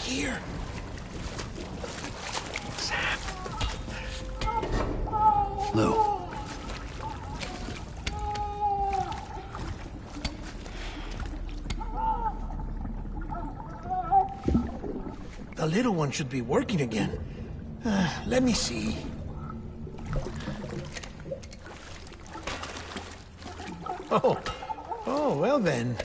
here. Sam. Lou. The little one should be working again. Let me see. Oh, well then.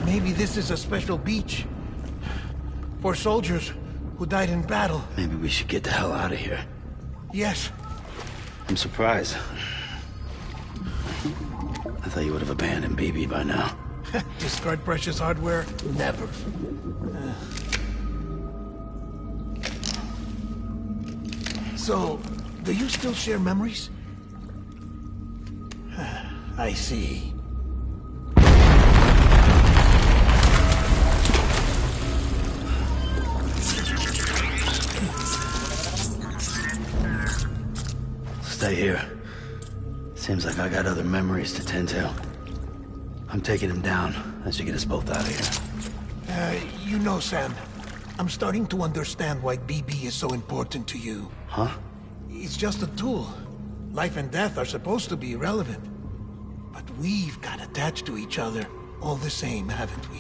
Maybe this is a special beach for soldiers who died in battle. Maybe we should get the hell out of here. Yes. I'm surprised. I thought you would have abandoned BB by now. Discard precious hardware? Never. So, do you still share memories? I see. Stay here. Seems like I got other memories to tend to. I'm taking him down. That should get us both out of here. You know, Sam, I'm starting to understand why BB is so important to you. Huh? It's just a tool. Life and death are supposed to be irrelevant. But we've got attached to each other all the same, haven't we?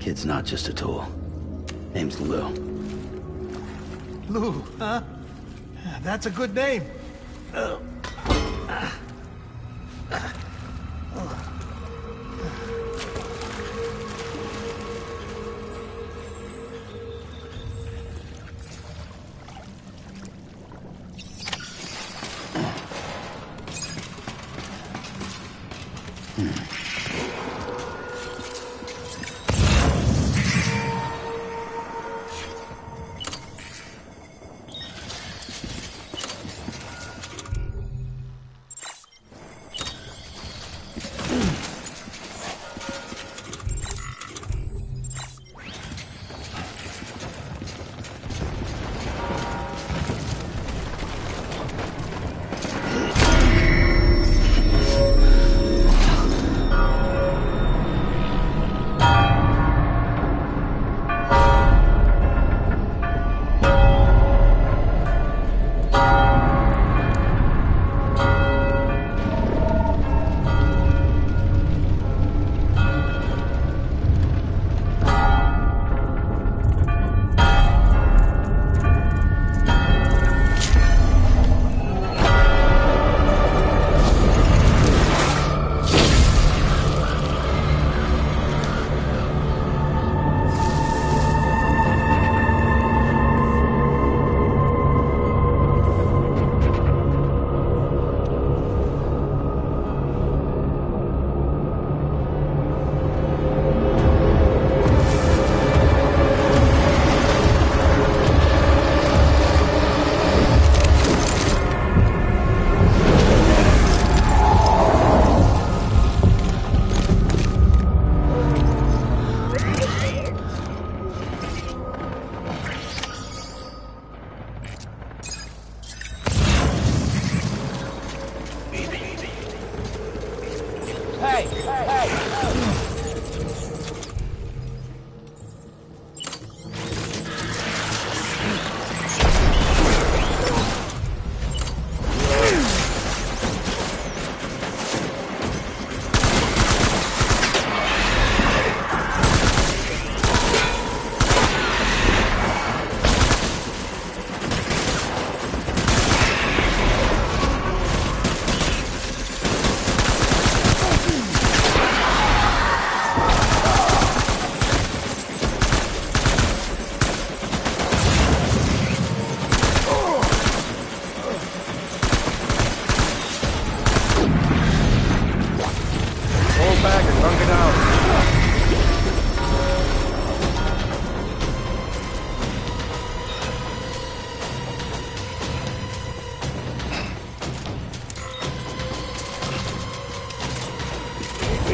Kid's not just a tool. Name's Lou. Lou, huh? That's a good name.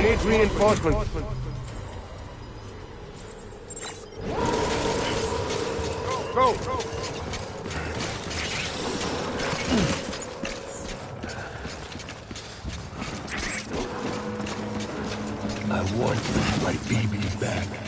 We need reinforcements. Go! my baby back.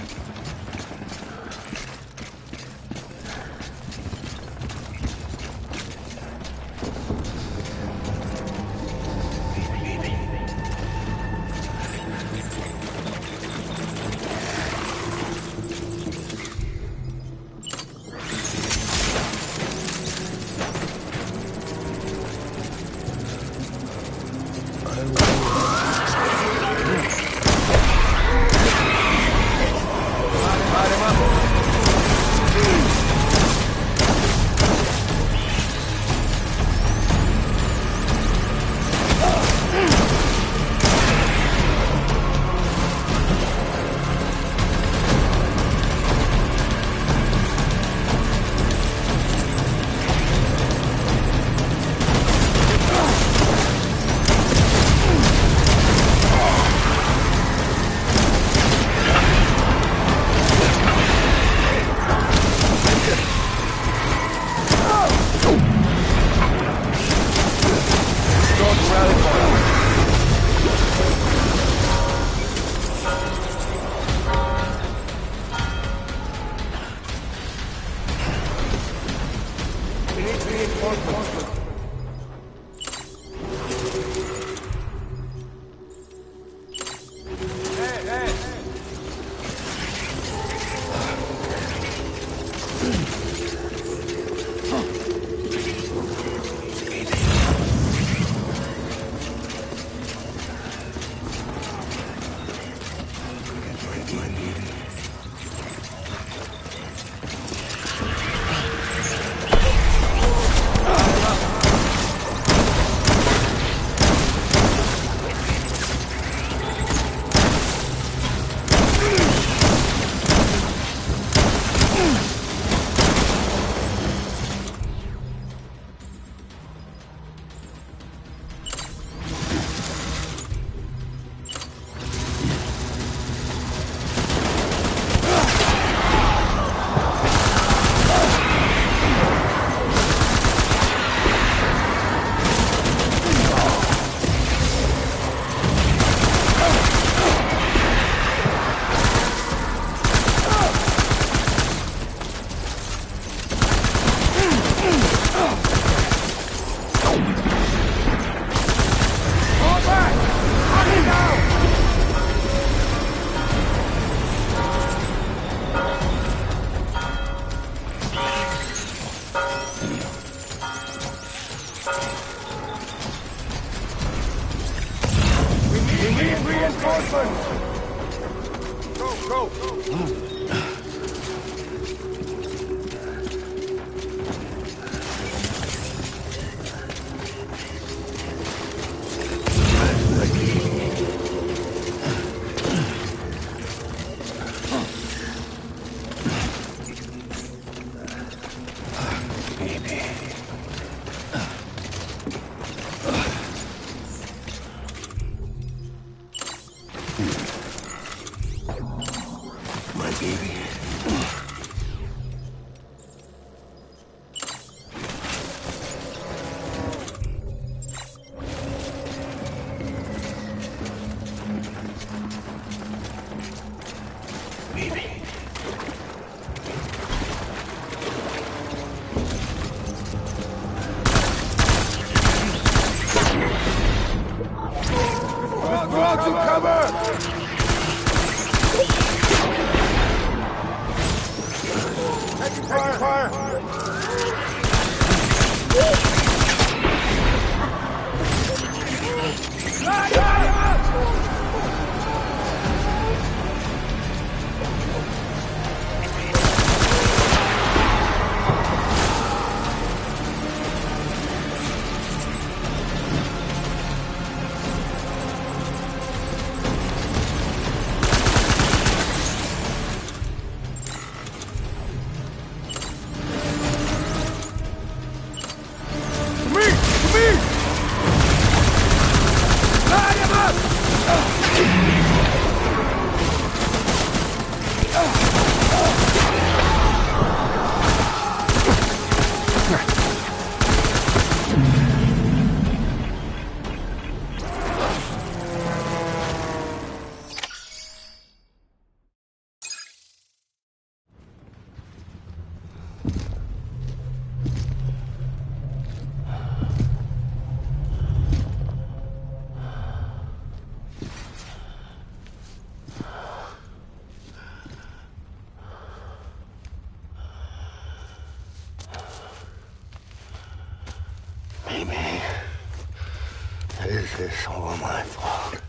is all my fault.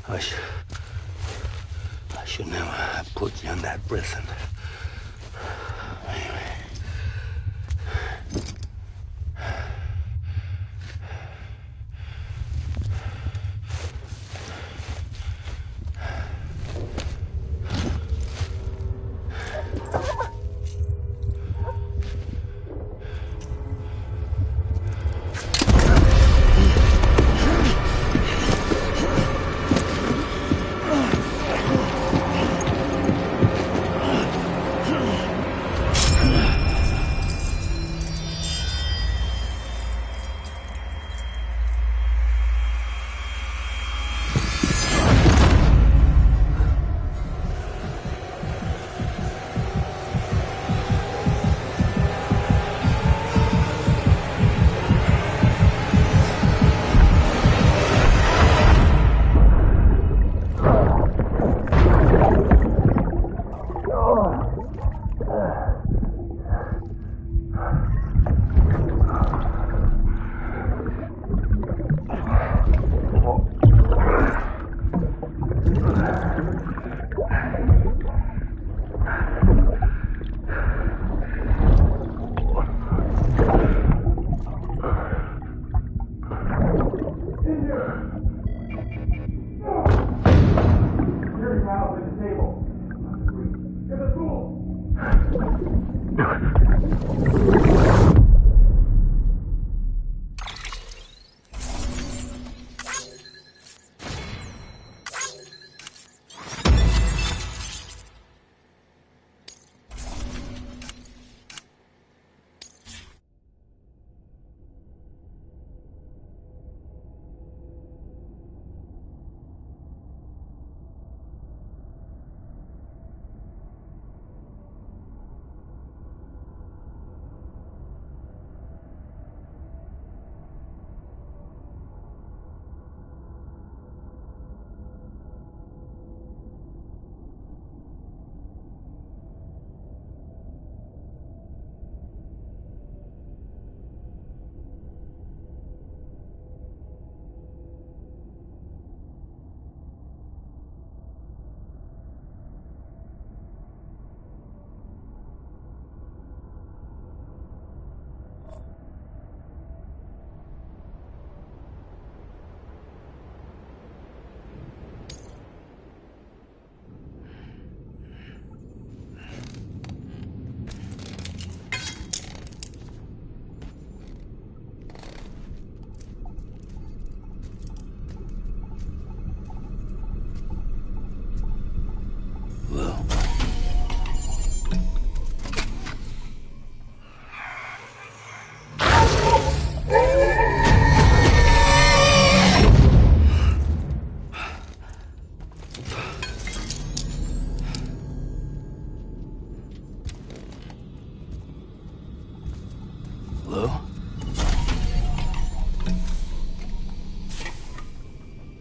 I should never have put you in that prison.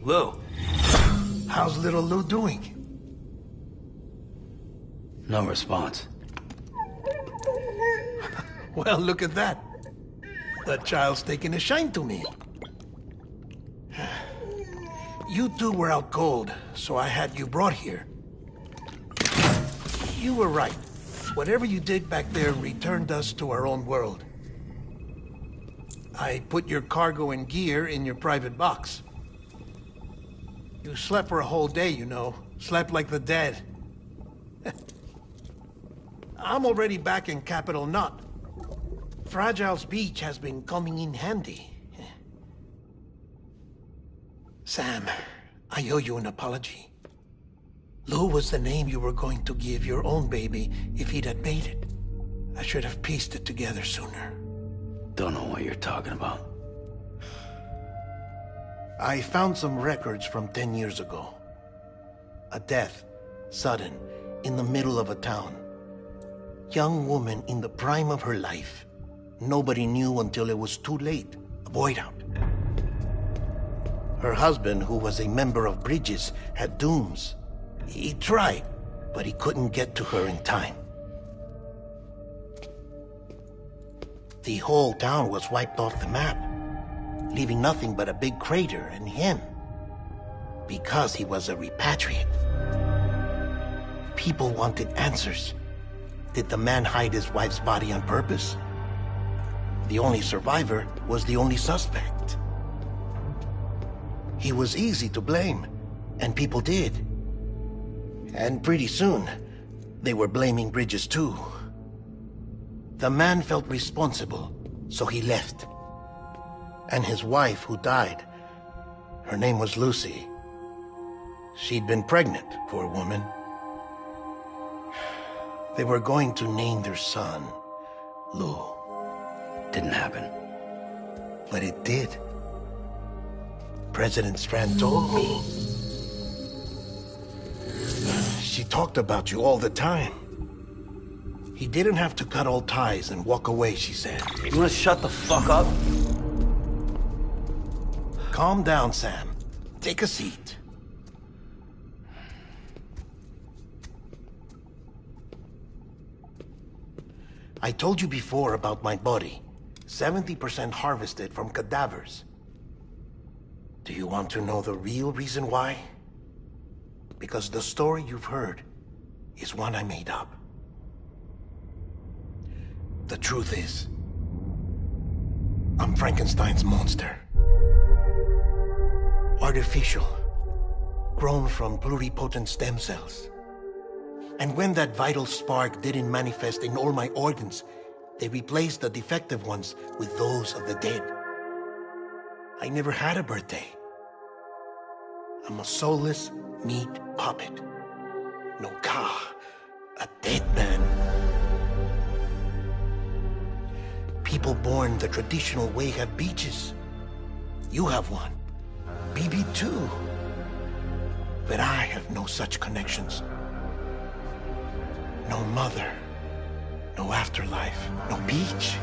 Lou. How's little Lou doing? No response. Well, look at that. The child's taking a shine to me. You two were out cold, so I had you brought here. You were right. Whatever you did back there returned us to our own world. I put your cargo and gear in your private box. You slept for a whole day, you know. Slept like the dead. I'm already back in Capital Knot. Fragile's beach has been coming in handy. Sam, I owe you an apology. Lou was the name you were going to give your own baby if he'd had made it. I should have pieced it together sooner. Don't know what you're talking about. I found some records from 10 years ago. A death, sudden, in the middle of a town. Young woman in the prime of her life. Nobody knew until it was too late. A void out. Her husband, who was a member of Bridges, had dooms. He tried, but he couldn't get to her in time. The whole town was wiped off the map. leaving nothing but a big crater and him. Because he was a repatriate. People wanted answers. Did the man hide his wife's body on purpose? The only survivor was the only suspect. He was easy to blame, and people did. And pretty soon, they were blaming Bridges too. The man felt responsible, so he left. And his wife, who died, her name was Lucy. She'd been pregnant, poor woman. They were going to name their son Lou. Didn't happen. But it did. President Strand told me. She talked about you all the time. He didn't have to cut all ties and walk away, she said. You wanna shut the fuck up? Calm down, Sam. Take a seat. I told you before about my body. 70% harvested from cadavers. Do you want to know the real reason why? Because the story you've heard is one I made up. The truth is, I'm Frankenstein's monster. Artificial, grown from pluripotent stem cells. And when that vital spark didn't manifest in all my organs, they replaced the defective ones with those of the dead. I never had a birthday. I'm a soulless meat puppet. No car, a dead man. People born the traditional way have beaches. You have one. BB too. But I have no such connections. No mother, no afterlife, no beach.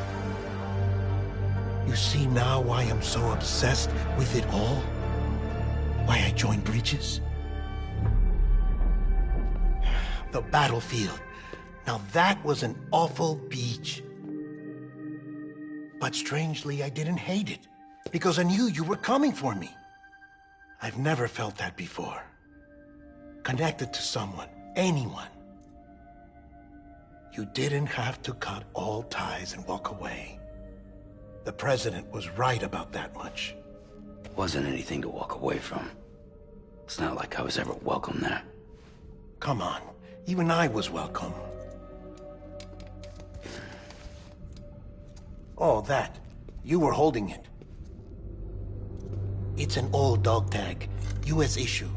You see now why I'm so obsessed with it all? Why I joined Bridges? The battlefield. Now that was an awful beach. But strangely, I didn't hate it, because I knew you were coming for me. I've never felt that before. Connected to someone, anyone. You didn't have to cut all ties and walk away. The president was right about that much. Wasn't anything to walk away from. It's not like I was ever welcome there. Come on, even I was welcome. Oh, that. You were holding it. It's an old dog tag, US issue.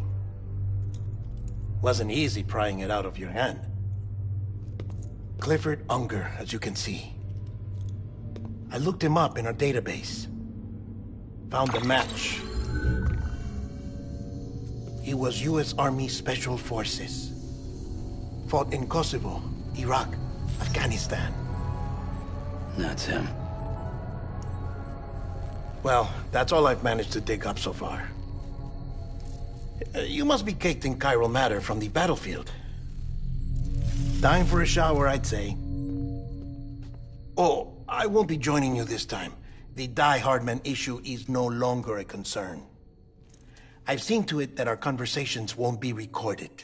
Wasn't easy prying it out of your hand. Clifford Unger, as you can see. I looked him up in our database. Found a match. He was US Army Special Forces. Fought in Kosovo, Iraq, Afghanistan. That's him. Well, that's all I've managed to dig up so far. You must be caked in chiral matter from the battlefield. Time for a shower, I'd say. Oh, I won't be joining you this time. The Die Hardman issue is no longer a concern. I've seen to it that our conversations won't be recorded.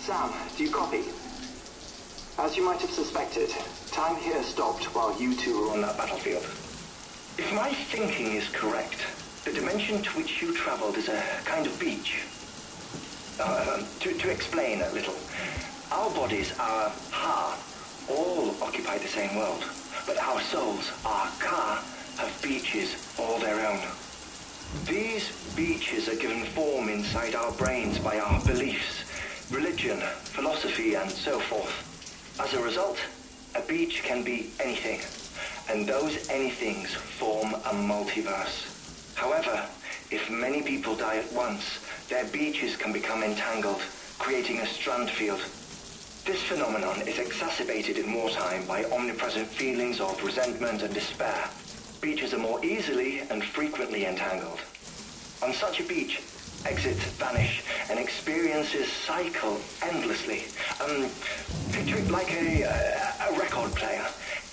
Sam, do you copy? As you might have suspected, time here stopped while you two were on that battlefield. If my thinking is correct, the dimension to which you traveled is a kind of beach. To explain a little, our bodies, our Ha, all occupy the same world, but our souls, our Ka, have beaches all their own. These beaches are given form inside our brains by our beliefs, religion, philosophy, and so forth. As a result, a beach can be anything, and those anythings form a multiverse. However, if many people die at once, their beaches can become entangled, creating a strand field. This phenomenon is exacerbated in wartime by omnipresent feelings of resentment and despair. Beaches are more easily and frequently entangled. On such a beach, exits vanish and experiences cycle endlessly. Picture it like a record player.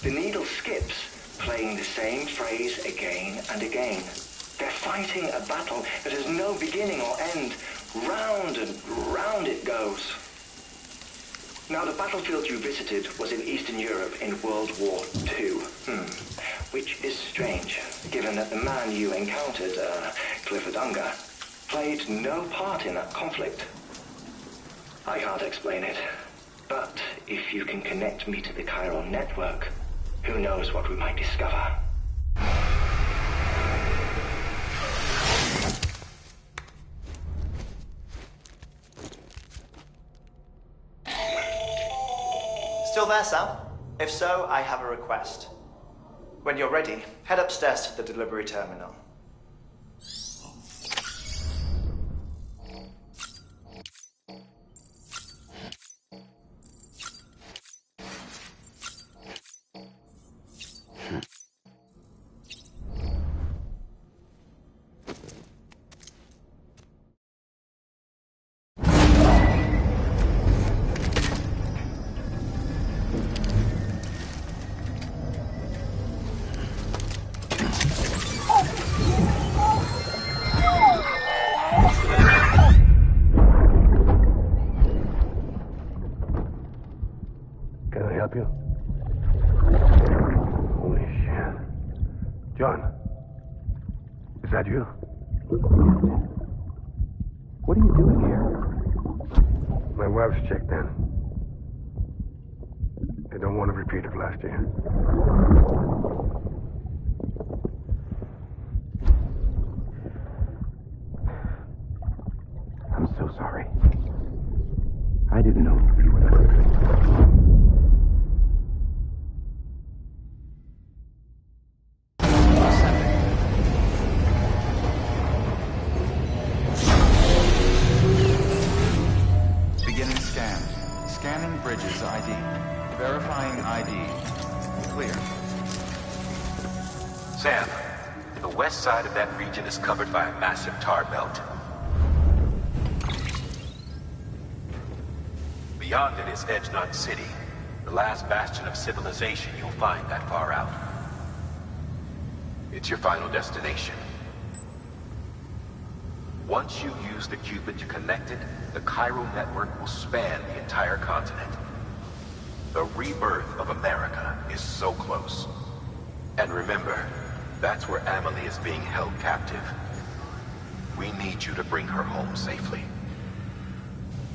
The needle skips, playing the same phrase again and again. They're fighting a battle that has no beginning or end. Round and round it goes. Now, the battlefield you visited was in Eastern Europe in World War II. Which is strange, given that the man you encountered, Clifford Unger, played no part in that conflict. I can't explain it, but if you can connect me to the chiral network, who knows what we might discover. Still there, Sam? If so, I have a request. When you're ready, head upstairs to the delivery terminal. Can I help you? Holy shit. John, is that you? What are you doing here? My wife's checked in. They don't want to repeat of last year. I'm so sorry. I didn't know you were there. Beginning scan. Scanning bridges ID. Verifying ID. Clear. Sam, the west side of that region is covered by a massive tar belt. Beyond it is Edgenut City, the last bastion of civilization you'll find that far out. It's your final destination. Once you use the Cupid to connect it, the chiral network will span the entire continent. The rebirth of America is so close. And remember, that's where Amelie is being held captive. We need you to bring her home safely.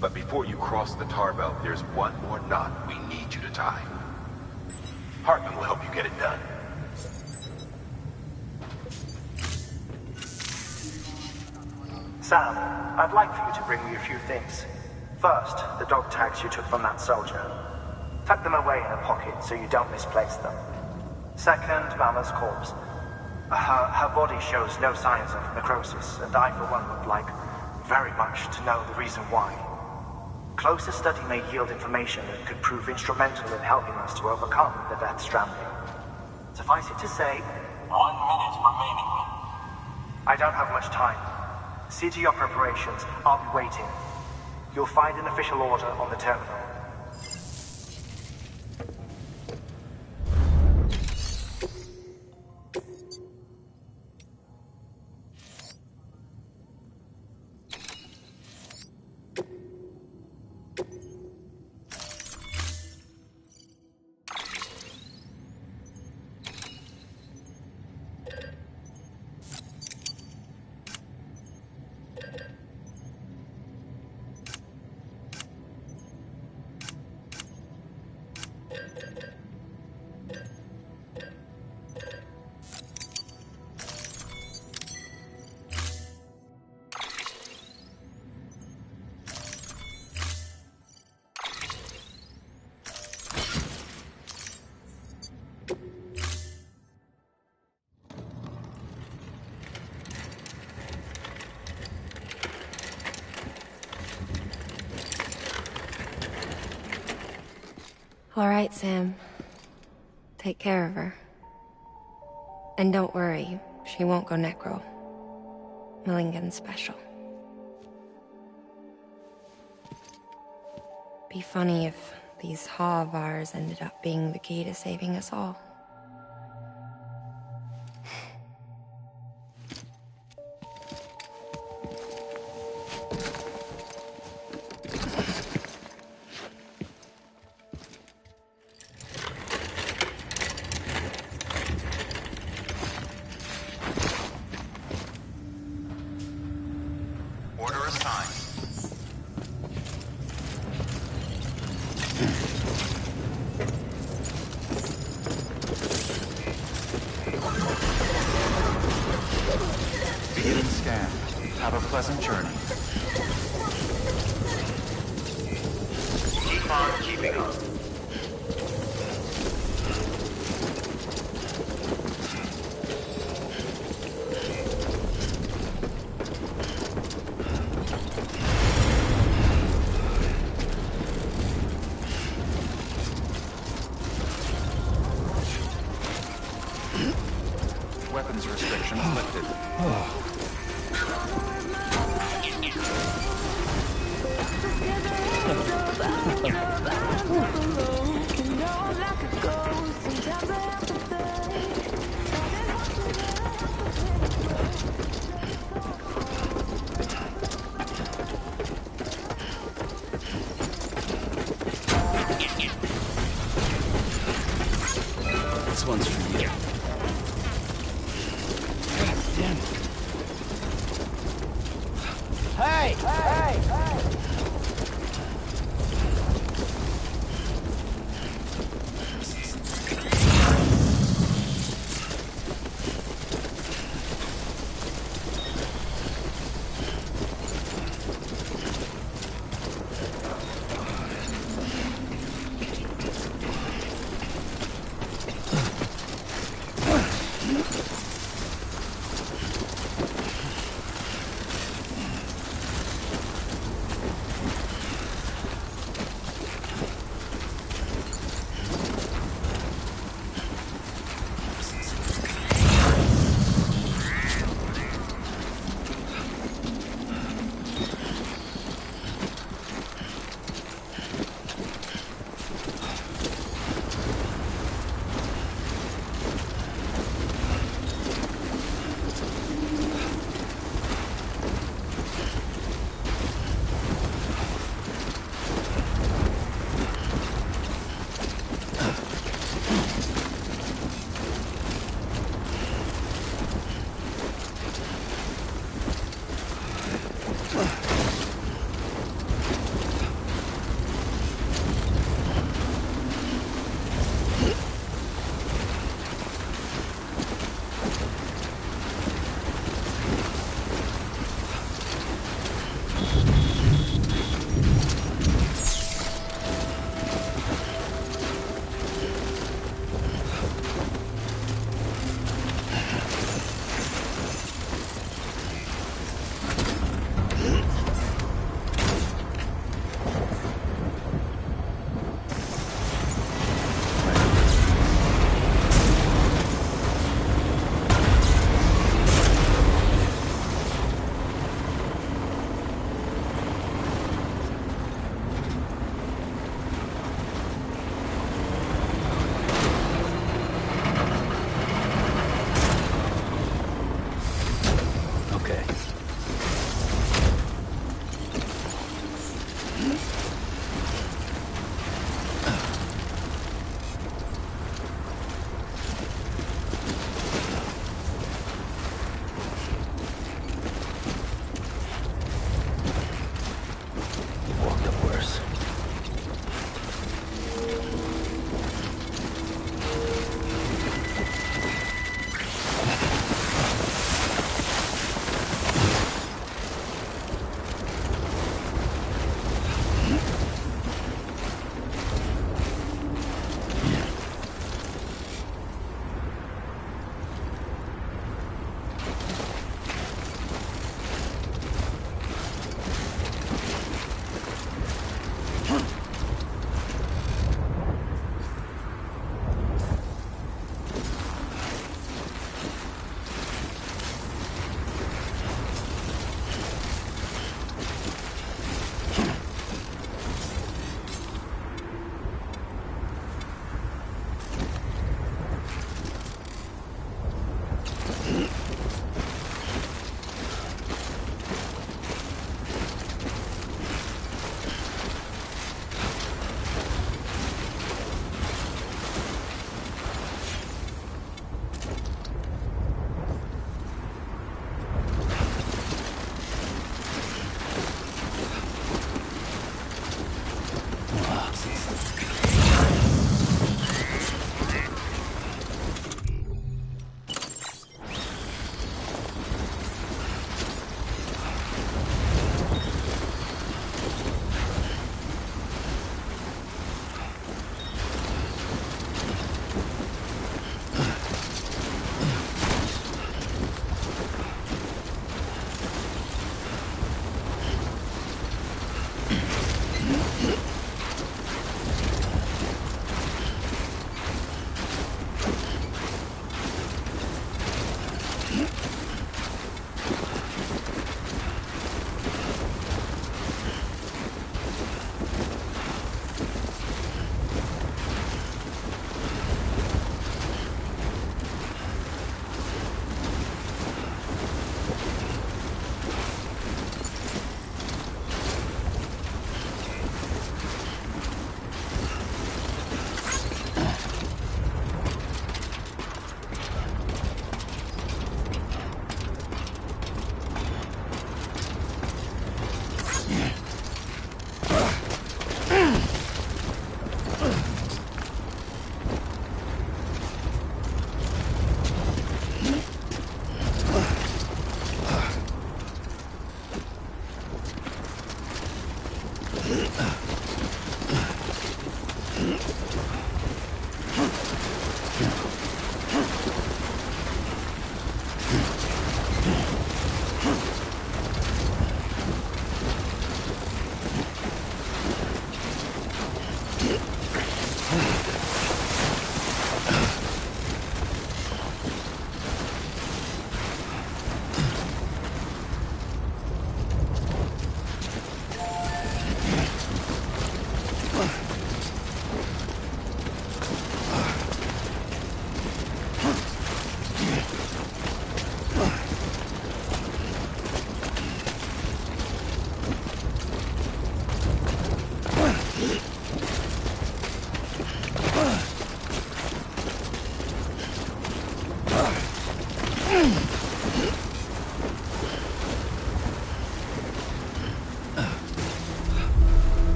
But before you cross the tar belt, there's one more knot we need you to tie. Hartman will help you get it done. Sam, I'd like for you to bring me a few things. First, the dog tags you took from that soldier. Tuck them away in a pocket so you don't misplace them. Second, Mama's corpse. Her body shows no signs of necrosis, and I, for one, would like very much to know the reason why. Closer study may yield information that could prove instrumental in helping us to overcome the Defistrendim. Suffice it to say, 1 minute remaining. I don't have much time. See to your preparations. I'll be waiting. You'll find an official order on the terminal. All right, Sam. Take care of her. And don't worry, she won't go necro. Millingen's special. Be funny if these Ha of ours ended up being the key to saving us all. Order assigned. Beginning scan. Have a pleasant journey. Keep on keeping on. Weapons restrictions lifted. This one's for you. God damn it. Hey! Hey! Hey!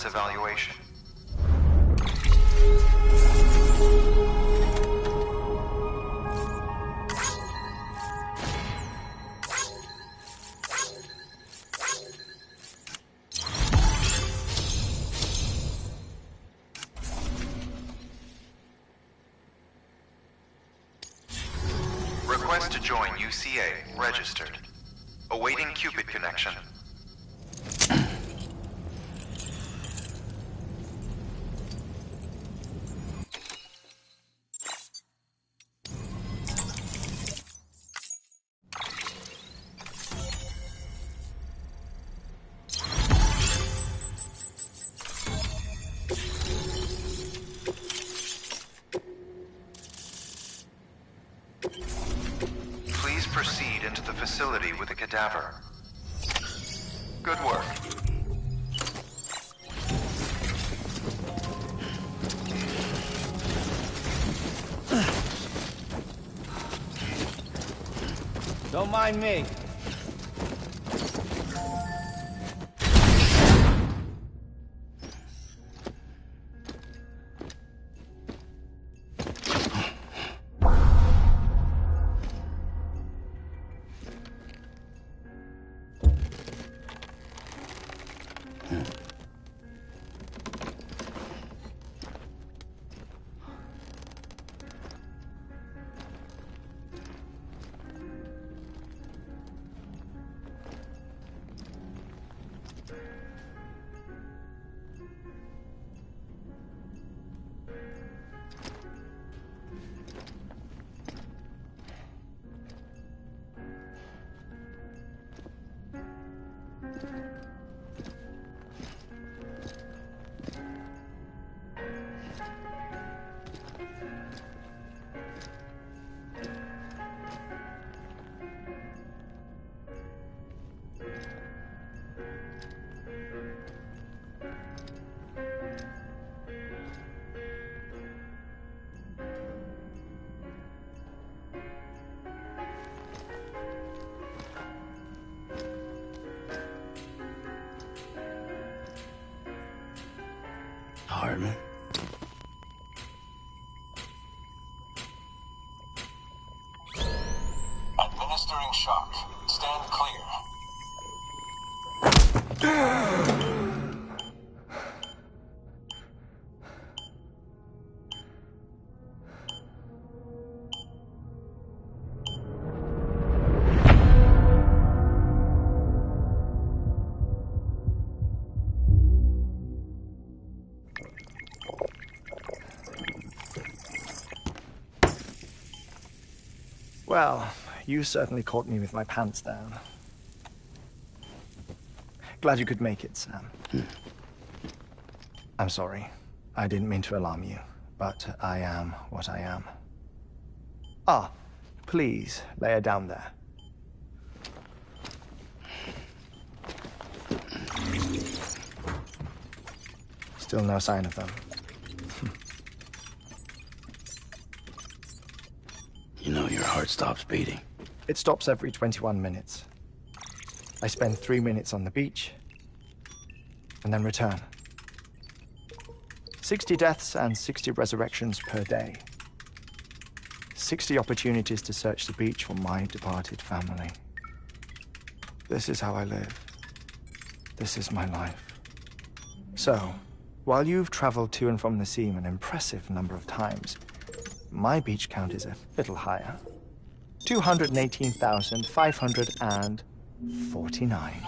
Evaluation. Request to join UCA. Registered. Awaiting Cupid connection. Please proceed into the facility with the cadaver. Good work. Don't mind me. Hardman. Administering shock. Stand clear. Well, you certainly caught me with my pants down. Glad you could make it, Sam. I'm sorry. I didn't mean to alarm you, but I am what I am. Ah, please lay her down there. Still no sign of them. You know your heart stops beating. It stops every 21 minutes. I spend 3 minutes on the beach, and then return. 60 deaths and 60 resurrections per day. 60 opportunities to search the beach for my departed family. This is how I live. This is my life. So, while you've traveled to and from the sea an impressive number of times, my beach count is a little higher. 218,549.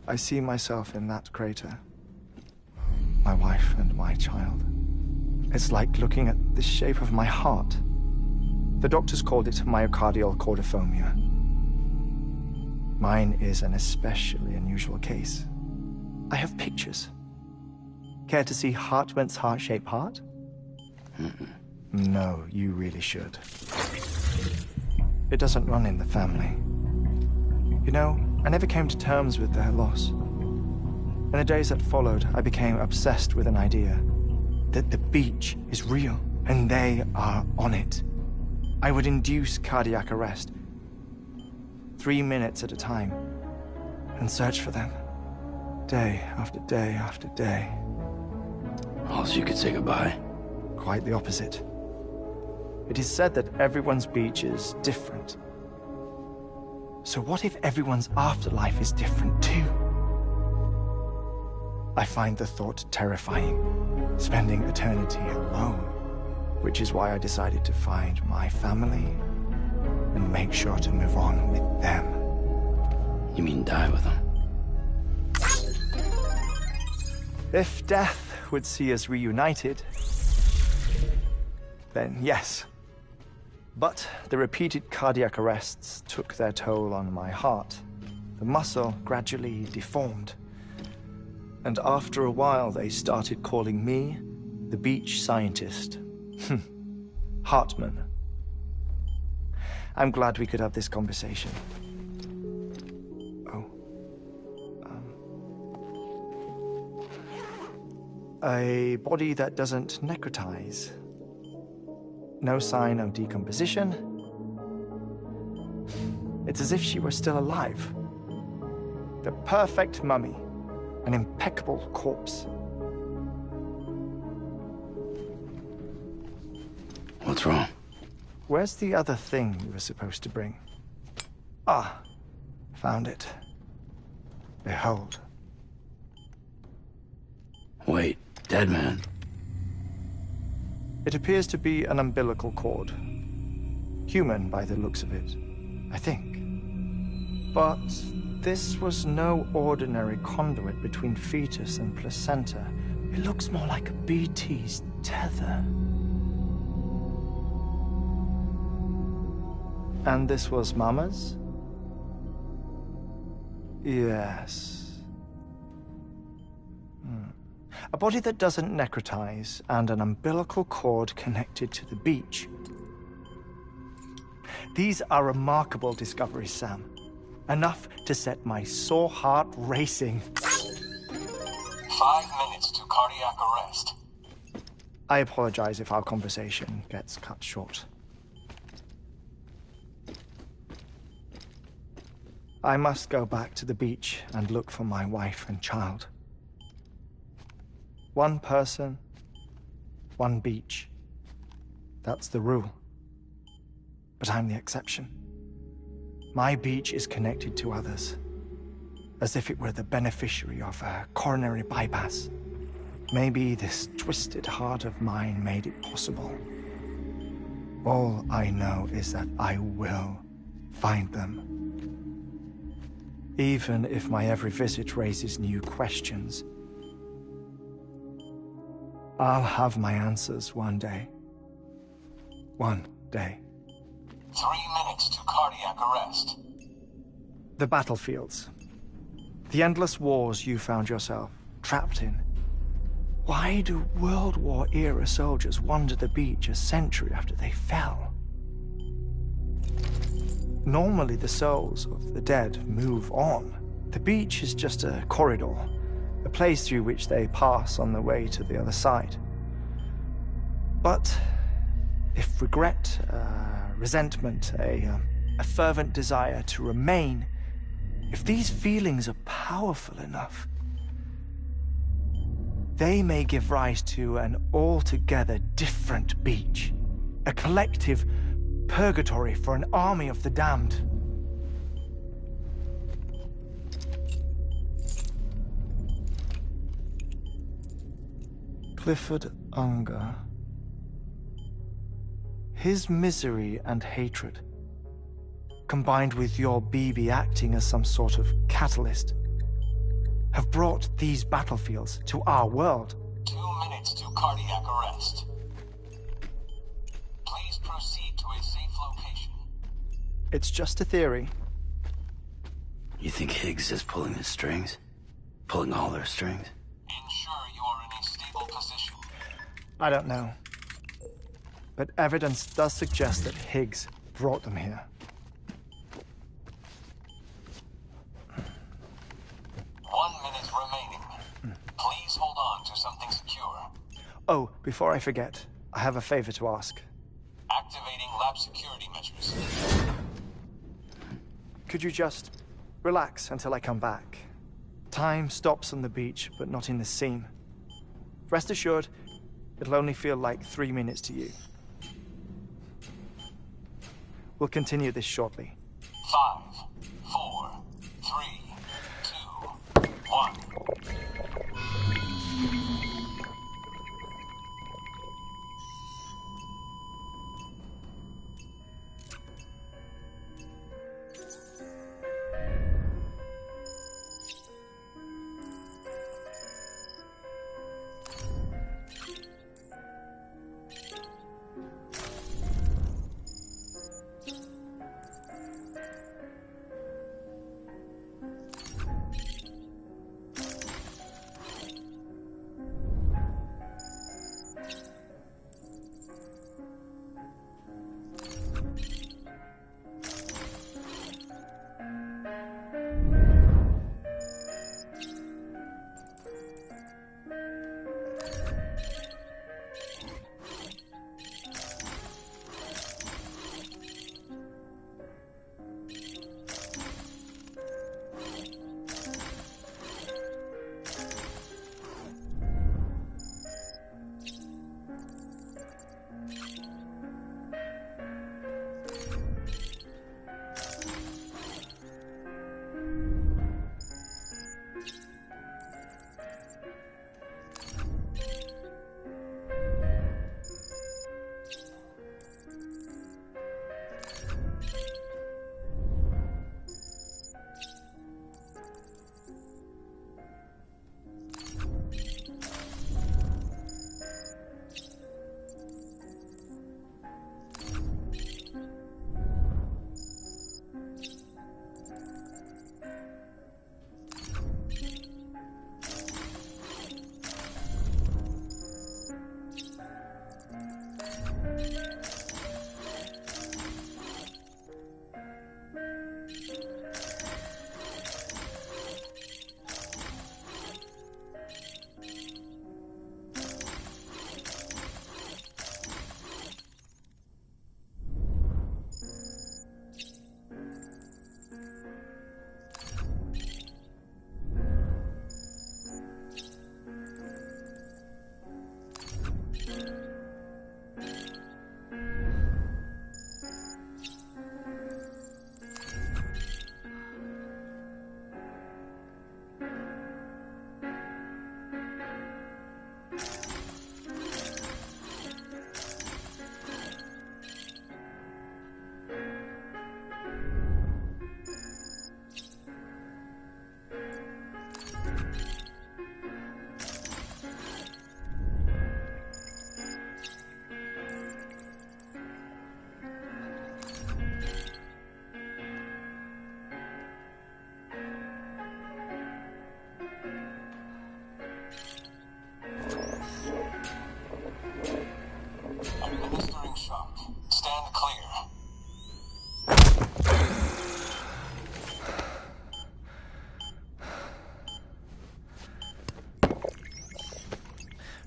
I see myself in that crater. My wife and my child. It's like looking at the shape of my heart. The doctors called it myocardial cordiformia. Mine is an especially unusual case. I have pictures. Care to see Hartman's heart-shaped heart? No, you really should. It doesn't run in the family. You know, I never came to terms with their loss. In the days that followed, I became obsessed with an idea that the beach is real, and they are on it. I would induce cardiac arrest, 3 minutes at a time, and search for them, day after day after day. Also, you could say goodbye. Quite the opposite. It is said that everyone's beach is different. So what if everyone's afterlife is different too? I find the thought terrifying, spending eternity alone, which is why I decided to find my family and make sure to move on with them. You mean die with them? If death would see us reunited, then yes. But the repeated cardiac arrests took their toll on my heart. The muscle gradually deformed. And after a while, they started calling me the beach scientist. Hartman. I'm glad we could have this conversation. Oh. A body that doesn't necrotize. No sign of decomposition. It's as if she were still alive. The perfect mummy. An impeccable corpse. What's wrong? Where's the other thing you were supposed to bring? Ah, found it. Behold. Wait, dead man. It appears to be an umbilical cord. Human by the looks of it, I think. But this was no ordinary conduit between fetus and placenta. It looks more like a BT's tether. And this was Mama's? Yes. A body that doesn't necrotize and an umbilical cord connected to the beach. These are remarkable discoveries, Sam. Enough to set my sore heart racing. 5 minutes to cardiac arrest. I apologize if our conversation gets cut short. I must go back to the beach and look for my wife and child. One person, one beach. That's the rule. But I'm the exception. My beach is connected to others, as if it were the beneficiary of a coronary bypass. Maybe this twisted heart of mine made it possible. All I know is that I will find them. even if my every visit raises new questions. I'll have my answers one day. One day. 3 minutes to cardiac arrest. The battlefields. The endless wars you found yourself trapped in. Why do World War-era soldiers wander the beach a century after they fell? Normally the souls of the dead move on. The beach is just a corridor, a place through which they pass on the way to the other side. But if regret, resentment, a fervent desire to remain, if these feelings are powerful enough, they may give rise to an altogether different beach, a collective purgatory for an army of the damned. Clifford Unger. His misery and hatred, combined with your BB acting as some sort of catalyst, have brought these battlefields to our world. 2 minutes to cardiac arrest. Please proceed to a safe location. It's just a theory. You think Higgs is pulling the strings? Pulling all their strings? Ensure you are in a stable position. I don't know. But evidence does suggest that Higgs brought them here. 1 minute remaining. Please hold on to something secure. Oh, before I forget, I have a favor to ask. Activating lab security measures. Could you just relax until I come back? Time stops on the beach, but not in the scene. Rest assured, it'll only feel like 3 minutes to you. We'll continue this shortly. 5, 4, 3, 2, 1.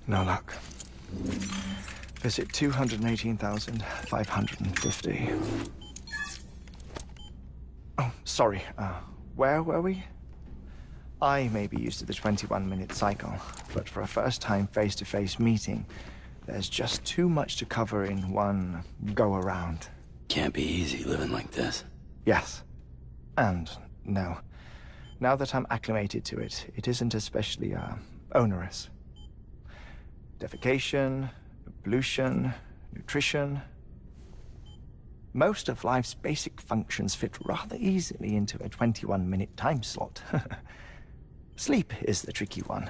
No luck. Visit 218,550. Oh, sorry. Where were we? I may be used to the 21-minute cycle, but for a first-time face-to-face meeting, there's just too much to cover in one go-around. Can't be easy living like this. Yes. And no. Now that I'm acclimated to it, it isn't especially, onerous. Defecation, pollution, nutrition. Most of life's basic functions fit rather easily into a 21-minute time slot. Sleep is the tricky one.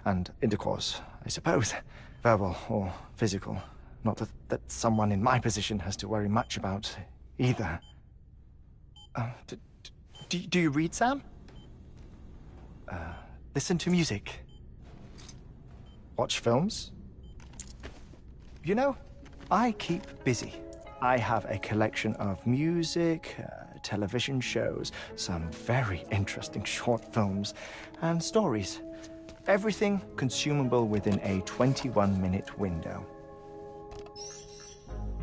And intercourse, I suppose. Verbal or physical. Not that someone in my position has to worry much about either. Do you read, Sam? Listen to music. Watch films. You know, I keep busy. I have a collection of music, television shows, some very interesting short films, and stories. Everything consumable within a 21-minute window.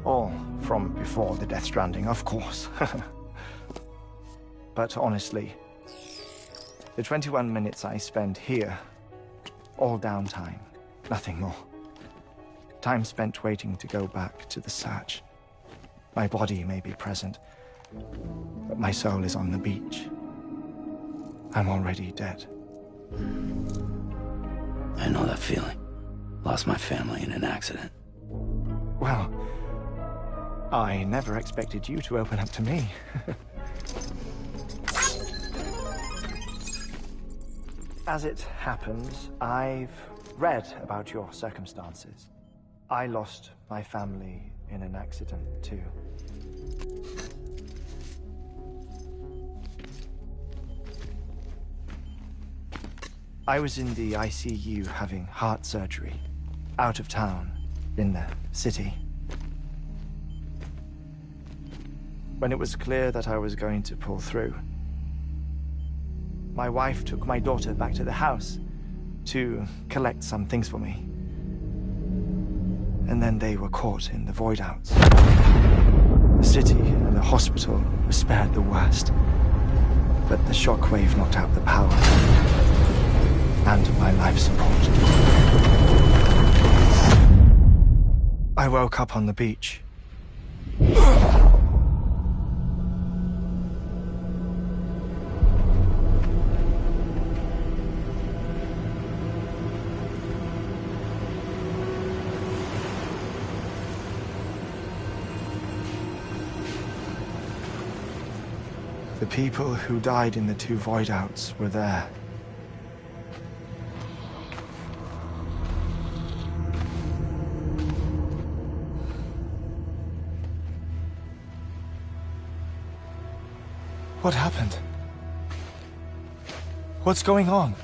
All from before the Defistrendim, of course. But honestly, the 21 minutes I spend here, all downtime, nothing more. Time spent waiting to go back to the search. My body may be present, but my soul is on the beach. I'm already dead. I know that feeling. Lost my family in an accident. Well, I never expected you to open up to me. As it happens, I've read about your circumstances. I lost my family in an accident, too. I was in the ICU having heart surgery, out of town, in the city. When it was clear that I was going to pull through, my wife took my daughter back to the house to collect some things for me. And then they were caught in the void-outs. The city and the hospital were spared the worst, but the shockwave knocked out the power and my life support. I woke up on the beach. The people who died in the two void-outs were there. What happened? What's going on?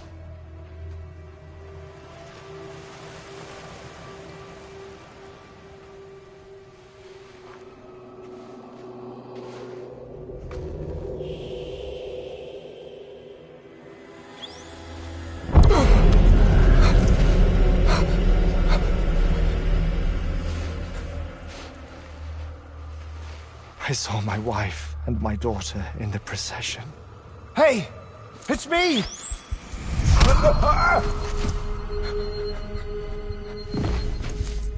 I saw my wife and my daughter in the procession. Hey! It's me!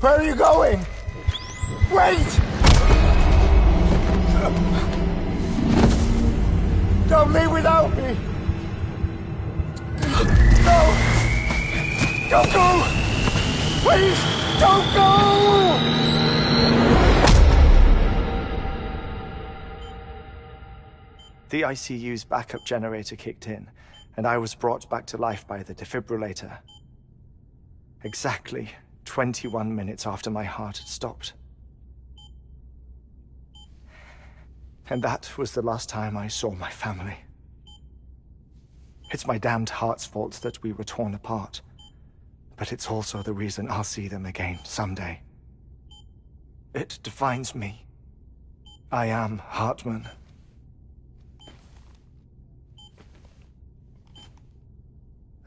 Where are you going? Wait! Don't leave without me! No! Don't go! Please, don't go! The ICU's backup generator kicked in, and I was brought back to life by the defibrillator. Exactly 21 minutes after my heart had stopped. And that was the last time I saw my family. It's my damned heart's fault that we were torn apart, but it's also the reason I'll see them again someday. It defines me. I am Hartman.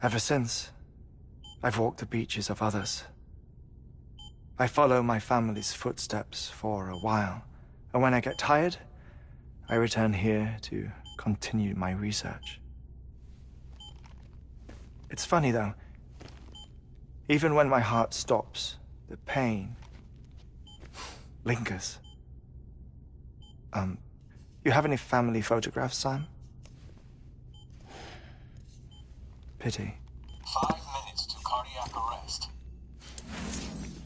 Ever since, I've walked the beaches of others. I follow my family's footsteps for a while, and when I get tired, I return here to continue my research. It's funny, though. Even when my heart stops, the pain lingers. You have any family photographs, Sam? Pity. 5 minutes to cardiac arrest.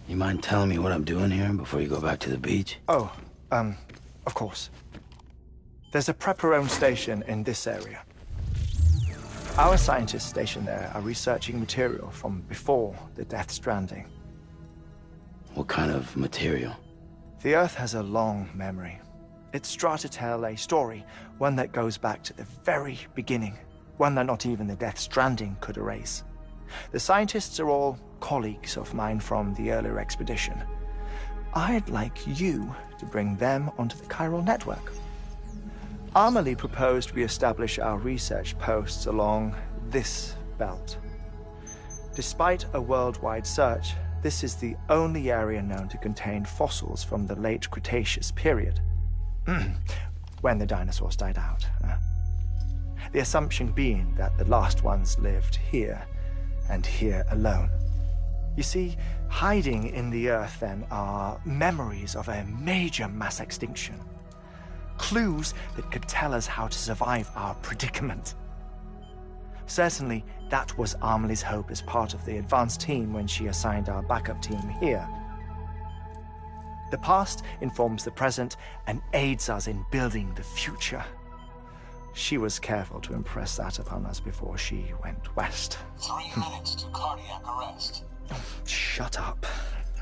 You mind telling me what I'm doing here before you go back to the beach? Oh, of course. There's a Prepperone station in this area. Our scientists stationed there are researching material from before the Defistrendim. What kind of material? The Earth has a long memory. It's trying to tell a story, one that goes back to the very beginning, one that not even the Defistrendim could erase. The scientists are all colleagues of mine from the earlier expedition. I'd like you to bring them onto the chiral network. Amelie proposed we establish our research posts along this belt. Despite a worldwide search, this is the only area known to contain fossils from the late Cretaceous period, when the dinosaurs died out. The assumption being that the last ones lived here, and here alone. You see, hiding in the Earth, then, are memories of a major mass extinction. Clues that could tell us how to survive our predicament. Certainly, that was Amelie's hope as part of the advanced team when she assigned our backup team here. The past informs the present and aids us in building the future. She was careful to impress that upon us before she went west. 3 minutes to cardiac arrest. Oh, shut up.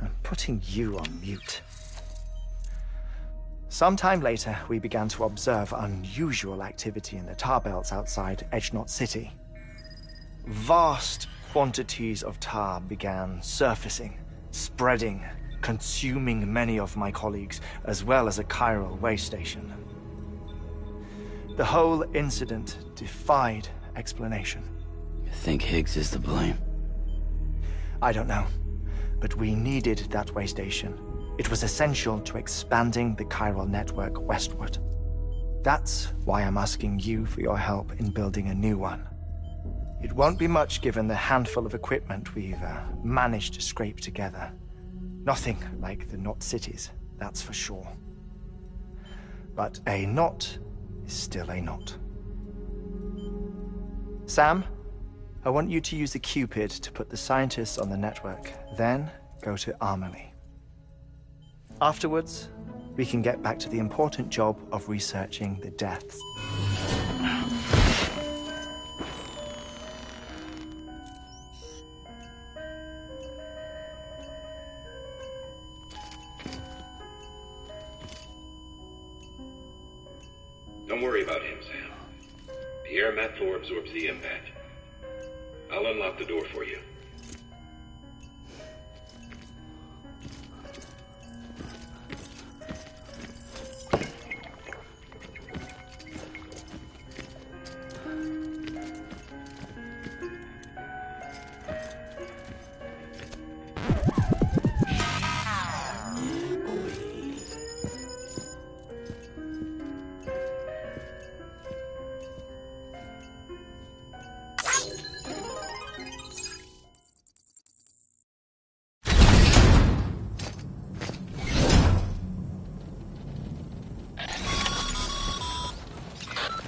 I'm putting you on mute. Sometime later, we began to observe unusual activity in the tar belts outside Edgenot City. Vast quantities of tar began surfacing, spreading, consuming many of my colleagues, as well as a chiral way station. The whole incident defied explanation. You think Higgs is to blame? I don't know, but we needed that way station. It was essential to expanding the chiral network westward. That's why I'm asking you for your help in building a new one. It won't be much given the handful of equipment we've managed to scrape together. Nothing like the knot cities, that's for sure. But a knot is still a knot. Sam, I want you to use the Cupid to put the scientists on the network, then go to Amelie. Afterwards, we can get back to the important job of researching the deaths. Don't worry about him, Sam. The air mat floor absorbs the impact. I'll unlock the door for you.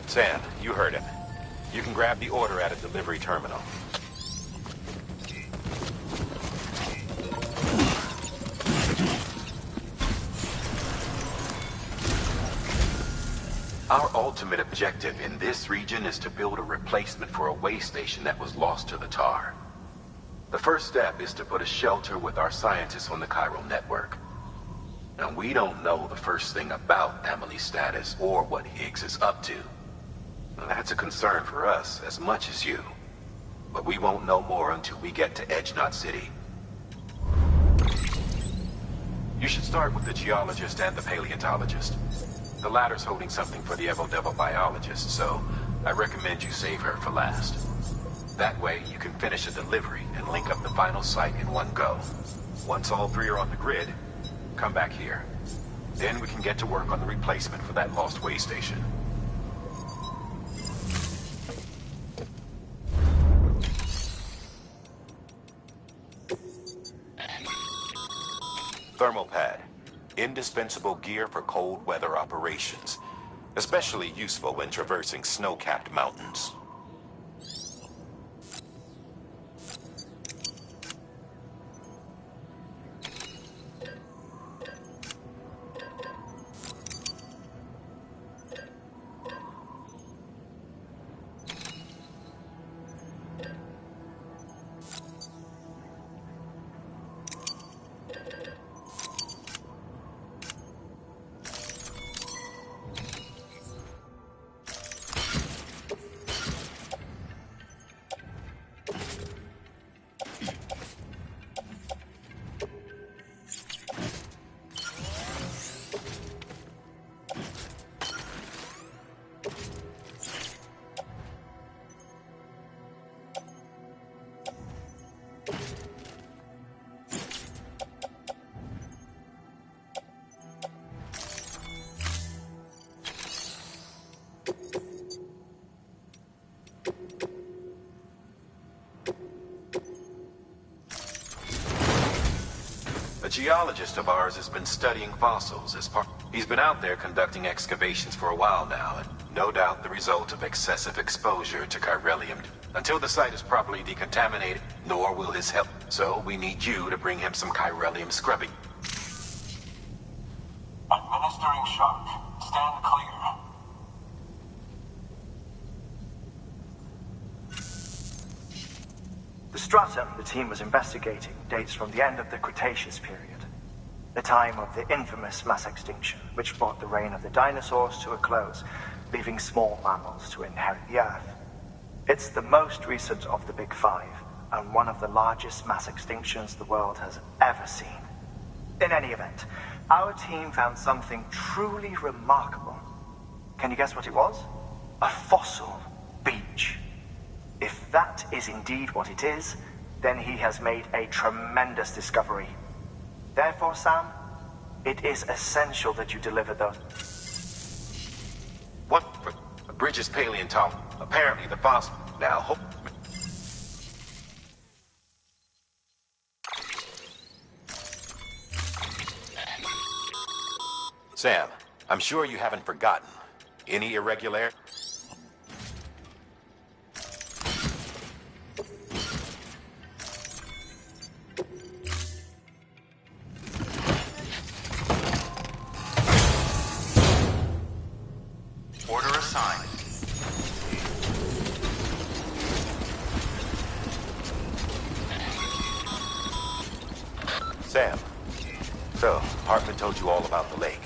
Sam, you heard him. You can grab the order at a delivery terminal. Our ultimate objective in this region is to build a replacement for a way station that was lost to the tar. The first step is to put a shelter with our scientists on the chiral network. Now, we don't know the first thing about Amelie's status or what Higgs is up to. Now, that's a concern for us as much as you. But we won't know more until we get to Edgenot City. You should start with the geologist and the paleontologist. The latter's holding something for the Evo Devil biologist, so I recommend you save her for last. That way, you can finish a delivery and link up the final site in one go. Once all three are on the grid, come back here. Then we can get to work on the replacement for that lost way station. Thermal pad. Indispensable gear for cold weather operations. Especially useful when traversing snow-capped mountains. A geologist of ours has been studying fossils as part... He's been out there conducting excavations for a while now, and no doubt the result of excessive exposure to chiralium. Until the site is properly decontaminated, nor will his help. So we need you to bring him some chiralium scrubbing. Administering shock. Stand clear. The stratum the team was investigating dates from the end of the Cretaceous period, the time of the infamous mass extinction, which brought the reign of the dinosaurs to a close, leaving small mammals to inherit the Earth. It's the most recent of the Big Five, and one of the largest mass extinctions the world has ever seen. In any event, our team found something truly remarkable. Can you guess what it was? A fossil beach. If that is indeed what it is, then he has made a tremendous discovery. Therefore, Sam, it is essential that you deliver those. What? A bridge is paleontology. Apparently the fossil. Now, hope... Sam, I'm sure you haven't forgotten. Any irregular... Order assigned. Sam, so, Hartman told you all about the lake.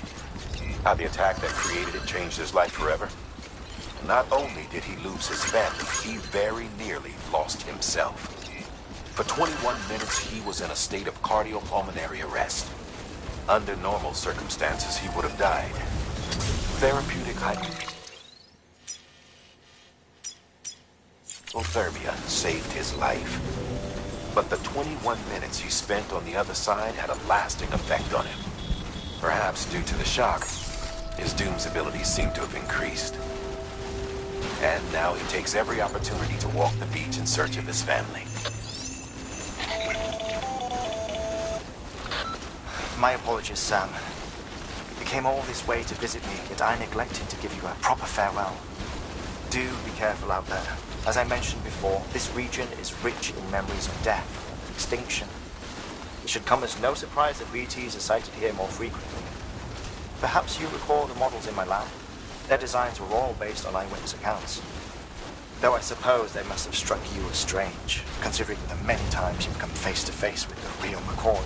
How the attack that created it changed his life forever. Not only did he lose his family, he very nearly lost himself. For 21 minutes, he was in a state of cardiopulmonary arrest. Under normal circumstances, he would have died. Therapeutic hypothermia saved his life. But the 21 minutes he spent on the other side had a lasting effect on him. Perhaps due to the shock, his Doom's abilities seem to have increased. And now he takes every opportunity to walk the beach in search of his family. My apologies, Sam. You came all this way to visit me, yet I neglected to give you a proper farewell. Do be careful out there. As I mentioned before, this region is rich in memories of death and extinction. It should come as no surprise that VTs are sighted here more frequently. Perhaps you recall the models in my lab. Their designs were all based on eyewitness accounts. Though I suppose they must have struck you as strange, considering the many times you've come face to face with the real McCoy.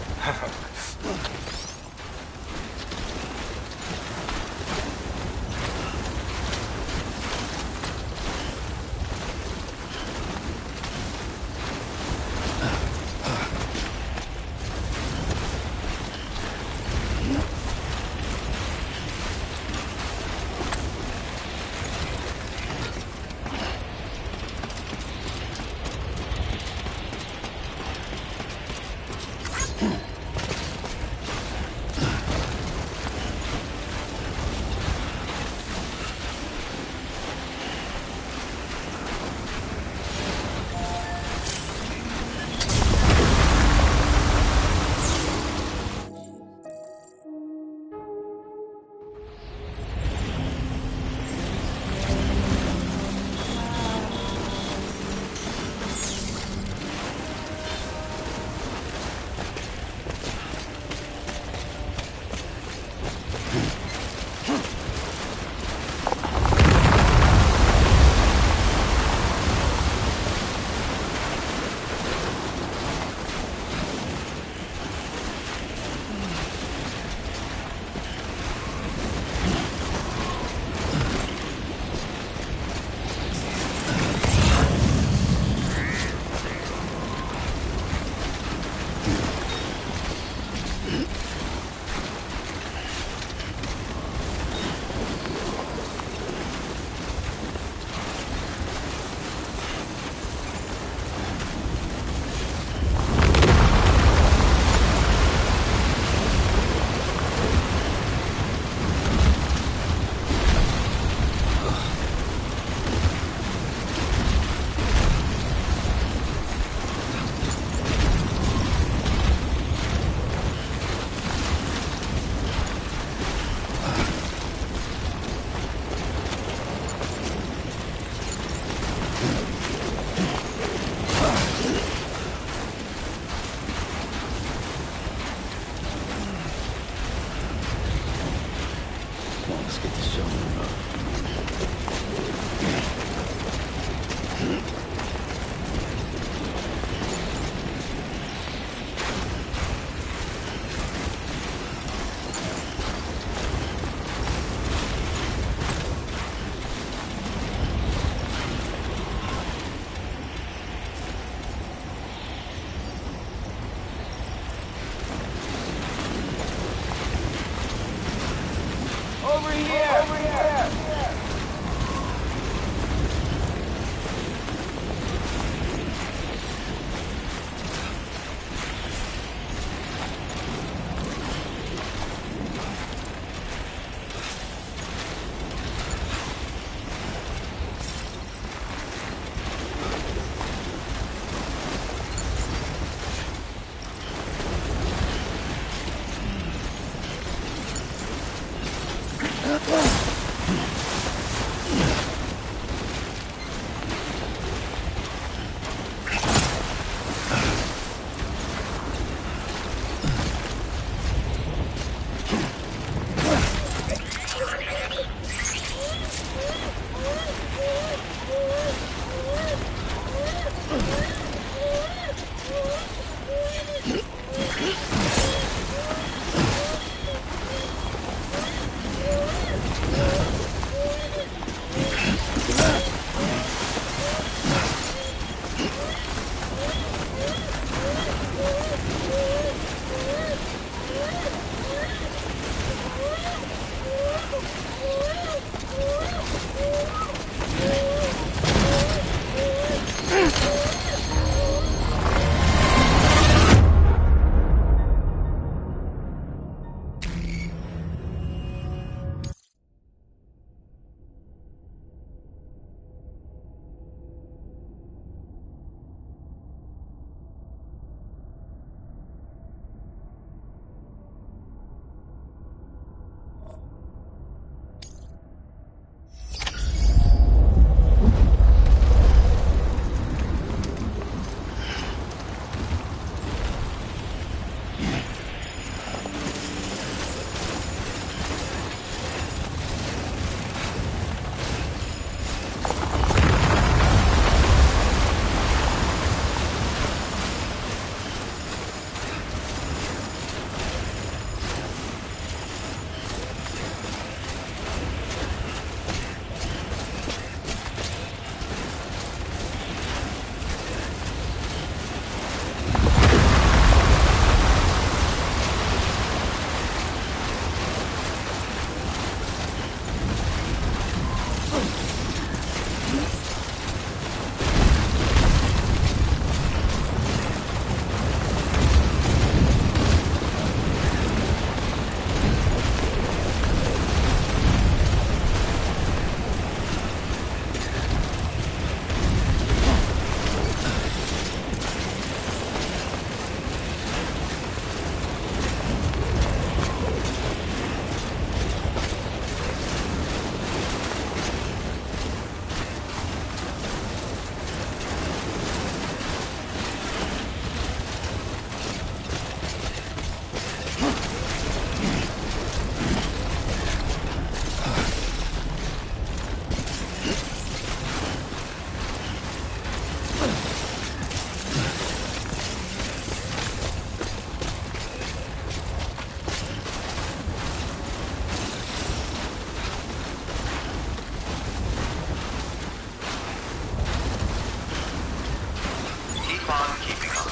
Keep on keeping on.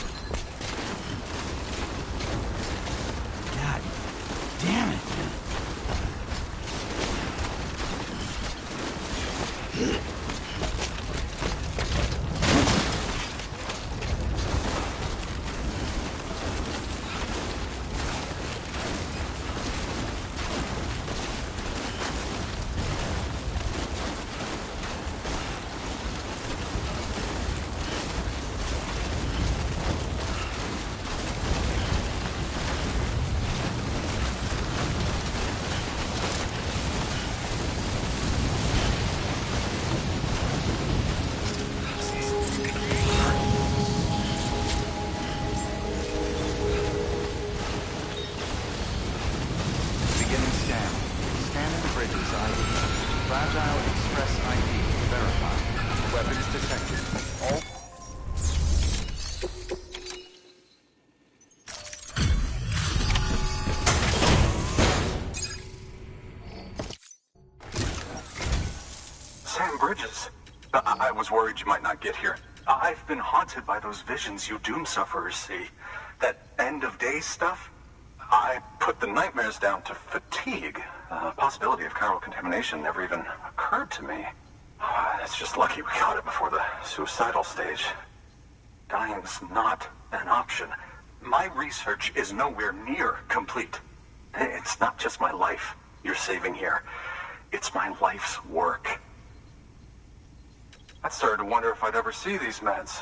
God damn it, man. I was worried you might not get here. I've been haunted by those visions you Doom sufferers see. That end-of-day stuff? I put the nightmares down to fatigue. The possibility of chiral contamination never even occurred to me. It's just lucky we caught it before the suicidal stage. Dying's not an option. My research is nowhere near complete. It's not just my life you're saving here. It's my life's work. I started to wonder if I'd ever see these meds.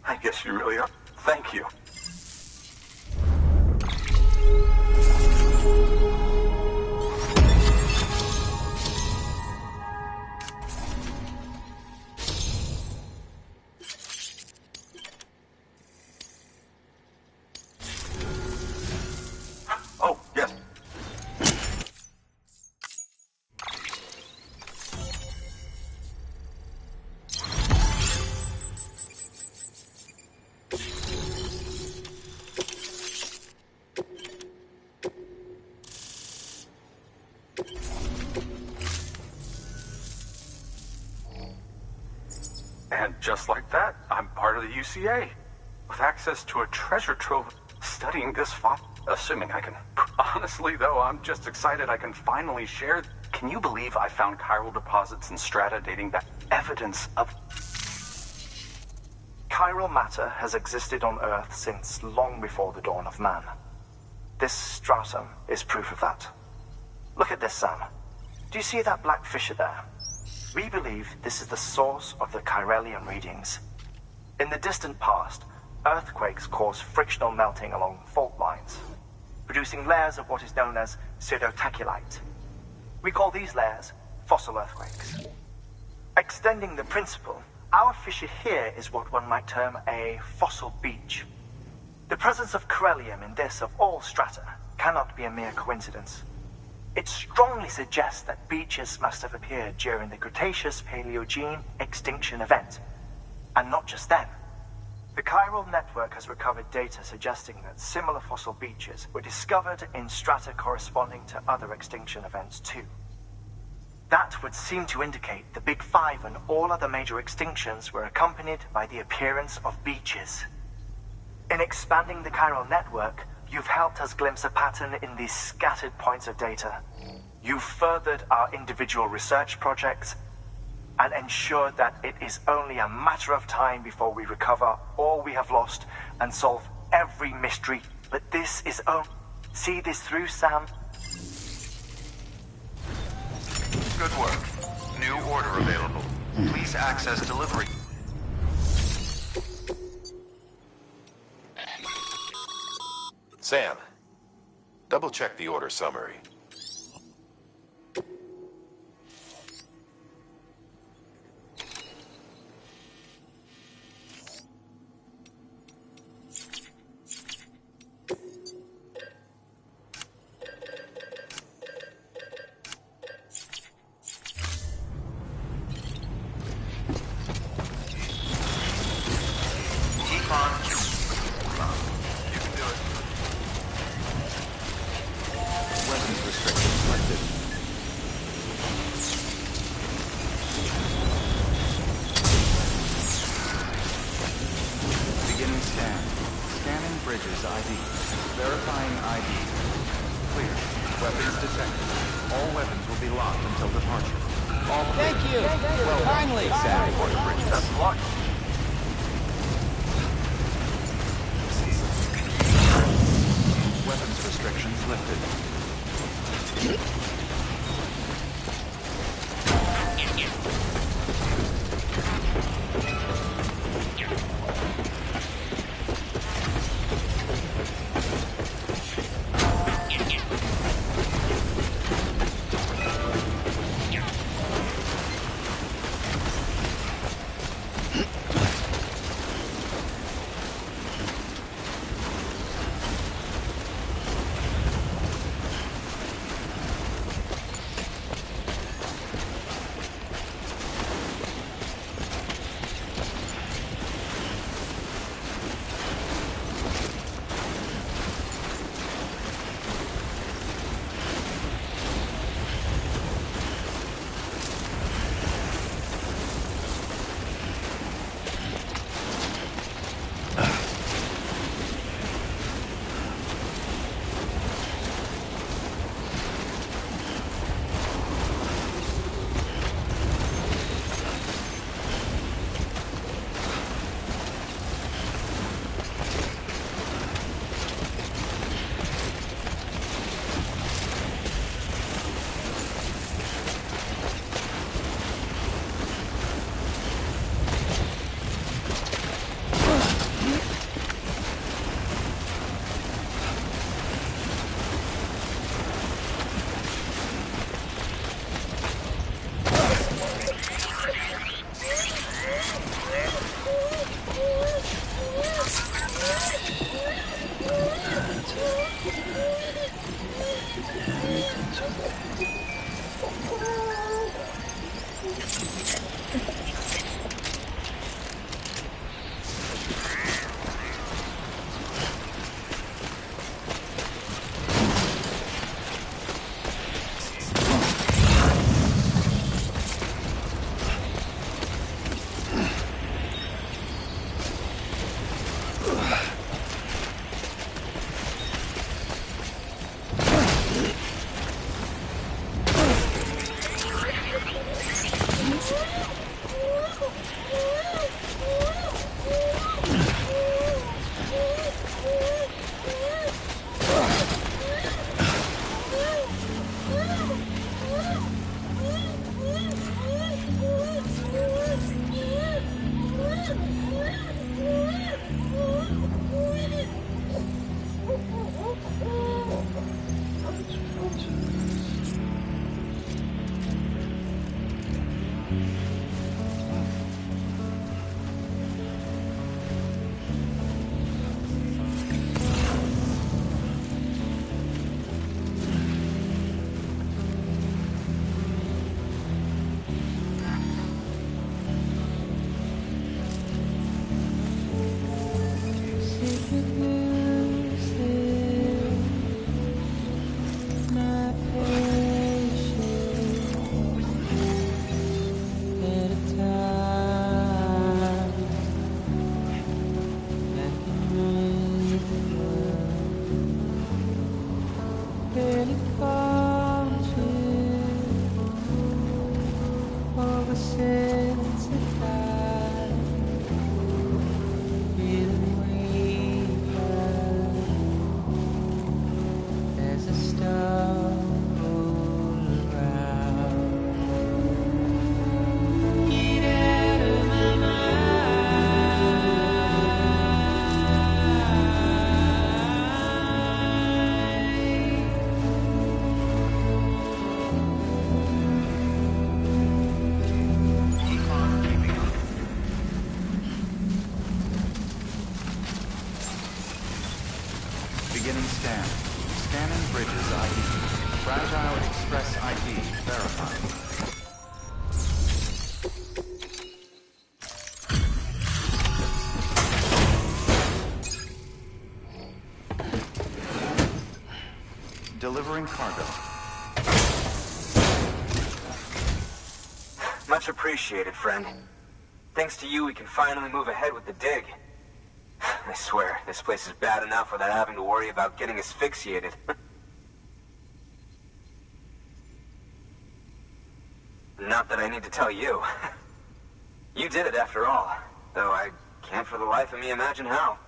I guess you really are. Thank you. Oh, yes. And just like that, I'm part of the UCA, with access to a treasure trove studying this assuming I can. Honestly, though, I'm just excited I can finally share. Can you believe I found chiral deposits and strata dating back evidence of... Chiral matter has existed on Earth since long before the dawn of man. This stratum is proof of that. Look at this, Sam. Do you see that black fissure there? We believe this is the source of the chiralium readings. In the distant past, earthquakes caused frictional melting along fault lines, producing layers of what is known as pseudotachylite. We call these layers fossil earthquakes. Extending the principle, our fissure here is what one might term a fossil beach. The presence of chiralium in this of all strata cannot be a mere coincidence. It strongly suggests that beaches must have appeared during the Cretaceous-Paleogene extinction event. And not just then. The chiral network has recovered data suggesting that similar fossil beaches were discovered in strata corresponding to other extinction events too. That would seem to indicate the Big Five and all other major extinctions were accompanied by the appearance of beaches. In expanding the chiral network, you've helped us glimpse a pattern in these scattered points of data. You've furthered our individual research projects and ensured that it is only a matter of time before we recover all we have lost and solve every mystery. But this is see this through, Sam? Good work. New order available. Please access delivery. Sam, double-check the order summary. Bridges ID. Verifying ID. Clear. Weapons detected. All weapons will be locked until departure. All clear. Thank you. Well, Kindly. Examine Port Bridges. That's luck. Weapons restrictions lifted. Beginning scan. Scanning Bridges ID. Fragile Express ID verified. Delivering cargo. Much appreciated, friend. Thanks to you, we can finally move ahead with the dig. I swear, this place is bad enough without having to worry about getting asphyxiated. Not that I need to tell you. You did it after all, though I can't for the life of me imagine how.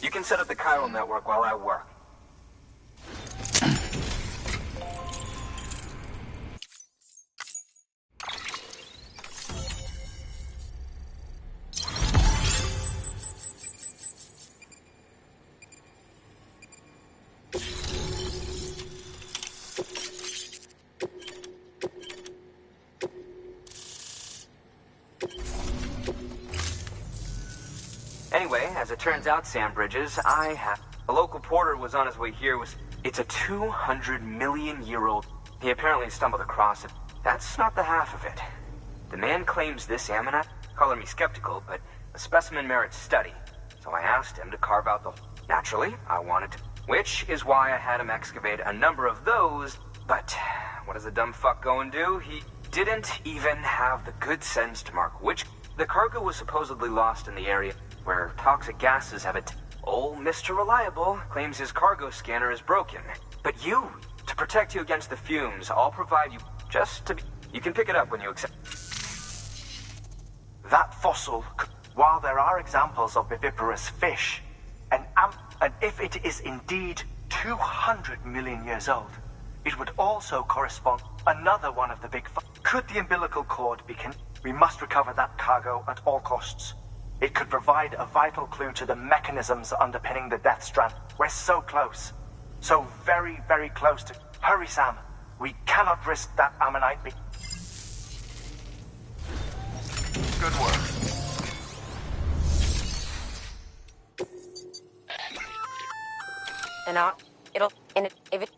You can set up the chiral network while I work. Anyway, as it turns out, Sam Bridges, a local porter was on his way here. It's a 200 million year old. He apparently stumbled across it. That's not the half of it. The man claims this ammonite. Color me skeptical, but the specimen merits study. So I asked him to carve out the... Naturally, I wanted to... Which is why I had him excavate a number of those. But what does the dumb fuck go and do? He didn't even have the good sense to mark which... The cargo was supposedly lost in the area where toxic gases have it. Old Mr. Reliable claims his cargo scanner is broken. But to protect you against the fumes, I'll provide you you can pick it up when you accept. That fossil, while there are examples of viviparous fish, and if it is indeed 200 million years old, it would also correspond another one of the big... Could the umbilical cord be... We must recover that cargo at all costs. It could provide a vital clue to the mechanisms underpinning the Death Strand. We're so close. So very, very close to... Hurry, Sam. We cannot risk that ammonite being... Good work. If it...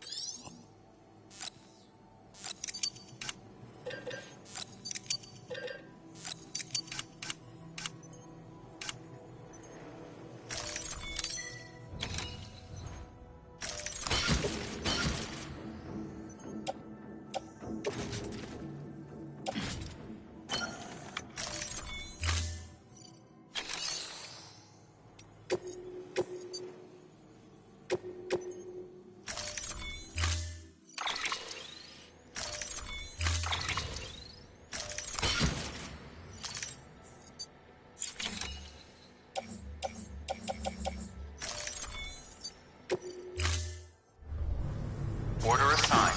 Order assigned.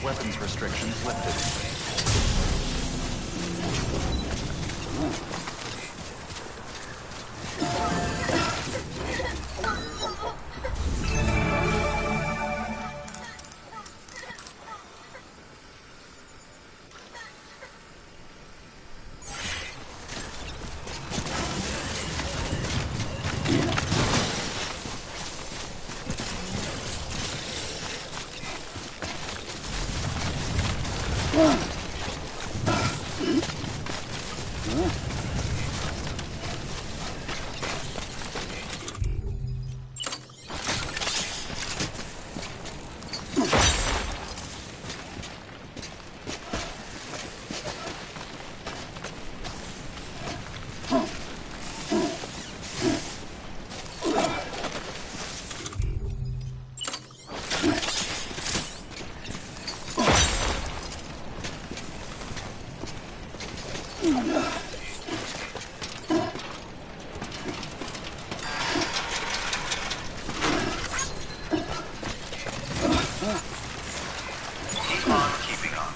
Weapons restrictions lifted. Keep on keeping on.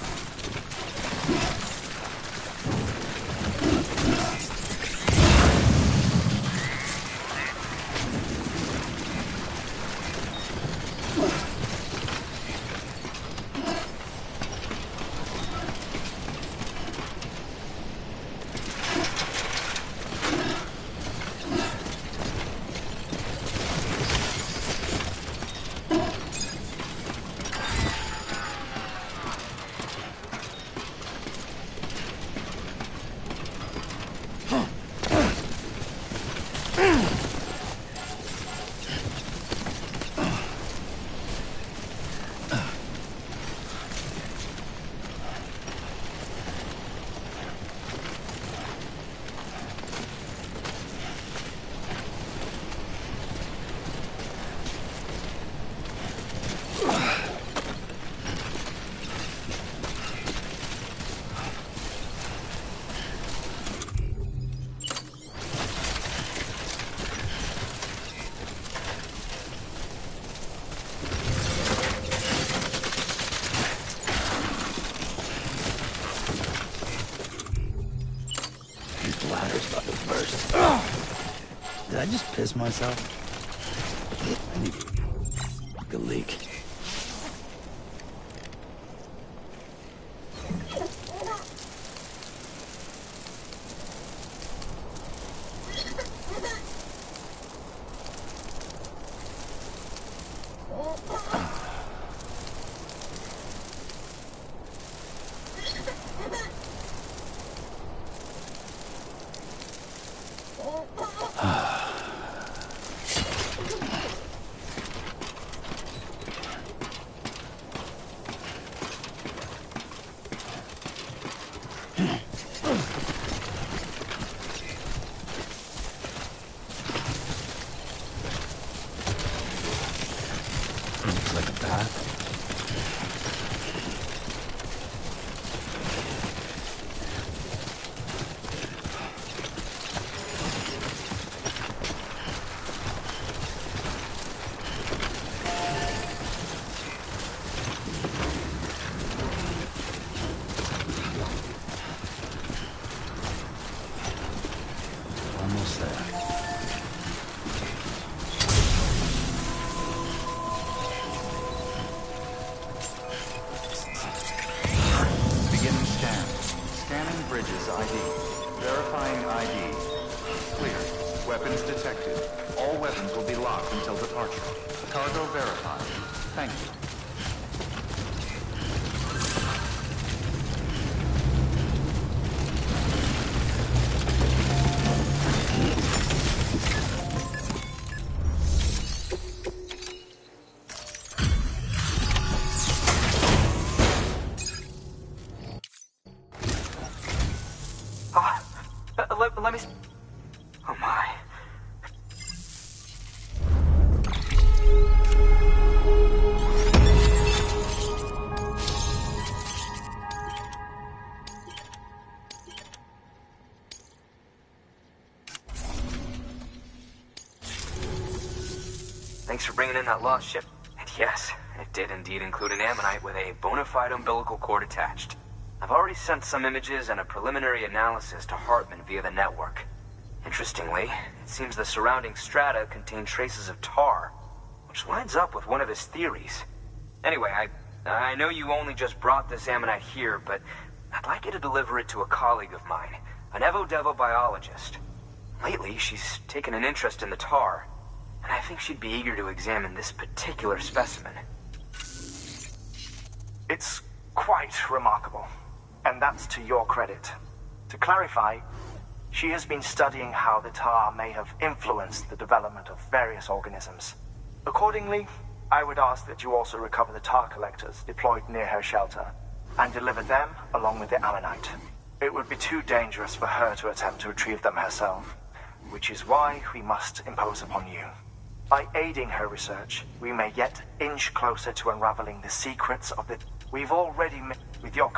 just piss myself? I need a leak. Let me... Oh my. Thanks for bringing in that lost ship. And yes, it did indeed include an ammonite with a bona fide umbilical cord attached. I've already sent some images and a preliminary analysis to Hartman via the network. Interestingly, it seems the surrounding strata contain traces of tar, which lines up with one of his theories. Anyway, I know you only just brought this ammonite here, but I'd like you to deliver it to a colleague of mine, an Evo-Devo biologist. Lately, she's taken an interest in the tar, and I think she'd be eager to examine this particular specimen. It's quite remarkable. And that's to your credit. To clarify, she has been studying how the tar may have influenced the development of various organisms. Accordingly, I would ask that you also recover the tar collectors deployed near her shelter and deliver them along with the ammonite. It would be too dangerous for her to attempt to retrieve them herself, which is why we must impose upon you. By aiding her research, we may yet inch closer to unraveling the secrets of the... We've already met with your...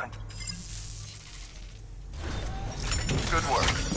Good work.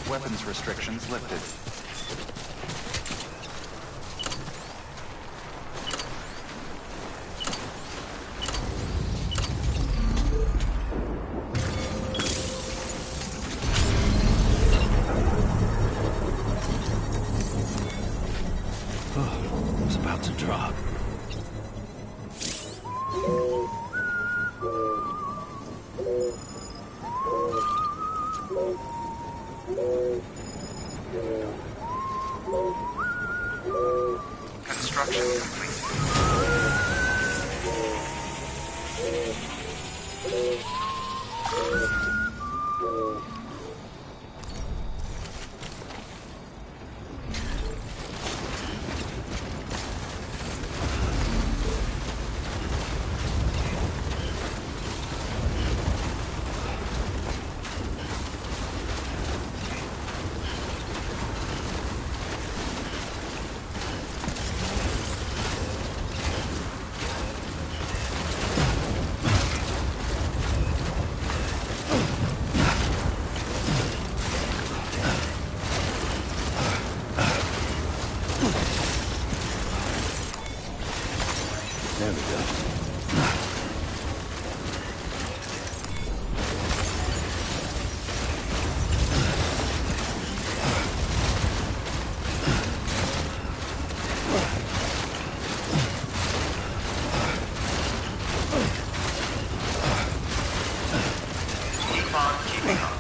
Weapons restrictions lifted. to drop. Construction complete. There we go. Keep on keeping on.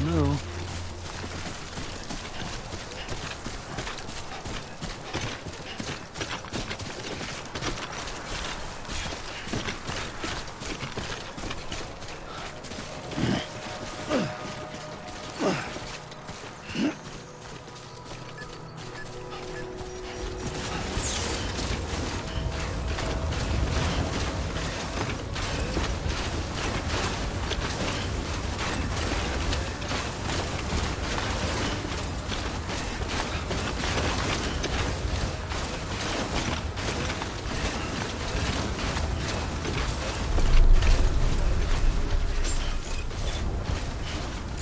No.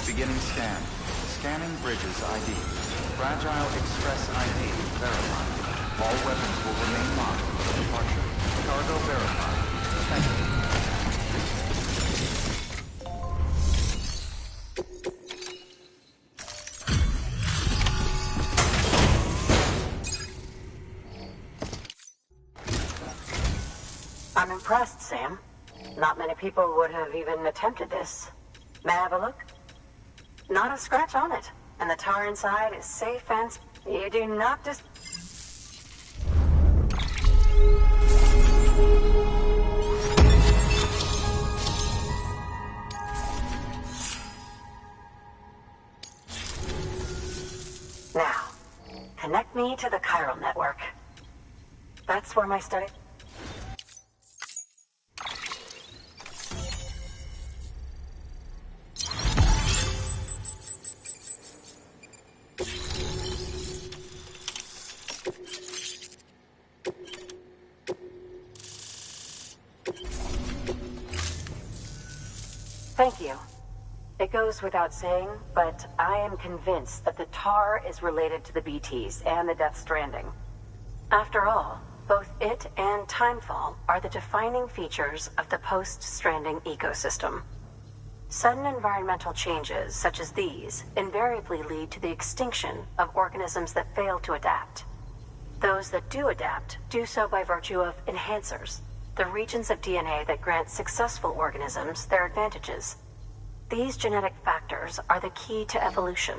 Beginning scan. Scanning bridges ID. Fragile Express ID verified. All weapons will remain locked until departure. Cargo verified. Thank you. I'm impressed, Sam. Not many people would have even attempted this. May I have a look? Not a scratch on it, and the tar inside is safe and... You do not just... Now, connect me to the chiral network. That's where my study... Thank you. It goes without saying, but I am convinced that the tar is related to the BTs and the Defistrendim. After all, both it and Timefall are the defining features of the post-stranding ecosystem. Sudden environmental changes such as these invariably lead to the extinction of organisms that fail to adapt. Those that do adapt do so by virtue of enhancers, the regions of DNA that grant successful organisms their advantages. These genetic factors are the key to evolution.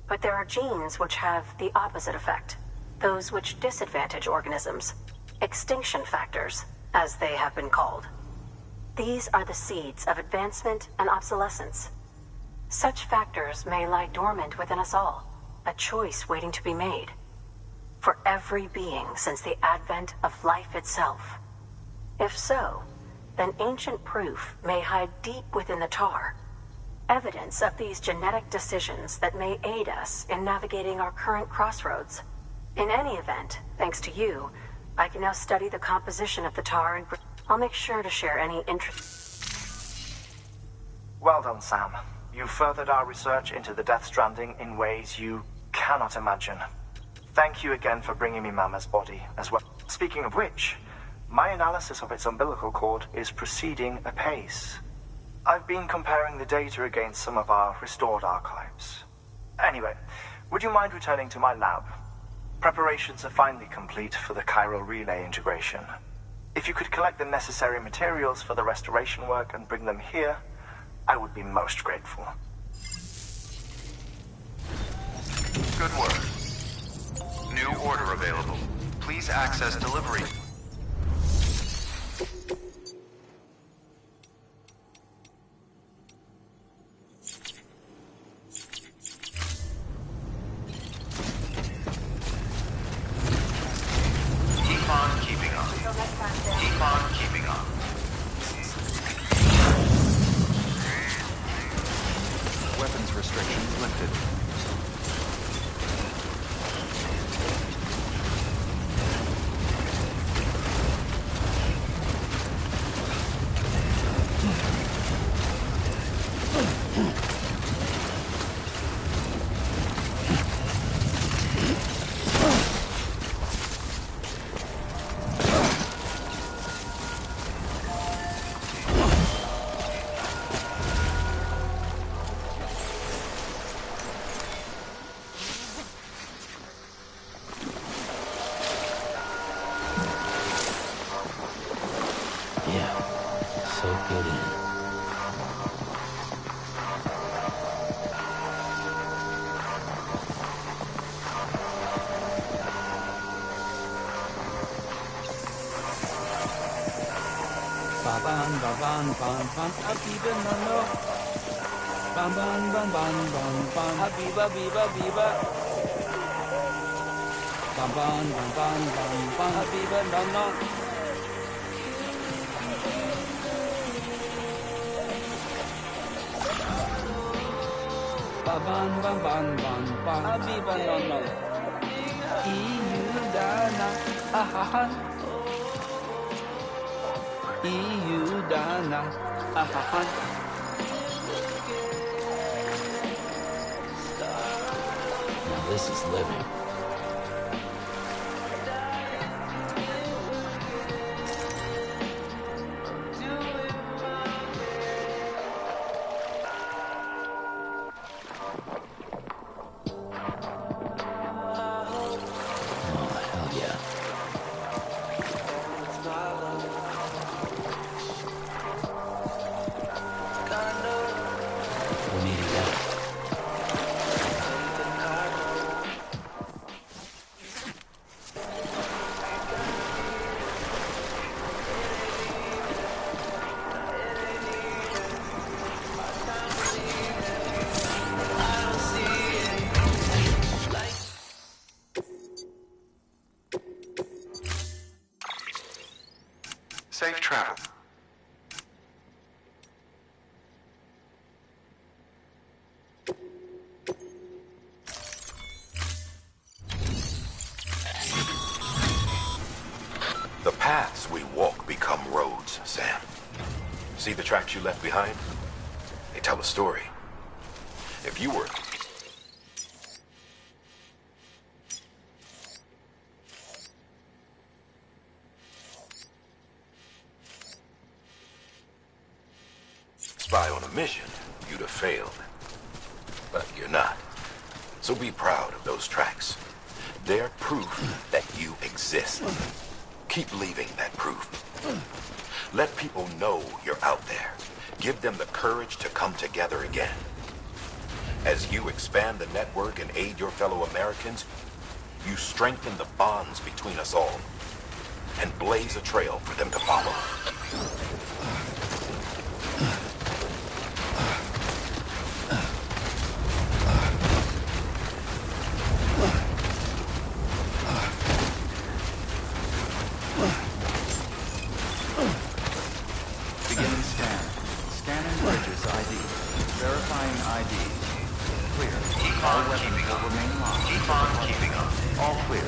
But there are genes which have the opposite effect, those which disadvantage organisms, extinction factors, as they have been called. These are the seeds of advancement and obsolescence. Such factors may lie dormant within us all, a choice waiting to be made. For every being since the advent of life itself. If so, then ancient proof may hide deep within the tar, evidence of these genetic decisions that may aid us in navigating our current crossroads. In any event, thanks to you, I can now study the composition of the tar and I'll make sure to share any interest. Well done, Sam. You furthered our research into the Death Stranding in ways you cannot imagine. Thank you again for bringing me Mama's body as well. Speaking of which, my analysis of its umbilical cord is proceeding apace. I've been comparing the data against some of our restored archives. Anyway, would you mind returning to my lab? Preparations are finally complete for the chiral relay integration. If you could collect the necessary materials for the restoration work and bring them here, I would be most grateful. Good work. New order available. Please access delivery. Weapons restrictions lifted. Soak it in. Baban, baban, ban, ban, abiba, no, no. Ban, ban, ban, ban, ban, ban, abiba, biba, biba. Ban, ban, ban, ban, ban, ban, abiba, no, no. Ban, ban, ban, ban, ban, abiba, no, no. Iudana, ahaha. Iudana, ahaha. Now this is living. See the tracks you left behind? They tell a story. If you were... spy on a mission, you'd have failed. But you're not. So be proud of those tracks. They're proof that you exist. Keep leaving that proof. Let people know you're out there. Give them the courage to come together again. As you expand the network and aid your fellow Americans, you strengthen the bonds between us all and blaze a trail for them to follow. Beginning scan. Scanning bridges ID. Verifying ID. Clear. All weapons will remain locked. Keep on keeping up. All clear.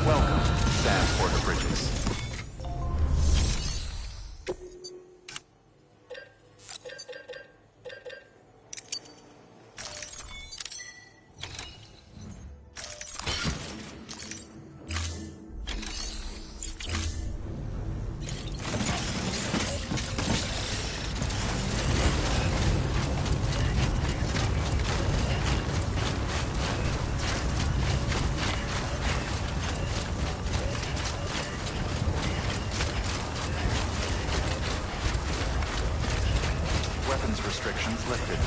Welcome, Sam Porter Bridges. Weapons restrictions lifted.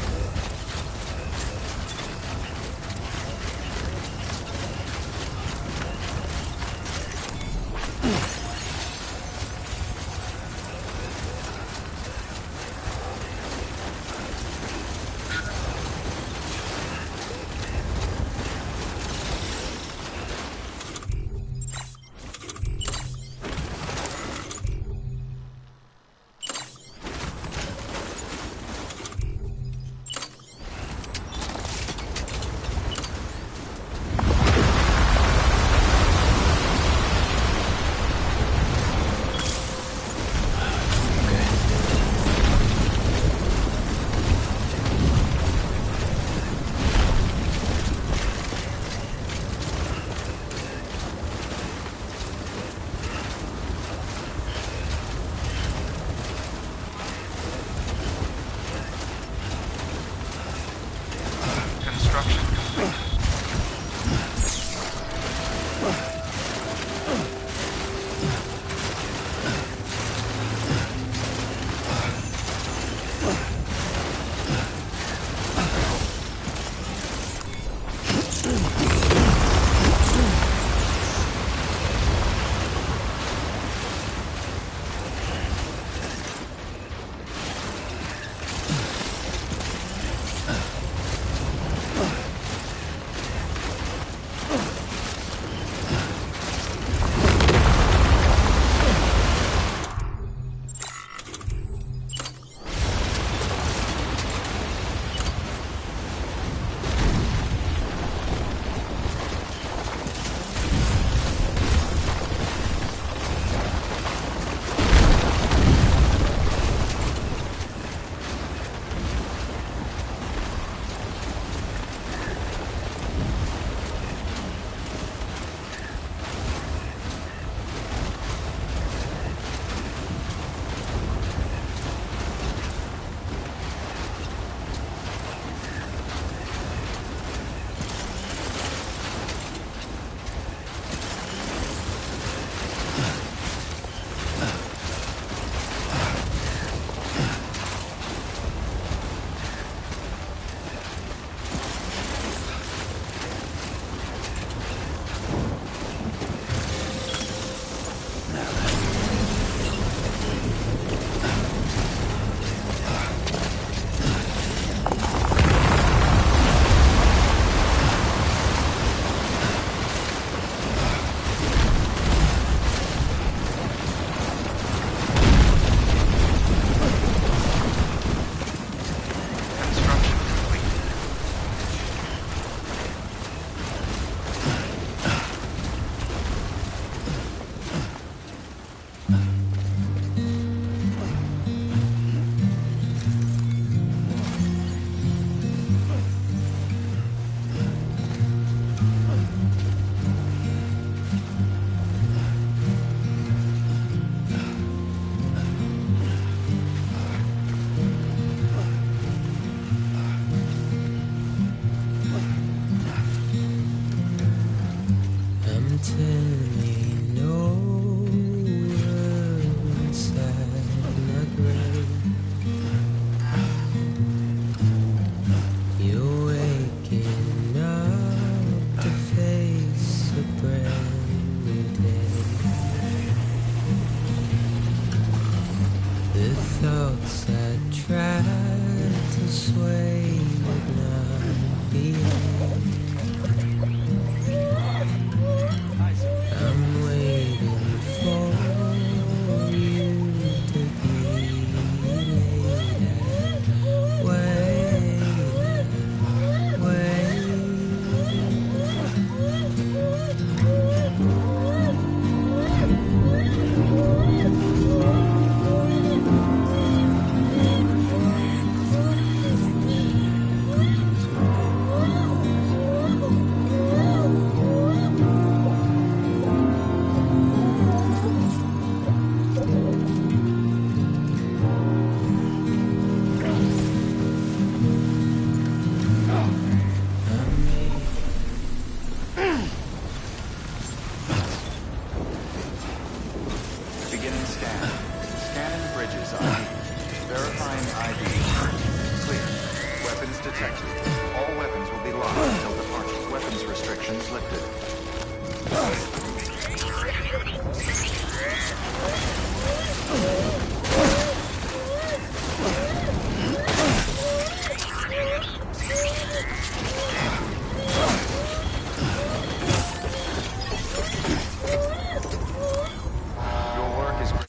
Beginning scan. Scanning bridges ID. Verifying ID. Clear. Weapons detected. All weapons will be locked until departure. Weapons restrictions lifted. Your work is great.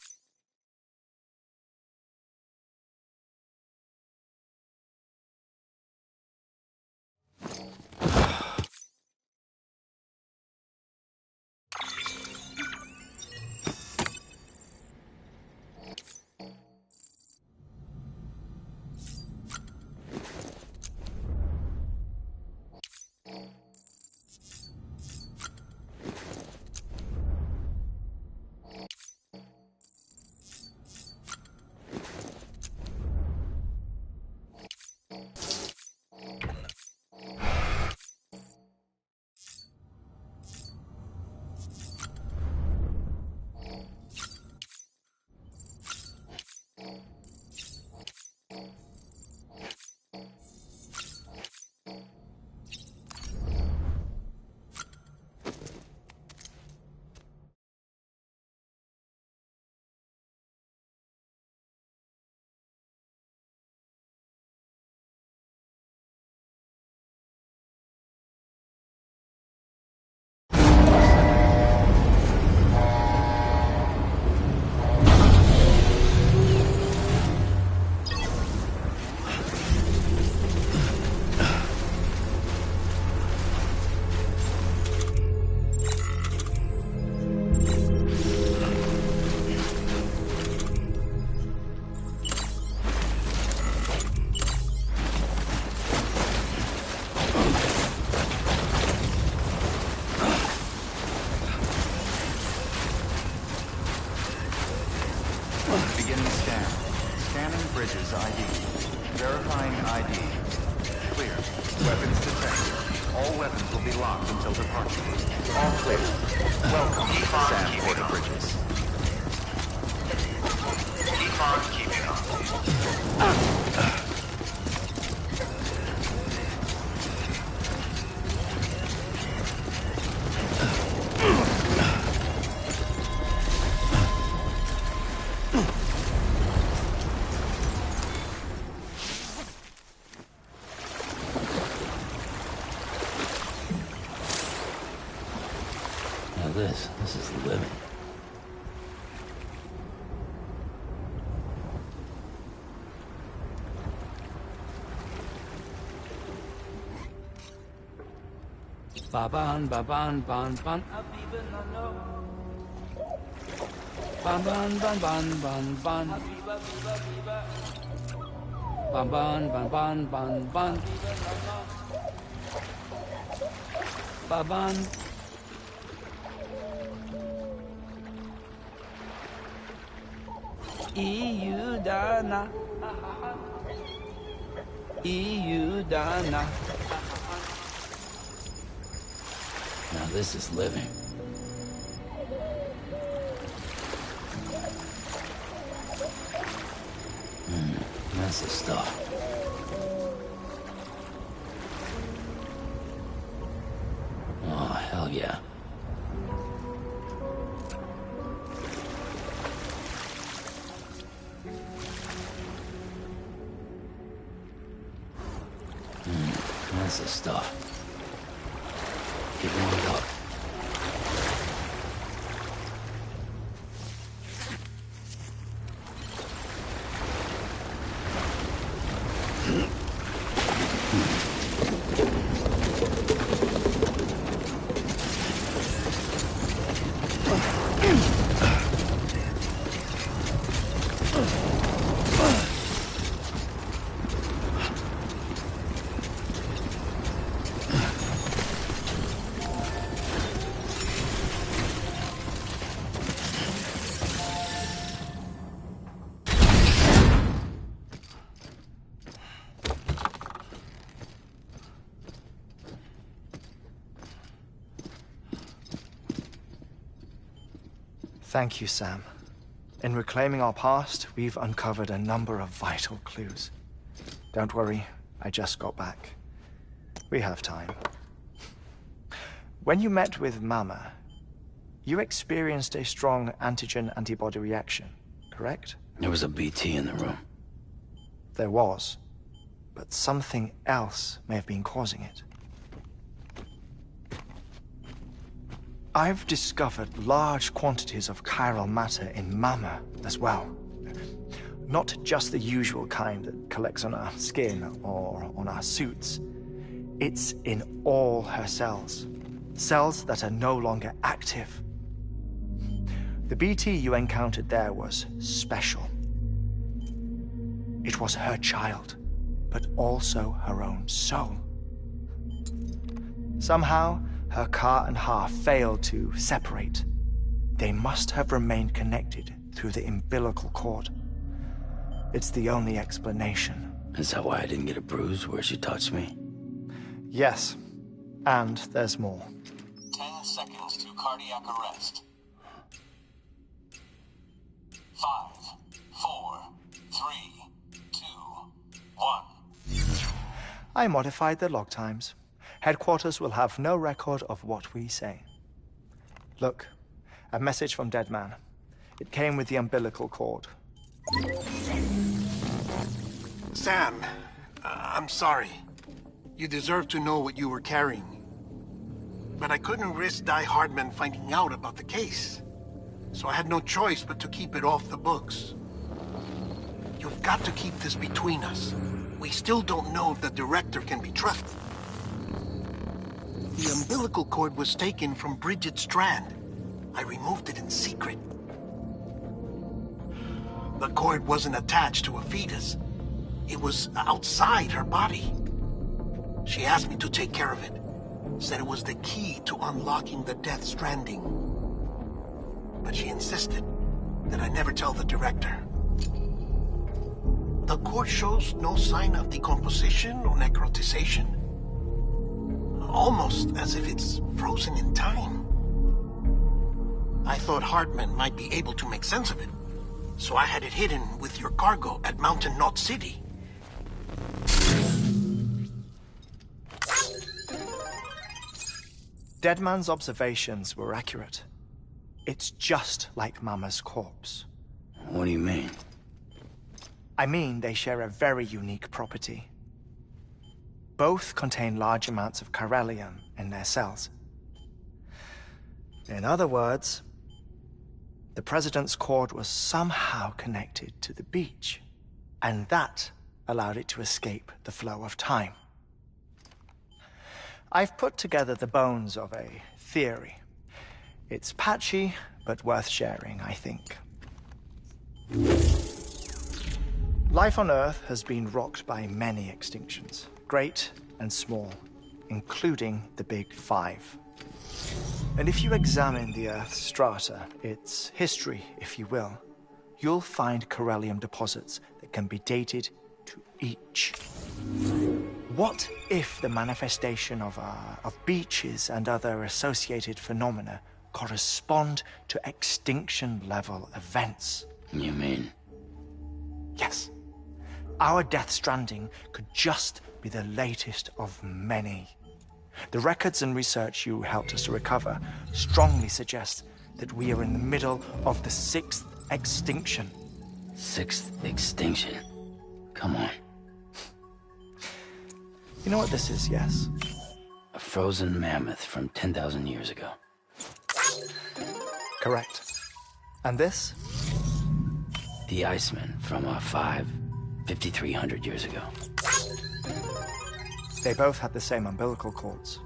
Beginning scan. Scanning bridges ID. Verifying ID. Clear. Weapons detected. All weapons will be locked until departure. All clear. Welcome to Sand Porter Bridges. Keep on keeping on. Now this is the living. Baban, baban, ban, ban, abiba no no. Baban, ban, ban, ban, ban, abiba, biba, biba. Baban, ban, ban, ban, ban, abiba no no. Baban. EU dana. EU dana. Now this is living. That's the stuff. Oh, hell yeah. That's the stuff. Get warmed up. Thank you, Sam. In reclaiming our past, we've uncovered a number of vital clues. Don't worry, I just got back. We have time. When you met with Mama, you experienced a strong antigen-antibody reaction, correct? There was a BT in the room. There was, but something else may have been causing it. I've discovered large quantities of chiral matter in Mama as well. Not just the usual kind that collects on our skin or on our suits. It's in all her cells. Cells that are no longer active. The BT you encountered there was special. It was her child, but also her own soul. Somehow, her Ka and Ha failed to separate. They must have remained connected through the umbilical cord. It's the only explanation. Is that why I didn't get a bruise where she touched me? Yes, and there's more. 10 seconds to cardiac arrest. 5, 4, 3, 2, 1. I modified the log times. Headquarters will have no record of what we say. Look, a message from Deadman. It came with the umbilical cord. Sam, I'm sorry. You deserve to know what you were carrying. But I couldn't risk Die Hardman finding out about the case. So I had no choice but to keep it off the books. You've got to keep this between us. We still don't know if the director can be trusted. The umbilical cord was taken from Bridget Strand. I removed it in secret. The cord wasn't attached to a fetus. It was outside her body. She asked me to take care of it. Said it was the key to unlocking the Death Stranding. But she insisted that I never tell the director. The cord shows no sign of decomposition or necrotization. Almost as if it's frozen in time. I thought Hartman might be able to make sense of it, so I had it hidden with your cargo at Mountain Knot City. Deadman's observations were accurate. It's just like Mama's corpse. What do you mean? I mean they share a very unique property. Both contain large amounts of chiralium in their cells. In other words, the President's cord was somehow connected to the beach, and that allowed it to escape the flow of time. I've put together the bones of a theory. It's patchy, but worth sharing, I think. Life on Earth has been rocked by many extinctions, great and small, including the Big Five. And if you examine the Earth's strata, its history, if you will, you'll find chiralium deposits that can be dated to each. What if the manifestation of beaches and other associated phenomena correspond to extinction-level events? You mean? Yes. Our Death Stranding could just be the latest of many. The records and research you helped us to recover strongly suggest that we are in the middle of the 6th extinction. 6th extinction? Come on. You know what this is, yes? A frozen mammoth from 10,000 years ago. Correct. And this? The Iceman from 5,300 years ago. They both had the same umbilical cords.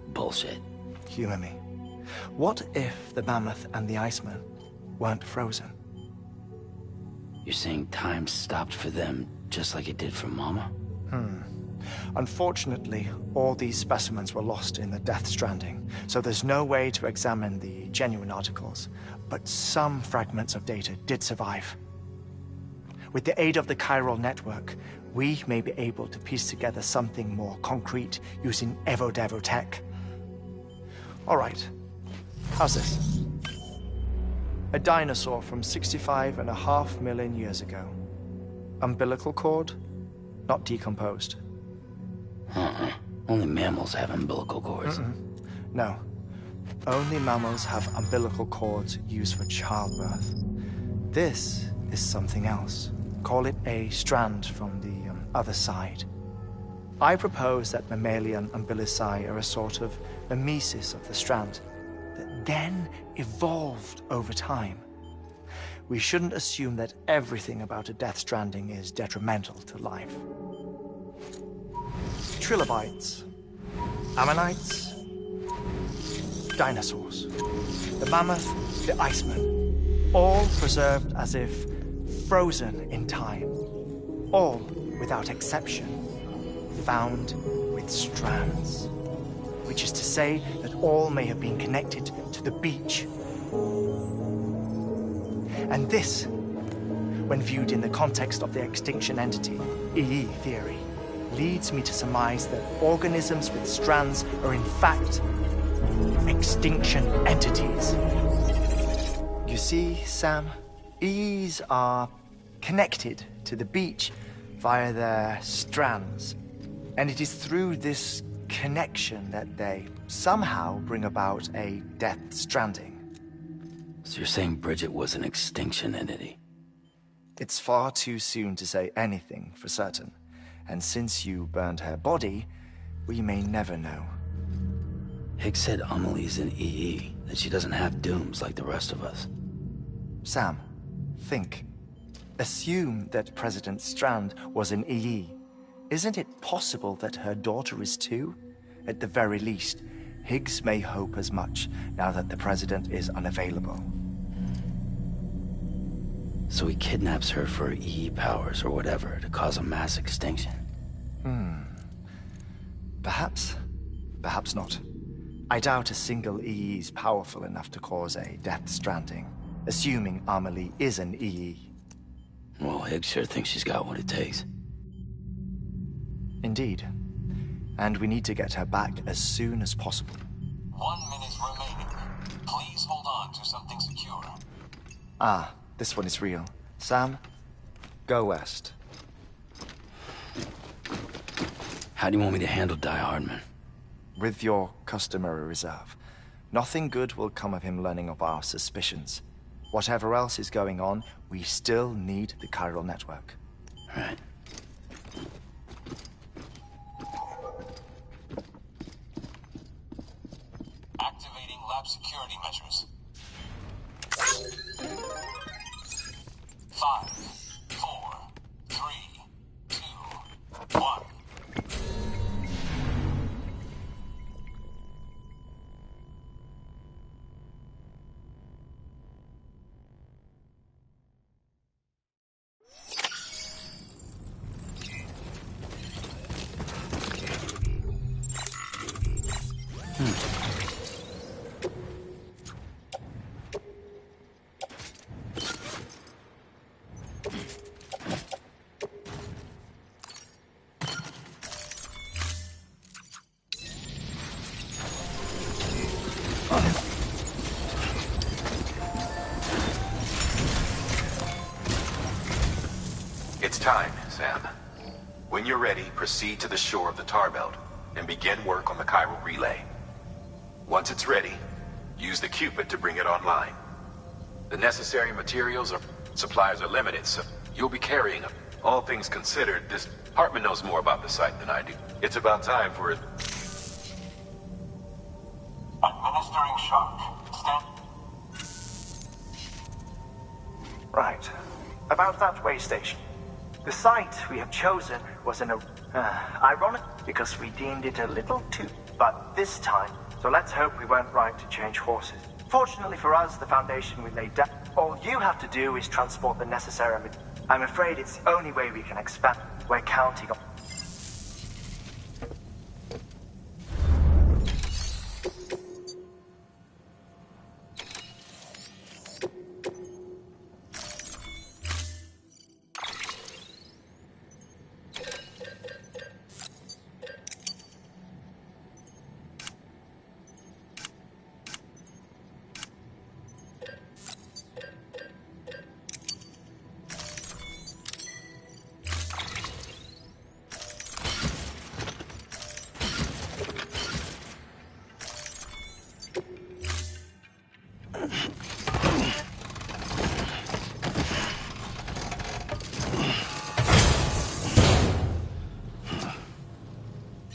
Bullshit. Humor me. What if the mammoth and the Iceman weren't frozen? You're saying time stopped for them just like it did for Mama? Unfortunately, all these specimens were lost in the Death Stranding, so there's no way to examine the genuine articles. But some fragments of data did survive. With the aid of the chiral network, we may be able to piece together something more concrete using Evo-Devo tech. All right, how's this? A dinosaur from 65.5 million years ago. Umbilical cord, not decomposed. Only mammals have umbilical cords. No. Only mammals have umbilical cords used for childbirth. This is something else. Call it a strand from the other side. I propose that mammalian umbilici are a sort of mimesis of the strand that then evolved over time. We shouldn't assume that everything about a Death Stranding is detrimental to life. Trilobites, ammonites, dinosaurs, the mammoth, the Iceman, all preserved as if frozen in time, all, without exception, found with strands, which is to say that all may have been connected to the beach. And this, when viewed in the context of the extinction entity, EE theory, leads me to surmise that organisms with strands are in fact extinction entities. You see, Sam, EEs are connected to the beach via their strands, and it is through this connection that they somehow bring about a Death Stranding. So you're saying Bridget was an extinction entity? It's far too soon to say anything for certain. And since you burned her body, we may never know. Higgs said Amelie's an EE, that she doesn't have dooms like the rest of us. Sam, think. Assume that President Strand was an EE. Isn't it possible that her daughter is too? At the very least, Higgs may hope as much now that the President is unavailable. So he kidnaps her for EE powers or whatever to cause a mass extinction. Perhaps. Perhaps not. I doubt a single EE is powerful enough to cause a Death Stranding, assuming Amelie is an EE. Well, Higgs sure thinks she's got what it takes. Indeed. And we need to get her back as soon as possible. 1 minute remaining. Please hold on to something secure. Ah, this one is real. Sam, go west. How do you want me to handle Die Hardman? With your customary reserve. Nothing good will come of him learning of our suspicions. Whatever else is going on, we still need the chiral network. Right. Activating lab security measures. 5, 4, 3, 2, 1. It's time, Sam. When you're ready, proceed to the shore of the tar belt and begin work on the chiral relay. Once it's ready, use the Cupid to bring it online. The necessary materials or supplies are limited, so you'll be carrying All things considered, this Hartman knows more about the site than I do. It's about time for it. Administering shock. Stand. Right. About that way station. The site we have chosen was ironic because we deemed it a little too. But this time, so let's hope we weren't right to change horses. Fortunately for us, the foundation we laid down. All you have to do is transport the necessary. I'm afraid it's the only way we can expand. We're counting on.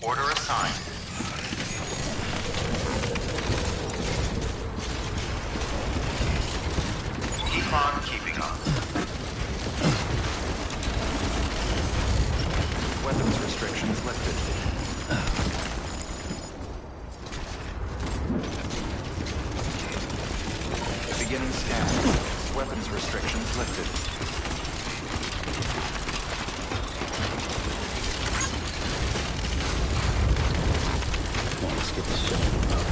Order assigned. Keep on keeping on. Weapons restrictions lifted. Beginning scan. Weapons restrictions lifted. Get this shit moving up.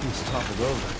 Let's talk it over.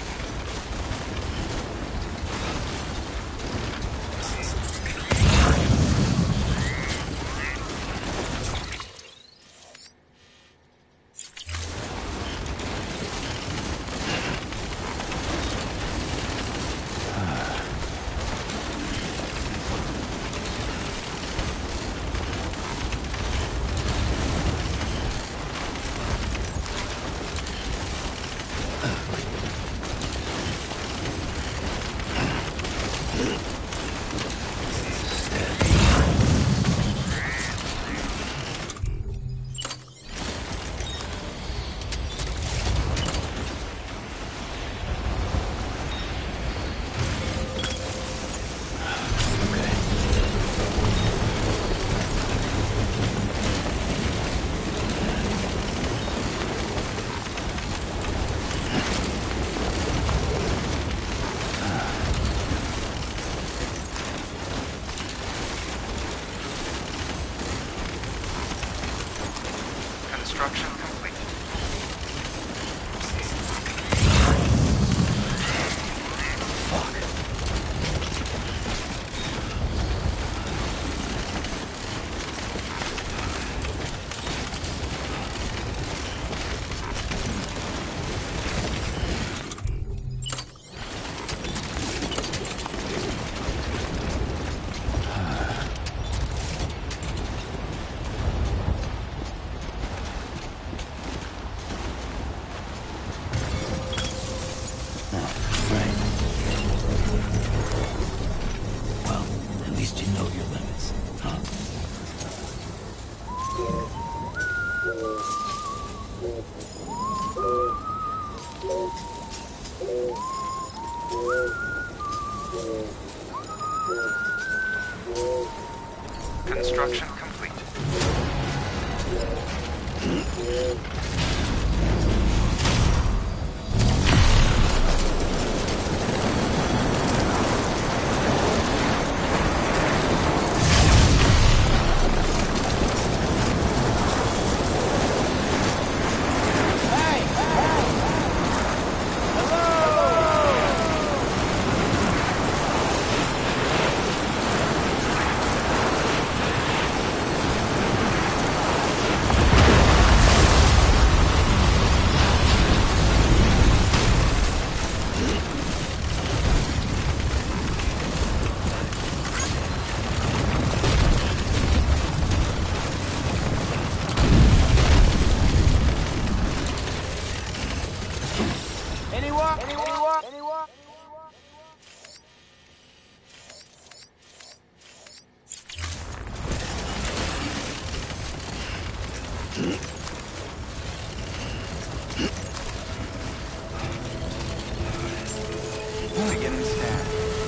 Beginning scan.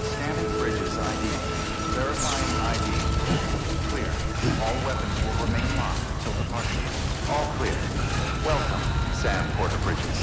Scanning bridges ID. Verifying ID. Clear. All weapons will remain locked until departure. All clear. Welcome, Sam Porter Bridges.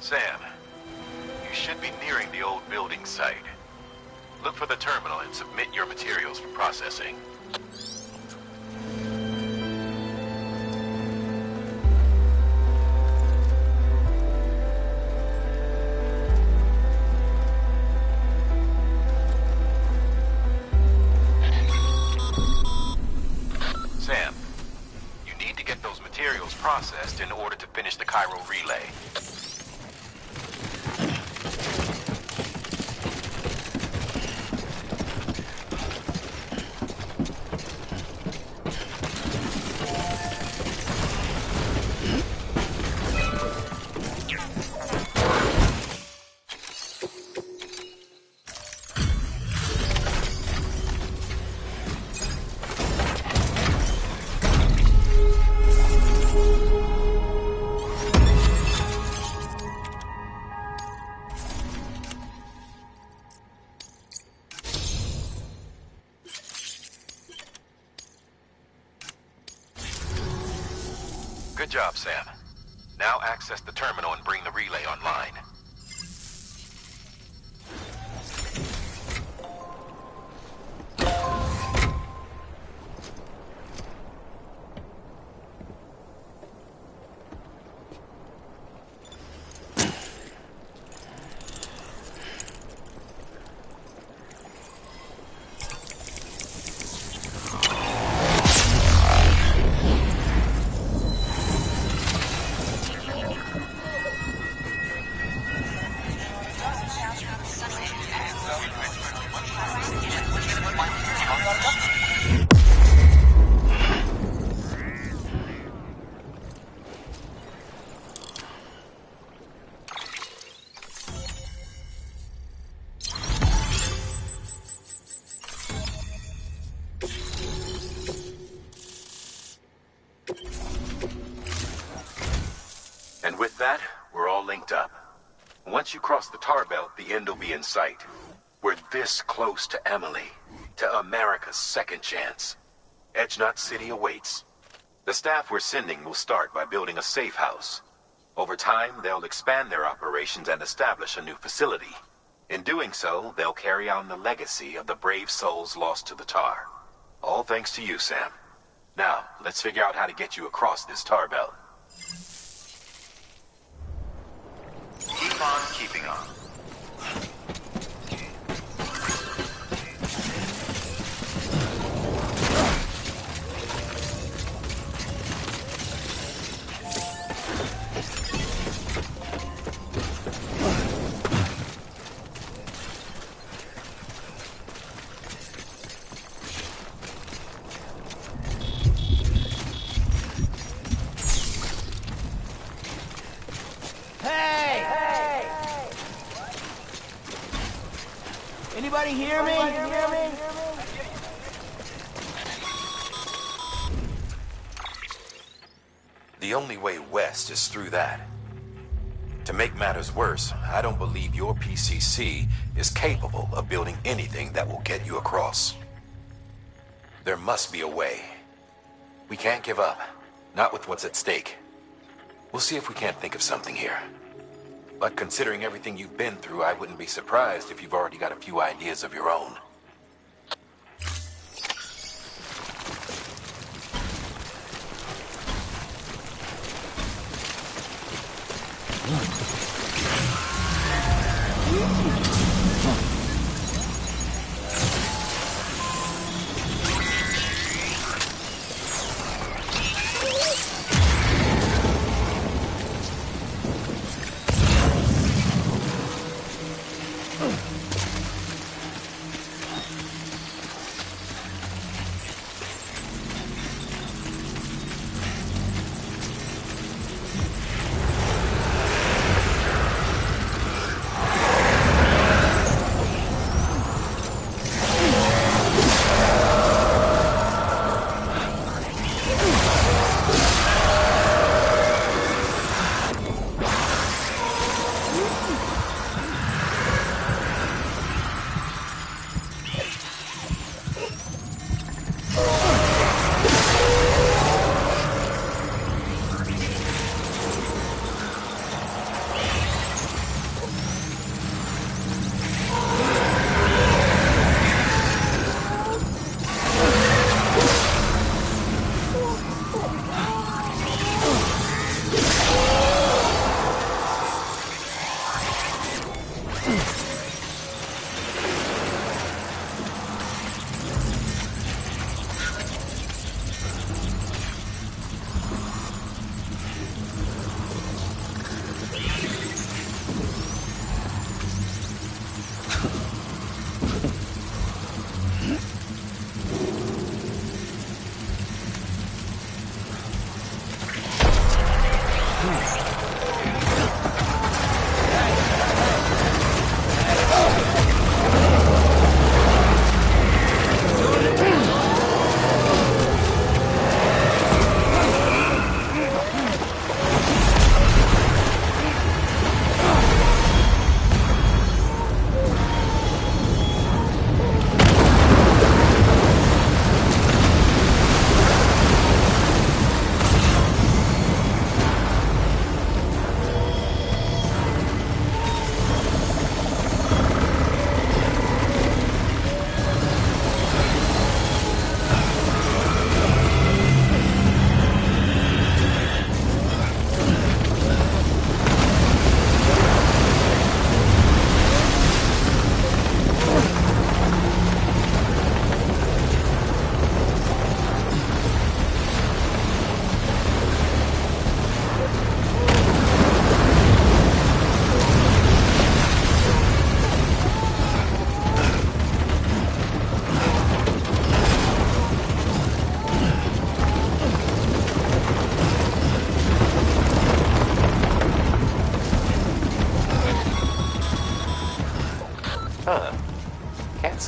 Sam, you should be nearing the old building site. Look for the terminal and submit your materials for processing. Sam, you need to get those materials processed processed in order to finish the Cairo relay. Good job, Sam. Now access the terminal and bring the relay online. And with that, we're all linked up. Once you cross the tar belt, the end will be in sight. We're this close to Emily, to America's second chance. Edgenut City awaits. The staff we're sending will start by building a safe house. Over time, they'll expand their operations and establish a new facility. In doing so, they'll carry on the legacy of the brave souls lost to the tar. All thanks to you, Sam. Now, let's figure out how to get you across this tar belt. Keep on keeping on. Anybody hear me? The only way west is through that. To make matters worse, I don't believe your PCC is capable of building anything that will get you across. There must be a way. We can't give up, not with what's at stake. We'll see if we can't think of something here. But considering everything you've been through, I wouldn't be surprised if you've already got a few ideas of your own.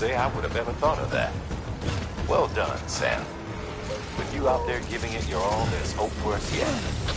say I would have ever thought of that. Well done, Sam. With you out there giving it your all, there's hope for us yet.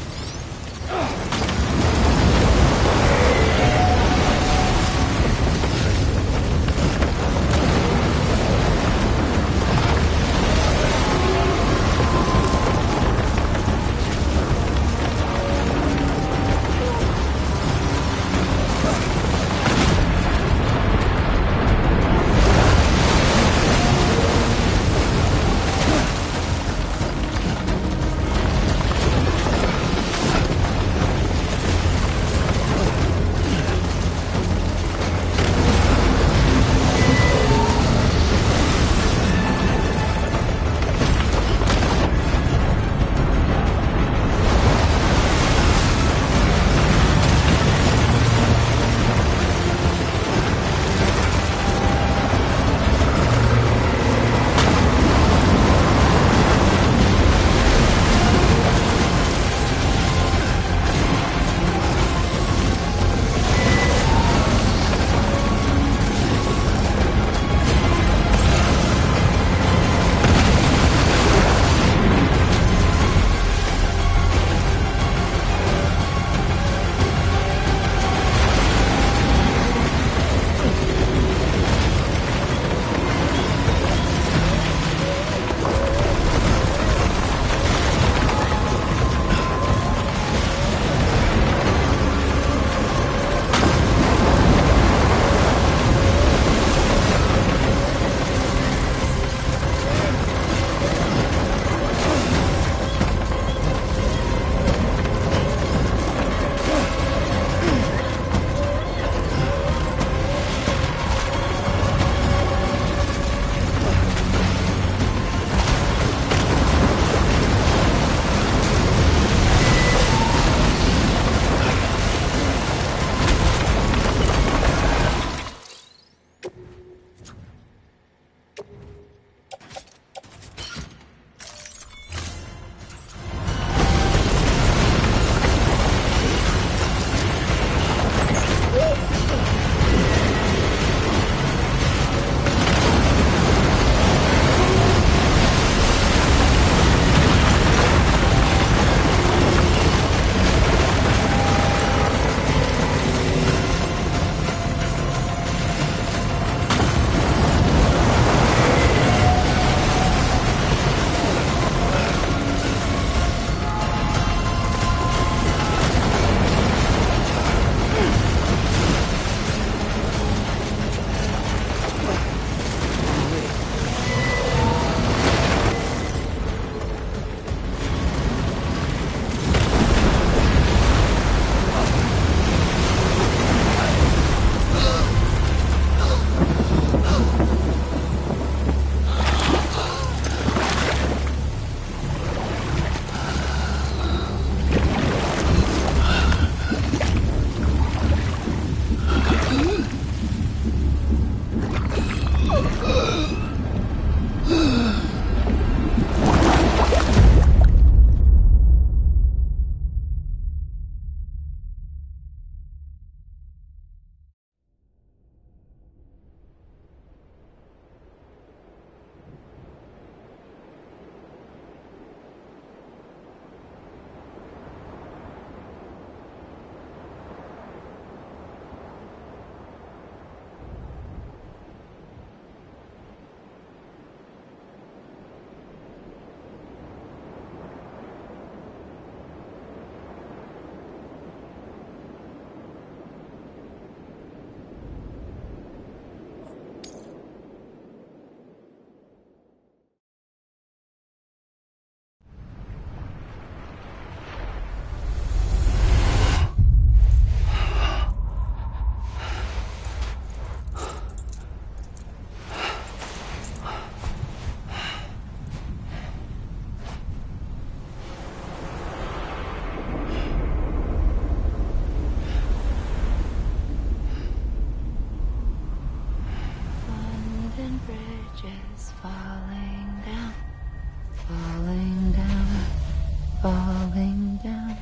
falling down.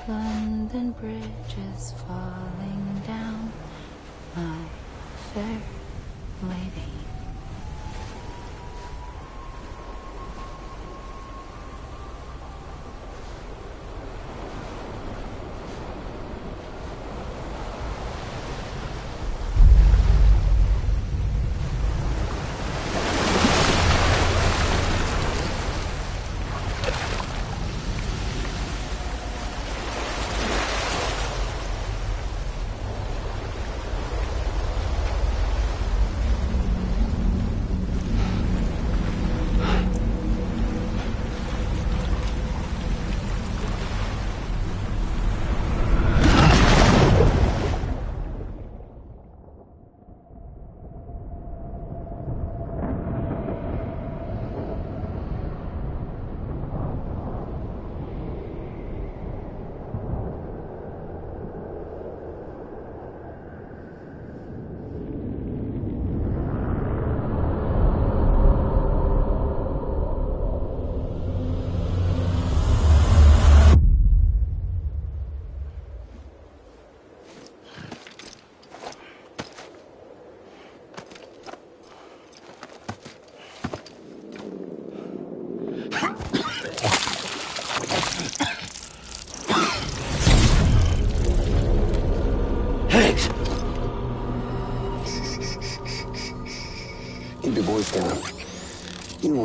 London Bridge is falling down, my fair lady.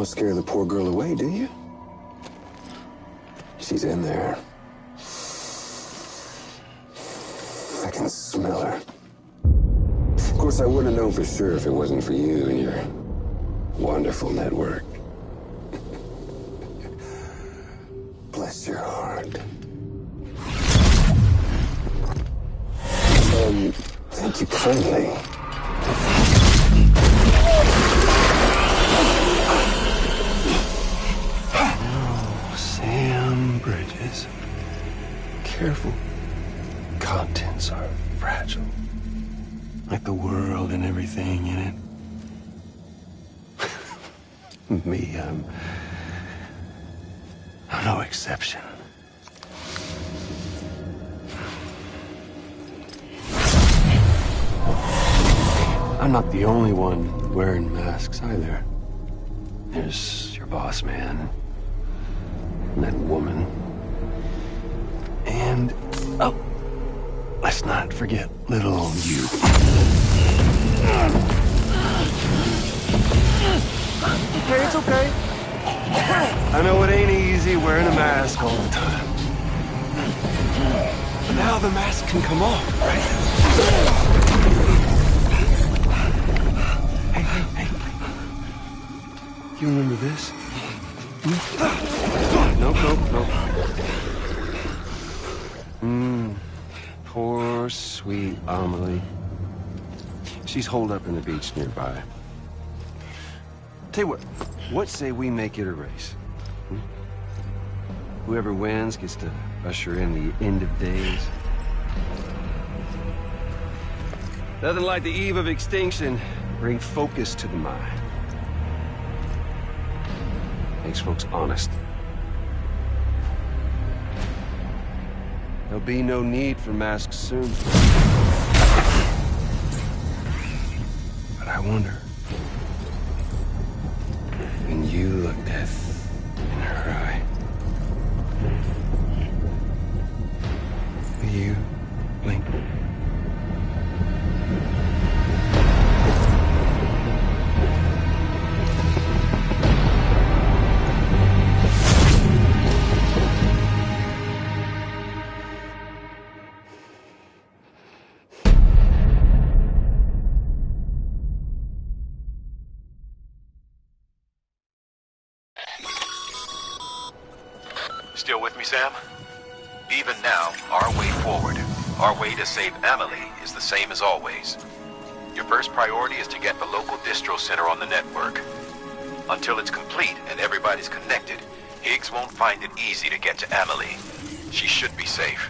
want to scare the poor girl away, do you? She's in there. I can smell her. Of course, I wouldn't have known for sure if it wasn't for you and your wonderful network. Bless your heart. Thank you kindly. Oh, Sam Bridges. Careful. Contents are fragile. Like the world and everything in it. Me, I'm no exception. I'm not the only one wearing masks either. There's your boss man, and that woman, and, oh, let's not forget little old you. Okay, it's okay. I know it ain't easy wearing a mask all the time. But now the mask can come off, right? Hey. You remember this? Nope. Poor, sweet Amelie. She's holed up in the beach nearby. Tell you what say we make it a race? Whoever wins gets to usher in the end of days. Nothing like the eve of extinction. Bring focus to the mind. Makes folks honest. There'll be no need for masks soon. But I wonder, when you look death in her eye, will you blink? Still with me, Sam? Even now, our way forward, our way to save Amelie is the same as always. Your first priority is to get the local distro center on the network. Until it's complete and everybody's connected, Higgs won't find it easy to get to Amelie. She should be safe.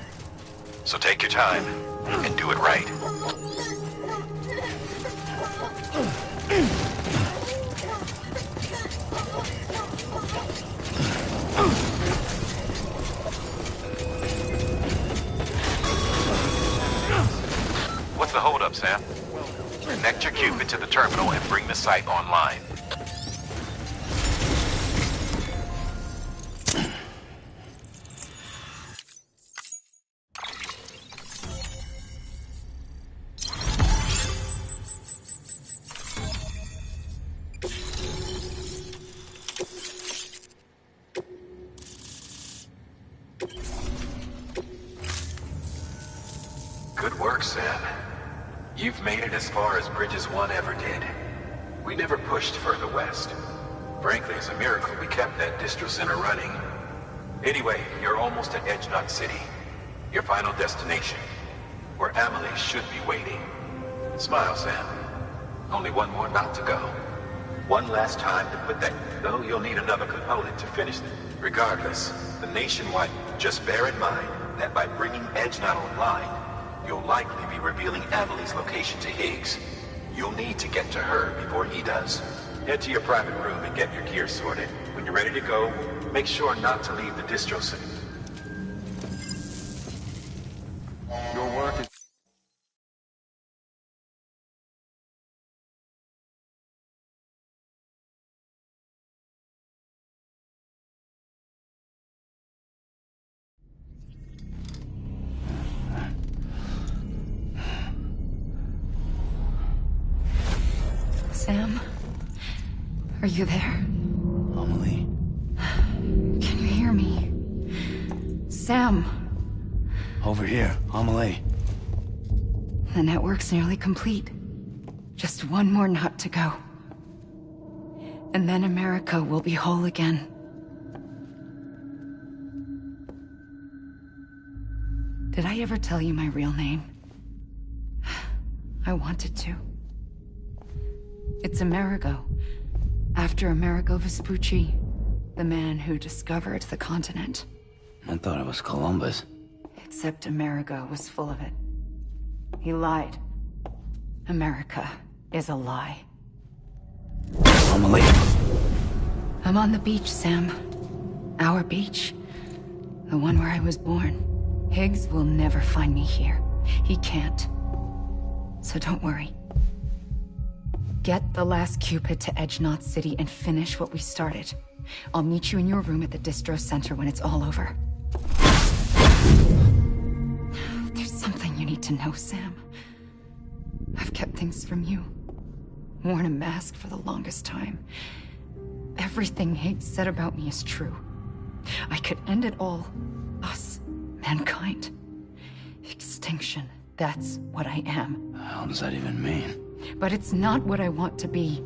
So take your time and do it right. What's the holdup, Sam? Connect your Cupid to the terminal and bring the site online. Good work, Sam. You've made it as far as Bridges 1 ever did. We never pushed further west. Frankly, it's a miracle we kept that distro center running. Anyway, you're almost at Edge Knot City, your final destination, where Amelie should be waiting. Smile, Sam. Only one more knot to go. One last time to put that, though you'll need another component to finish it. Regardless, the nationwide, just bear in mind that by bringing Edge Knot online, you'll likely be revealing Amelie's location to Higgs. You'll need to get to her before he does. Head to your private room and get your gear sorted. When you're ready to go, make sure not to leave the distro center. Your work is... Sam, are you there? Sam. Over here, Amelie. The network's nearly complete. Just one more nut to go. And then America will be whole again. Did I ever tell you my real name? I wanted to. It's Amerigo. After Amerigo Vespucci, the man who discovered the continent. I thought it was Columbus. Except Amerigo was full of it. He lied. America is a lie. Amelie. I'm on the beach, Sam. Our beach. The one where I was born. Higgs will never find me here. He can't. So don't worry. Get the last Cupid to Edge Knot City and finish what we started. I'll meet you in your room at the distro center when it's all over. There's something you need to know, Sam. I've kept things from you. Worn a mask for the longest time. Everything Higgs said about me is true. I could end it all. Us. Mankind. Extinction. That's what I am. How does that even mean? But it's not what I want to be.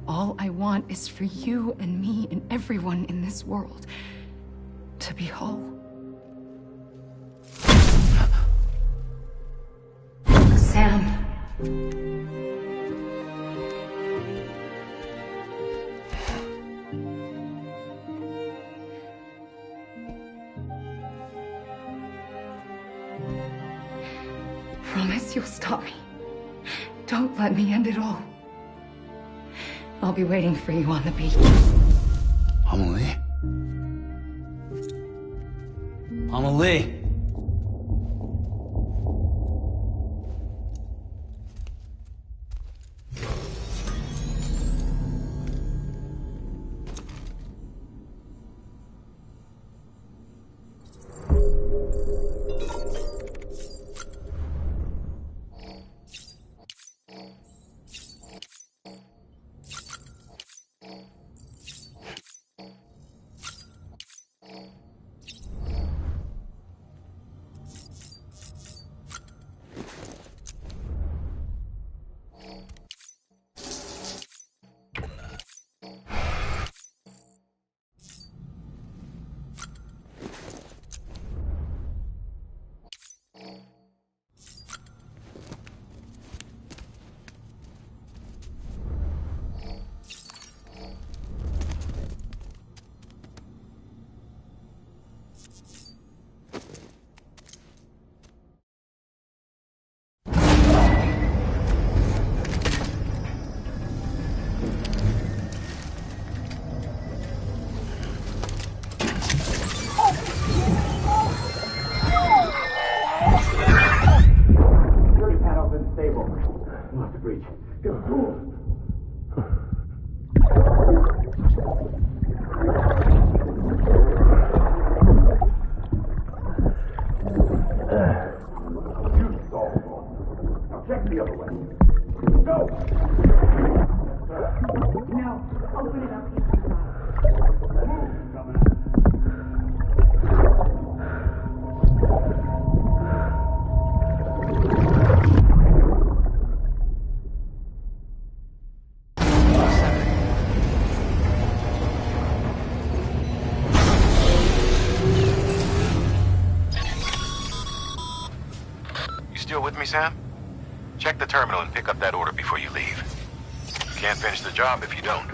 All I want is for you and me and everyone in this world to be whole. Sam. Promise you'll stop me. Don't let me end it all. I'll be waiting for you on the beach. Amelie? Amelie! Sam? Check the terminal and pick up that order before you leave. You can't finish the job if you don't.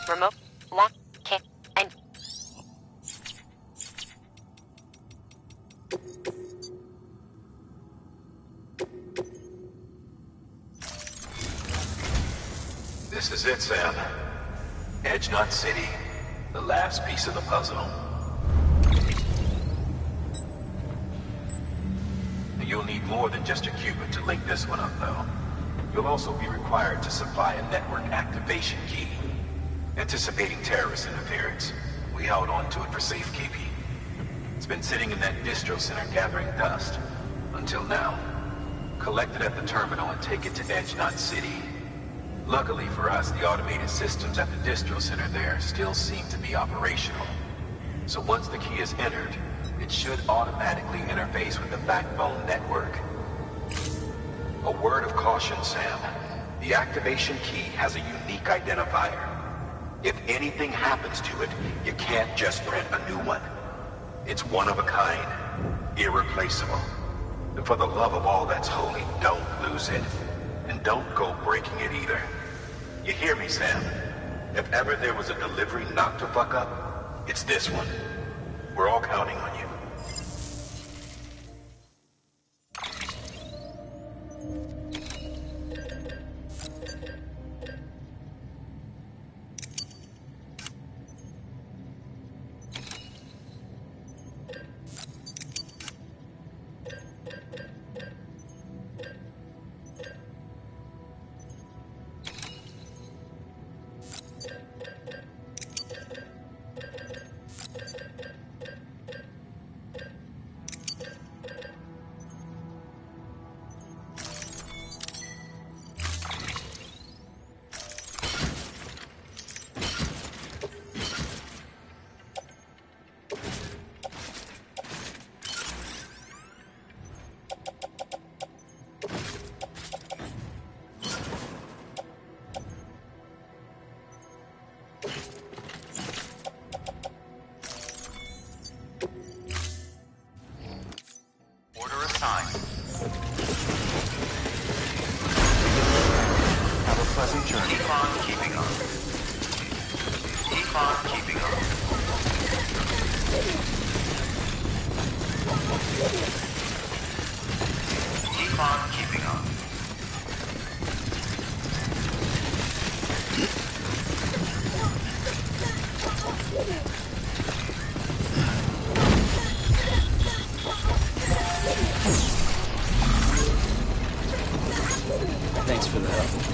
Remote lock and This is it, Sam. Edge Knot City. The last piece of the puzzle. You'll need more than just a Cupid to link this one up, though. You'll also be required to supply a network activation key. Anticipating terrorist interference, we held on to it for safekeeping. It's been sitting in that distro center gathering dust. Until now. Collect it at the terminal and take it to Edge Knot City. Luckily for us, the automated systems at the distro center there still seem to be operational. So once the key is entered, it should automatically interface with the backbone network. A word of caution, Sam. The activation key has a unique identifier. If anything happens to it, you can't just print a new one. It's one of a kind, irreplaceable. And for the love of all that's holy, don't lose it. And don't go breaking it either. You hear me, Sam? If ever there was a delivery not to fuck up, it's this one. We're all counting on you. Thanks for the help.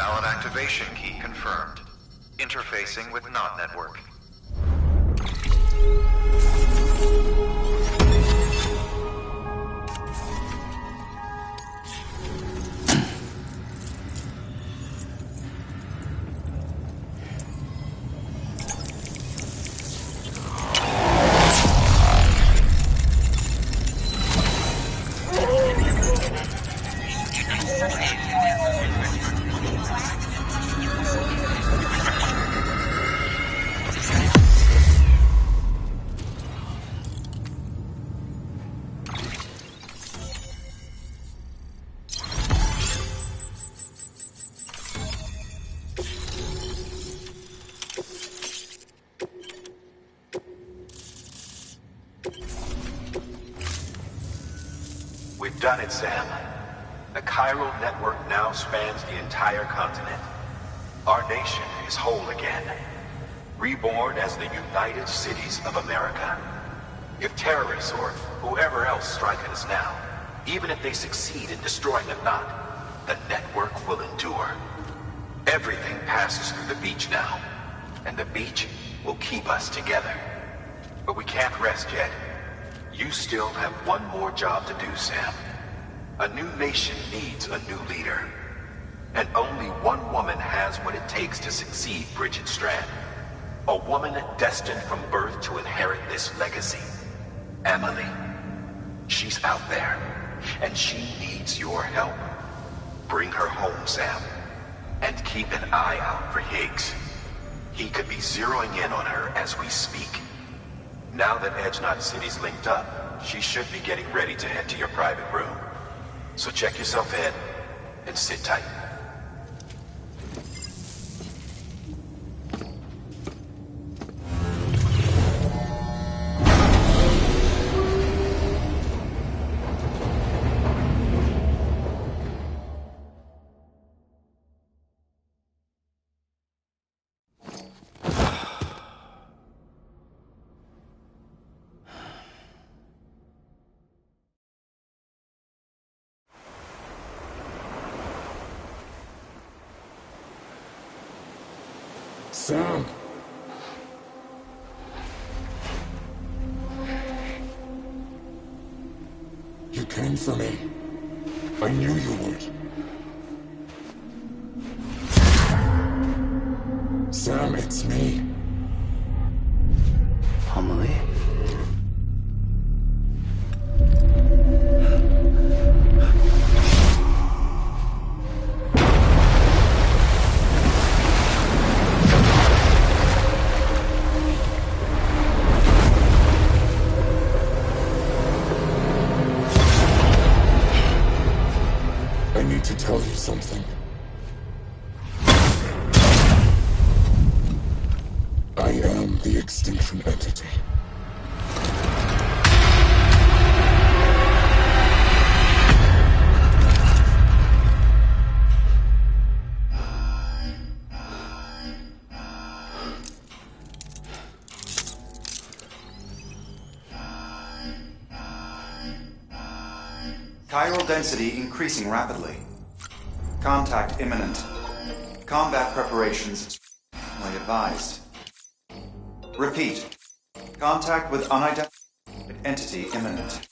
Valid activation key confirmed. Interfacing with NOT network. We've done it, Sam. The chiral network now spans the entire continent. Our nation is whole again, reborn as the United Cities of America. If terrorists or whoever else strike at us now, even if they succeed in destroying the knot, the network will endure. Everything passes through the beach now, and the beach will keep us together. But we can't rest yet. You still have one more job to do, Sam. A new nation needs a new leader. And only one woman has what it takes to succeed Bridget Strand. A woman destined from birth to inherit this legacy. Emily. She's out there, and she needs your help. Bring her home, Sam. And keep an eye out for Higgs. He could be zeroing in on her as we speak. Now that Edge Knot City's linked up, she should be getting ready to head to your private room. So check yourself in, and sit tight. Sam! You came for me. I knew you would. Sam, it's me. Amelie? I need to tell you something. I am the Extinction Entity. Chiral density increasing rapidly. Contact imminent. Combat preparations strongly advised. Repeat. Contact with unidentified entity imminent.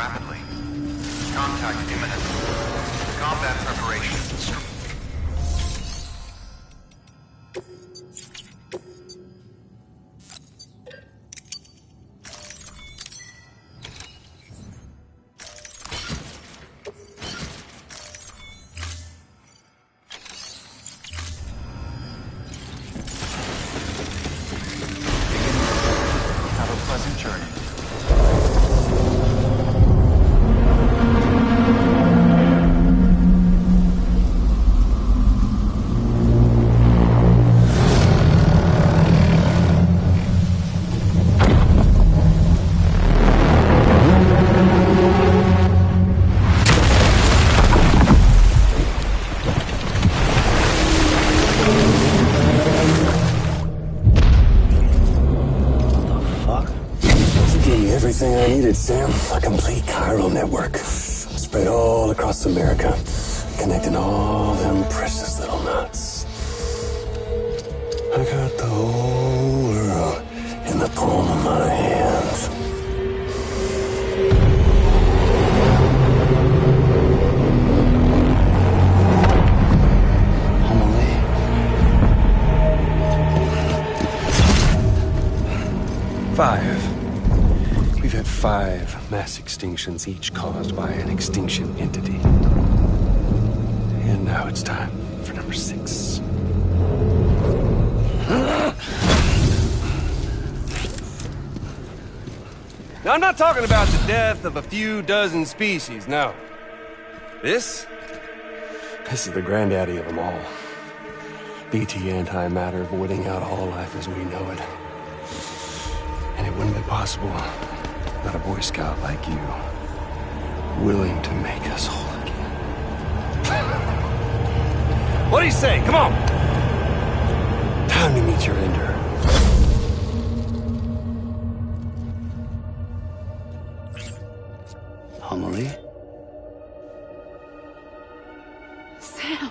rapidly. Contact imminent. Combat preparations. Have a pleasant journey. You gave me everything I needed, Sam. A complete chiral network. Spread all across America. Connecting all them precious little knots. I got the whole world in the palm of my hand. We've had 5 mass extinctions, each caused by an extinction entity. And now it's time for number 6. Now, I'm not talking about the death of a few dozen species, no. This is the granddaddy of them all. BT antimatter voiding out all life as we know it. And it wouldn't be possible without a Boy Scout like you, willing to make us whole again. What do you say? Come on! Time to meet your ender. Amelie? Sam.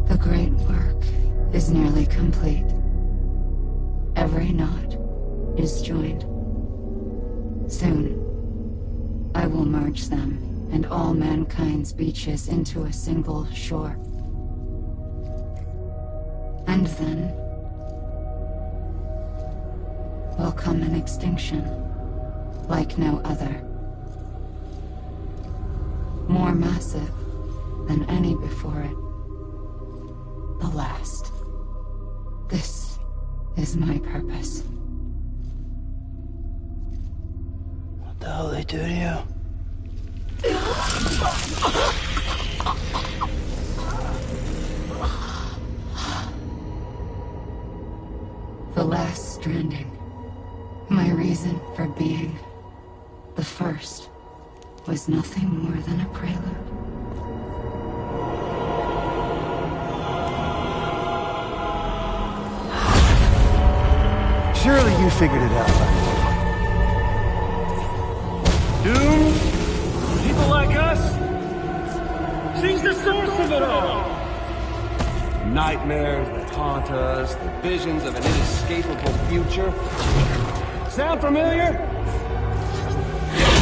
The great work is nearly complete. Every knot is joined. Soon, I will merge them and all mankind's beaches into a single shore. And then will come an extinction like no other. More massive than any before it. The last. This is my purpose. What the hell they do to you? The last stranding. My reason for being. The first was nothing more than a prelude. Surely you figured it out by now. Doom? People like us? She's the source of it all! Nightmares that haunt us, the visions of an inescapable future. Sound familiar?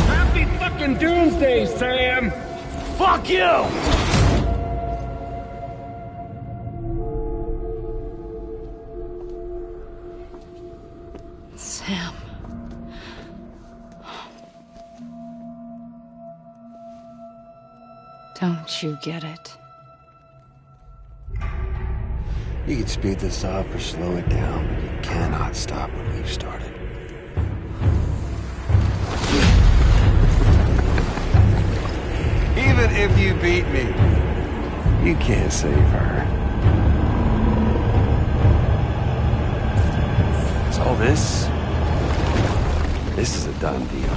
Happy fucking doomsday, Sam! Fuck you! Sam. Don't you get it? You can speed this up or slow it down, but you cannot stop what we've started. Even if you beat me, you can't save her. So this is a done deal.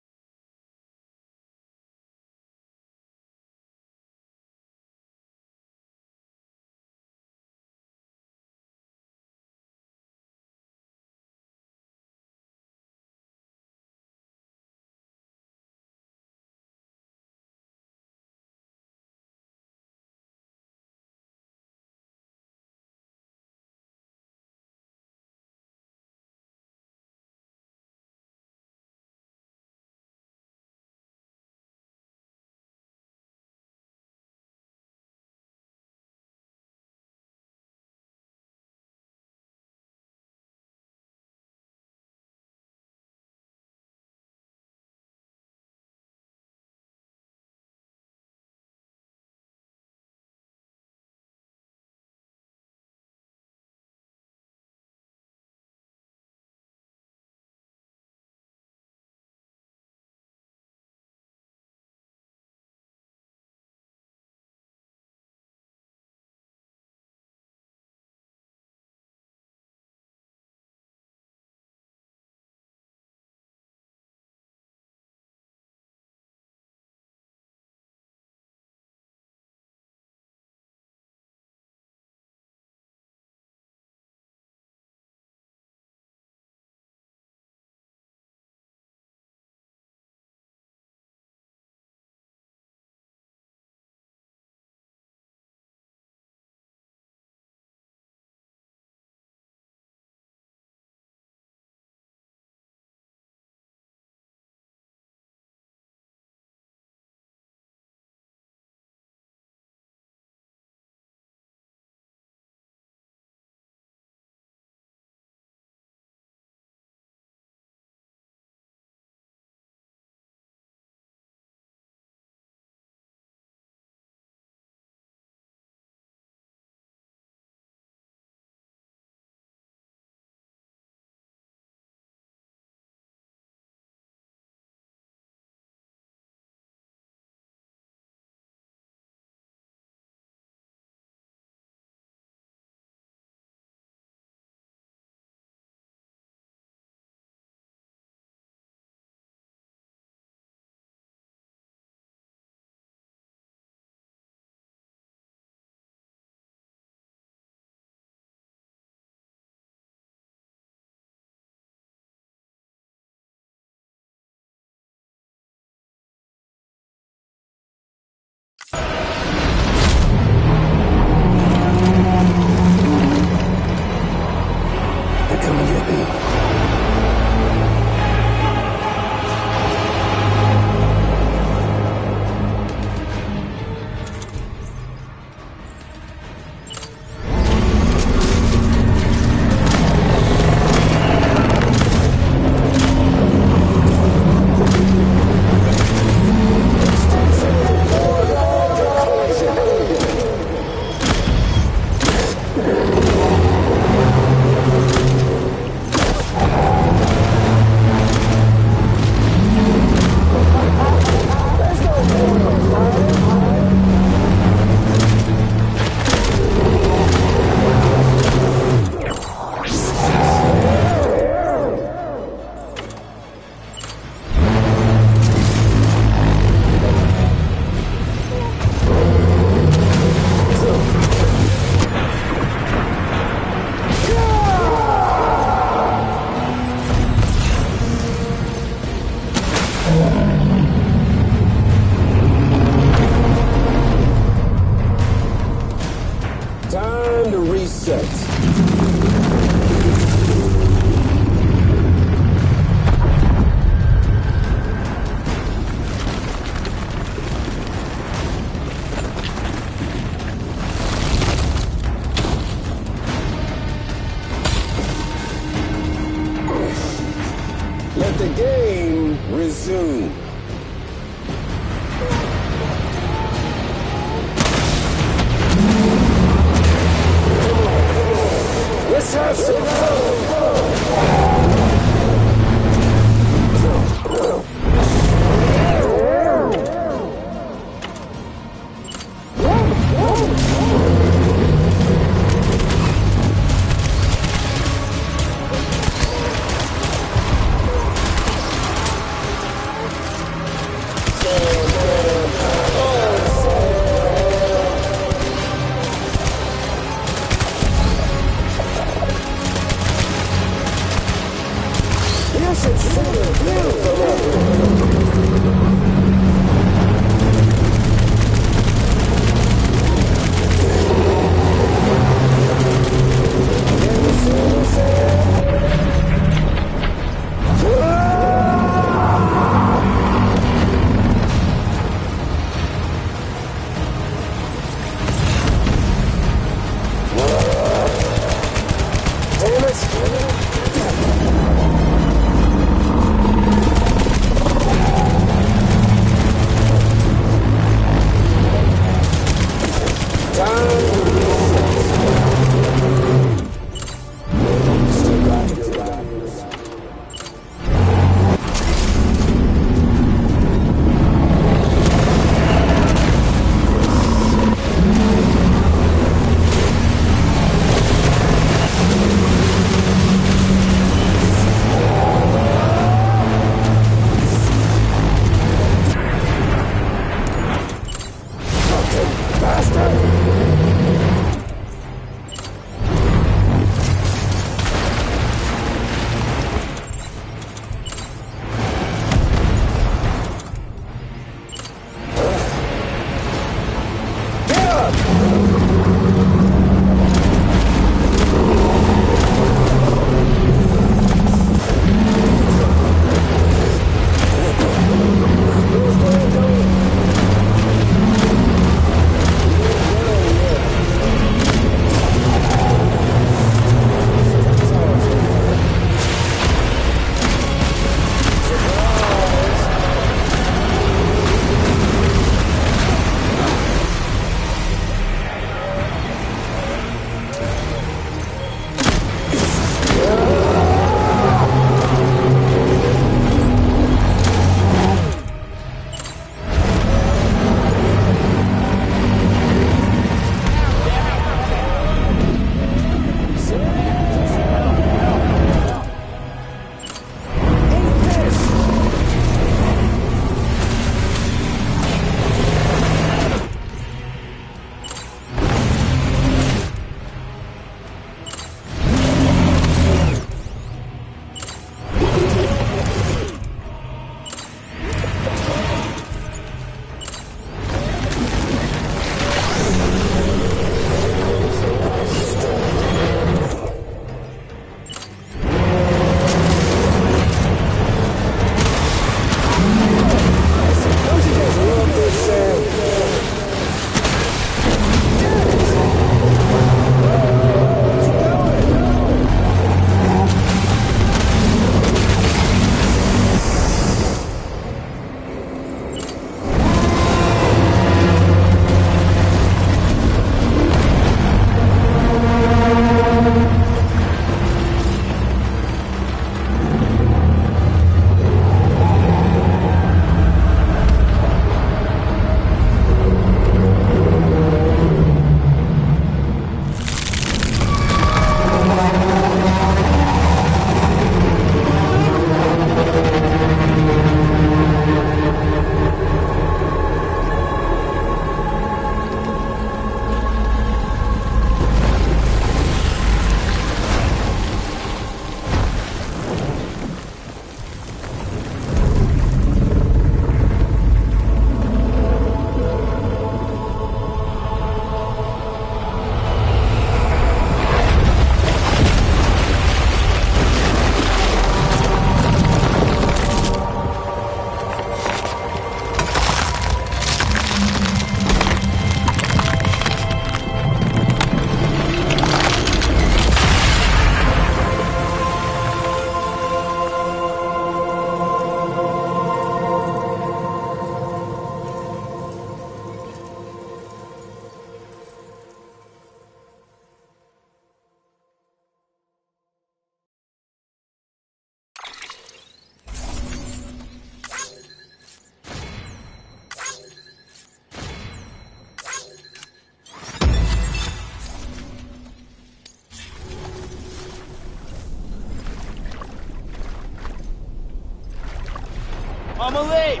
Amelie!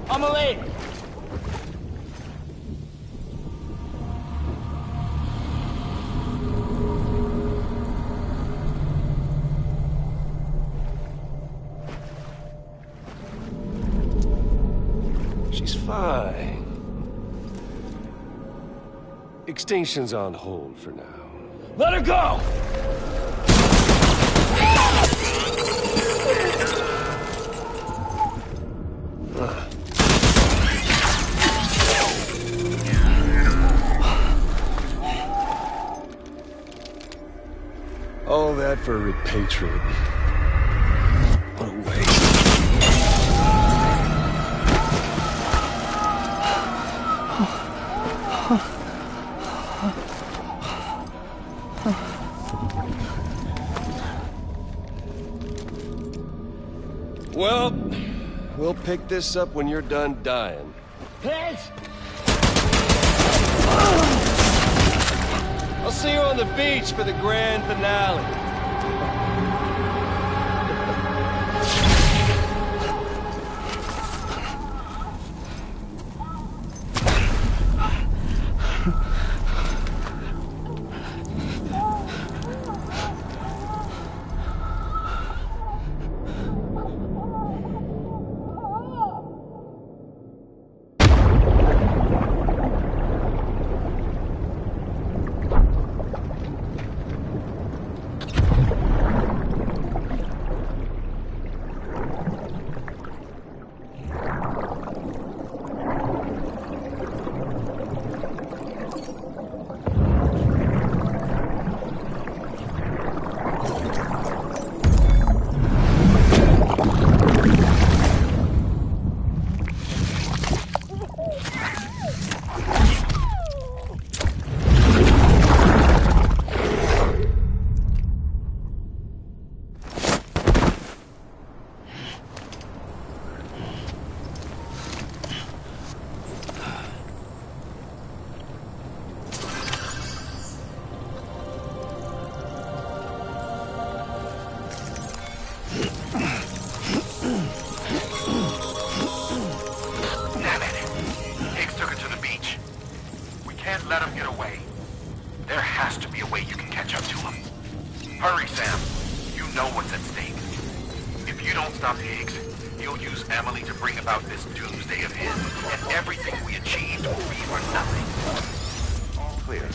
Amelie! She's fine. Extinction's on hold for now. Let her go! All that for repatriating. What a waste. Well, we'll pick this up when you're done dying. Pitch! I'll see you on the beach for the grand finale. Let him get away. There has to be a way you can catch up to him. Hurry, Sam. You know what's at stake. If you don't stop Higgs, he'll use Emily to bring about this doomsday of his, and everything we achieved will be for nothing. All clear.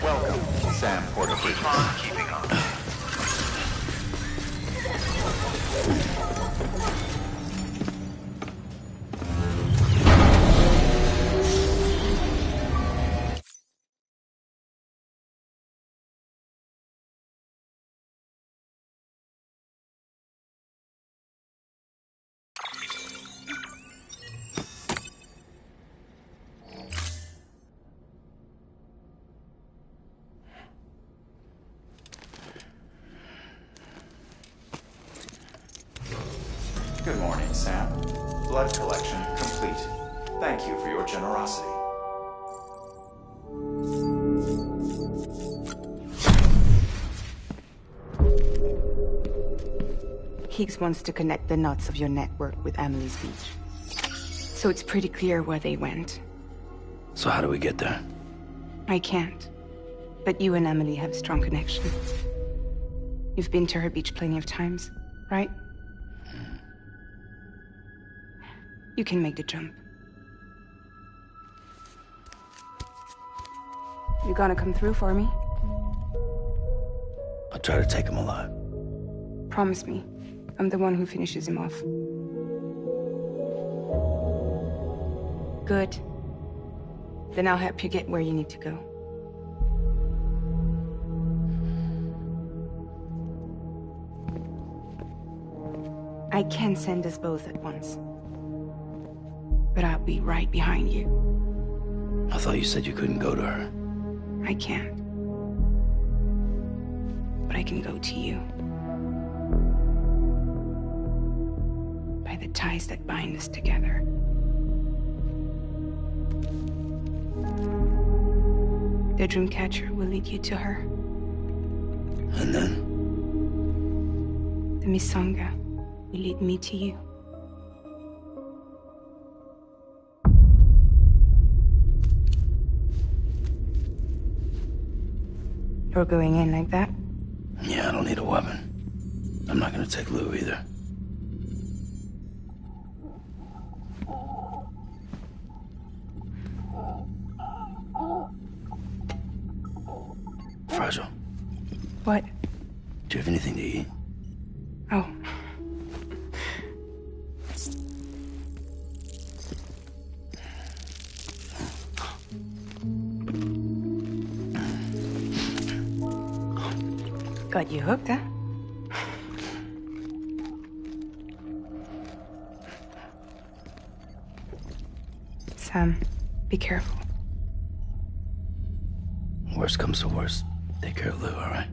Welcome, Sam Porter. Keep on keeping on. Good morning, Sam. Blood collection complete. Thank you for your generosity. Higgs wants to connect the knots of your network with Amelie's beach. So it's pretty clear where they went. So how do we get there? I can't. But you and Emily have a strong connection. You've been to her beach plenty of times, right? You can make the jump. You gonna come through for me? I'll try to take him alive. Promise me. I'm the one who finishes him off. Good. Then I'll help you get where you need to go. I can send us both at once. But I'll be right behind you. I thought you said you couldn't go to her. I can't. But I can go to you. By the ties that bind us together. The Dreamcatcher will lead you to her. And then? The Misanga will lead me to you. Or going in like that? Yeah, I don't need a weapon. I'm not gonna take Lou either. Fragile. What? Do you have anything to eat? Oh. Got you hooked, huh? Sam, be careful. Worst comes to worst, take care of Lou, all right?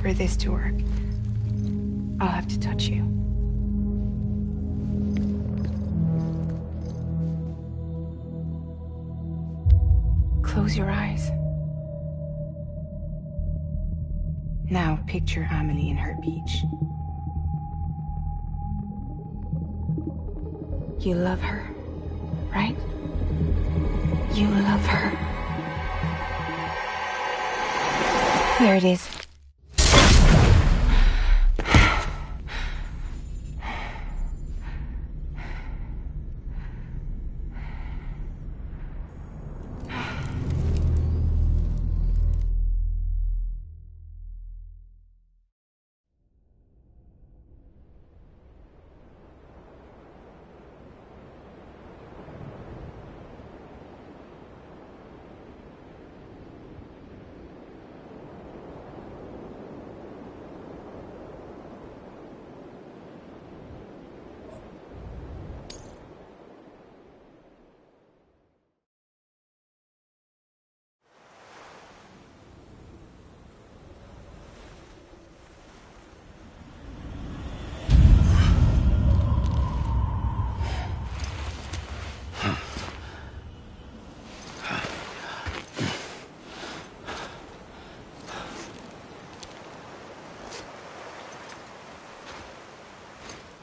For this to work, I'll have to touch you. Close your eyes. Now picture Amelie in her beach. You love her, right? You love her. Here it is.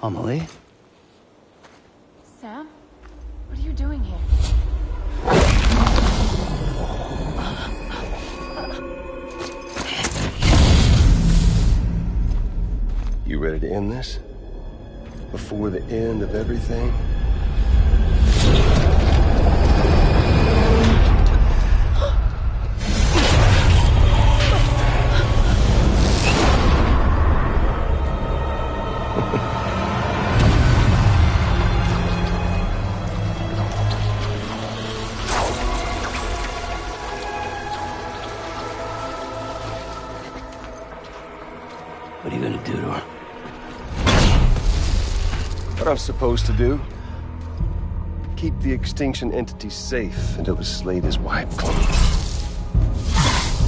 Amelie? Sam? What are you doing here? You ready to end this? Before the end of everything? What are you gonna do to her? What I'm supposed to do? Keep the extinction entity safe until the slate is wiped clean.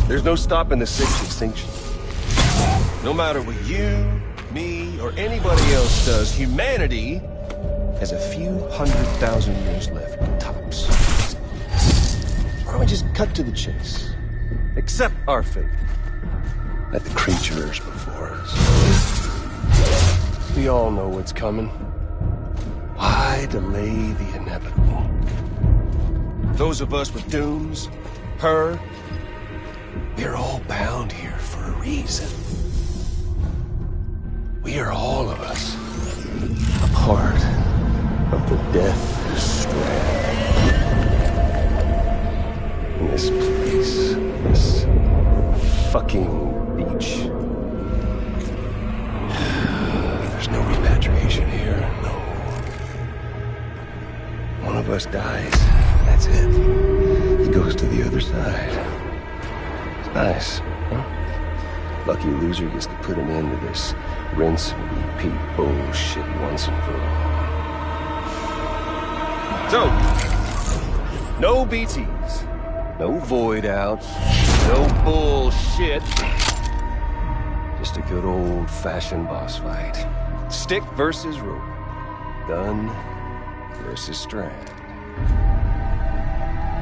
There's no stopping the sixth extinction. No matter what you, me, or anybody else does, humanity has a few 100,000 years left, tops. Why don't we just cut to the chase? Accept our fate. Let the creatures before us. We all know what's coming. Why delay the inevitable? Those of us with dooms, her, we're all bound here for a reason. We are all of us a part of the Death Strand. In this place, this fucking beach. There's no repatriation here, no. One of us dies, that's it. He goes to the other side. It's nice, huh? Lucky loser gets to put an end to this rinse and repeat bullshit once and for all. So, no BTs, no void outs, no bullshit. Just a good old-fashioned boss fight. Stick versus rope. Gun versus strand.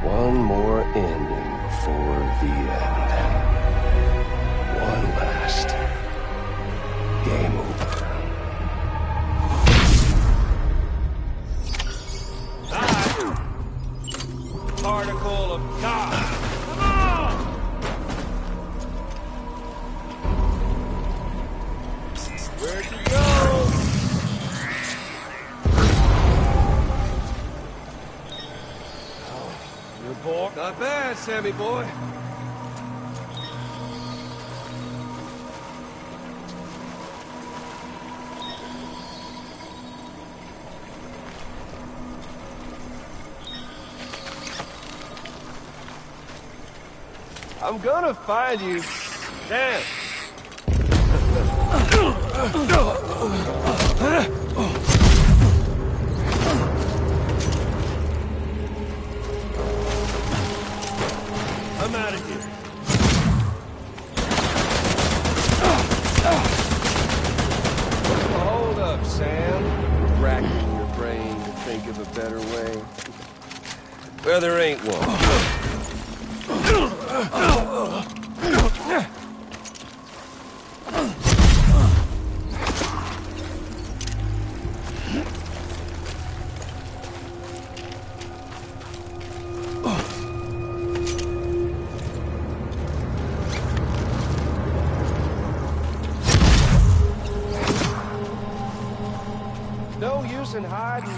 One more ending before the end. One last game over. Particle of God. Come on! Where'd you go? Your boy? Not bad, Sammy boy. I'm gonna find you. Damn. I'm out of here. Hold up, Sam. You're racking your brain to think of a better way. Well, there ain't one. No use in hiding.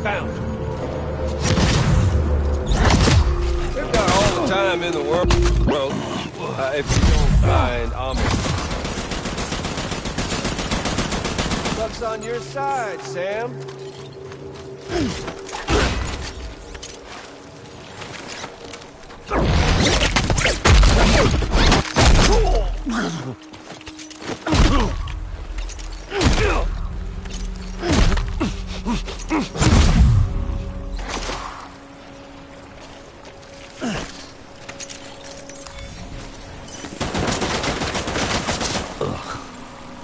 Found. They've got all the time in the world. Well, if you don't mind, luck's on your side, Sam.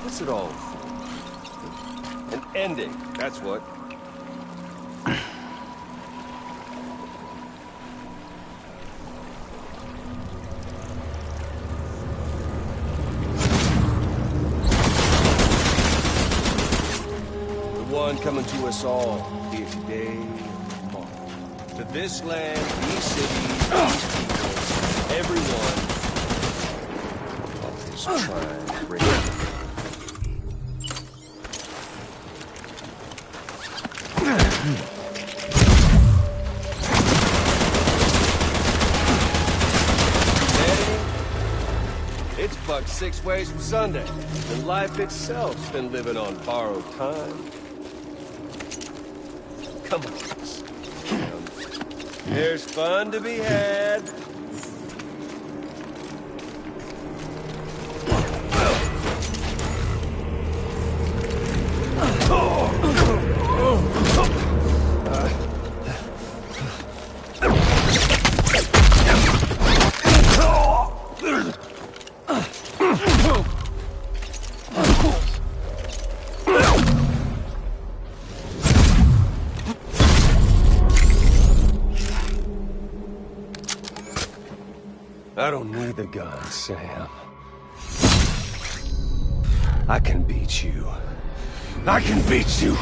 What's it all for? An ending, that's what. One coming to us all, be it today or tomorrow. To this land, these cities, these people, everyone is trying to bring it. It's bucked 6 ways from Sunday, and life itself's been living on borrowed time. Come on. There's fun to be had. I don't need the gun, Sam. I can beat you. I can beat you!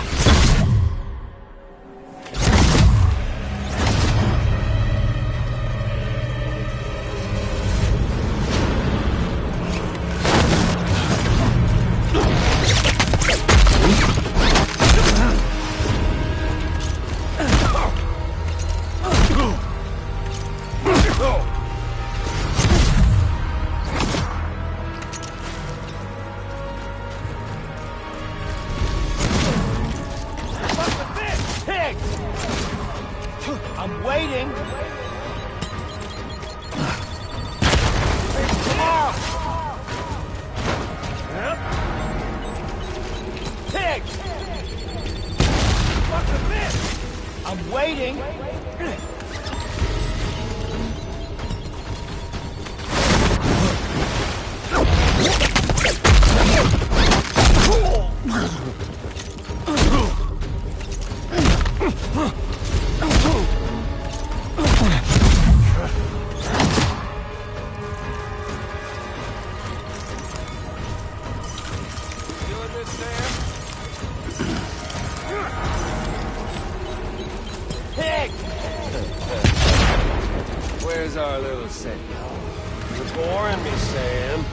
our little set, y'all. You're boring me, Sam.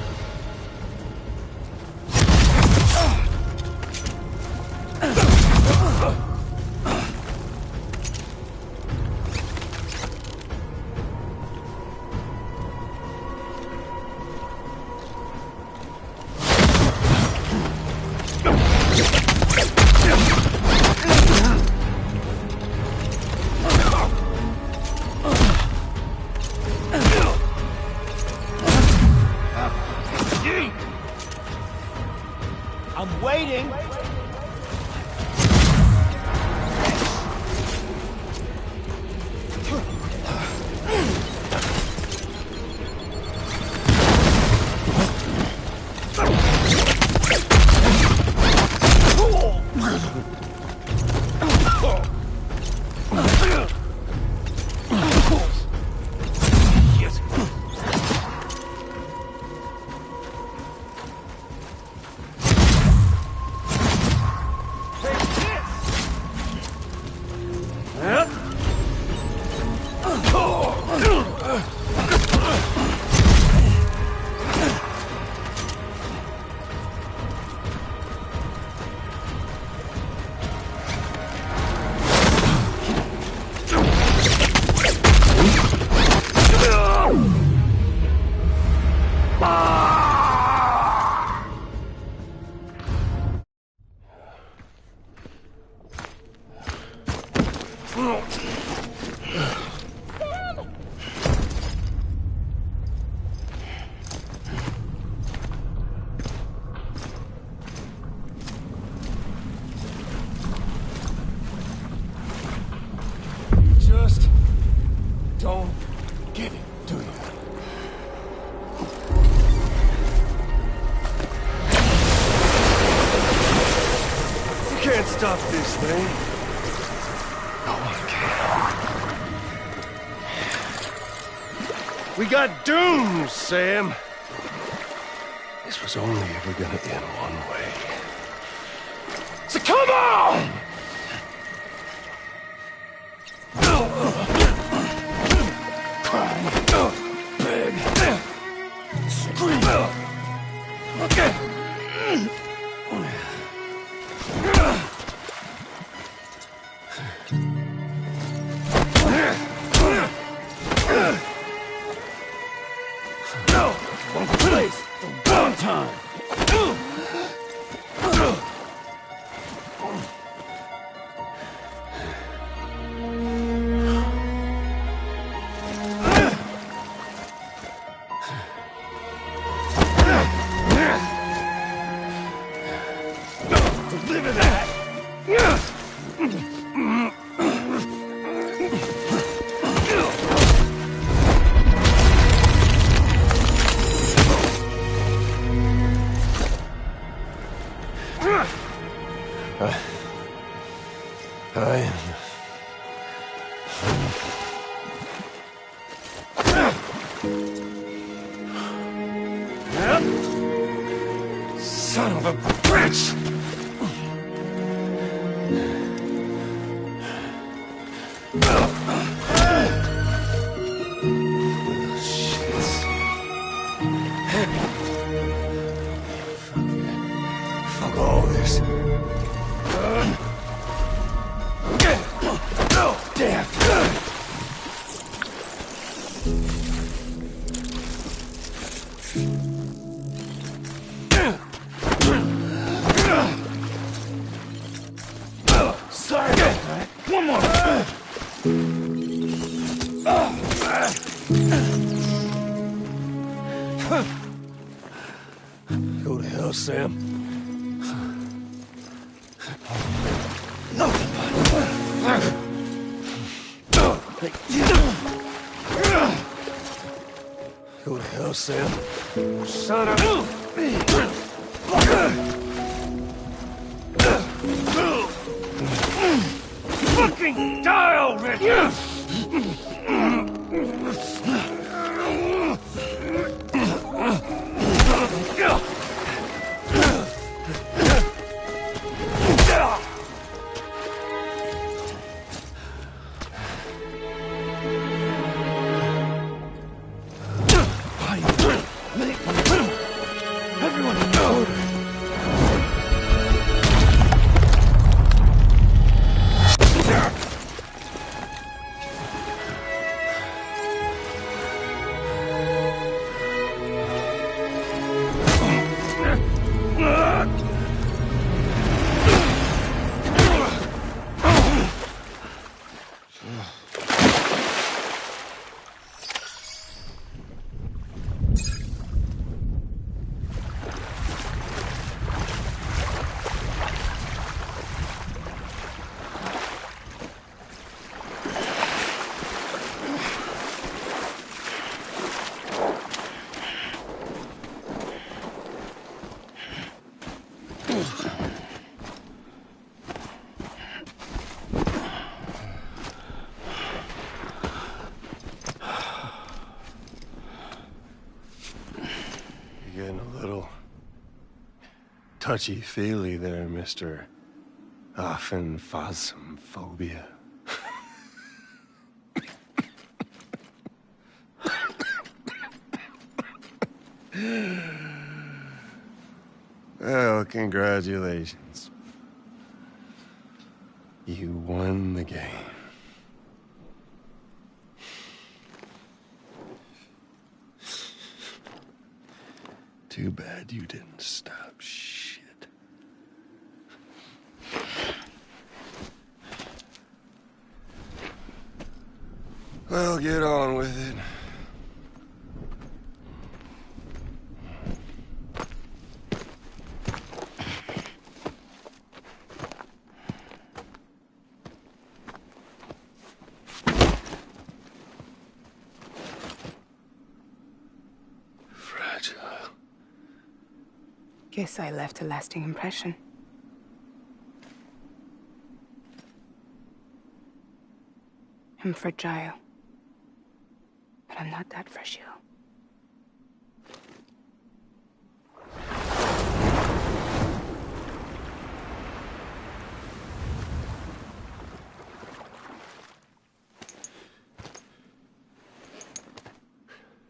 I'm waiting. Just don't get it, do you? You can't stop this thing. No one can. We got doomed, Sam. This was only ever gonna end one way. So come on! Beg. Scream. No! One place, one time. Deliver that! Son of a bitch! Fuck all this. Damn. Sorry about that. One more. Go to hell, Sam. Nothing Go to hell, Sam. Son of fucking die already! You're getting a little touchy-feely there, Mr. Phasmophobia. Well, congratulations. You won the game. Too bad you didn't stop shit. Well, get on with it. Guess I left a lasting impression. I'm fragile. But I'm not that fragile.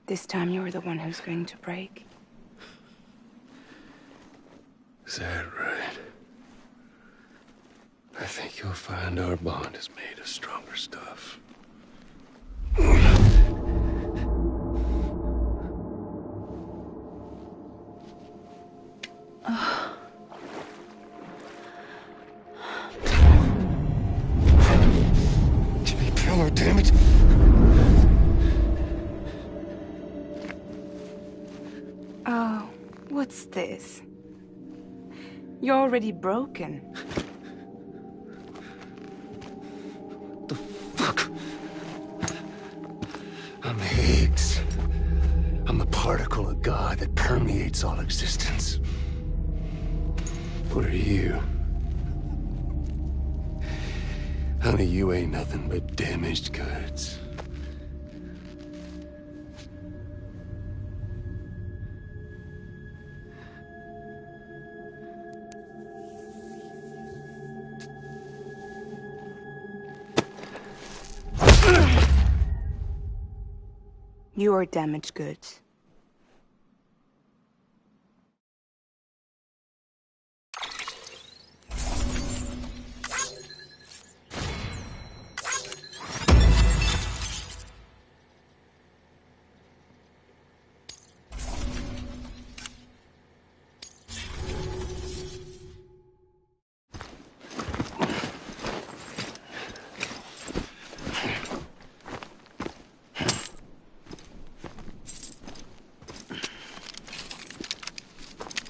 This time you're the one who's going to break. Is that right? I think you'll find our bond is made of stronger stuff. Jimmy Pillar, damn it! Oh, what's this? You're already broken. The fuck? I'm Higgs. I'm the particle of God that permeates all existence. What are you? Honey, you ain't nothing but damaged goods. You are damaged goods.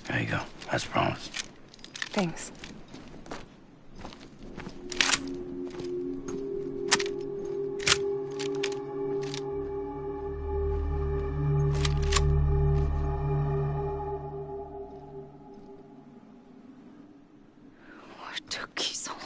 There you go, as promised. Thanks. What took you so long?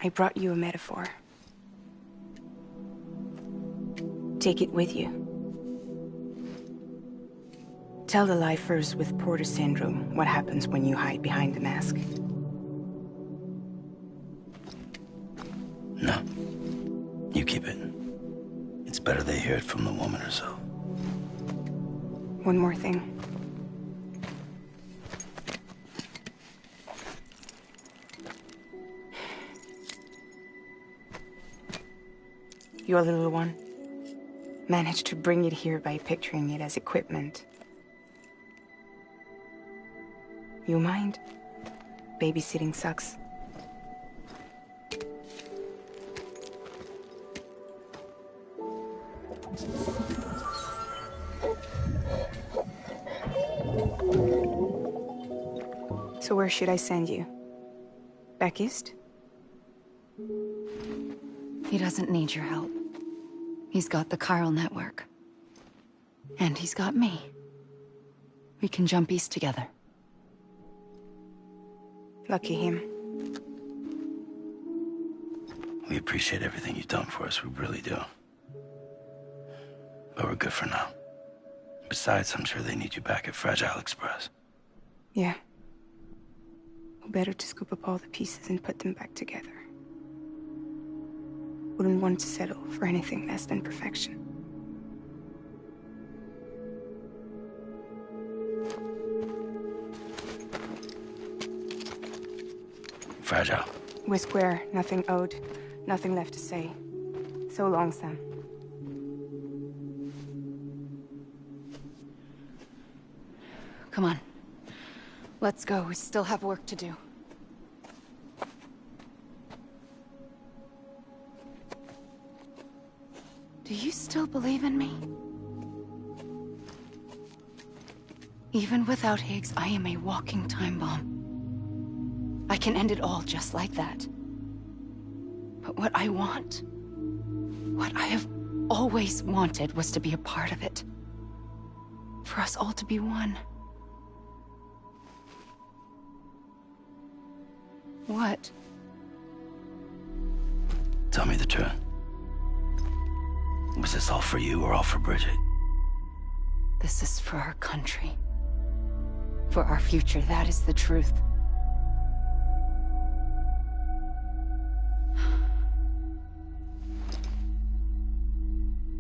I brought you a metaphor. Take it with you. Tell the lifers with Porter syndrome what happens when you hide behind the mask. No. You keep it. It's better they hear it from the woman herself. One more thing. Your little one managed to bring it here by picturing it as equipment. You mind? Babysitting sucks. where should I send you? Back east? He doesn't need your help. He's got the chiral network. And he's got me. We can jump east together. Lucky him. We appreciate everything you've done for us, we really do. But we're good for now. Besides, I'm sure they need you back at Fragile Express. Yeah. Better to scoop up all the pieces and put them back together. Wouldn't want to settle for anything less than perfection. Fragile. We're square, nothing owed, nothing left to say. So long, Sam. Come on. Let's go. We still have work to do. Do you still believe in me? Even without Higgs, I am a walking time bomb. I can end it all just like that. But what I want, what I have always wanted, was to be a part of it. For us all to be one. What? Tell me the truth. Was this all for you or all for Bridget? This is for our country. For our future, that is the truth.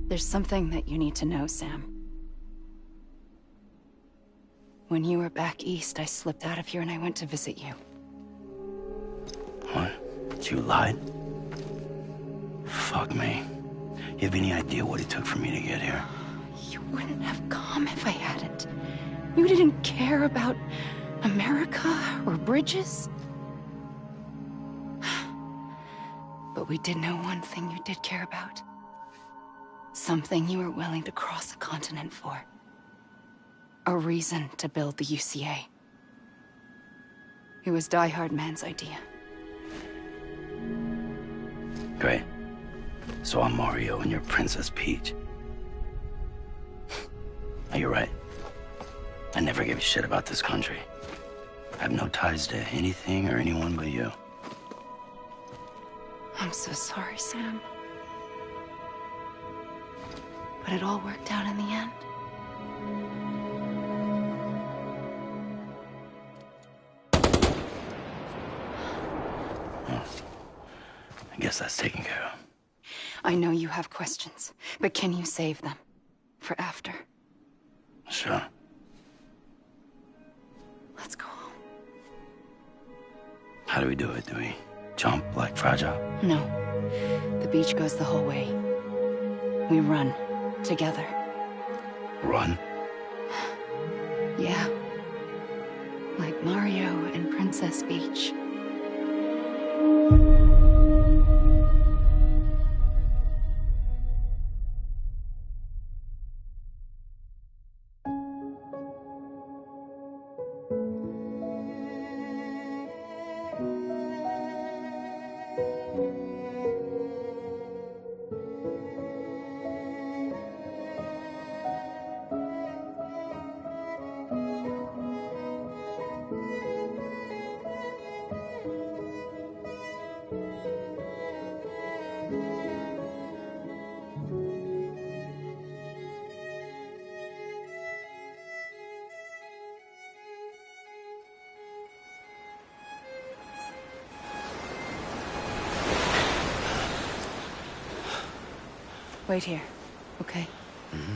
There's something that you need to know, Sam. When you were back east, I slipped out of here and I went to visit you. What? You lied? Fuck me. You have any idea what it took for me to get here? You wouldn't have come if I hadn't. You didn't care about America or bridges. But we did know one thing you did care about. Something you were willing to cross a continent for. A reason to build the UCA. It was Die Hard Man's idea. Great. So I'm Mario and you're Princess Peach. You're right. I never gave a shit about this country. I have no ties to anything or anyone but you. I'm so sorry, Sam. But it all worked out in the end. Well, I guess that's taken care of. I know you have questions, but can you save them? For after? Sure. Let's go home. How do we do it? Do we jump like Fragile? No. The beach goes the whole way. We run. Together. Run? Yeah. Like Mario and Princess Peach. Wait here, okay? Mm-hmm.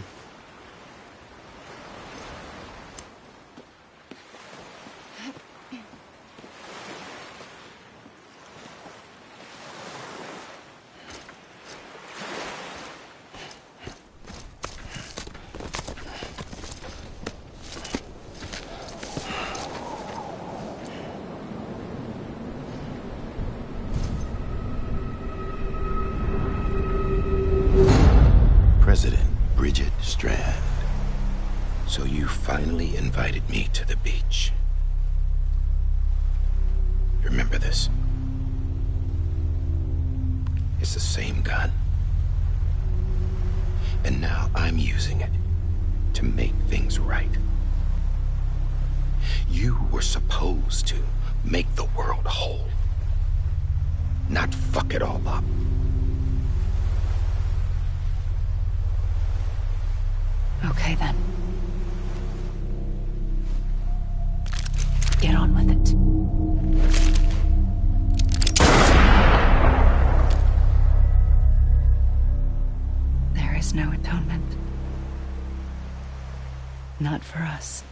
It's the same gun. And now I'm using it to make things right. You were supposed to make the world whole, not fuck it all up. Okay, then. Get on with it. There is no atonement. Not for us.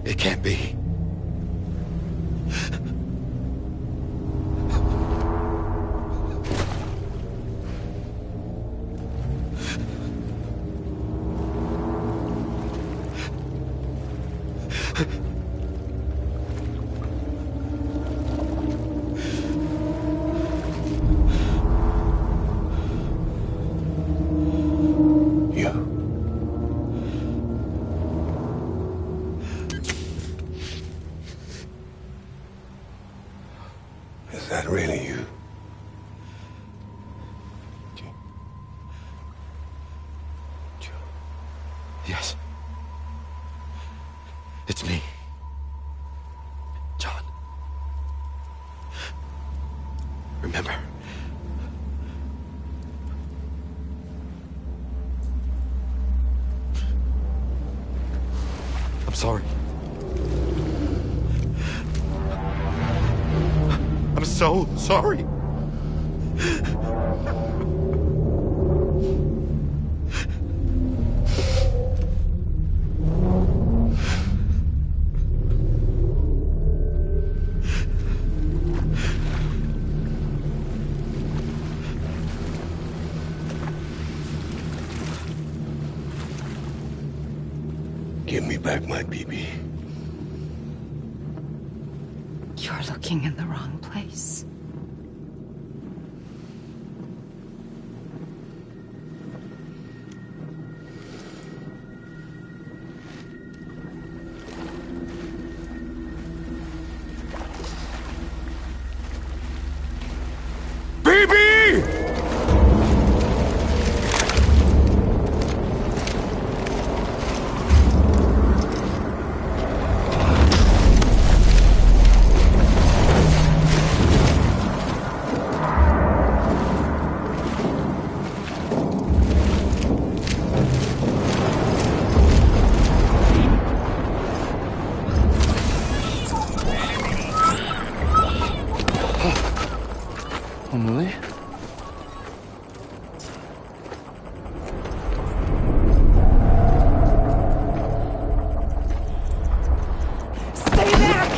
It can't be. Is that really you? Yes. It's me. John. Remember. I'm sorry. I'm so sorry. Give me back my BB. You're looking in the wrong place. Emily? Stay back!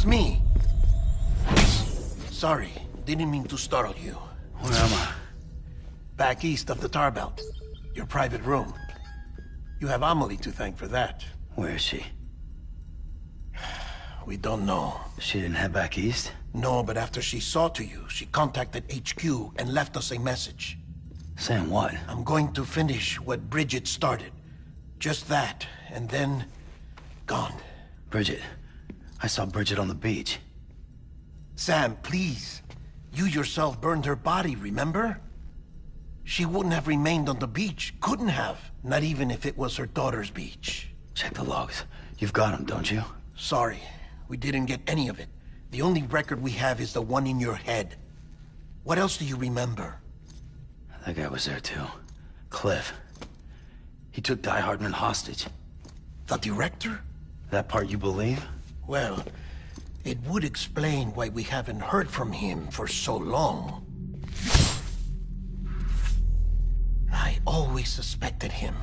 It's me. Sorry, didn't mean to startle you. Where am I? Back east of the tar belt. Your private room. You have Amelie to thank for that. Where is she? We don't know. She didn't head back east? No, but after she saw to you, she contacted HQ and left us a message. Saying what? I'm going to finish what Bridget started. Just that, and then... gone. Bridget. I saw Bridget on the beach. Sam, please. You yourself burned her body, remember? She wouldn't have remained on the beach. Couldn't have. Not even if it was her daughter's beach. Check the logs. You've got them, don't you? Sorry. We didn't get any of it. The only record we have is the one in your head. What else do you remember? That guy was there too. Cliff. He took Die Hardman hostage. The director? That part you believe? Well, it would explain why we haven't heard from him for so long. I always suspected him.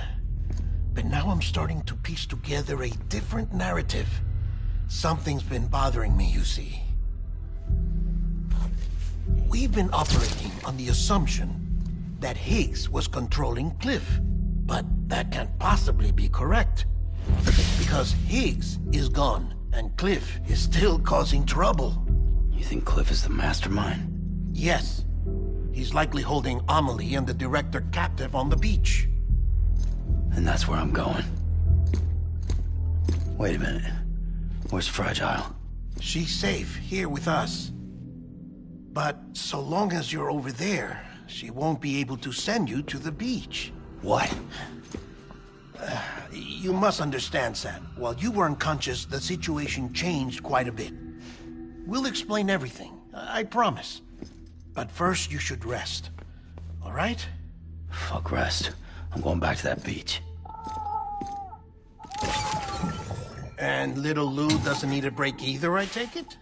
But now I'm starting to piece together a different narrative. Something's been bothering me, you see. We've been operating on the assumption that Higgs was controlling Cliff. But that can't possibly be correct. Because Higgs is gone, and Cliff is still causing trouble. You think Cliff is the mastermind? Yes. He's likely holding Amelie and the director captive on the beach. And that's where I'm going. Wait a minute. Where's Fragile? She's safe, here with us. But so long as you're over there, she won't be able to send you to the beach. What? You must understand, Sam. While you were unconscious, the situation changed quite a bit. We'll explain everything, I promise. But first, you should rest. All right? Fuck rest. I'm going back to that beach. And little Lou doesn't need a break either, I take it?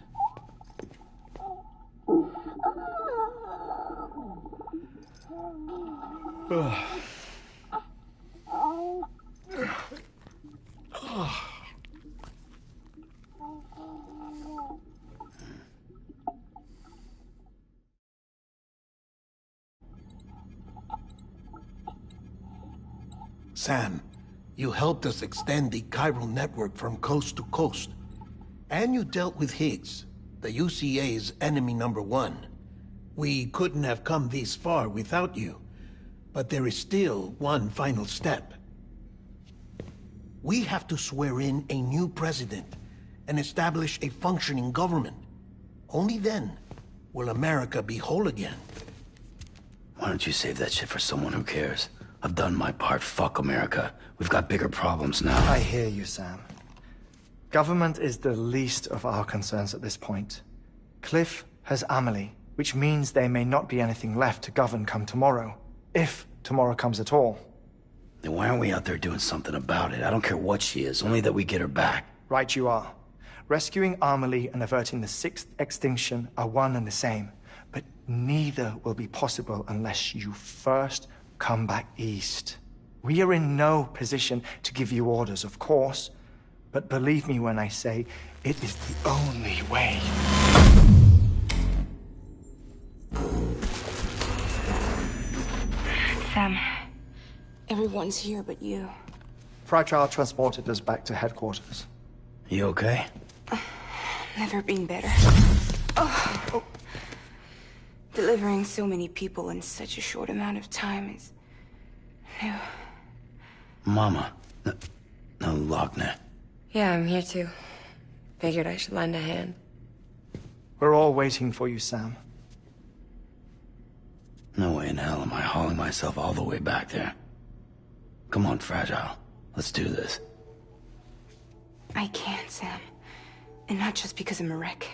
Sam, you helped us extend the chiral network from coast to coast. And you dealt with Higgs, the UCA's enemy #1. We couldn't have come this far without you. But there is still one final step. We have to swear in a new president and establish a functioning government. Only then will America be whole again. Why don't you save that shit for someone who cares? I've done my part. Fuck America. We've got bigger problems now. I hear you, Sam. Government is the least of our concerns at this point. Cliff has Amelie, which means there may not be anything left to govern come tomorrow. If tomorrow comes at all. Then why aren't we out there doing something about it? I don't care what she is, only that we get her back. Right you are. Rescuing Amelie and averting the 6th extinction are one and the same. But neither will be possible unless you first come back east. We are in no position to give you orders, of course. But believe me when I say, it is the only way. Sam, everyone's here but you. Fragile transported us back to headquarters. You okay? Never been better. Oh. Delivering so many people in such a short amount of time is new. Mama. No, Lochner. Yeah, I'm here too. Figured I should lend a hand. We're all waiting for you, Sam. No way in hell am I hauling myself all the way back there. Come on, Fragile. Let's do this. I can't, Sam. And not just because I'm a wreck.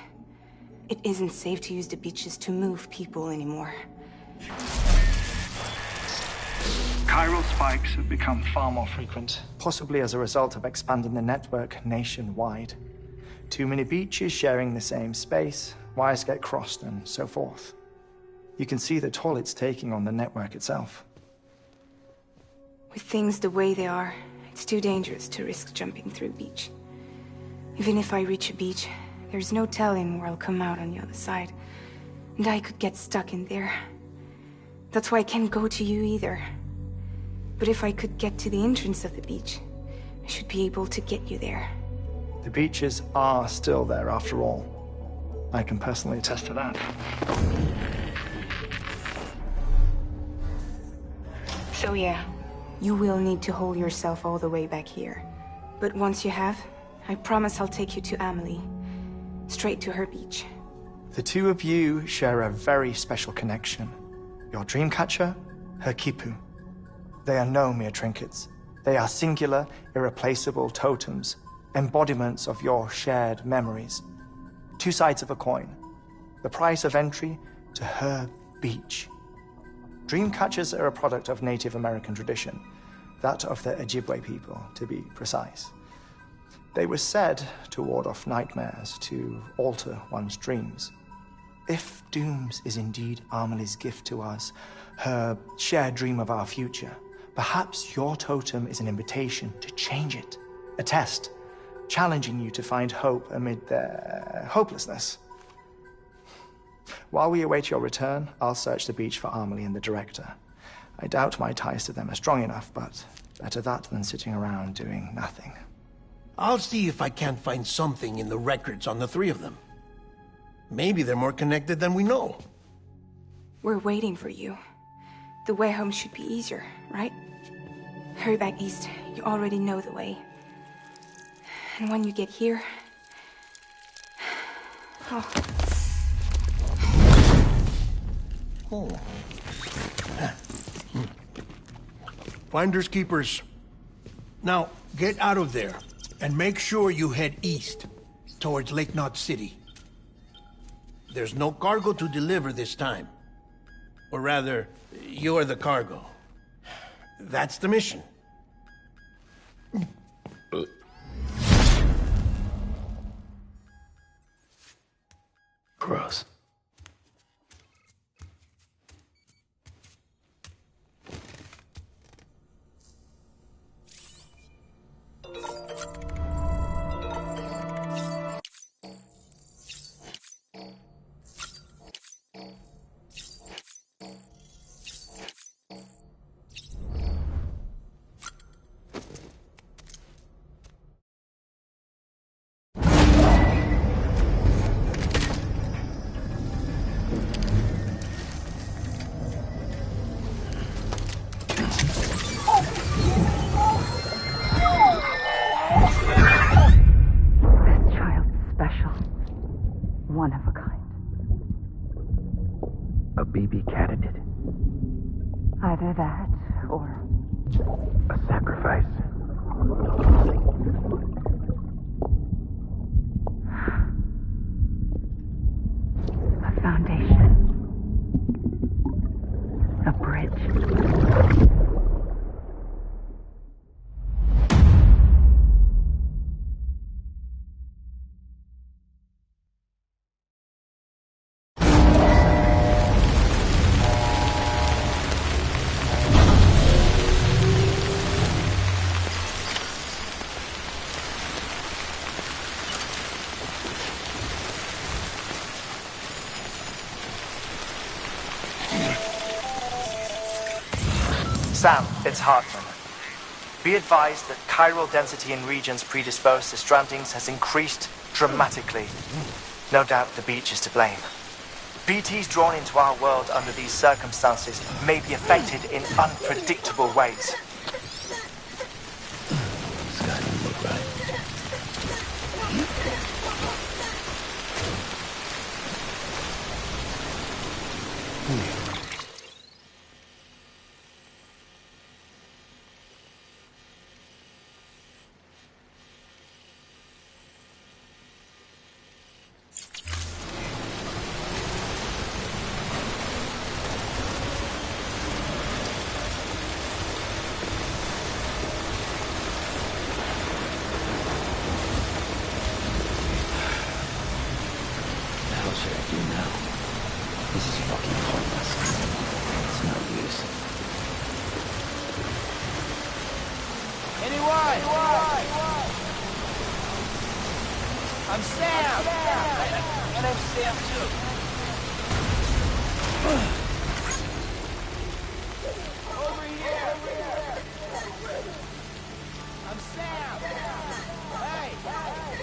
It isn't safe to use the beaches to move people anymore. Chiral spikes have become far more frequent, possibly as a result of expanding the network nationwide. Too many beaches sharing the same space, wires get crossed, and so forth. You can see the toll it's taking on the network itself. With things the way they are, it's too dangerous to risk jumping through a beach. Even if I reach a beach, There's no telling where I'll come out on the other side. And I could get stuck in there. That's why I can't go to you either. But if I could get to the entrance of the beach, I should be able to get you there. The beaches are still there after all. I can personally attest to that. So yeah, you will need to hold yourself all the way back here. But once you have, I promise I'll take you to Amelie. Straight to her beach. The two of you share a very special connection. Your dreamcatcher, her Kipu. They are no mere trinkets. They are singular, irreplaceable totems, embodiments of your shared memories. Two sides of a coin. The price of entry to her beach. Dreamcatchers are a product of Native American tradition, that of the Ojibwe people, to be precise. They were said to ward off nightmares, to alter one's dreams. If Dooms is indeed Amelie's gift to us, her shared dream of our future, perhaps your totem is an invitation to change it. A test, challenging you to find hope amid their hopelessness. While we await your return, I'll search the beach for Amelie and the director. I doubt my ties to them are strong enough, but better that than sitting around doing nothing. I'll see if I can't find something in the records on the three of them. Maybe they're more connected than we know. We're waiting for you. The way home should be easier, right? Hurry back east. You already know the way. And when you get here... Oh. Finders keepers. Now, get out of there, and make sure you head east, towards Lake Knot City. There's no cargo to deliver this time. Or rather, you're the cargo. That's the mission. Gross. One of a kind. A BB candidate? Either that, or... a sacrifice? A foundation. A bridge. Sam, it's Hartman. Be advised that chiral density in regions predisposed to strandings has increased dramatically. No doubt the beach is to blame. BTs drawn into our world under these circumstances may be affected in unpredictable ways. This guy doesn't look right. I'm Sam! My name's Sam, too. Over here! I'm Sam! Hey!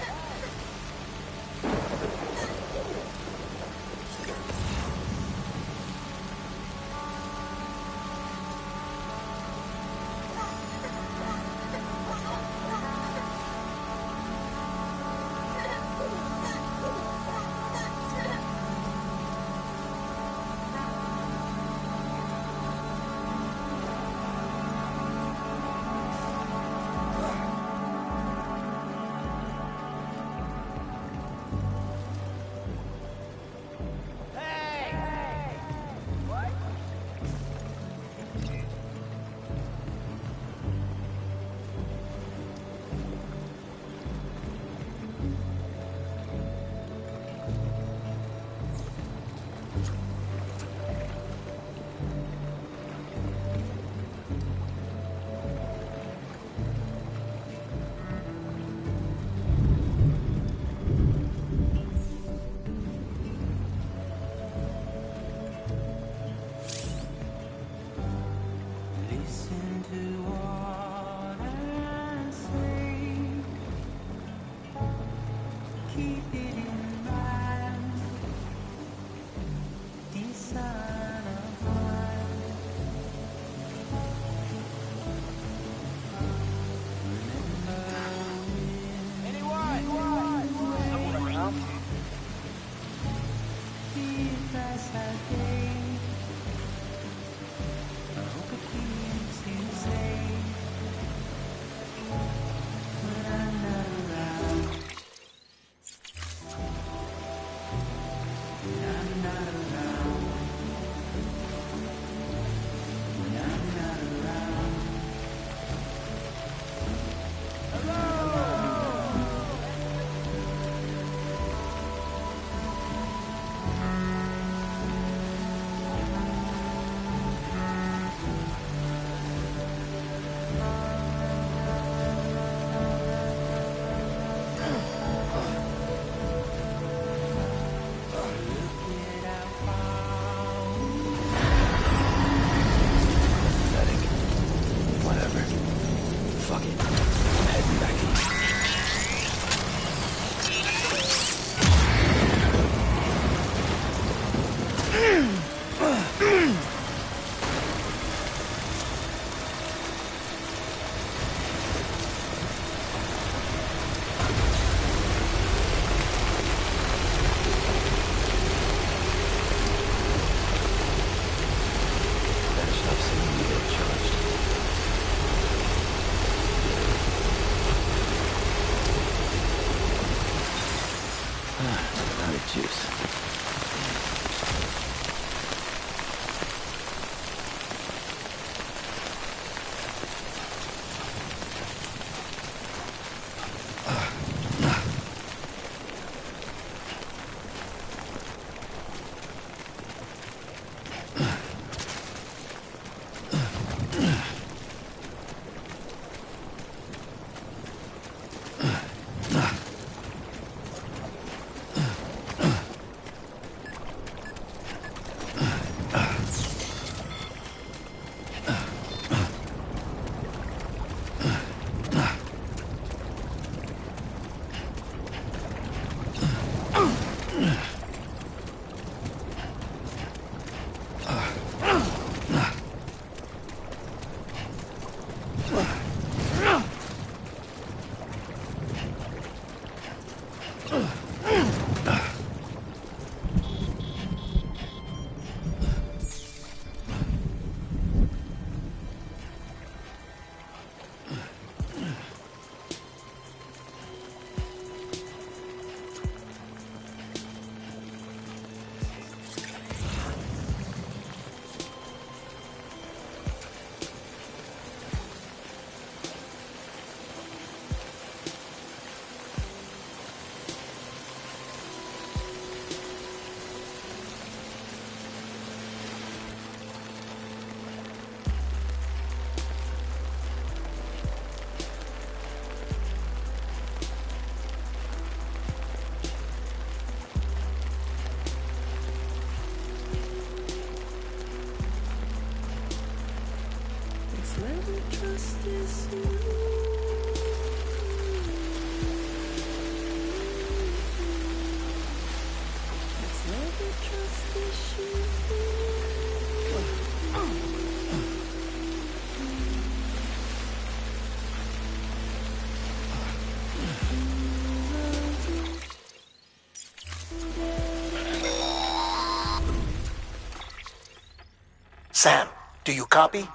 Sam, do you copy?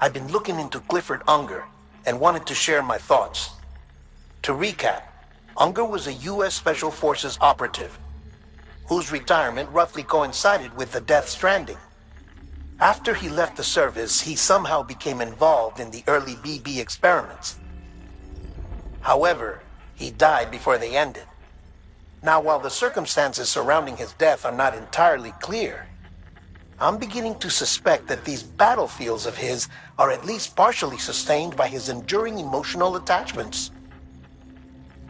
I've been looking into Clifford Unger and wanted to share my thoughts. To recap, Unger was a U.S. Special Forces operative whose retirement roughly coincided with the Defistrendim. After he left the service, he somehow became involved in the early BB experiments. However, he died before they ended. Now, while the circumstances surrounding his death are not entirely clear, I'm beginning to suspect that these battlefields of his are at least partially sustained by his enduring emotional attachments.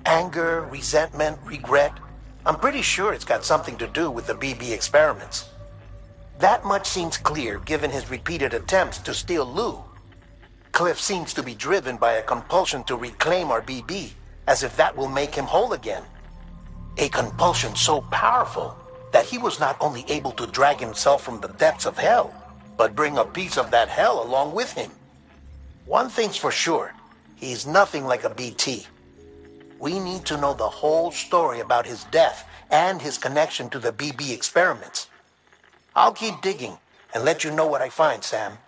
Anger, resentment, regret. I'm pretty sure it's got something to do with the BB experiments. That much seems clear given his repeated attempts to steal Lou. Cliff seems to be driven by a compulsion to reclaim our BB, as if that will make him whole again. A compulsion so powerful that he was not only able to drag himself from the depths of hell, but bring a piece of that hell along with him. One thing's for sure, he's nothing like a BT. We need to know the whole story about his death and his connection to the BB experiments. I'll keep digging and let you know what I find, Sam.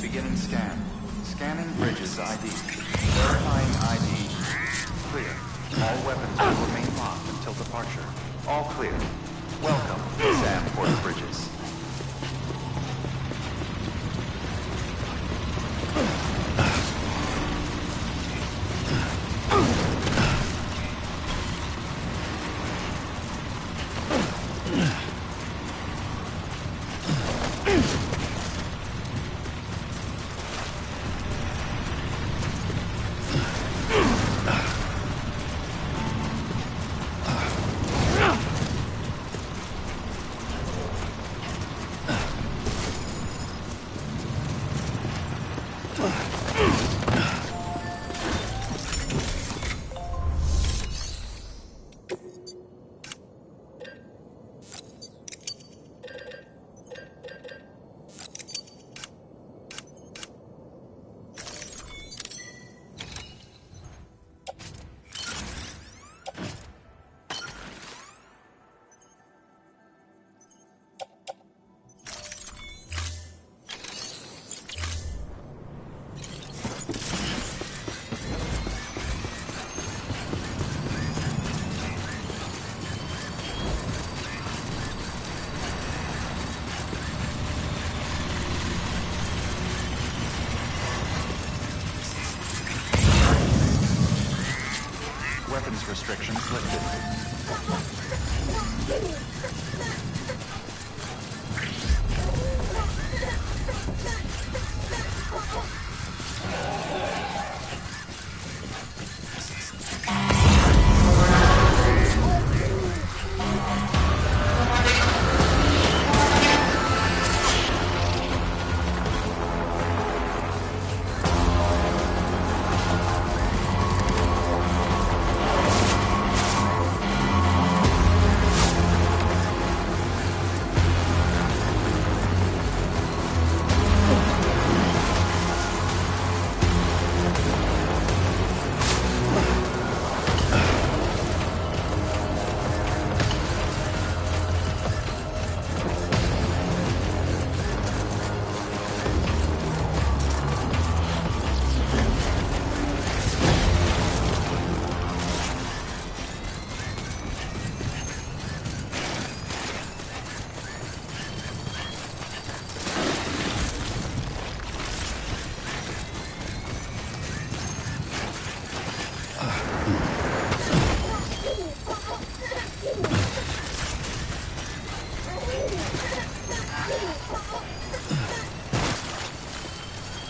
Beginning scan. Scanning bridges ID. Verifying ID. Clear. All weapons will remain locked until departure. All clear. Welcome, Sam Port Bridges. Weapons restrictions lifted.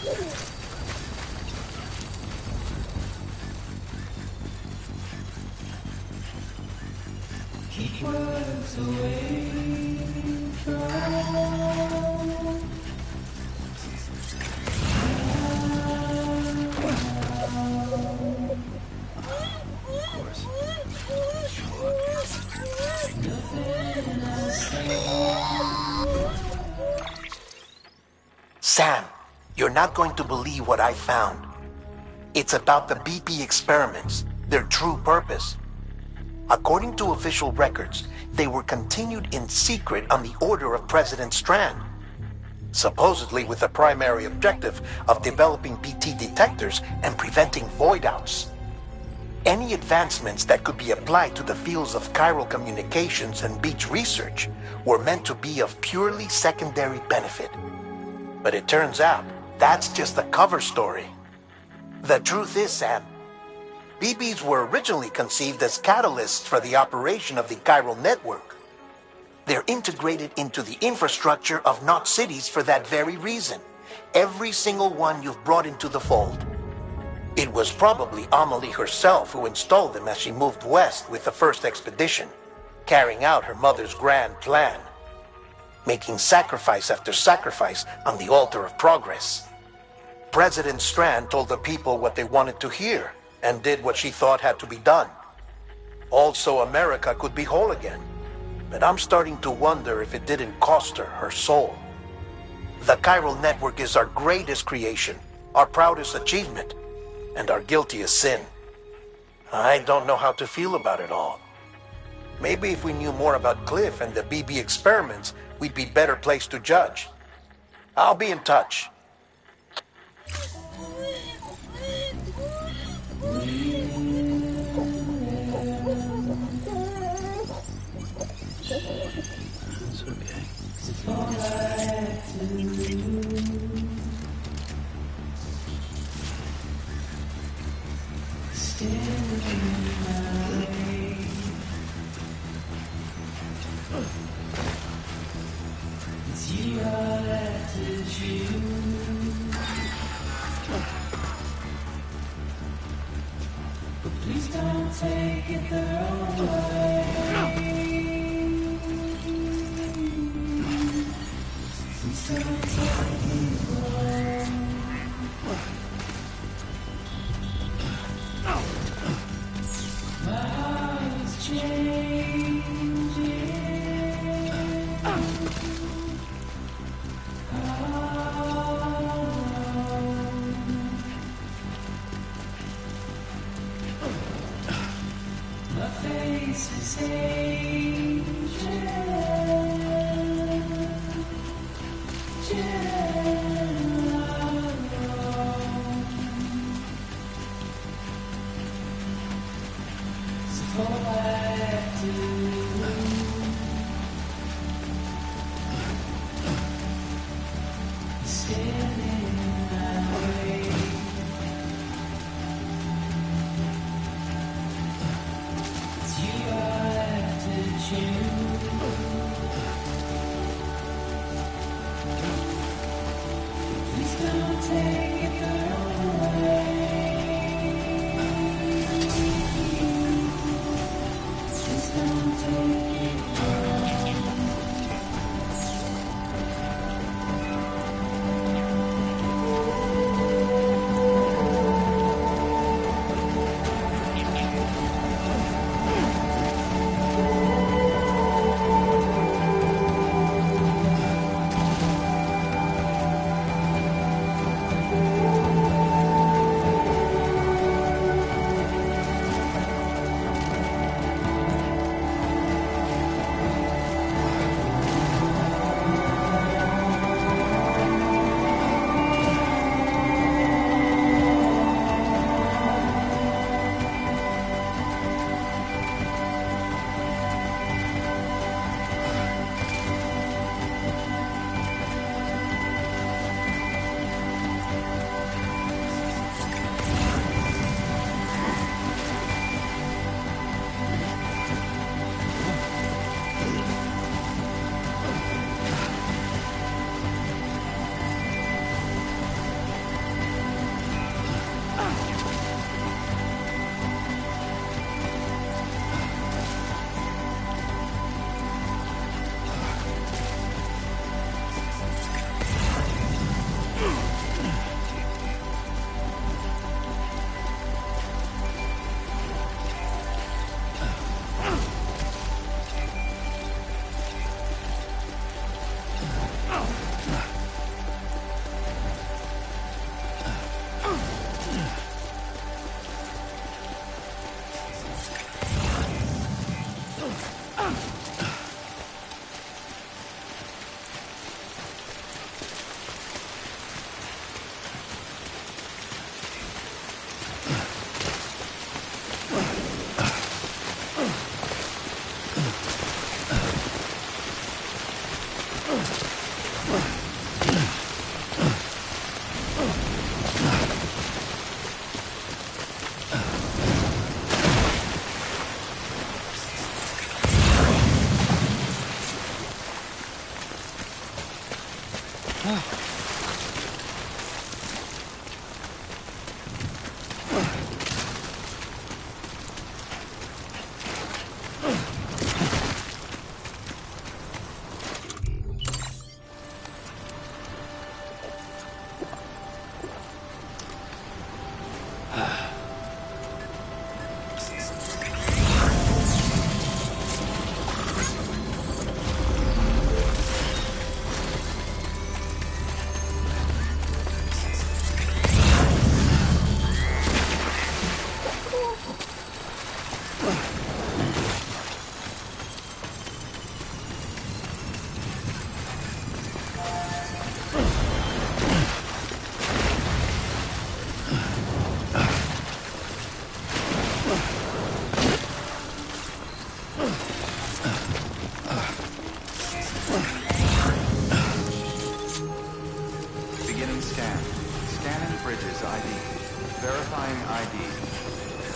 Keep words away from Sam, you're not going to believe what I found. It's about the BP experiments, their true purpose. According to official records, they were continued in secret on the order of President Strand, supposedly with the primary objective of developing BT detectors and preventing void-outs. Any advancements that could be applied to the fields of chiral communications and beach research were meant to be of purely secondary benefit. But it turns out, that's just the cover story. The truth is, Sam, BBs were originally conceived as catalysts for the operation of the chiral network. They're integrated into the infrastructure of Knot cities for that very reason. Every single one you've brought into the fold. It was probably Amelie herself who installed them as she moved west with the first expedition, carrying out her mother's grand plan, making sacrifice after sacrifice on the altar of progress. President Strand told the people what they wanted to hear, and did what she thought had to be done. Also, America could be whole again. But I'm starting to wonder if it didn't cost her soul. The chiral network is our greatest creation, our proudest achievement, and our guiltiest sin. I don't know how to feel about it all. Maybe if we knew more about Cliff and the BB experiments, we'd be better placed to judge. I'll be in touch. It's okay. It's you I have to choose. But please don't take it the wrong way. Please don't take it wrong. My heart is changing. My face is aging. So fall back to standing in my way. It's you I have to choose. Please don't take it the wrong way. Please don't take Beginning scan. Scanning bridges ID. Verifying ID.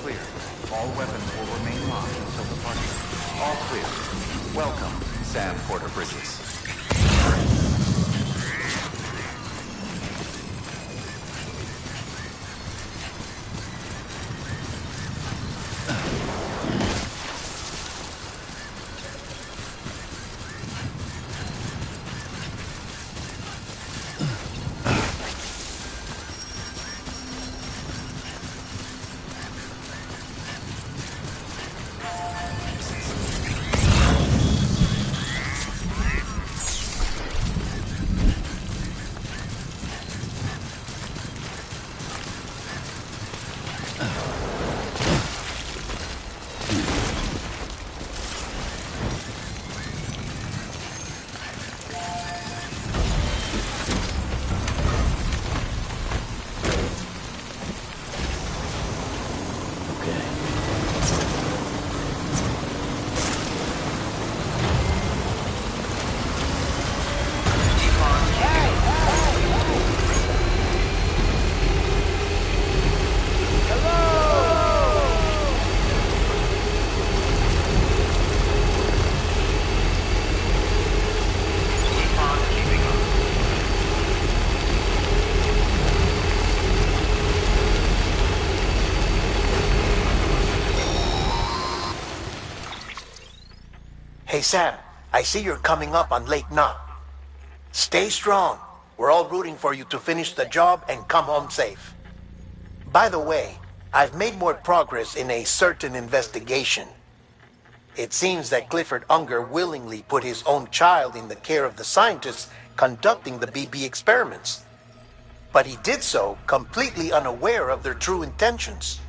Clear. All weapons will remain locked until departure. All clear. Welcome, Sam Porter Bridges. Hey, Sam, I see you're coming up on Lake Knot. Stay strong. We're all rooting for you to finish the job and come home safe. By the way, I've made more progress in a certain investigation. It seems that Clifford Unger willingly put his own child in the care of the scientists conducting the BB experiments. But he did so completely unaware of their true intentions.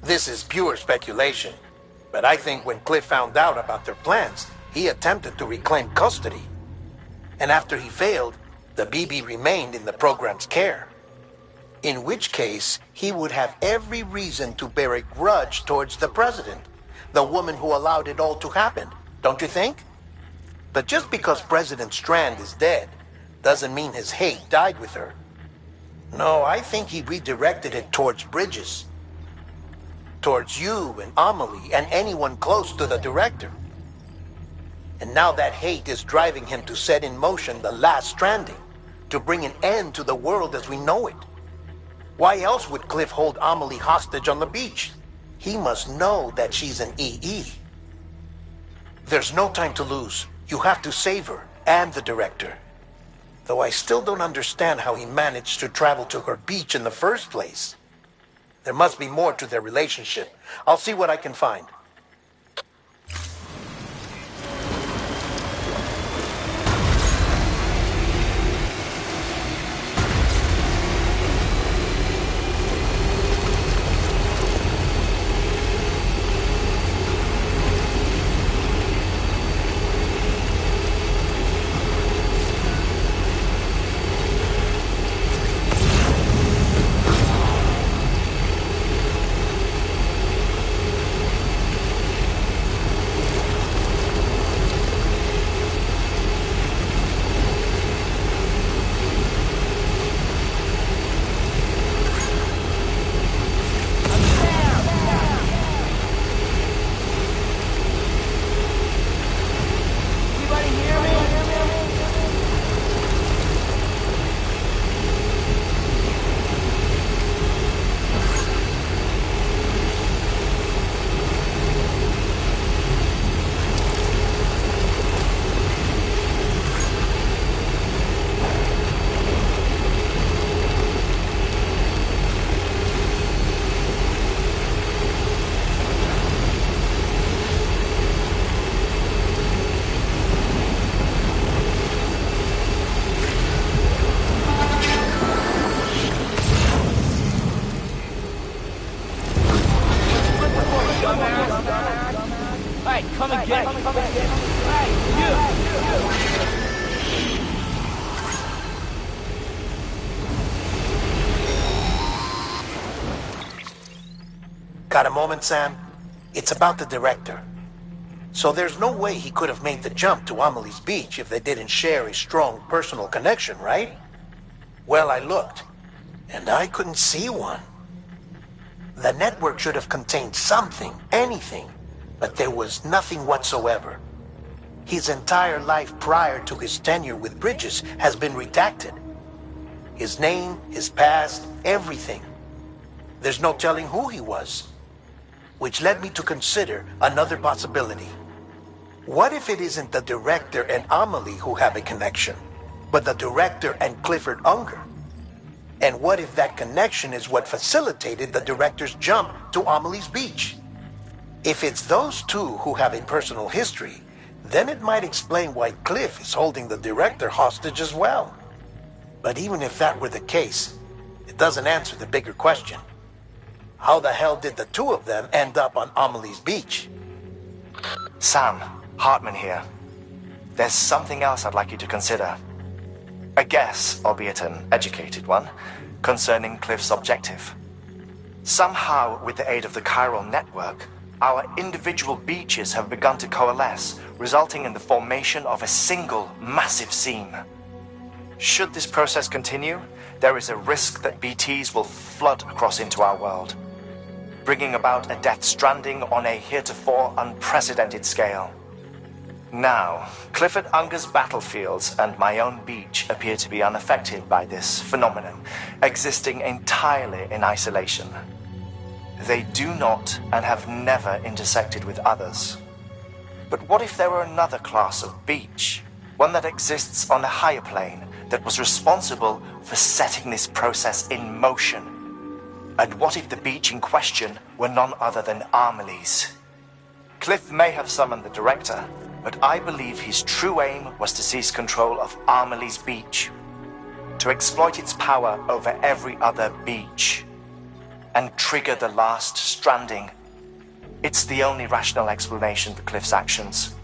This is pure speculation. But I think when Cliff found out about their plans, he attempted to reclaim custody. And after he failed, the BB remained in the program's care. In which case, he would have every reason to bear a grudge towards the president, the woman who allowed it all to happen, don't you think? But just because President Strand is dead, doesn't mean his hate died with her. No, I think he redirected it towards Bridges. Towards you and Amelie and anyone close to the director. And now that hate is driving him to set in motion the last stranding, to bring an end to the world as we know it. Why else would Cliff hold Amelie hostage on the beach? He must know that she's an EE. There's no time to lose. You have to save her and the director. Though I still don't understand how he managed to travel to her beach in the first place. There must be more to their relationship. I'll see what I can find. Got a moment, Sam? It's about the director. So there's no way he could have made the jump to Amelie's Beach if they didn't share a strong personal connection, right? Well, I looked, and I couldn't see one. The network should have contained something, anything, but there was nothing whatsoever. His entire life prior to his tenure with Bridges has been redacted. His name, his past, everything. There's no telling who he was. Which led me to consider another possibility. What if it isn't the director and Amelie who have a connection, but the director and Clifford Unger? And what if that connection is what facilitated the director's jump to Amelie's Beach? If it's those two who have a personal history, then it might explain why Cliff is holding the director hostage as well. But even if that were the case, it doesn't answer the bigger question. How the hell did the two of them end up on Amelie's Beach? Sam, Hartman here. There's something else I'd like you to consider. A guess, albeit an educated one, concerning Cliff's objective. Somehow, with the aid of the chiral network, our individual beaches have begun to coalesce, resulting in the formation of a single massive seam. Should this process continue, there is a risk that BTs will flood across into our world, bringing about a death stranding on a heretofore unprecedented scale. Now, Clifford Unger's battlefields and my own beach appear to be unaffected by this phenomenon, existing entirely in isolation. They do not and have never intersected with others. But what if there were another class of beach, one that exists on a higher plane, that was responsible for setting this process in motion? And what if the beach in question were none other than Amelie's? Cliff may have summoned the director, but I believe his true aim was to seize control of Amelie's Beach, to exploit its power over every other beach, and trigger the last stranding. It's the only rational explanation for Cliff's actions,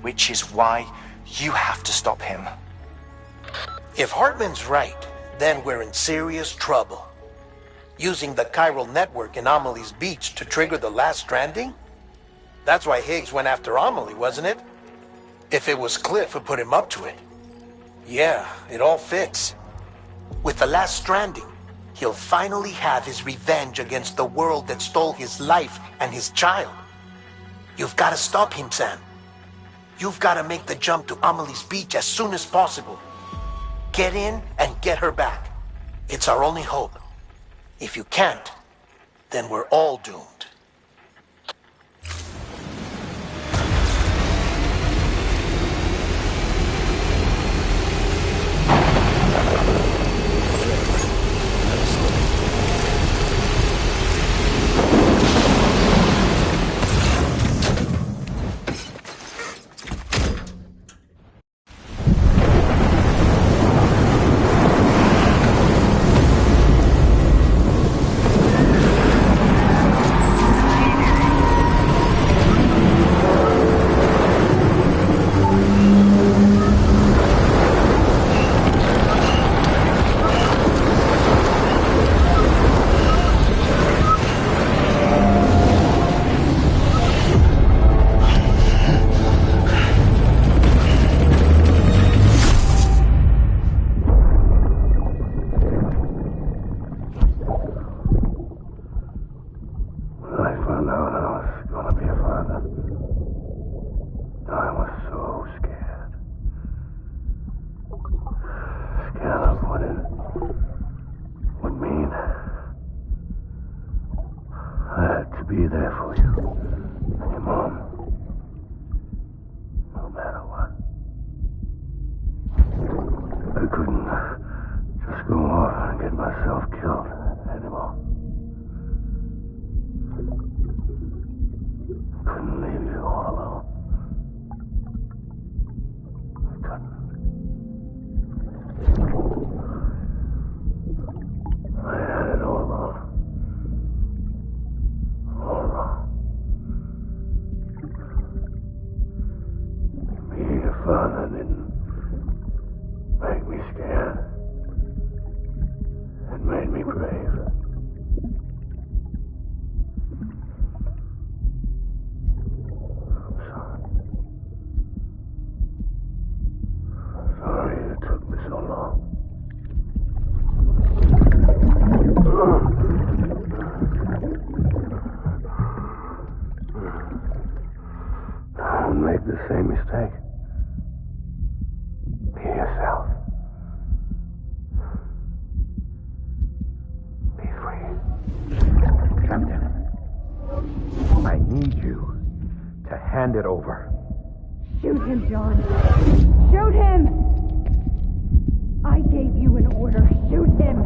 which is why you have to stop him. If Hartman's right, then we're in serious trouble. Using the chiral network in Amelie's Beach to trigger the last stranding? That's why Higgs went after Amelie, wasn't it? If it was Cliff who put him up to it. Yeah, it all fits. With the last stranding, he'll finally have his revenge against the world that stole his life and his child. You've got to stop him, Sam. You've got to make the jump to Amelie's Beach as soon as possible. Get in and get her back. It's our only hope. If you can't, then we're all doomed. Be there for you. Your mom. No matter what. I couldn't just go off and get myself killed anymore. Couldn't leave you all alone. I couldn't. I had it all wrong. All wrong. Being a father didn't make me scared. It made me brave. Captain. I need you to hand it over. Shoot him, John. Shoot him! I gave you an order. Shoot him!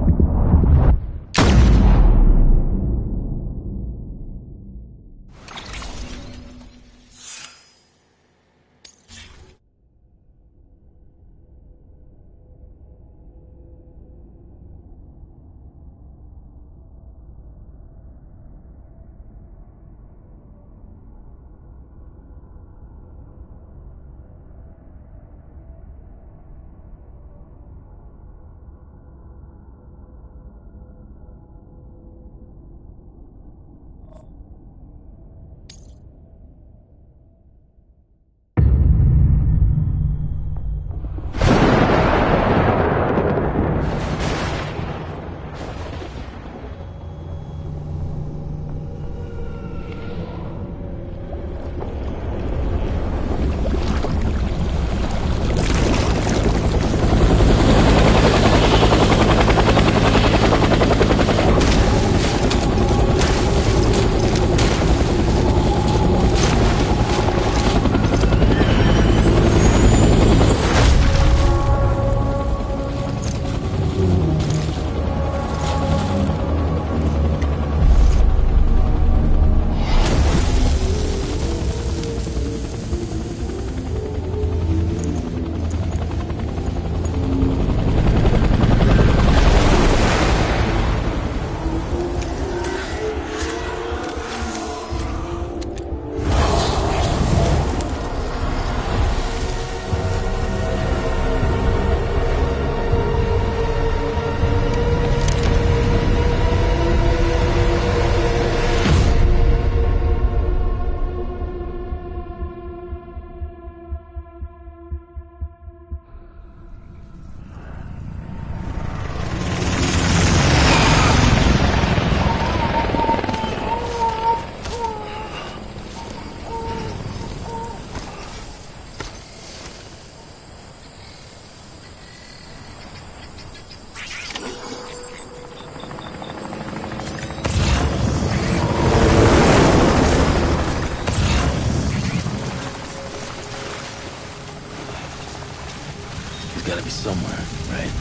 Gotta be somewhere, right?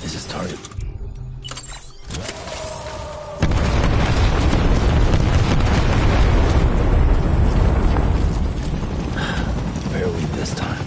Is his target? Barely this time.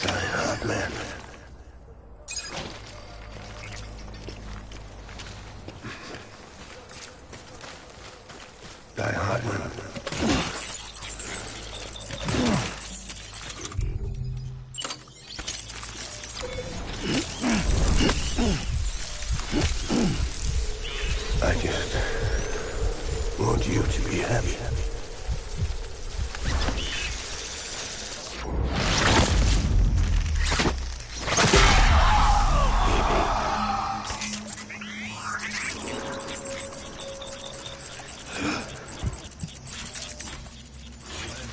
Die hard, man. Die hard, man. I just want you to be happy.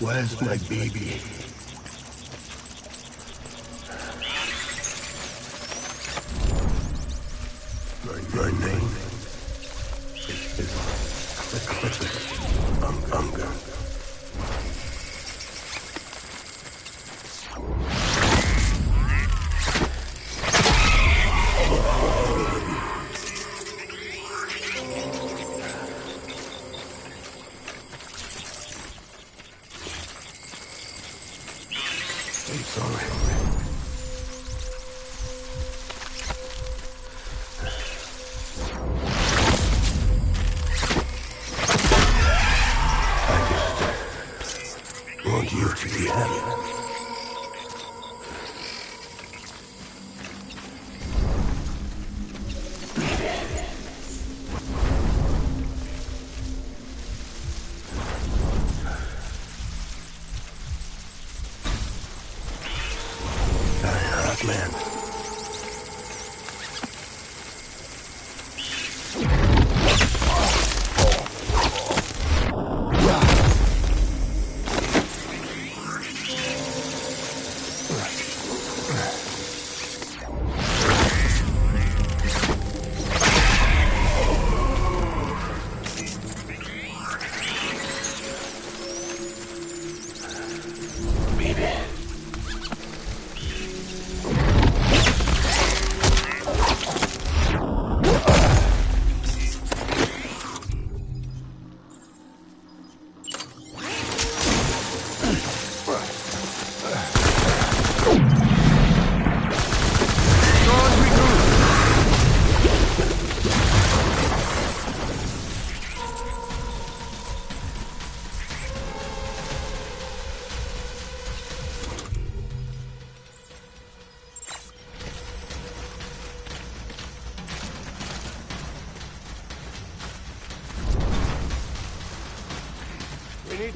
Where's my baby? My name is Unger. I'm sorry. I want you to be happy. Man.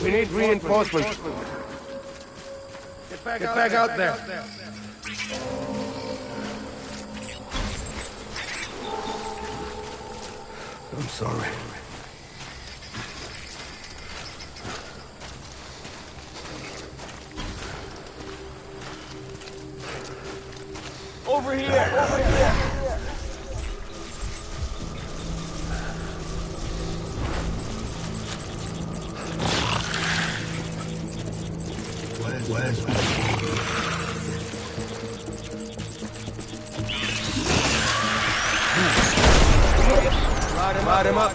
We need reinforcements. Get back out there. I'm sorry. Over here! Where's my baby? Light him up.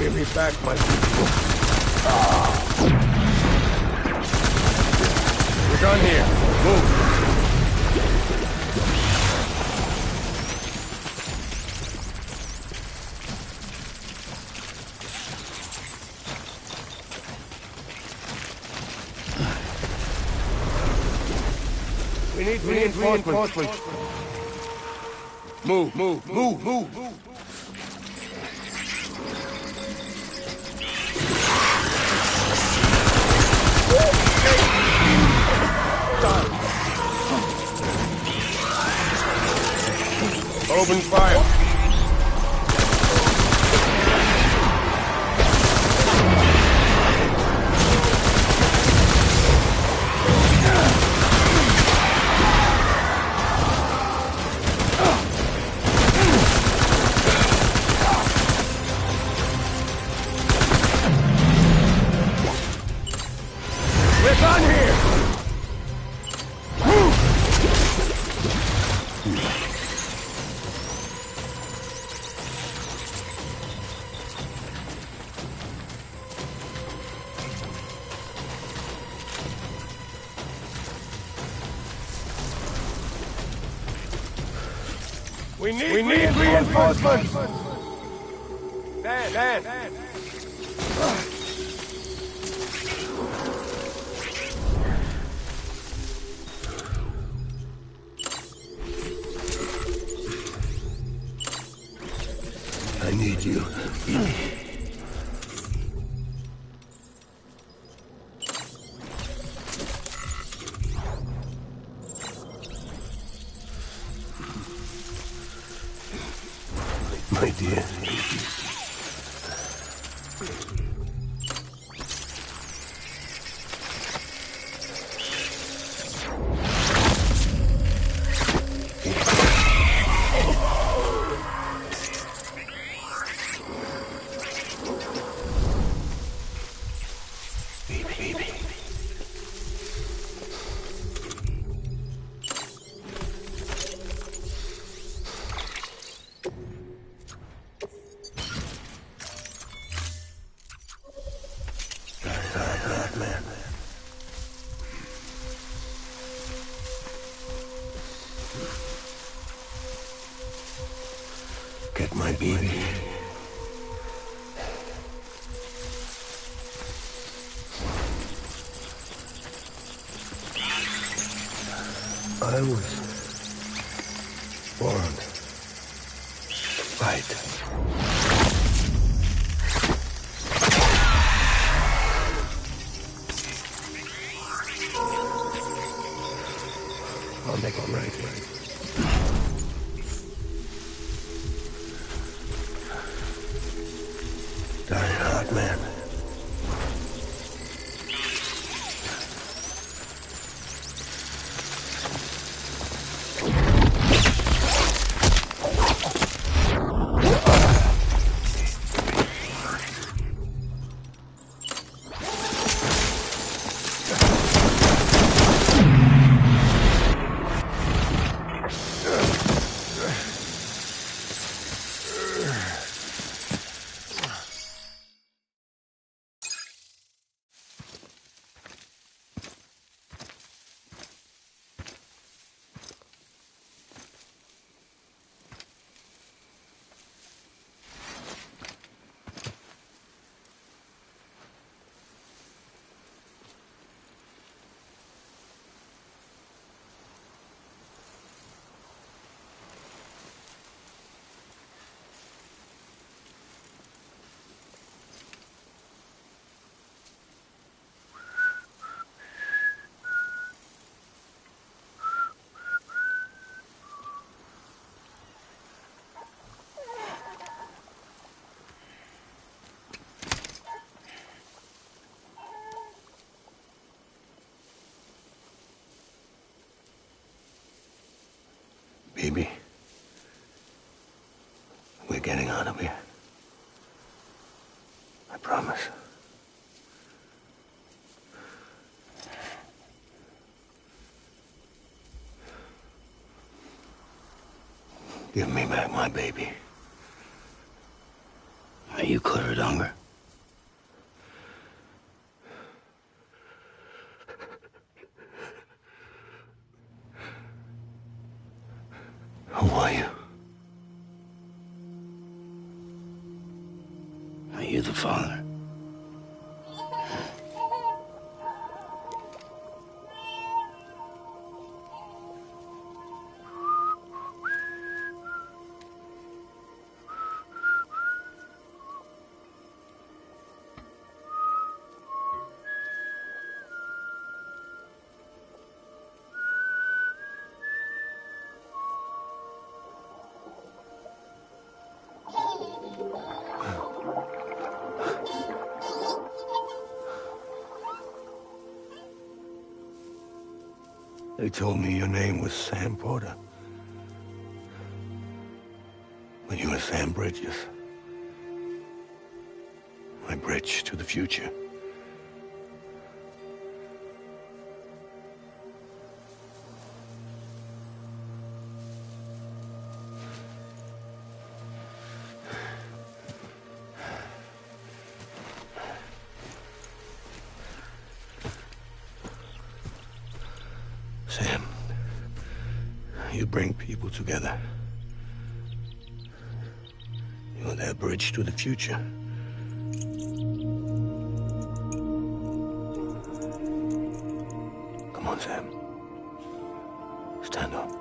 Give me back my people. We're done here. Move. We need reinforcements. Move. Open fire. We're done here! We need reinforcements! Dan! I need you. My dear. Man. Get my baby. I was born to fight. I'll make it right. Die hard, man. Baby, we're getting out of here. I promise. Give me back my baby. Are you clear of hunger? Who are you? Are you the father? They told me your name was Sam Porter. But you were Sam Bridges. My bridge to the future. Sam, you bring people together. You're their bridge to the future. Come on, Sam. Stand up.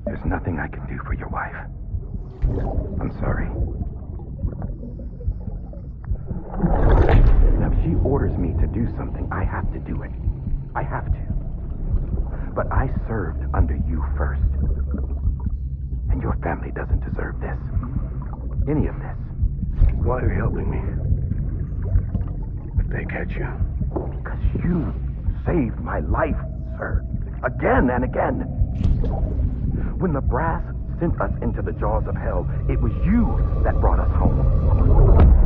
There's nothing I can do for your wife. I'm sorry. Now, if she orders me to do something, I have to do it. I have to. But I served under you first. And your family doesn't deserve this. Any of this. Why are you helping me? If they catch you. Because you saved my life, sir. Again and again. When the brass sent us into the jaws of hell, it was you that brought us home.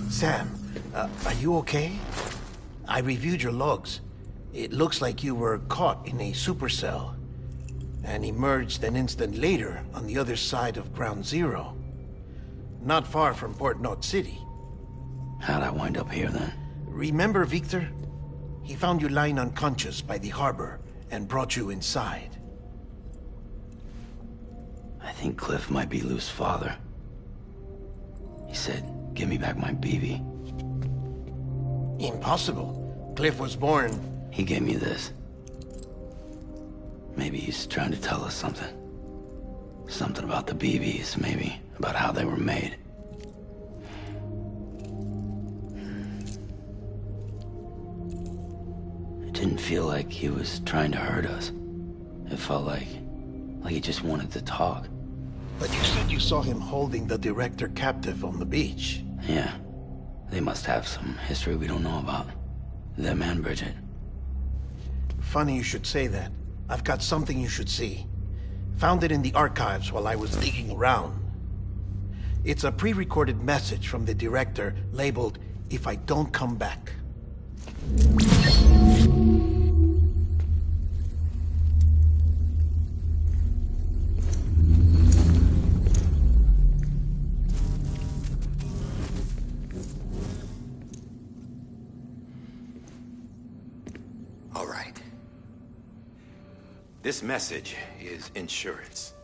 Sam, are you okay? I reviewed your logs. It looks like you were caught in a supercell and emerged an instant later on the other side of Ground Zero. Not far from Port Knot City. How'd I wind up here then? Remember Victor? He found you lying unconscious by the harbor and brought you inside. I think Cliff might be Lou's father. He said, "Give me back my BB." Impossible. Cliff was born... He gave me this. Maybe he's trying to tell us something. Something about the BBs, maybe. About how they were made. It didn't feel like he was trying to hurt us. It felt like he just wanted to talk. But you said you saw him holding the director captive on the beach. Yeah. They must have some history we don't know about. Them and Bridget. Funny you should say that. I've got something you should see. Found it in the archives while I was digging around. It's a pre-recorded message from the director labeled, "If I don't come back." All right. This message is insurance,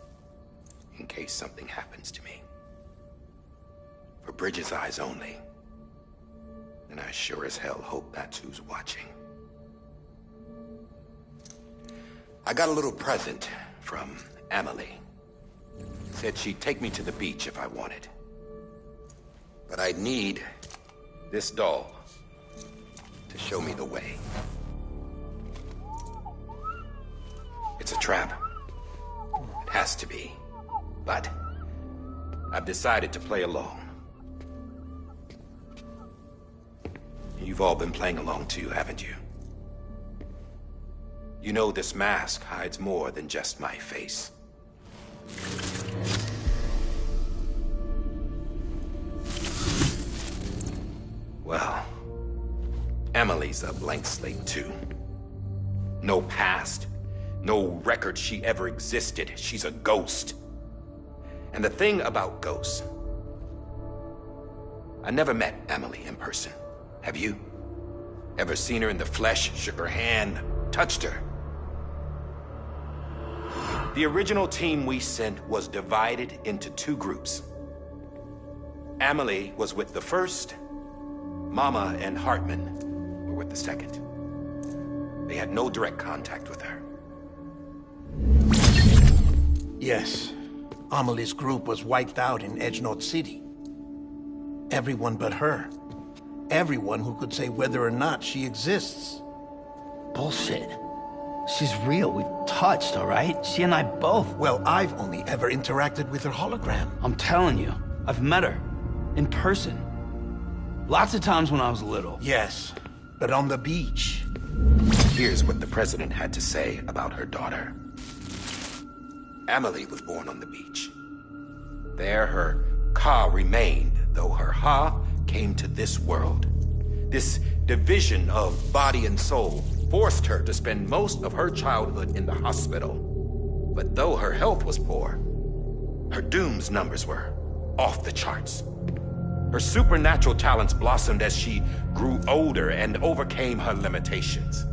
in case something happens to me. For Bridget's eyes only. And I sure as hell hope that's who's watching. I got a little present from Emily. Said she'd take me to the beach if I wanted. But I'd need this doll to show me the way. It's a trap. It has to be. But I've decided to play along. You've all been playing along too, haven't you? You know this mask hides more than just my face. Well, Emily's a blank slate too. No past. No record she ever existed. She's a ghost. And the thing about ghosts... I never met Emily in person. Have you? Ever seen her in the flesh, shook her hand, touched her? The original team we sent was divided into two groups. Emily was with the first. Mama and Hartman were with the second. They had no direct contact with her. Yes. Amelie's group was wiped out in Edge North City. Everyone but her. Everyone who could say whether or not she exists. Bullshit. She's real. We've touched, all right? She and I both. Well, I've only ever interacted with her hologram. I'm telling you, I've met her. In person. Lots of times when I was little. Yes, but on the beach. Here's what the president had to say about her daughter. Emily was born on the beach. There her Ka remained, though her Ha came to this world. This division of body and soul forced her to spend most of her childhood in the hospital. But though her health was poor, her Doom's numbers were off the charts. Her supernatural talents blossomed as she grew older and overcame her limitations.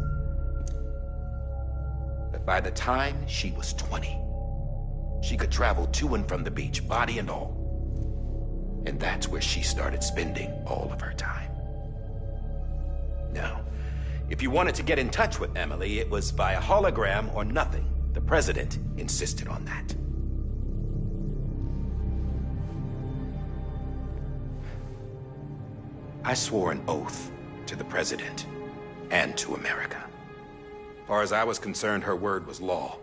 But by the time she was 20, she could travel to and from the beach, body and all. And that's where she started spending all of her time. Now, if you wanted to get in touch with Emily, it was via hologram or nothing. The president insisted on that. I swore an oath to the president and to America. As far as I was concerned, her word was law.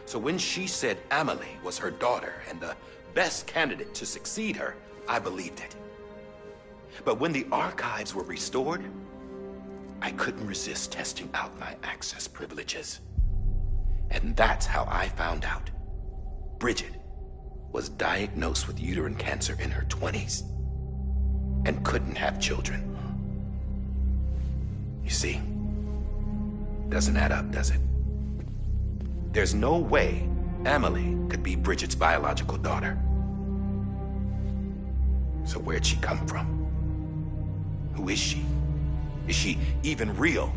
So when she said Emily was her daughter and the best candidate to succeed her, I believed it. But when the archives were restored, I couldn't resist testing out my access privileges. And that's how I found out Bridget was diagnosed with uterine cancer in her 20s and couldn't have children. You see, doesn't add up, does it? There's no way Emily could be Bridget's biological daughter. So where'd she come from? Who is she? Is she even real?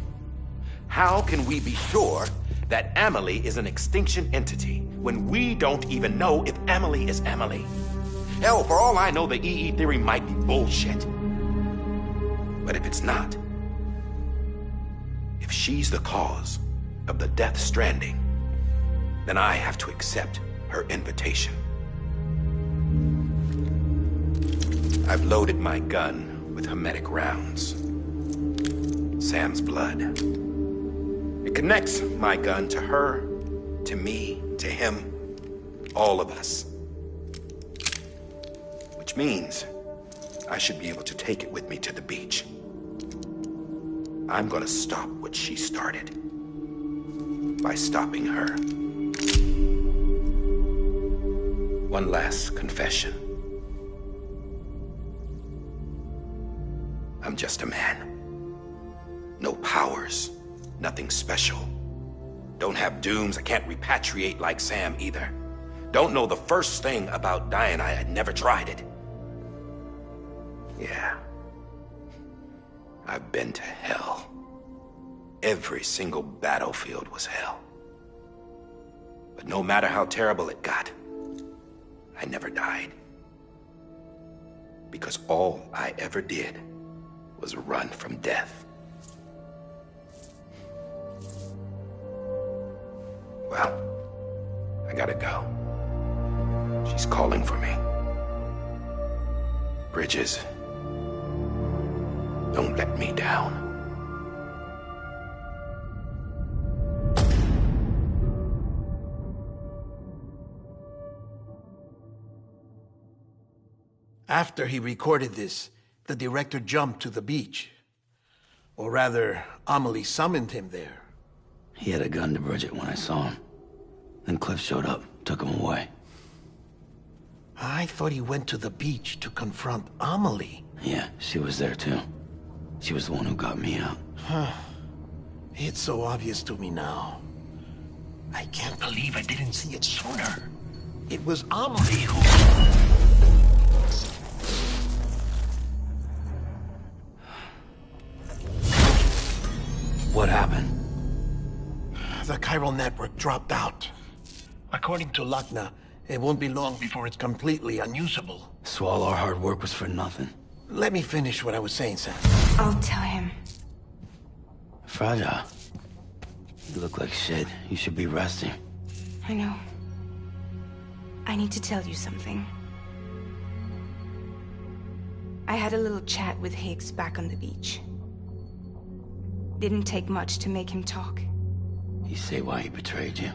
How can we be sure that Emily is an extinction entity when we don't even know if Emily is Emily? Hell, for all I know, the EE theory might be bullshit. But if it's not, if she's the cause of the Defistrendim, then I have to accept her invitation. I've loaded my gun with hermetic rounds. Sam's blood. It connects my gun to her, to me, to him, all of us. Which means I should be able to take it with me to the beach. I'm gonna stop what she started by stopping her. One last confession. I'm just a man. No powers, nothing special. Don't have dooms, I can't repatriate like Sam either. Don't know the first thing about dying, I had never tried it. Yeah. I've been to hell. Every single battlefield was hell. But no matter how terrible it got, I never died. Because all I ever did was run from death. Well, I gotta go. She's calling for me. Bridges, don't let me down. After he recorded this, the director jumped to the beach. Or rather, Amelie summoned him there. He had a gun to Bridget when I saw him. Then Cliff showed up, took him away. I thought he went to the beach to confront Amelie. Yeah, she was there too. She was the one who got me out. It's so obvious to me now. I can't believe I didn't see it sooner. It was Amelie who... What happened? The chiral network dropped out. According to Lakna, it won't be long before it's completely unusable. So all our hard work was for nothing. Let me finish what I was saying, Sam. I'll tell him. Fragile. You look like shit. You should be resting. I know. I need to tell you something. I had a little chat with Higgs back on the beach. Didn't take much to make him talk. You say why he betrayed you?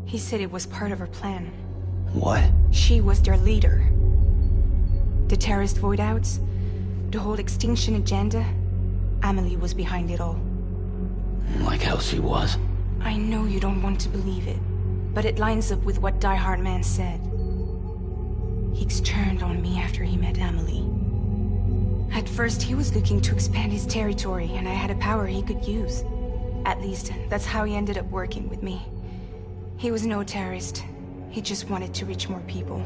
He said it was part of her plan. What? She was their leader. The terrorist void-outs, the whole extinction agenda, Amelie was behind it all. Like hell she was. I know you don't want to believe it, but it lines up with what Die Hard Man said. Higgs turned on me after he met Amelie. At first, he was looking to expand his territory, and I had a power he could use. At least, that's how he ended up working with me. He was no terrorist. He just wanted to reach more people.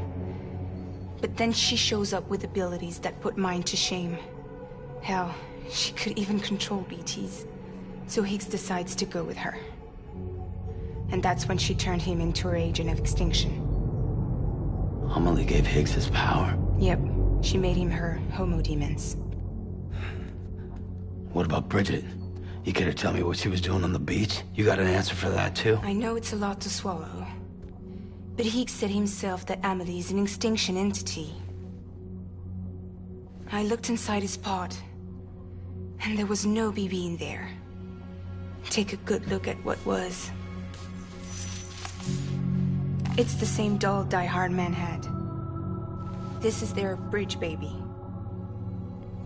But then she shows up with abilities that put mine to shame. Hell, she could even control BTs. So Higgs decides to go with her. And that's when she turned him into her agent of extinction. Amelie gave Higgs his power? Yep. She made him her homo demons. What about Bridget? You care to tell me what she was doing on the beach? You got an answer for that too? I know it's a lot to swallow. But Higgs said himself that Amelie is an extinction entity. I looked inside his pod, and there was no BB in there. Take a good look at what was. It's the same doll Die Hard Man had. This is their bridge baby.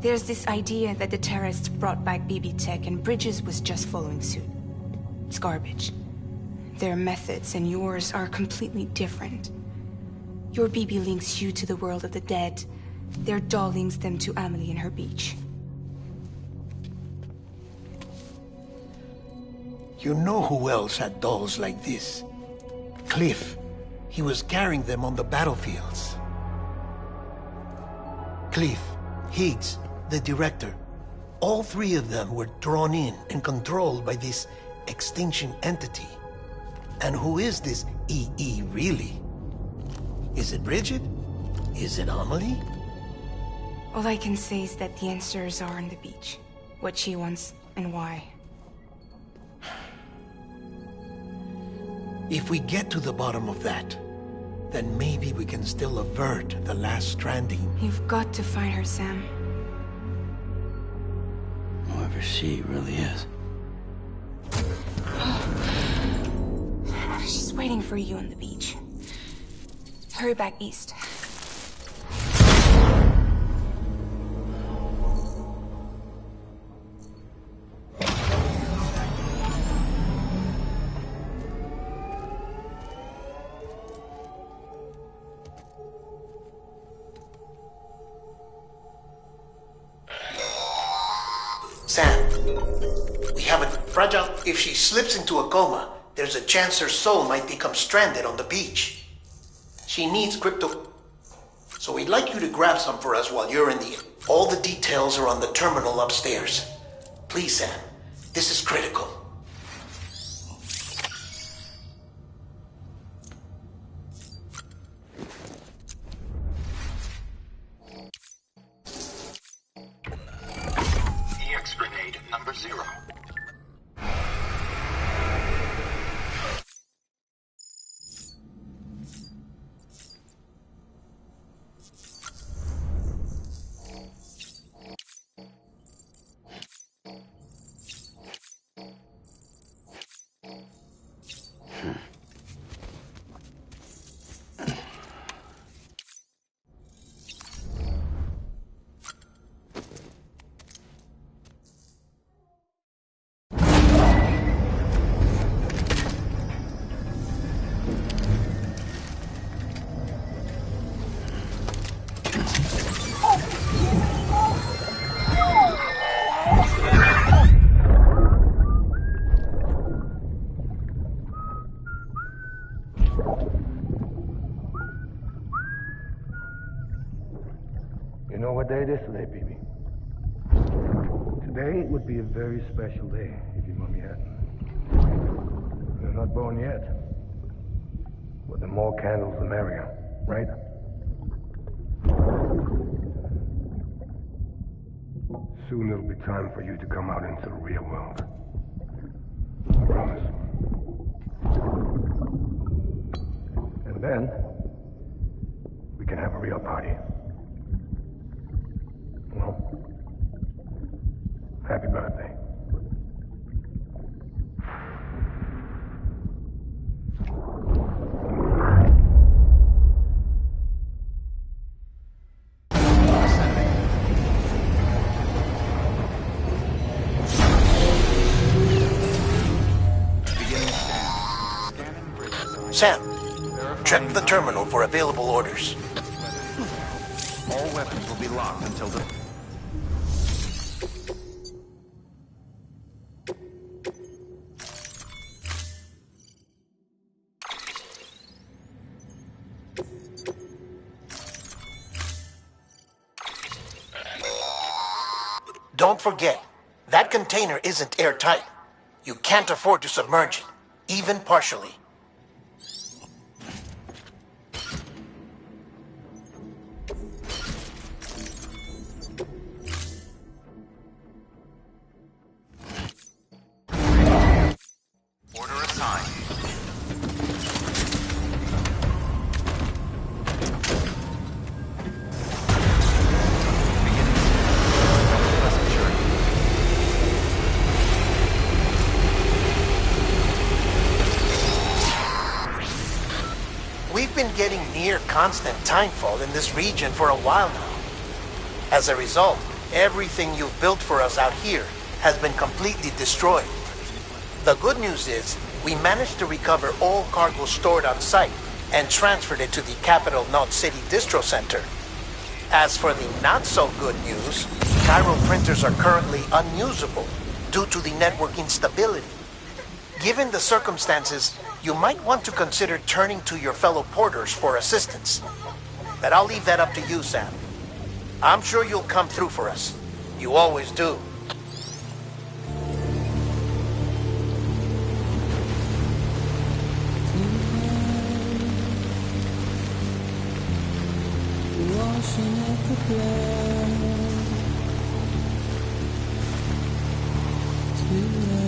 There's this idea that the terrorists brought back BB tech and Bridges was just following suit. It's garbage. Their methods and yours are completely different. Your BB links you to the world of the dead. Their doll links them to Amelie and her beach. You know who else had dolls like this? Cliff. He was carrying them on the battlefields. Cliff, Higgs, the director, all three of them were drawn in and controlled by this extinction entity. And who is this EE really? Is it Bridget? Is it Amelie? All I can say is that the answers are on the beach. What she wants and why. If we get to the bottom of that, then maybe we can still avert the last stranding. You've got to find her, Sam. Whoever she really is. She's waiting for you on the beach. Hurry back east. Sam, we have a fragile... If she slips into a coma, there's a chance her soul might become stranded on the beach. She needs crypto... So we'd like you to grab some for us while you're in the... All the details are on the terminal upstairs. Please, Sam, this is critical. EX grenade number 0. You know what day it is today, BB? Today would be a very special day if your mommy hadn't. You're not born yet. But the more candles, the merrier, right? Soon it'll be time for you to come out into the real world. I promise. And then, we can have a real party. Well, happy birthday. Sam, check the terminal for available orders. All weapons will be locked until the... Don't forget, that container isn't airtight. You can't afford to submerge it, even partially. Order assigned. We've been getting near constant timefall in this region for a while now. As a result, everything you've built for us out here has been completely destroyed. The good news is, we managed to recover all cargo stored on site and transferred it to the Capital Knot City Distro Center. As for the not-so-good news, Cairo printers are currently unusable due to the network instability. Given the circumstances, you might want to consider turning to your fellow porters for assistance. But I'll leave that up to you, Sam. I'm sure you'll come through for us. You always do. Washing up the blood to love.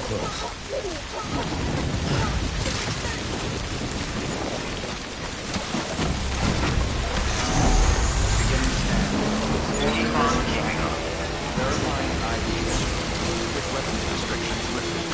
close. Recon keeping up. Verifying ID. With weapons restrictions lifted.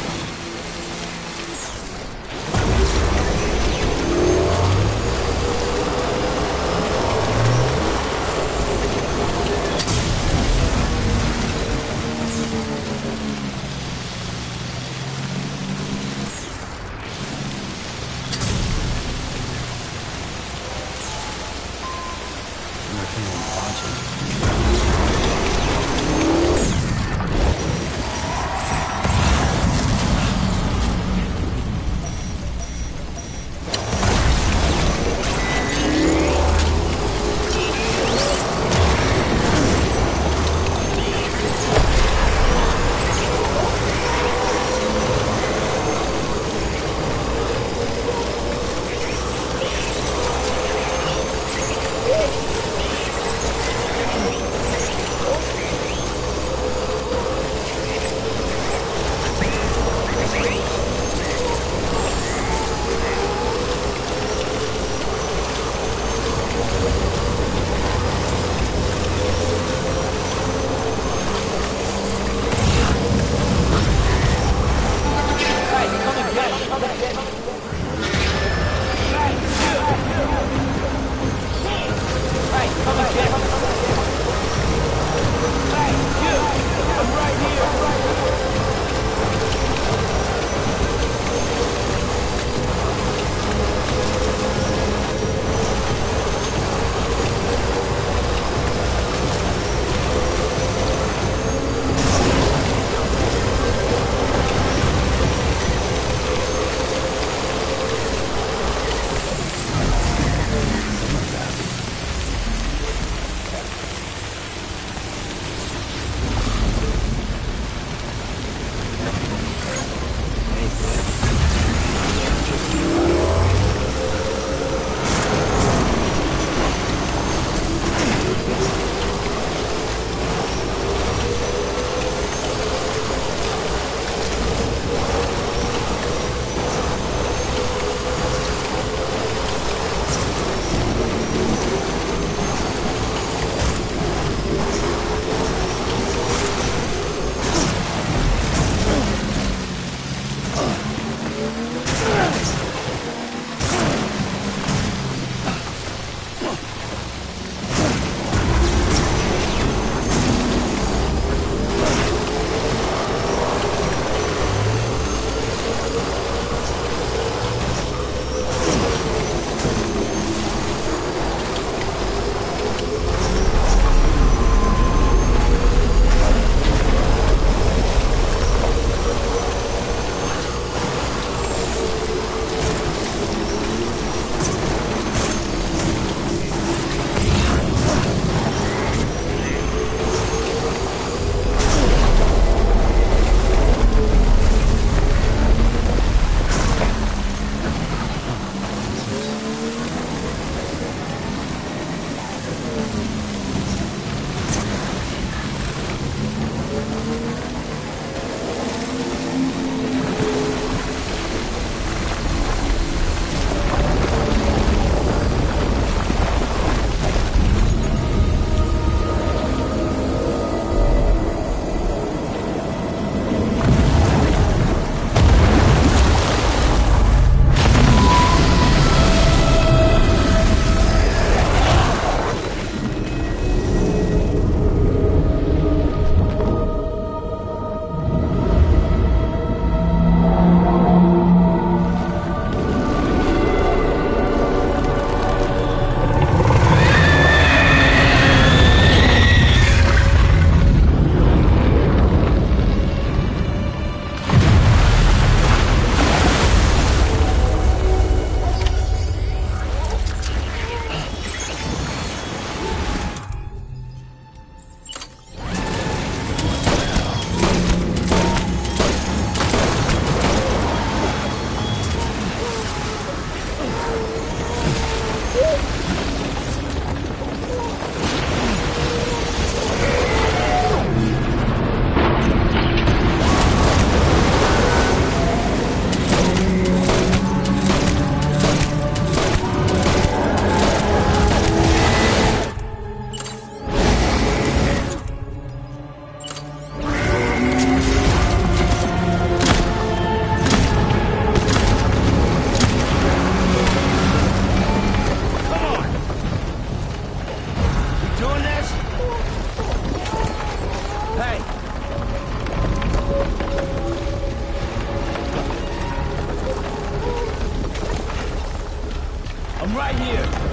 I'm right here.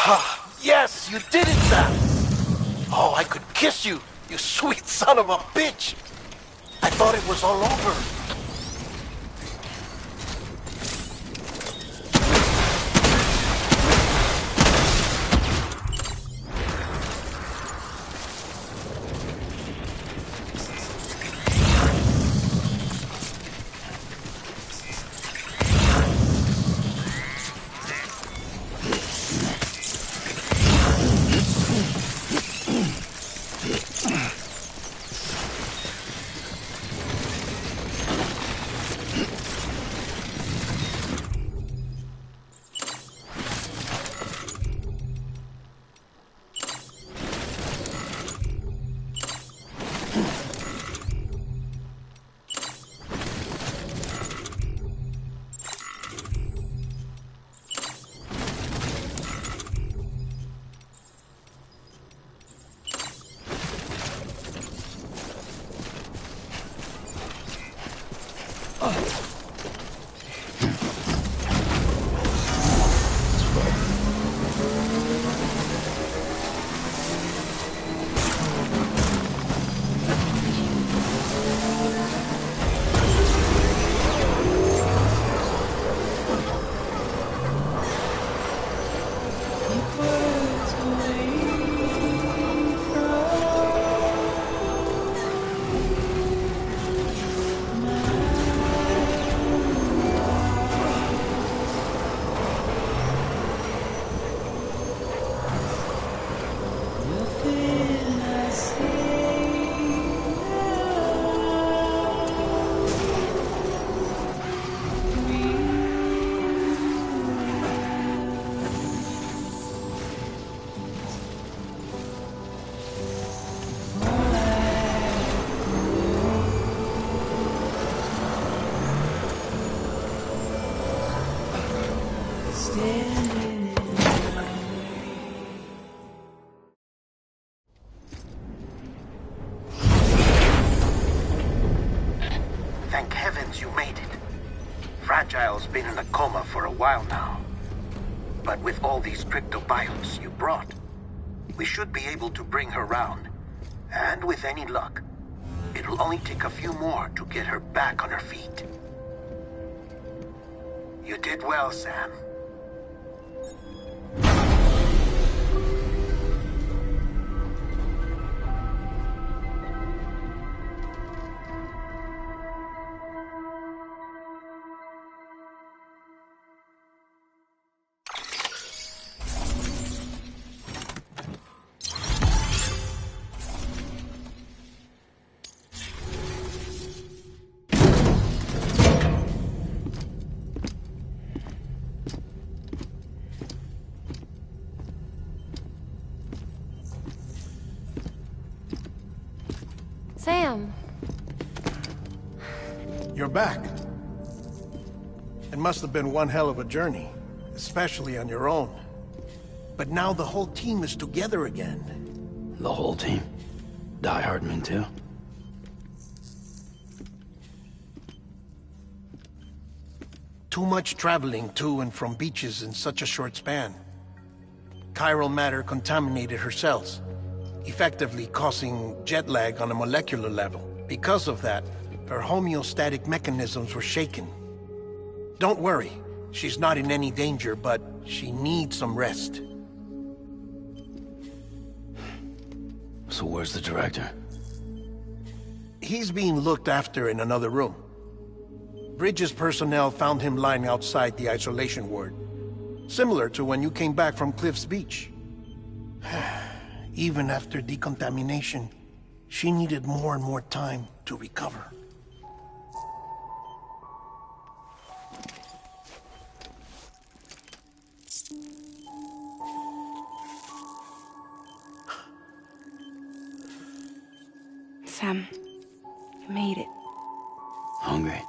Ah, yes, you did it, Sam! Oh, I could kiss you, you sweet son of a bitch! I thought it was all over. Thank heavens you made it. Fragile's been in a coma for a while now. But with all these cryptobiotes you brought, we should be able to bring her round. And with any luck, it'll only take a few more to get her back on her feet. You did well, Sam. Sam. You're back. It must have been one hell of a journey, especially on your own. But now the whole team is together again. The whole team? Die Hardman too? Too much traveling to and from beaches in such a short span. Chiral matter contaminated her cells, effectively causing jet lag on a molecular level. Because of that, her homeostatic mechanisms were shaken. Don't worry, she's not in any danger, but she needs some rest. So where's the director? He's being looked after in another room. Bridges personnel found him lying outside the isolation ward. Similar to when you came back from Cliff's Beach. Even after decontamination, she needed more and more time to recover. Sam, you made it. Hungry?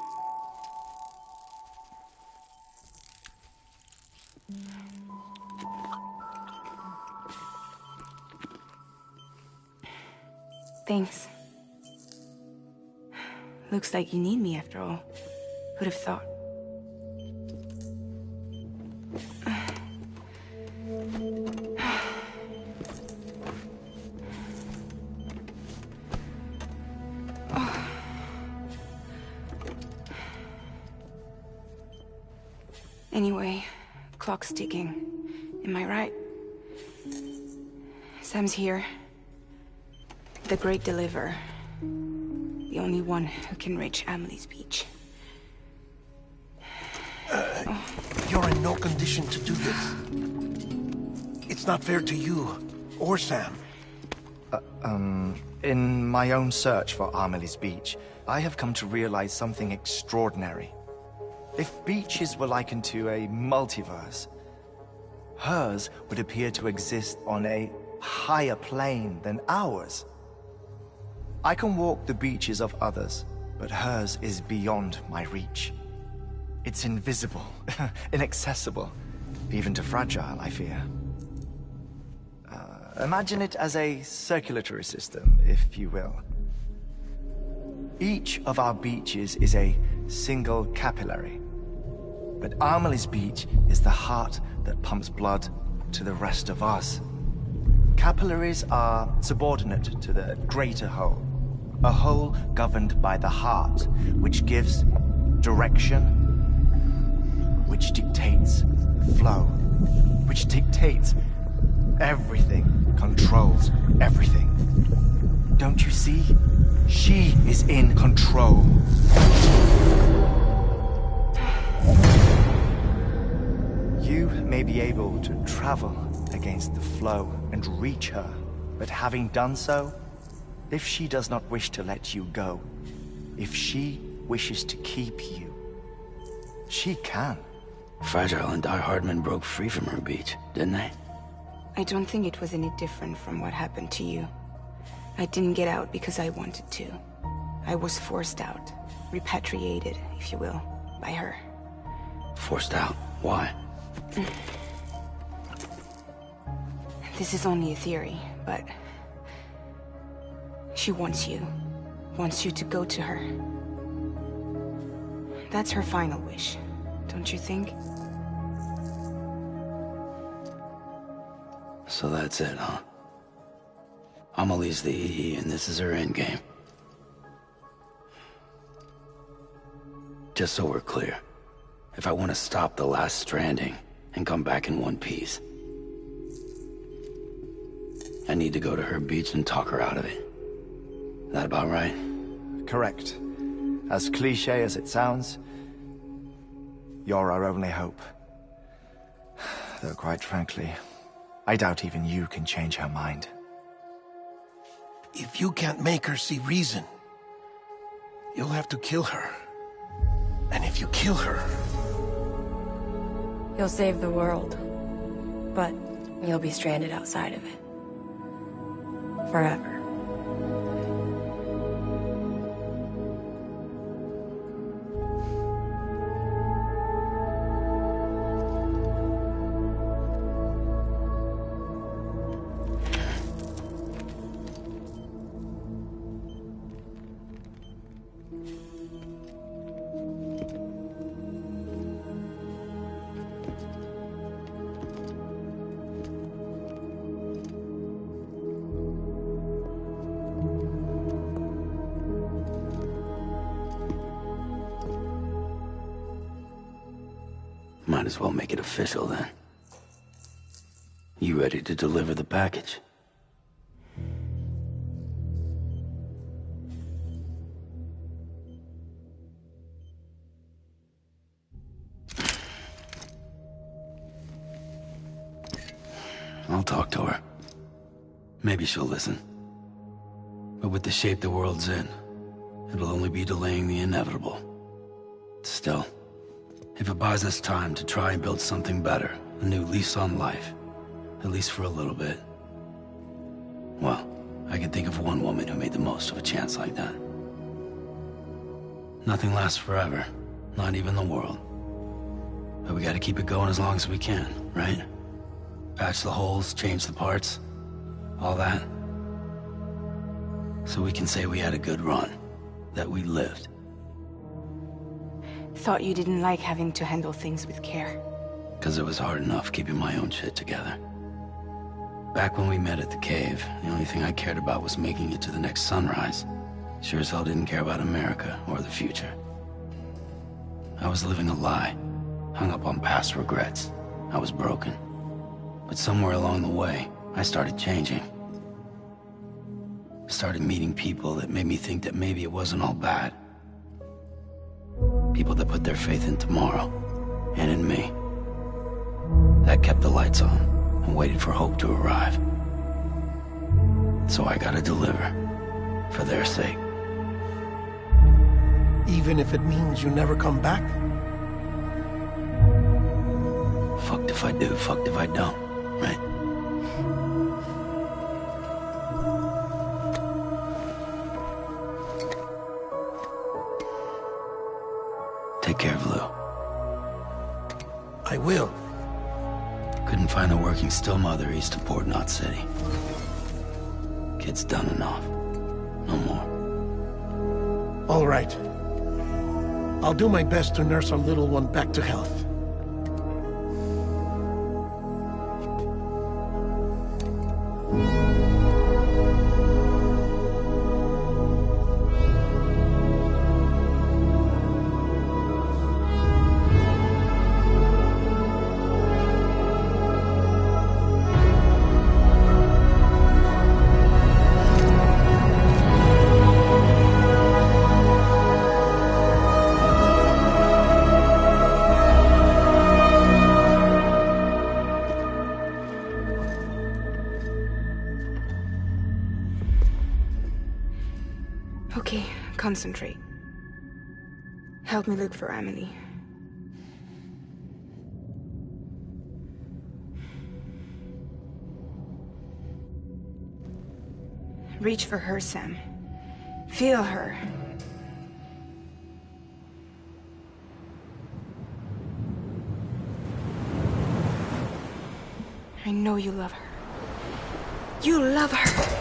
Thanks. Looks like you need me after all. Who'd have thought? Anyway, the clock's ticking. Am I right? Sam's here. The Great Deliverer. The only one who can reach Amelie's beach. You're in no condition to do this. It's not fair to you, or Sam. In my own search for Amelie's beach, I have come to realize something extraordinary. If beaches were likened to a multiverse, hers would appear to exist on a higher plane than ours. I can walk the beaches of others, but hers is beyond my reach. It's invisible, inaccessible, even to Fragile, I fear. Imagine it as a circulatory system, if you will. Each of our beaches is a single capillary. But Amelie's beach is the heart that pumps blood to the rest of us. Capillaries are subordinate to the greater whole. A whole governed by the heart, which gives direction, which dictates flow, which dictates everything, controls everything. Don't you see? She is in control. You may be able to travel against the flow and reach her, but having done so, if she does not wish to let you go, if she wishes to keep you, she can. Fragile and Die Hardman broke free from her beach, didn't they? I don't think it was any different from what happened to you. I didn't get out because I wanted to. I was forced out. Repatriated, if you will, by her. Forced out? Why? This is only a theory, but... she wants you. Wants you to go to her. That's her final wish, don't you think? So that's it, huh? Amelie's the EE, and this is her endgame. Just so we're clear, if I want to stop the last stranding and come back in one piece, I need to go to her beach and talk her out of it. That about right? Correct. As cliché as it sounds, you're our only hope. Though quite frankly, I doubt even you can change her mind. If you can't make her see reason, you'll have to kill her. And if you kill her... You'll save the world, but you'll be stranded outside of it. Forever. Might as well make it official then. You ready to deliver the package? I'll talk to her. Maybe she'll listen. But with the shape the world's in, it'll only be delaying the inevitable. Still, if it buys us time to try and build something better, a new lease on life, at least for a little bit, well, I can think of one woman who made the most of a chance like that. Nothing lasts forever, not even the world. But we gotta keep it going as long as we can, right? Patch the holes, change the parts, all that. So we can say we had a good run, that we lived. Thought you didn't like having to handle things with care. 'Cause it was hard enough keeping my own shit together. Back when we met at the cave, the only thing I cared about was making it to the next sunrise. Sure as hell didn't care about America or the future. I was living a lie, hung up on past regrets. I was broken. But somewhere along the way, I started changing. Started meeting people that made me think that maybe it wasn't all bad. People that put their faith in tomorrow, and in me. That kept the lights on, and waited for hope to arrive. So I gotta deliver, for their sake. Even if it means you never come back? Fucked if I do, fucked if I don't, right? Take care of Lou. I will. Couldn't find a working still mother east of Port Knot City. Kid's done and off. No more. All right. I'll do my best to nurse our little one back to health. Okay, concentrate. Help me look for Emily. Reach for her, Sam. Feel her. I know you love her. You love her!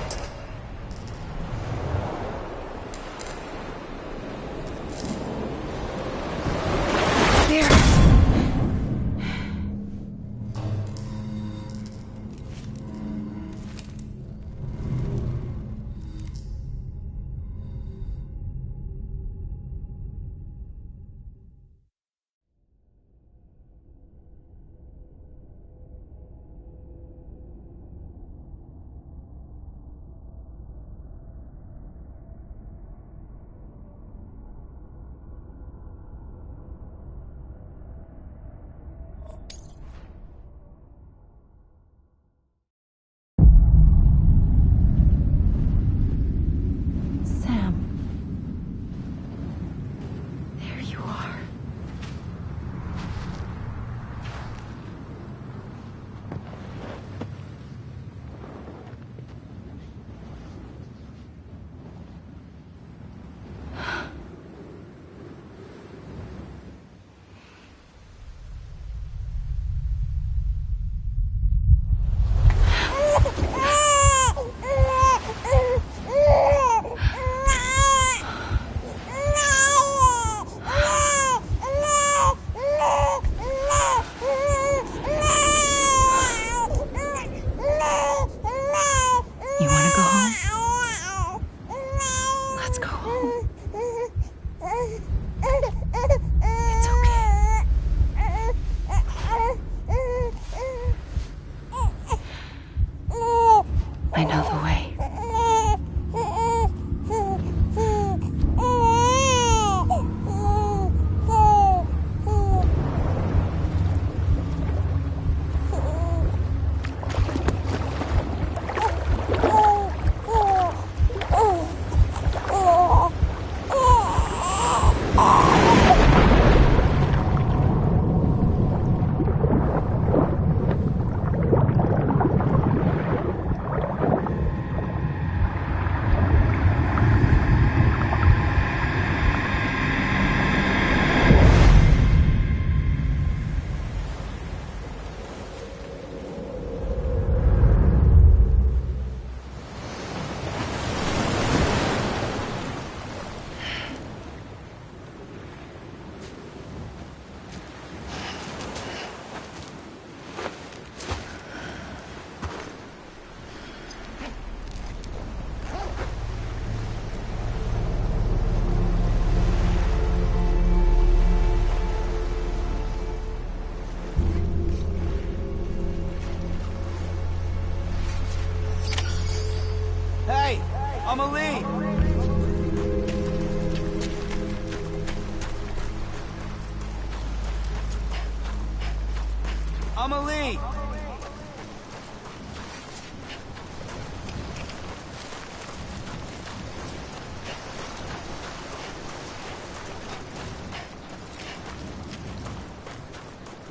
Amelie!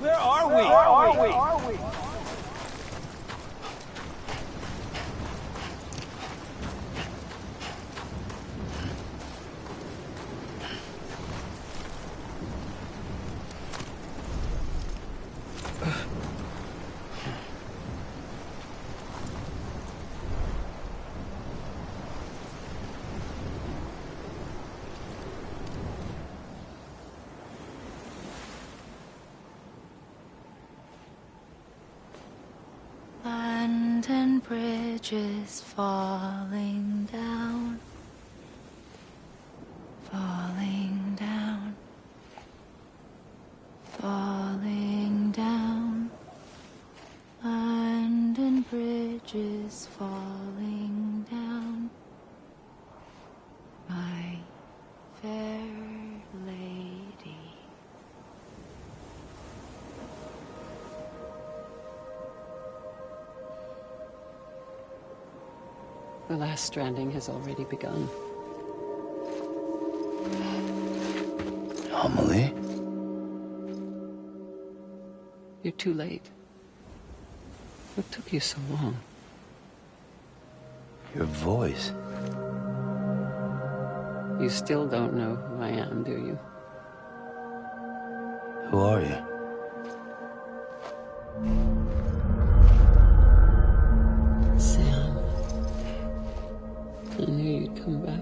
Where are we? Where are we? Land and bridges falling down, falling down, falling down. Land and bridges falling down, my fair lady. The last stranding has already begun. Amelie? You're too late. What took you so long? Your voice. You still don't know who I am, do you? Who are you? Sam. I knew you'd come back.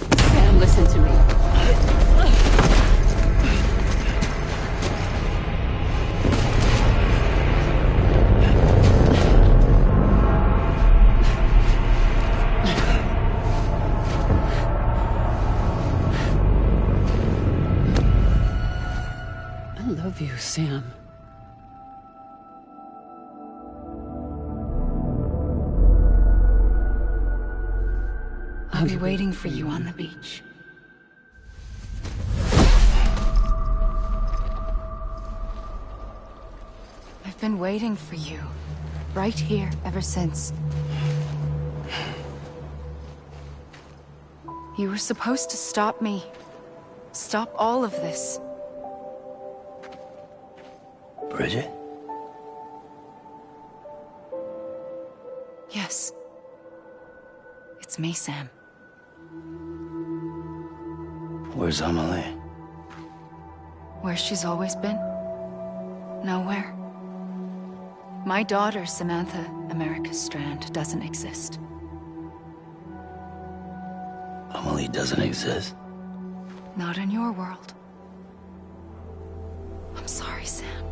Sam, listen to me. I love you, Sam. I'll be waiting for you on the beach. I've been waiting for you, right here, ever since. You were supposed to stop me. Stop all of this. Bridget? Yes. It's me, Sam. Where's Amelie? Where she's always been? Nowhere. My daughter, Samantha America Strand, doesn't exist. Amelie doesn't exist? Not in your world. I'm sorry, Sam.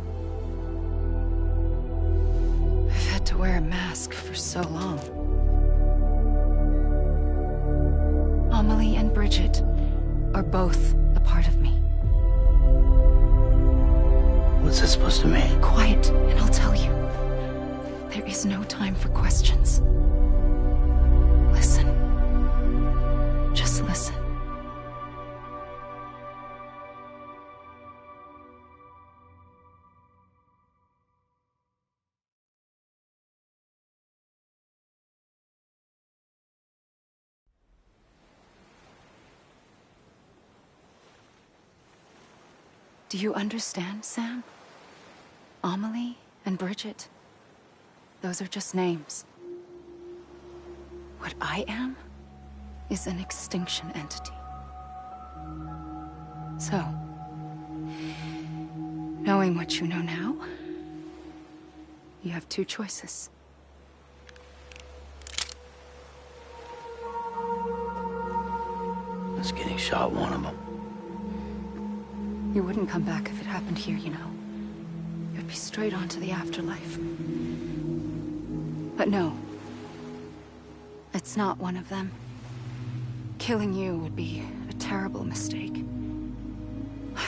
I've had to wear a mask for so long. Amelie and Bridget are both a part of me. What's that supposed to mean? Quiet, and I'll tell you. There is no time for questions. Listen. Just listen. Do you understand, Sam? Amelie and Bridget, those are just names. What I am is an extinction entity. So, knowing what you know now, you have two choices. Is getting shot one of them? You wouldn't come back if it happened here, you know. Your me straight onto the afterlife. But no. It's not one of them. Killing you would be a terrible mistake.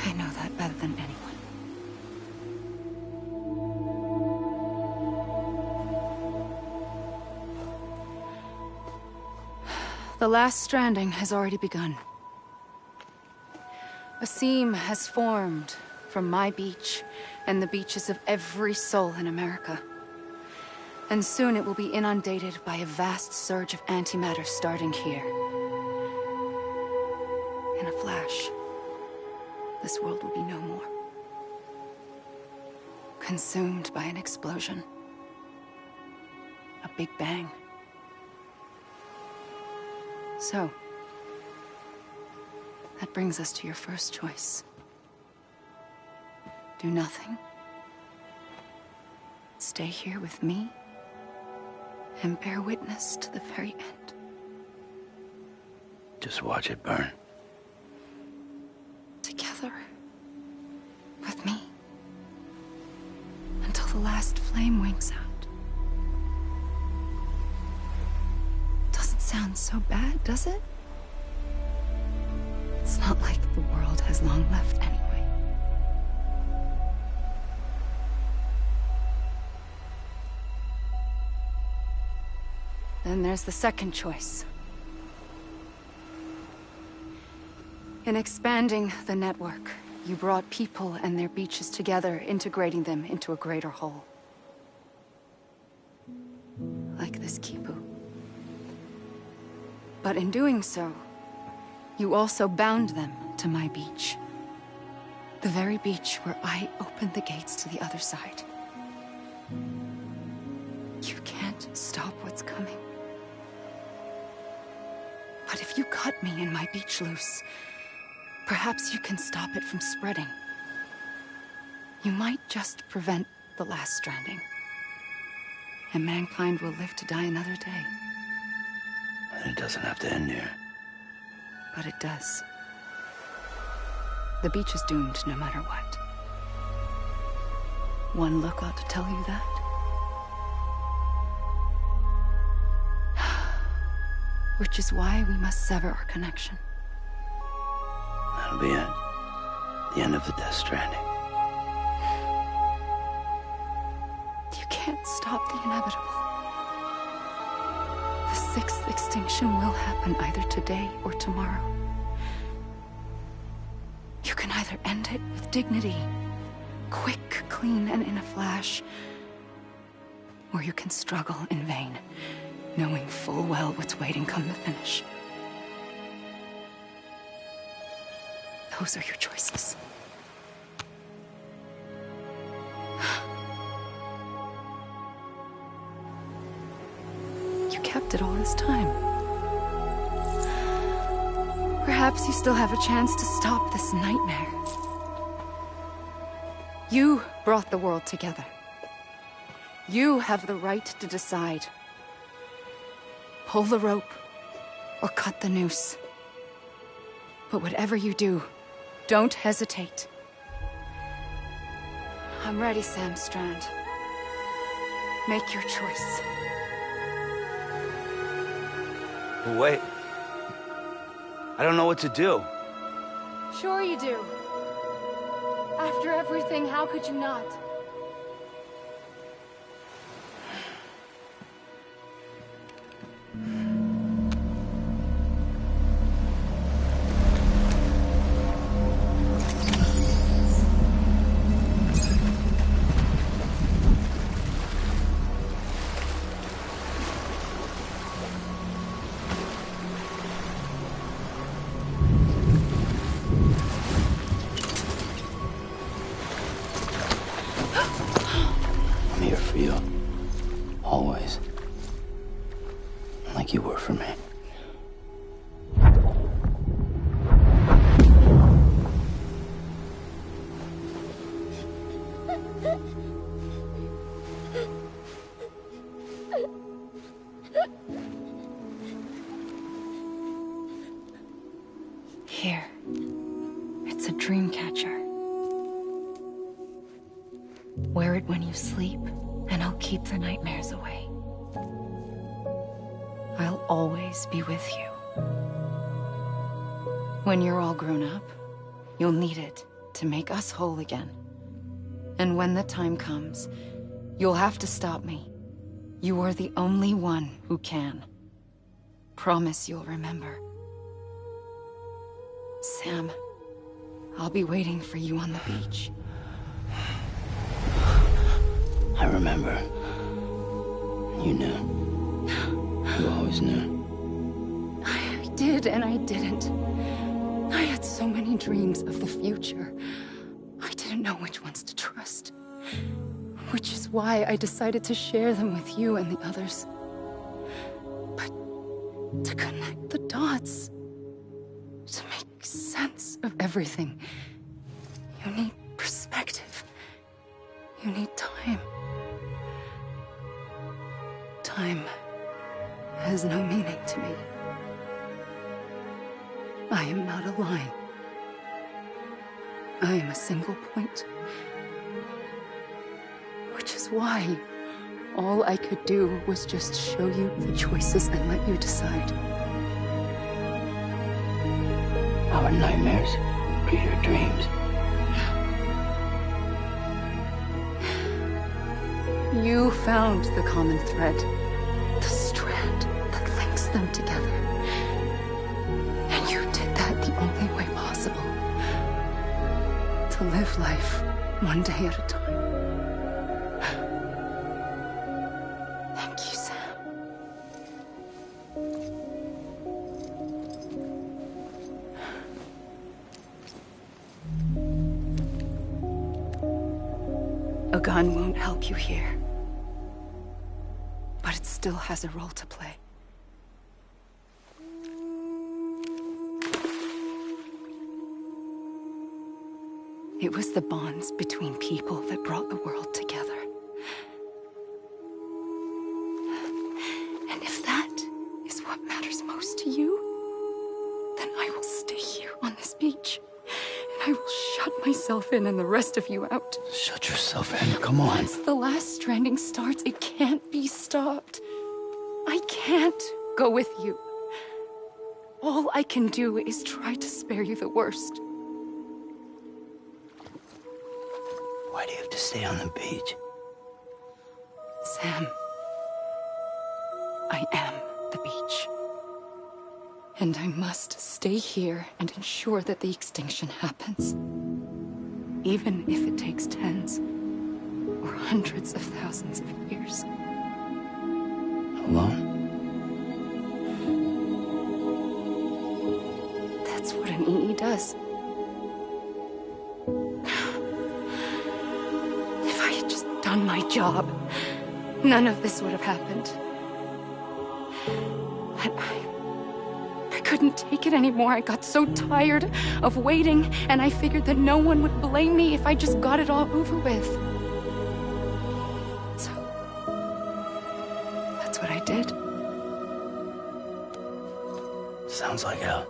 I know that better than anyone. The last stranding has already begun. A seam has formed from my beach and the beaches of every soul in America. And soon it will be inundated by a vast surge of antimatter starting here. In a flash, this world will be no more. Consumed by an explosion. A big bang. So, that brings us to your first choice. Do nothing. Stay here with me, and bear witness to the very end. Just watch it burn. Together. With me. Until the last flame winks out. Doesn't sound so bad, does it? It's not like the world has long left anyway. Then there's the second choice. In expanding the network, you brought people and their beaches together, integrating them into a greater whole. Like this Kipu. But in doing so, you also bound them to my beach. The very beach where I opened the gates to the other side. You can't stop what's coming. But if you cut me and my beach loose, perhaps you can stop it from spreading. You might just prevent the last stranding. And mankind will live to die another day. And it doesn't have to end here. But it does. The beach is doomed no matter what. One look ought to tell you that. Which is why we must sever our connection. That'll be it. The end of the Death Stranding. You can't stop the inevitable. The sixth extinction will happen either today or tomorrow. You can either end it with dignity, quick, clean, and in a flash, or you can struggle in vain, knowing full well what's waiting come the finish. Those are your choices. You kept it all this time. Perhaps you still have a chance to stop this nightmare. You brought the world together. You have the right to decide. Pull the rope, or cut the noose. But whatever you do, don't hesitate. I'm ready, Sam Strand. Make your choice. Wait. I don't know what to do. Sure you do. After everything, how could you not? I'm here for you. Always. Like you were for me. Here. It's a dream catcher. Wear it when you sleep, and I'll keep the nightmares away. I'll always be with you. When you're all grown up, you'll need it to make us whole again. And when the time comes, you'll have to stop me. You are the only one who can. Promise you'll remember. Sam, I'll be waiting for you on the beach. I remember. You knew. You always knew. I did and I didn't. I had so many dreams of the future. I didn't know which ones to trust. Which is why I decided to share them with you and the others. But to connect the dots, to make sense of everything, you need perspective. You need time. Time has no meaning to me. I am not a line. I am a single point. Which is why all I could do was just show you the choices and let you decide. Our nightmares are your dreams. You found the common thread, the strand that links them together. And you did that the only way possible. To live life one day at a time. Thank you, Sam. A gun won't help you here. But it still has a role to play. It was the bonds between people that brought the world together. And if that is what matters most to you, then I will stay here on this beach. And I will shut myself in and the rest of you out. Shut yourself in, come on. Once the last stranding starts, it can't be stopped. I can't go with you. All I can do is try to spare you the worst. Why do you have to stay on the beach? Sam, I am the beach. And I must stay here and ensure that the extinction happens. Even if it takes tens or hundreds of thousands of years. Alone? That's what an EE does. If I had just done my job, none of this would have happened. But I couldn't take it anymore. I got so tired of waiting, and I figured that no one would blame me if I just got it all over with. So, that's what I did. Sounds like hell.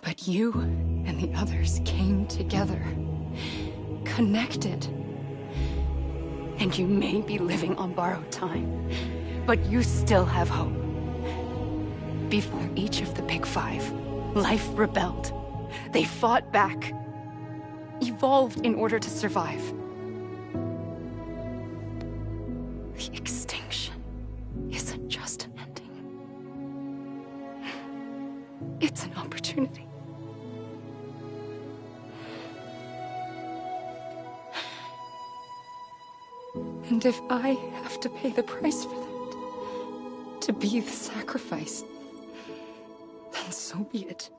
But you and the others came together, connected. And you may be living on borrowed time, but you still have hope. Before each of the Big Five, life rebelled. They fought back, evolved in order to survive. The extinction isn't just an ending. It's an opportunity. And if I have to pay the price for that, to be the sacrifice, then so be it.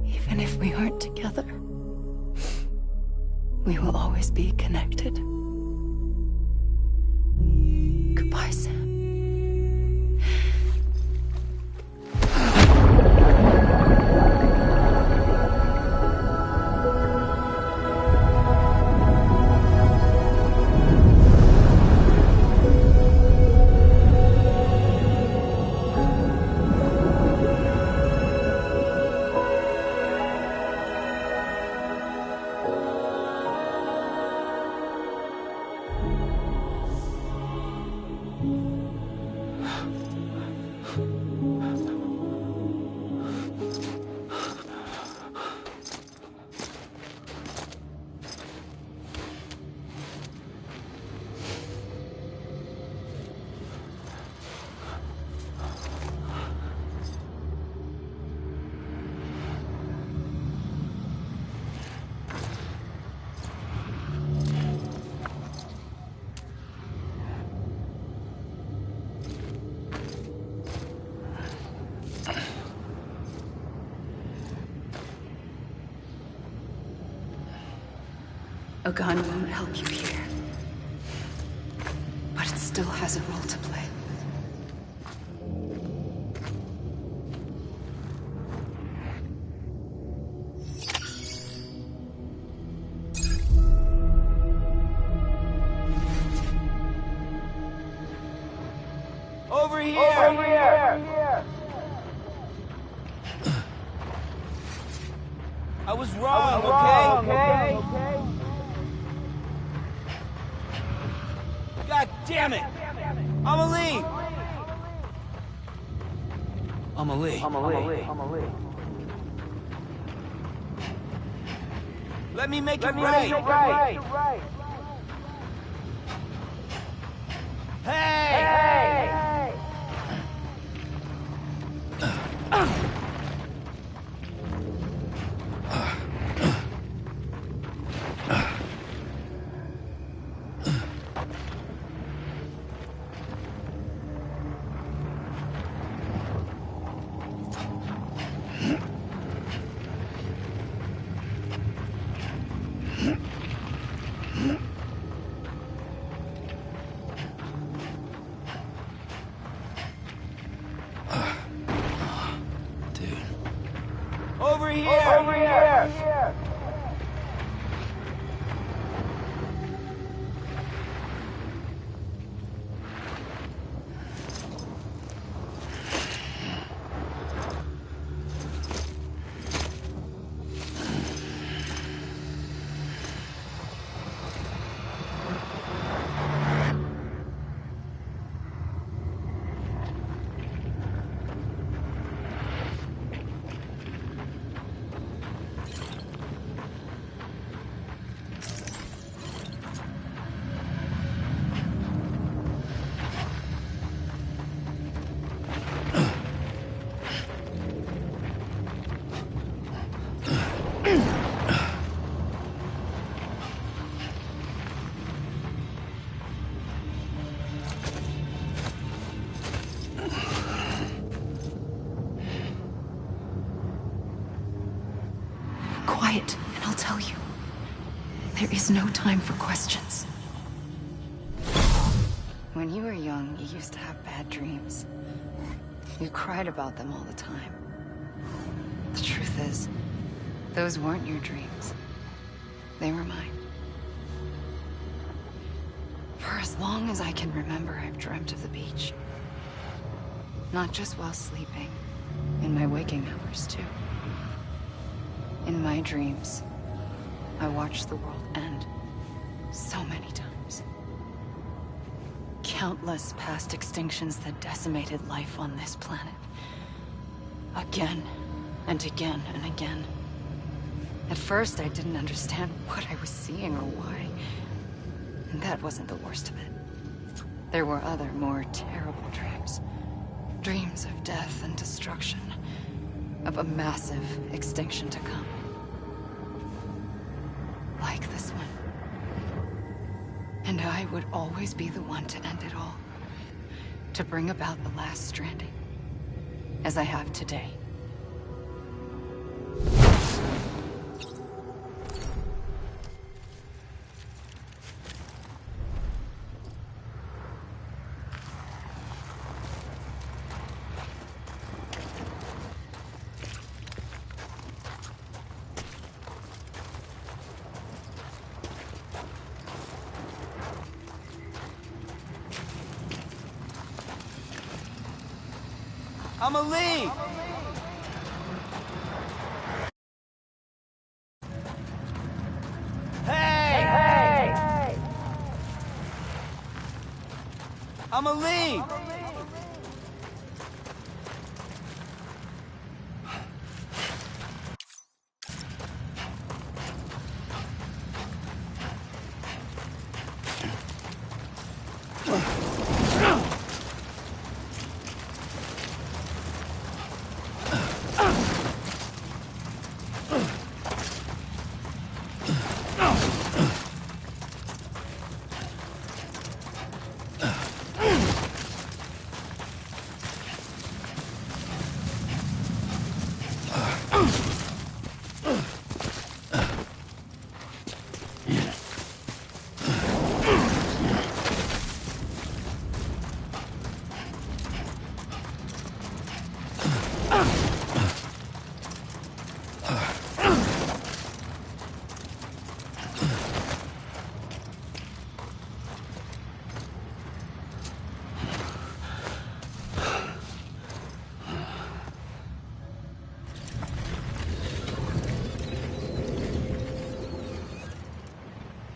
Even if we aren't together, we will always be connected. Goodbye, Sam. A gun won't help you here. But it still has a role to play. Over here! Over here! I was wrong, okay? God damn it! Amelie! Amelie. Let me make it right. Hey! Over here! Quiet, and I'll tell you. There is no time for questions. When you were young, you used to have bad dreams. You cried about them all the time. The truth is, those weren't your dreams. They were mine. For as long as I can remember, I've dreamt of the beach. Not just while sleeping, in my waking hours, too. In my dreams, I watched the world end so many times. Countless past extinctions that decimated life on this planet. Again, and again, and again. At first, I didn't understand what I was seeing or why. And that wasn't the worst of it. There were other, more terrible dreams. Dreams of death and destruction. Of a massive extinction to come. Like this one. And I would always be the one to end it all. To bring about the last stranding. As I have today. Amelie! Hey! Amelie!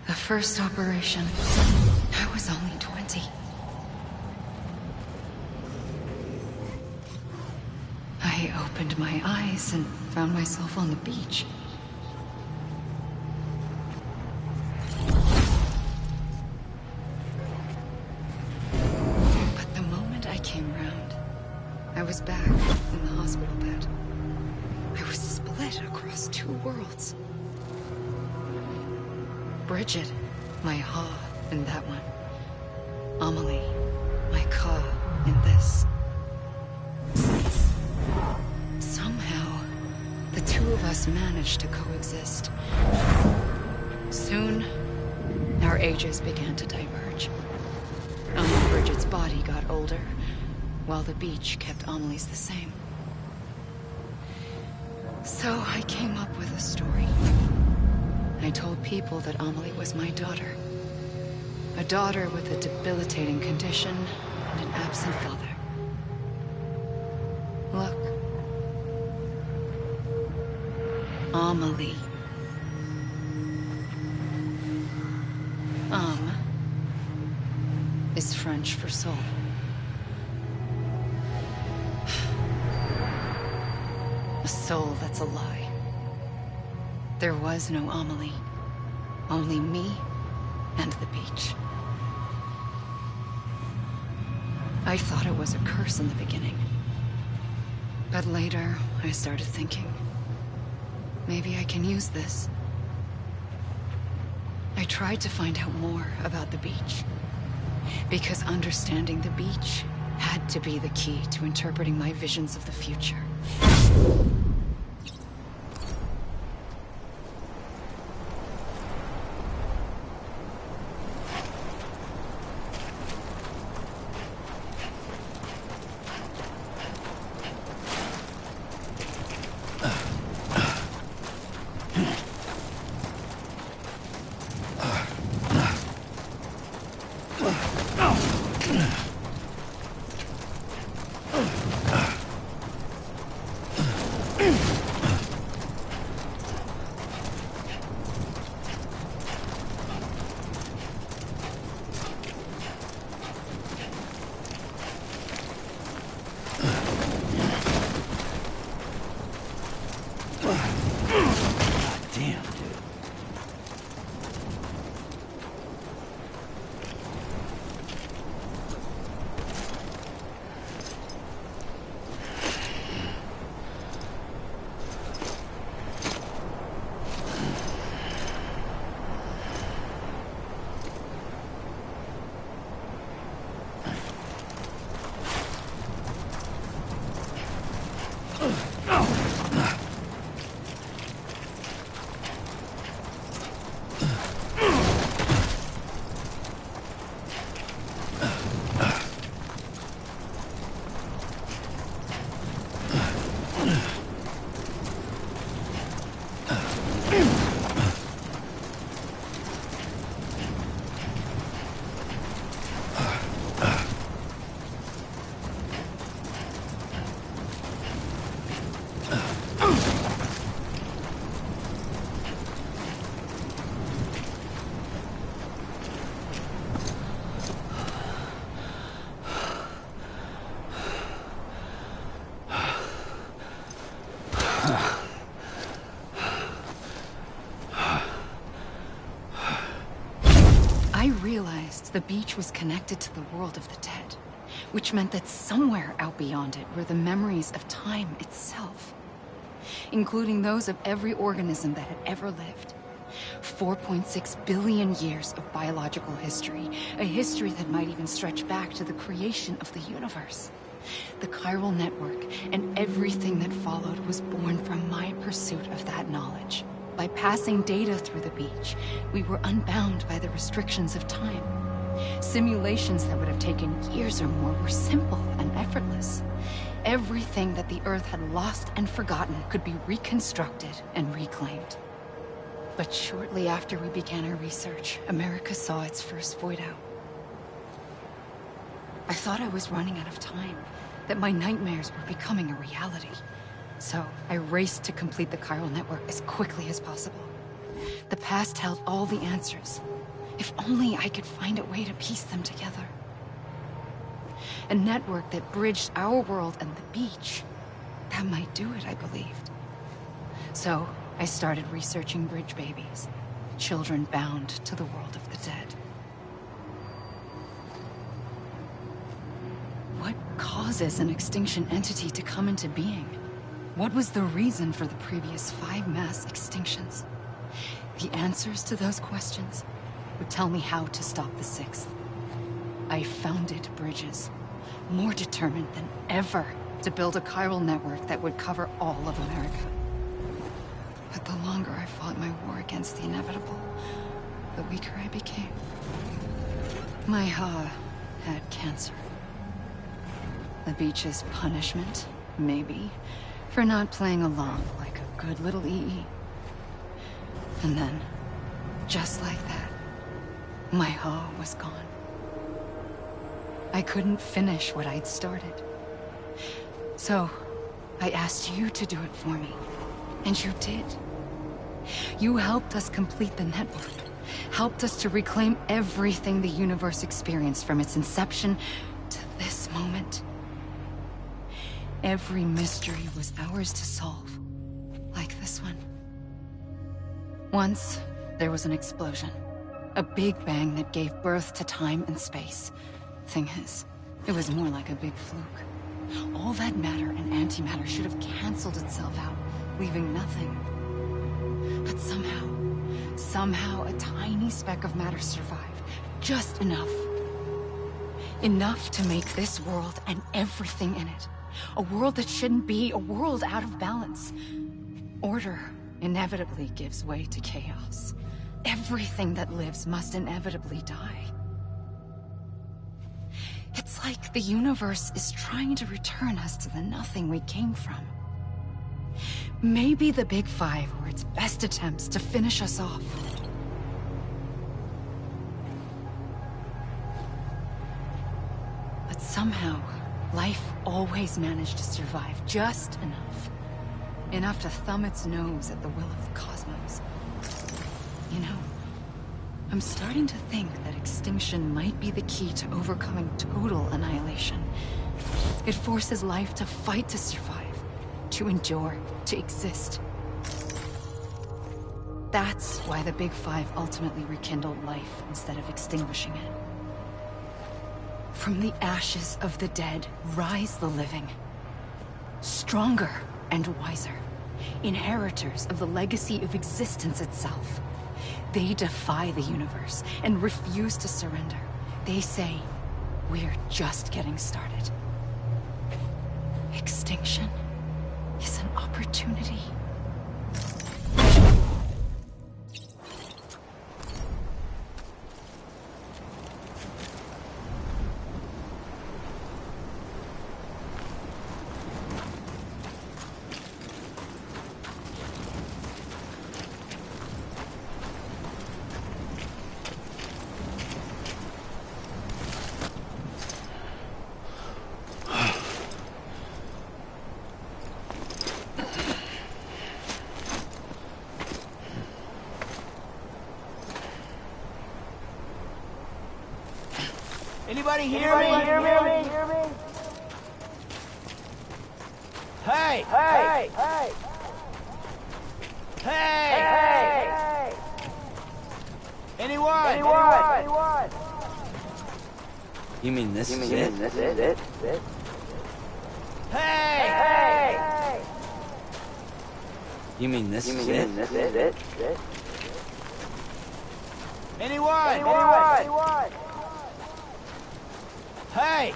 The first operation, I was only 20. I opened my eyes and found myself on the beach. But the moment I came round, I was back in the hospital bed. I was split across two worlds. Bridget, my Ha in that one. Amelie, my Ka in this. Somehow, the two of us managed to coexist. Soon, our ages began to diverge. Only Bridget's body got older, while the beach kept Amelie's the same. So I came up with a story. I told people that Amelie was my daughter. A daughter with a debilitating condition and an absent father. Look. Amelie. Is French for soul. A soul that's a lie. There was no Amelie. Only me and the beach. I thought it was a curse in the beginning. But later, I started thinking, maybe I can use this. I tried to find out more about the beach. Because understanding the beach had to be the key to interpreting my visions of the future. The beach was connected to the world of the dead, which meant that somewhere out beyond it were the memories of time itself, including those of every organism that had ever lived. 4.6 billion years of biological history, a history that might even stretch back to the creation of the universe. The chiral network and everything that followed was born from my pursuit of that knowledge. By passing data through the beach, we were unbound by the restrictions of time. Simulations that would have taken years or more were simple and effortless. Everything that the Earth had lost and forgotten could be reconstructed and reclaimed. But shortly after we began our research, America saw its first void out. I thought I was running out of time, that my nightmares were becoming a reality. So I raced to complete the chiral network as quickly as possible. The past held all the answers. If only I could find a way to piece them together. A network that bridged our world and the beach. That might do it, I believed. So, I started researching bridge babies. Children bound to the world of the dead. What causes an extinction entity to come into being? What was the reason for the previous 5 mass extinctions? The answers to those questions would tell me how to stop the 6th. I founded bridges, more determined than ever to build a chiral network that would cover all of America. But the longer I fought my war against the inevitable, the weaker I became. My Ha had cancer. The beach's punishment, maybe, for not playing along like a good little EE. And then, just like that, my Ha was gone. I couldn't finish what I'd started. So, I asked you to do it for me. And you did. You helped us complete the network. Helped us to reclaim everything the universe experienced from its inception to this moment. Every mystery was ours to solve. Like this one. Once, there was an explosion. A big bang that gave birth to time and space. Thing is, it was more like a big fluke. All that matter and antimatter should have canceled itself out, leaving nothing. But somehow a tiny speck of matter survived. Just enough. Enough to make this world and everything in it. A world that shouldn't be, a world out of balance. Order inevitably gives way to chaos. Everything that lives must inevitably die. It's like the universe is trying to return us to the nothing we came from. Maybe the Big Five were its best attempts to finish us off. But somehow, life always managed to survive just enough. Enough to thumb its nose at the will of the cosmos. You know, I'm starting to think that extinction might be the key to overcoming total annihilation. It forces life to fight to survive, to endure, to exist. That's why the Big Five ultimately rekindled life instead of extinguishing it. From the ashes of the dead rise the living. Stronger and wiser. Inheritors of the legacy of existence itself. They defy the universe and refuse to surrender. They say, we're just getting started. Extinction is an opportunity. Anybody hear me? Hey! Hey! Hey! Hey! Anyone? You mean this is it? Hey! You mean this is it? Anyone? Hey!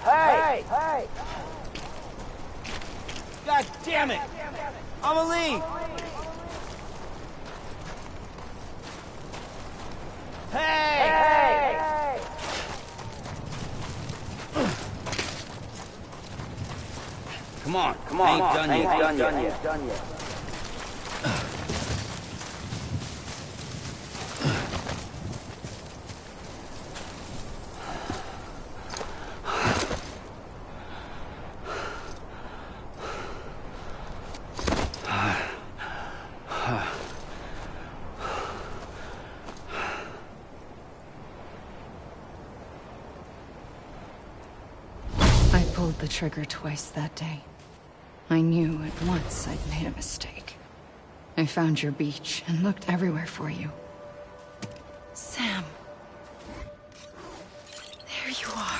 God damn it! Amelie! Hey! Come on, I ain't done yet. pulled the trigger twice that day. I knew at once I'd made a mistake. I found your beach and looked everywhere for you. Sam. There you are.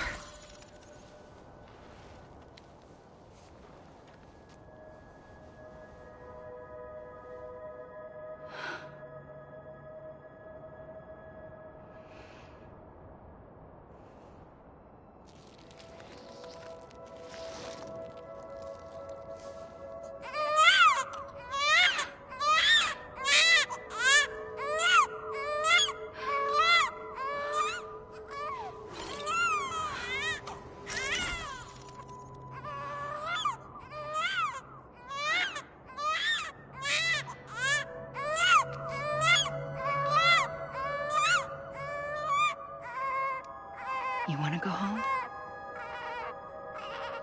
You want to go home?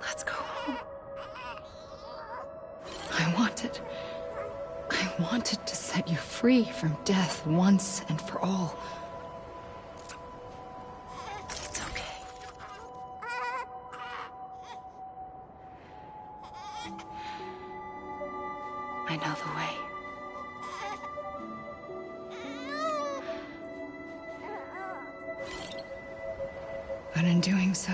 Let's go home. I wanted to set you free from death once and for all. It's okay. I know the way. But in doing so,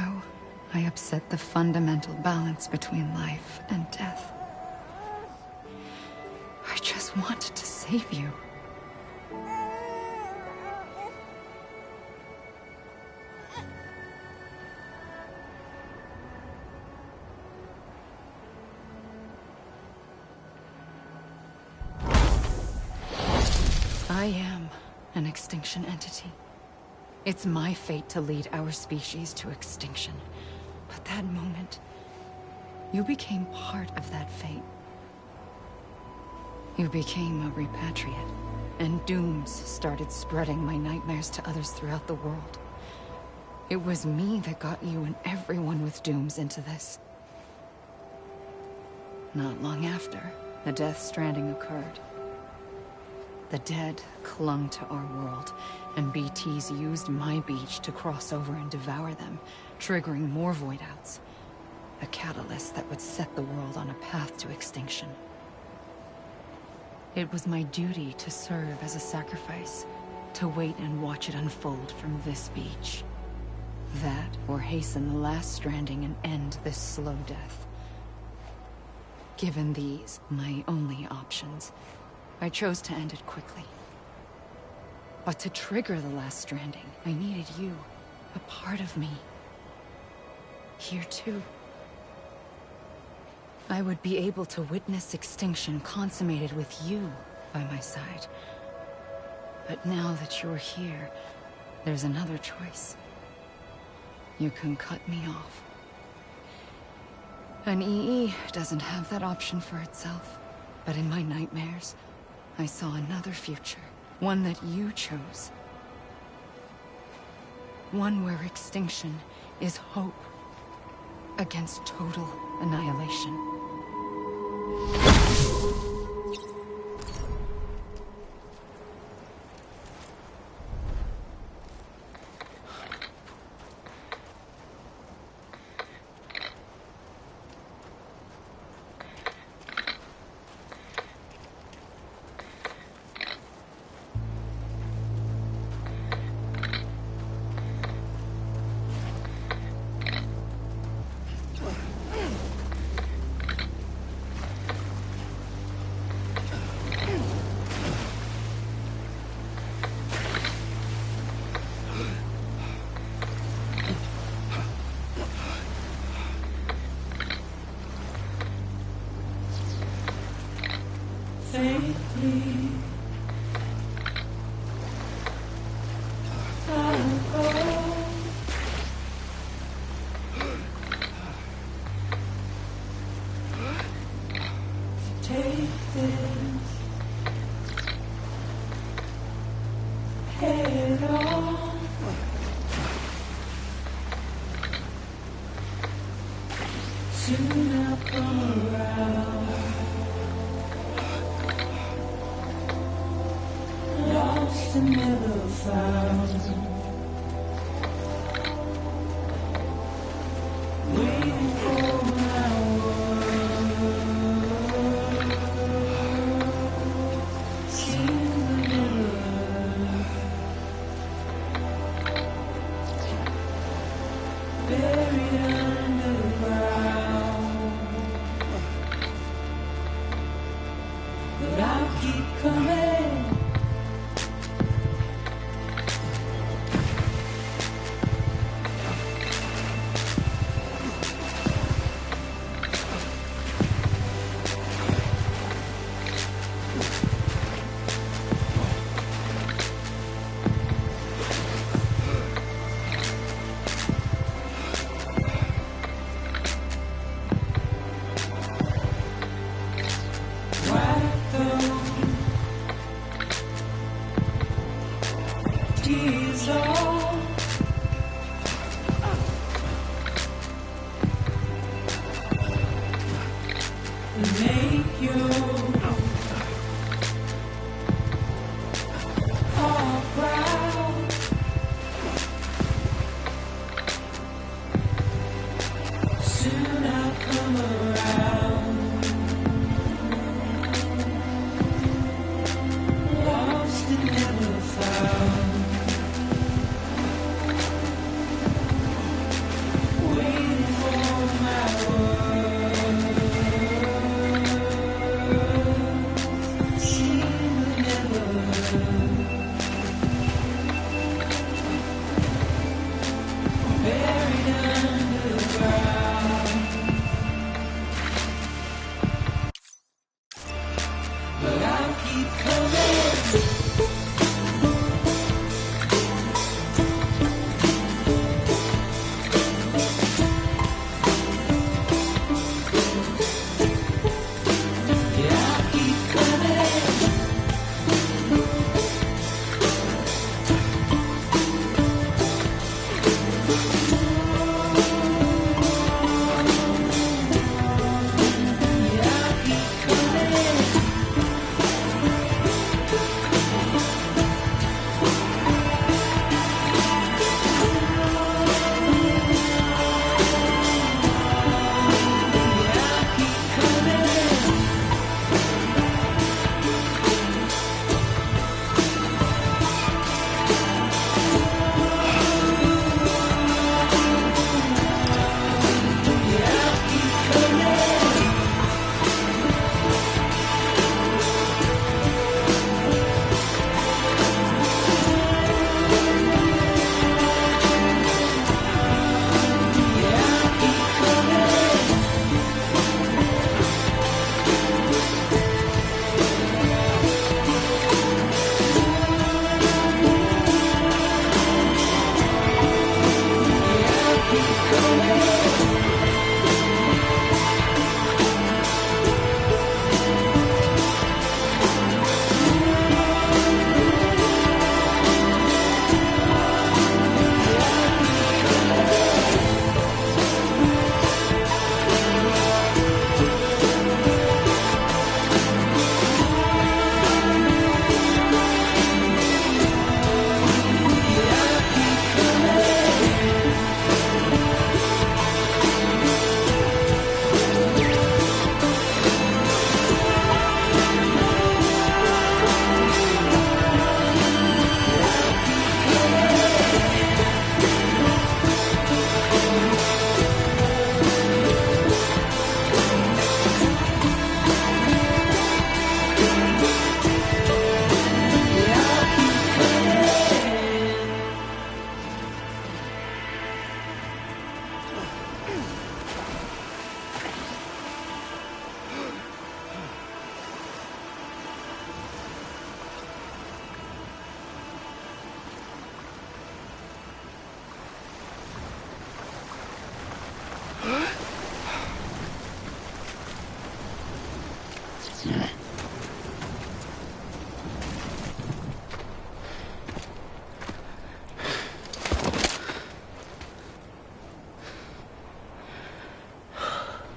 I upset the fundamental balance between life and death. I just wanted to save you. I am an extinction entity. It's my fate to lead our species to extinction. But that moment, you became part of that fate. You became a repatriate, and dooms started spreading my nightmares to others throughout the world. It was me that got you and everyone with dooms into this. Not long after, the Defistrendim occurred. The dead clung to our world, and BTs used my beach to cross over and devour them, triggering more void outs. A catalyst that would set the world on a path to extinction. It was my duty to serve as a sacrifice, to wait and watch it unfold from this beach. That, or hasten the last stranding and end this slow death. Given these, my only options, I chose to end it quickly. But to trigger the last stranding, I needed you, a part of me. Here too. I would be able to witness extinction consummated with you by my side. But now that you're here, there's another choice. You can cut me off. An EE doesn't have that option for itself. But in my nightmares, I saw another future. One that you chose. One where extinction is hope against total annihilation. Faintly, I'll go. Take this head on. Soon I'll come around. Lost and never found. Waiting for tears all make you all proud. Soon I'll come around. Lost and never found. Waiting for my word. She will never learn. Buried underground. But I'll keep coming.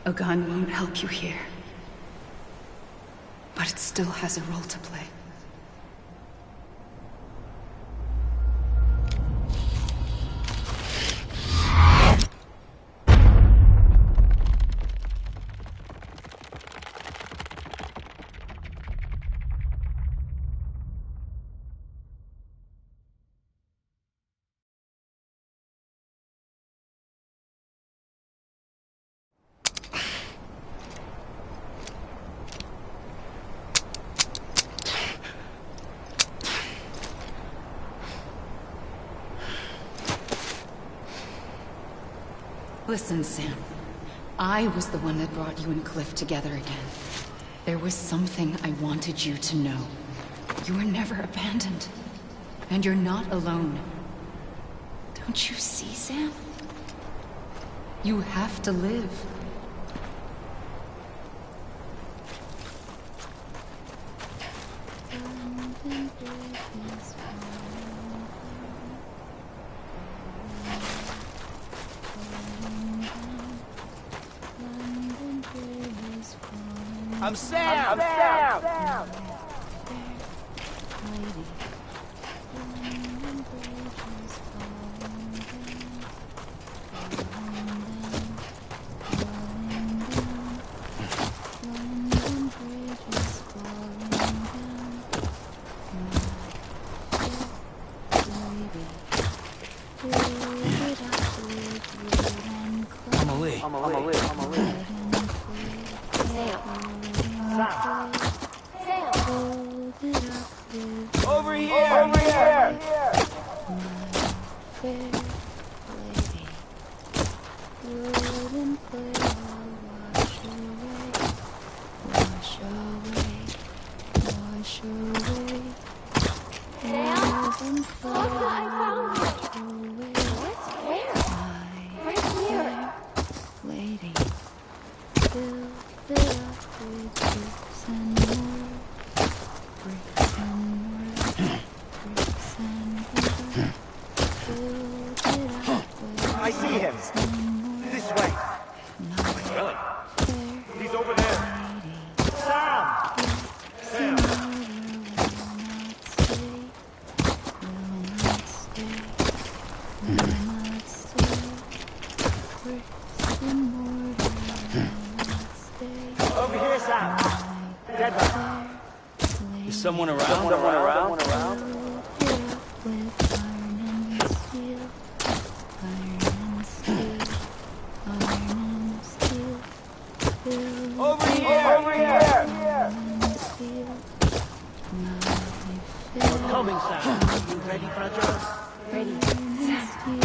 A gun won't help you here. But it still has a role to play. Listen, Sam. I was the one that brought you and Cliff together again. There was something I wanted you to know. You were never abandoned. And you're not alone. Don't you see, Sam? You have to live. I'm Sam! I'm Sam! Over here! Over here! I see him. This way. Really? He's over there. Sam! Sam! Over here, Sam. Dead man. Is someone around? Someone around? Over here! Over here! We're coming, Sam. You ready, Fragile? Ready.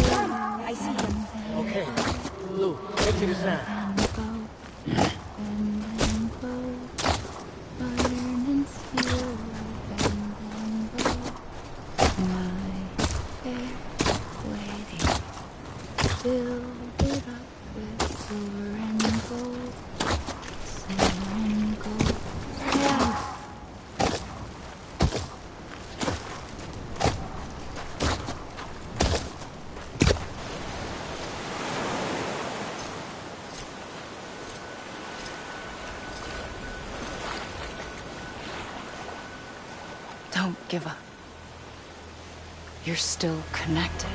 Sam, I see him. Okay. Lou, take me to Sam. Don't give up. You're still connected.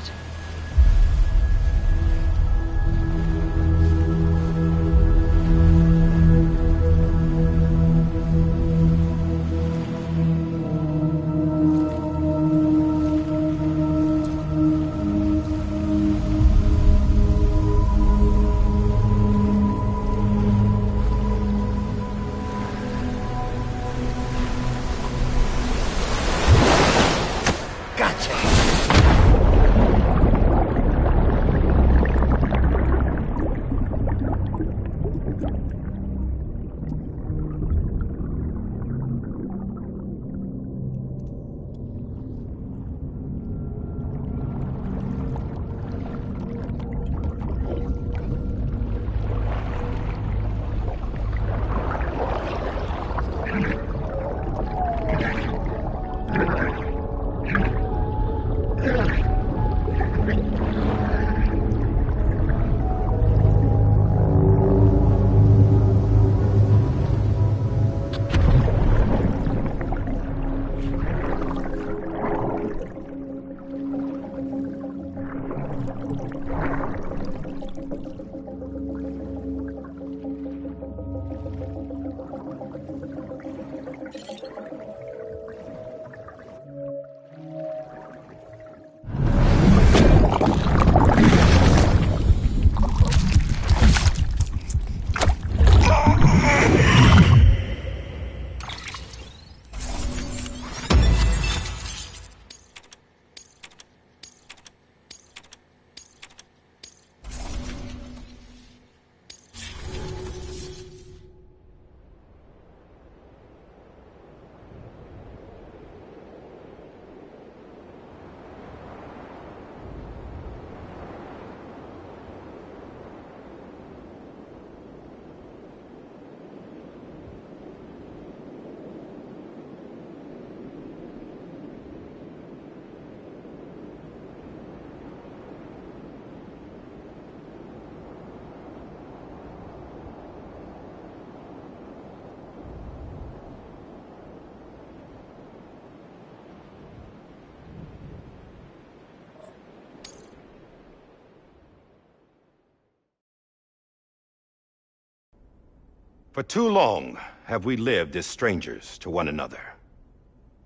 For too long have we lived as strangers to one another,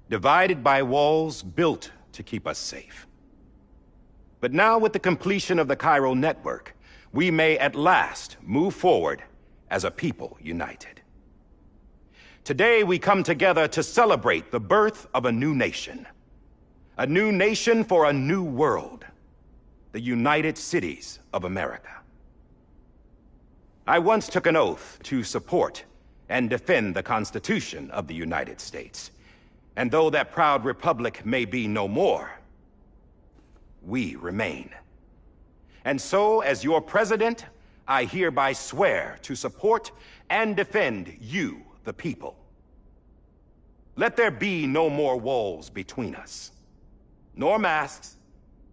divided by walls built to keep us safe. But now, with the completion of the Cairo network, we may at last move forward as a people united. Today we come together to celebrate the birth of a new nation. A new nation for a new world. The United Cities of America. I once took an oath to support and defend the Constitution of the United States. And though that proud republic may be no more, we remain. And so, as your president, I hereby swear to support and defend you, the people. Let there be no more walls between us, nor masks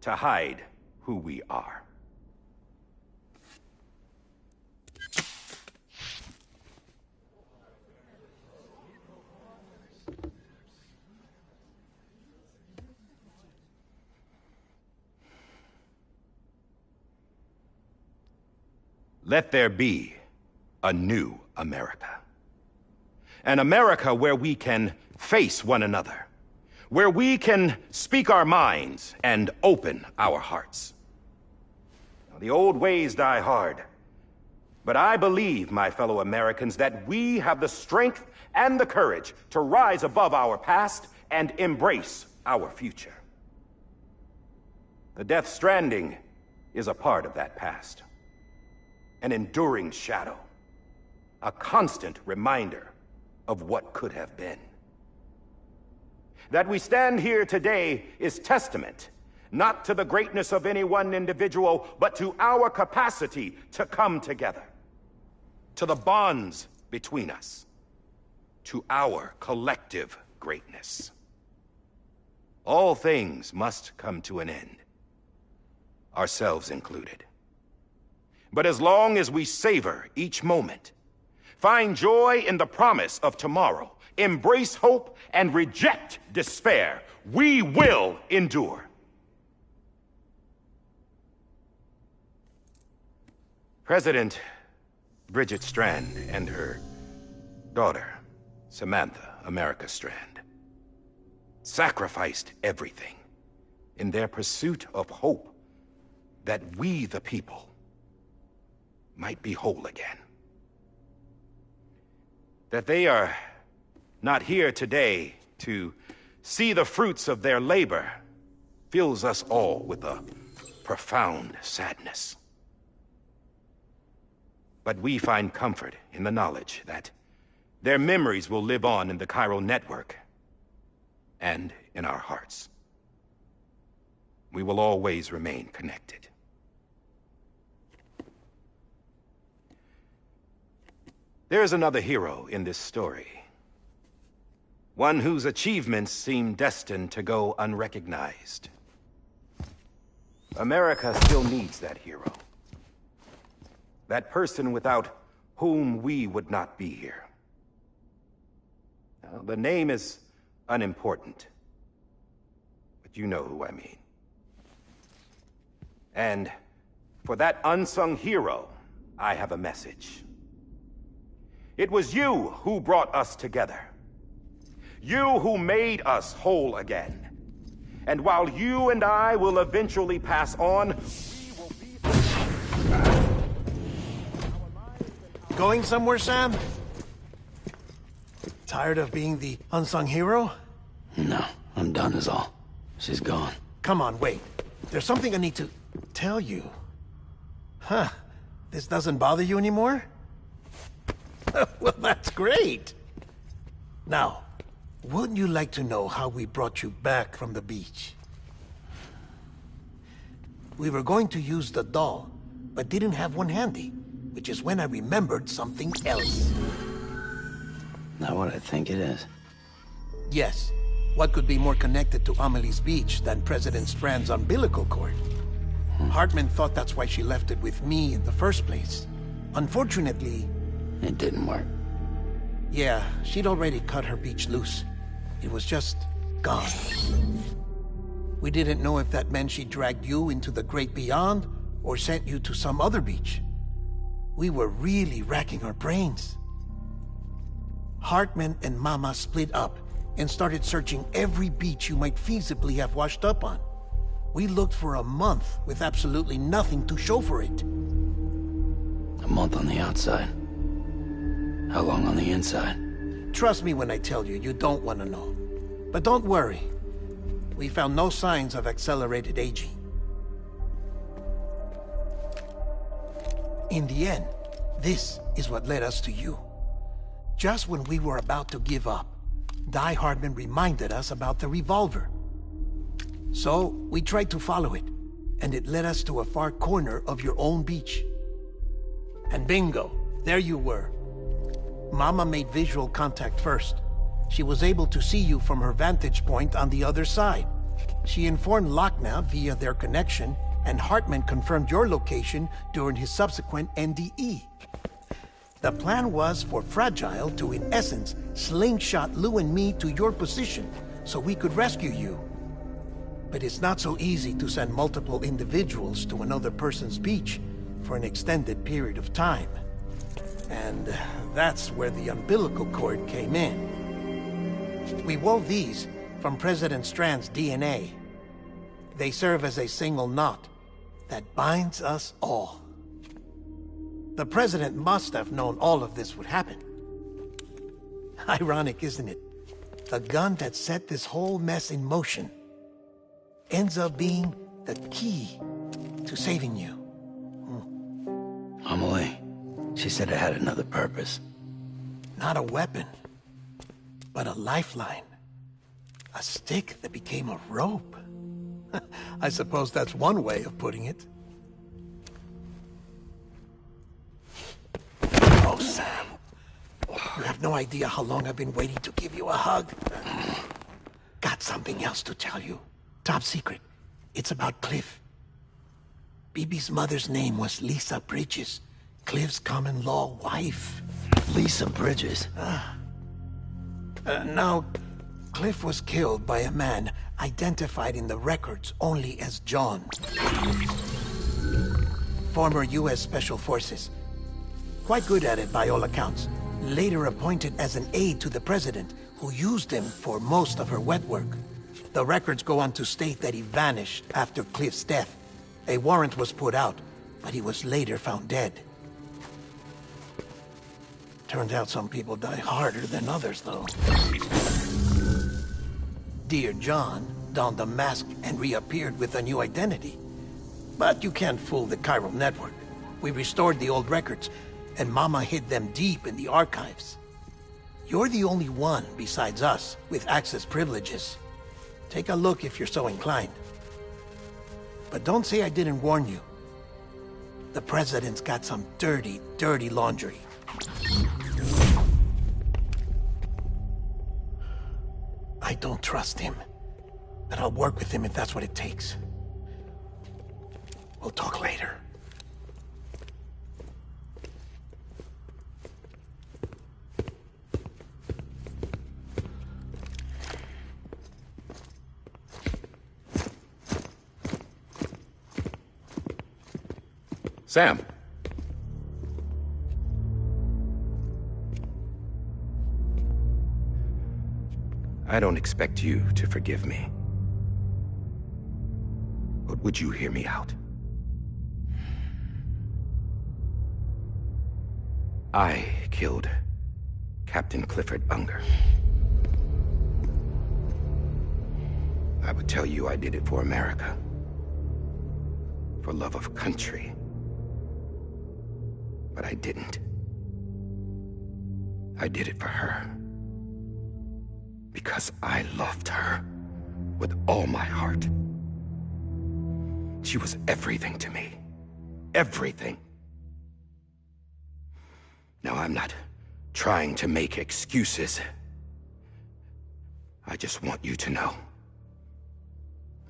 to hide who we are. Let there be a new America. An America where we can face one another, where we can speak our minds and open our hearts. Now, the old ways die hard, but I believe, my fellow Americans, that we have the strength and the courage to rise above our past and embrace our future. The Defistrendim is a part of that past. An enduring shadow, a constant reminder of what could have been. That we stand here today is testament, not to the greatness of any one individual, but to our capacity to come together, to the bonds between us, to our collective greatness. All things must come to an end, ourselves included. But as long as we savor each moment, find joy in the promise of tomorrow, embrace hope, and reject despair, we will endure. President Bridget Strand and her daughter, Samantha America Strand, sacrificed everything in their pursuit of hope that we, the people, might be whole again. That they are not here today to see the fruits of their labor fills us all with a profound sadness. But we find comfort in the knowledge that their memories will live on in the Cairo network and in our hearts. We will always remain connected. There is another hero in this story. One whose achievements seem destined to go unrecognized. America still needs that hero. That person without whom we would not be here. Now, the name is unimportant, but you know who I mean. And for that unsung hero, I have a message. It was you who brought us together. You who made us whole again. And while you and I will eventually pass on, we will be... Going somewhere, Sam? Tired of being the unsung hero? No, I'm done is all. She's gone. Come on, wait. There's something I need to tell you. Huh. This doesn't bother you anymore? Well, that's great. Now, wouldn't you like to know how we brought you back from the beach? We were going to use the doll, but didn't have one handy, which is when I remembered something else. Not what I think it is. Yes. What could be more connected to Amelie's beach than President Strand's umbilical cord? Hartman thought that's why she left it with me in the first place. Unfortunately... It didn't work. Yeah, she'd already cut her beach loose. It was just gone. We didn't know if that meant she dragged you into the great beyond, or sent you to some other beach. We were really racking our brains. Hartman and Mama split up and started searching every beach you might feasibly have washed up on. We looked for a month with absolutely nothing to show for it. A month on the outside. How long on the inside? Trust me when I tell you, you don't want to know. But don't worry. We found no signs of accelerated aging. In the end, this is what led us to you. Just when we were about to give up, Die Hardman reminded us about the revolver. So, we tried to follow it, and it led us to a far corner of your own beach. And bingo, there you were. Mama made visual contact first. She was able to see you from her vantage point on the other side. She informed Lochna via their connection, and Hartman confirmed your location during his subsequent NDE. The plan was for Fragile to, in essence, slingshot Lou and me to your position, so we could rescue you. But it's not so easy to send multiple individuals to another person's beach for an extended period of time. And that's where the umbilical cord came in. We wove these from President Strand's DNA. They serve as a single knot that binds us all. The President must have known all of this would happen. Ironic, isn't it? The gun that set this whole mess in motion ends up being the key to saving you. Amelie, she said it had another purpose. Not a weapon, but a lifeline. A stick that became a rope. I suppose that's one way of putting it. Oh, Sam. You have no idea how long I've been waiting to give you a hug. Got something else to tell you. Top secret. It's about Cliff. Bibi's mother's name was Lisa Bridges, Cliff's common-law wife. Lisa Bridges? Now, Cliff was killed by a man identified in the records only as John. Former U.S. Special Forces. Quite good at it by all accounts. Later appointed as an aide to the President, who used him for most of her wet work. The records go on to state that he vanished after Cliff's death. A warrant was put out, but he was later found dead. Turned out some people die harder than others, though. Dear John donned a mask and reappeared with a new identity. But you can't fool the chiral network. We restored the old records, and Mama hid them deep in the archives. You're the only one, besides us, with access privileges. Take a look if you're so inclined. But don't say I didn't warn you. The President's got some dirty, dirty laundry. I don't trust him, but I'll work with him if that's what it takes. We'll talk later. Sam. I don't expect you to forgive me. But would you hear me out? I killed Captain Clifford Unger. I would tell you I did it for America. For love of country. But I didn't. I did it for her. Because I loved her with all my heart. She was everything to me. Everything. Now, I'm not trying to make excuses. I just want you to know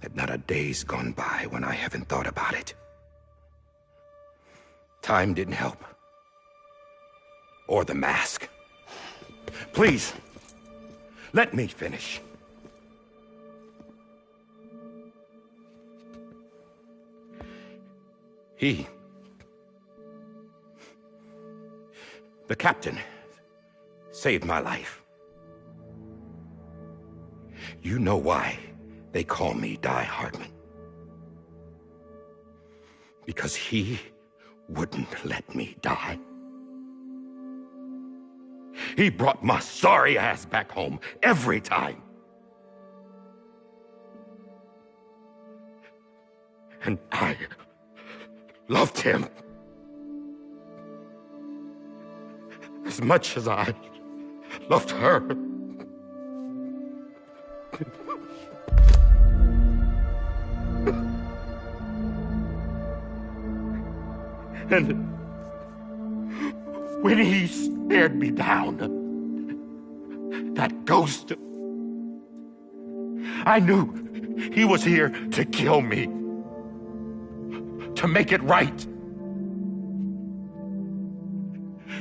that not a day's gone by when I haven't thought about it. Time didn't help. Or the mask. Please, let me finish. The captain saved my life. You know why they call me Die Hardman. Because he wouldn't let me die. He brought my sorry ass back home every time. And I loved him as much as I loved her. And when he stared me down, that ghost, I knew he was here to kill me, to make it right.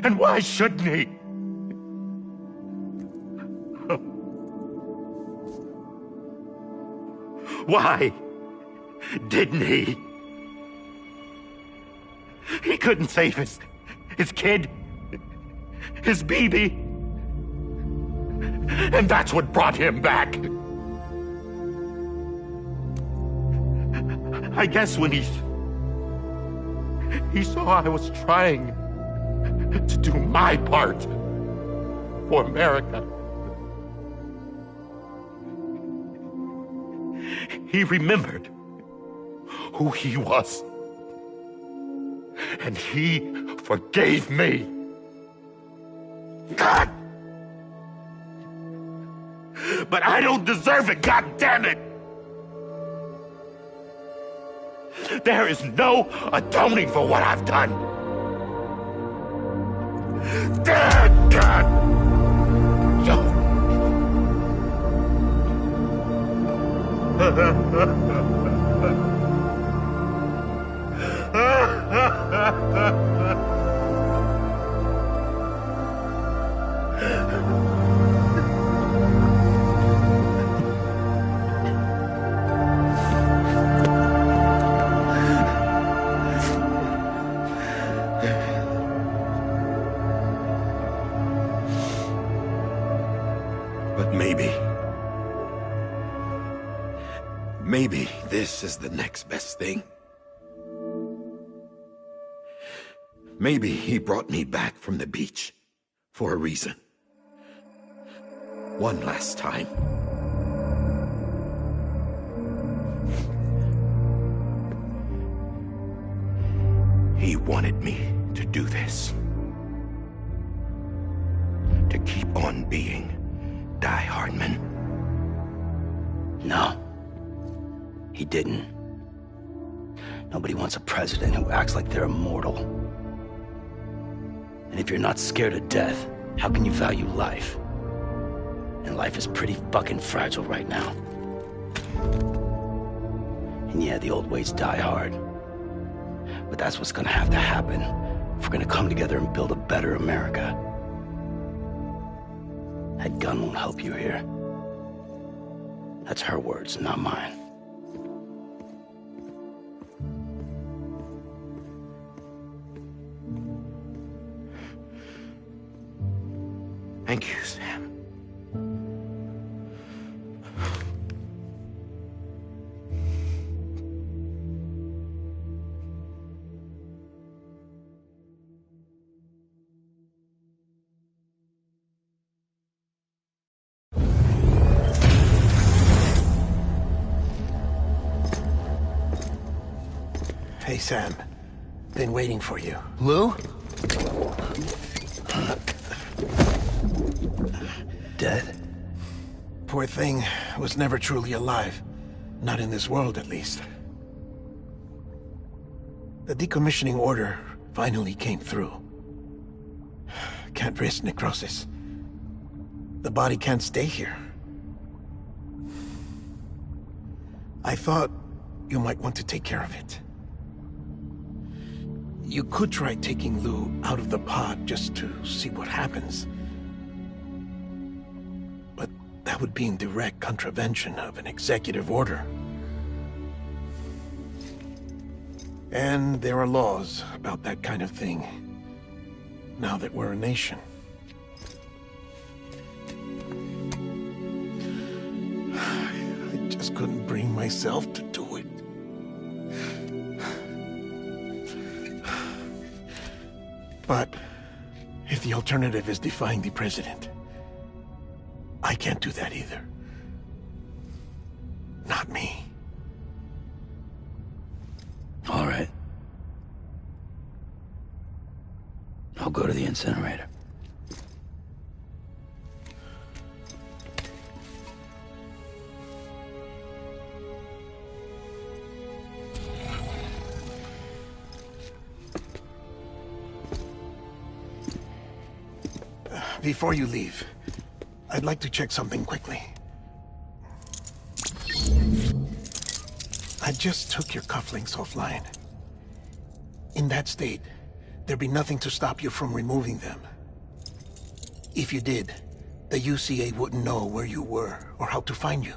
And why shouldn't he? Why didn't he? He couldn't save his kid, his baby. And that's what brought him back. I guess when he saw I was trying to do my part for America, he remembered who he was. And he forgave me. God! But I don't deserve it, God damn it! There is no atoning for what I've done. Dead God! But maybe this is the next best thing. Maybe he brought me back from the beach for a reason. One last time. He wanted me to do this. To keep on being Die Hardman. No. He didn't. Nobody wants a president who acts like they're immortal. And if you're not scared of death, how can you value life? And life is pretty fucking fragile right now. And yeah, the old ways die hard. But that's what's gonna have to happen if we're gonna come together and build a better America. That gun won't help you here. That's her words, not mine. Thank you, Sam. Hey, Sam. Been waiting for you. Lou? Dead? Poor thing was never truly alive. Not in this world, at least. The decommissioning order finally came through. Can't risk necrosis. The body can't stay here. I thought you might want to take care of it. You could try taking Lou out of the pod just to see what happens. But that would be in direct contravention of an executive order. And there are laws about that kind of thing, now that we're a nation. myself to do it. But if the alternative is defying the president, I can't do that either. Not me. All right. I'll go to the incinerator. Before you leave, I'd like to check something quickly. I just took your cufflinks offline. In that state, there'd be nothing to stop you from removing them. If you did, the UCA wouldn't know where you were or how to find you.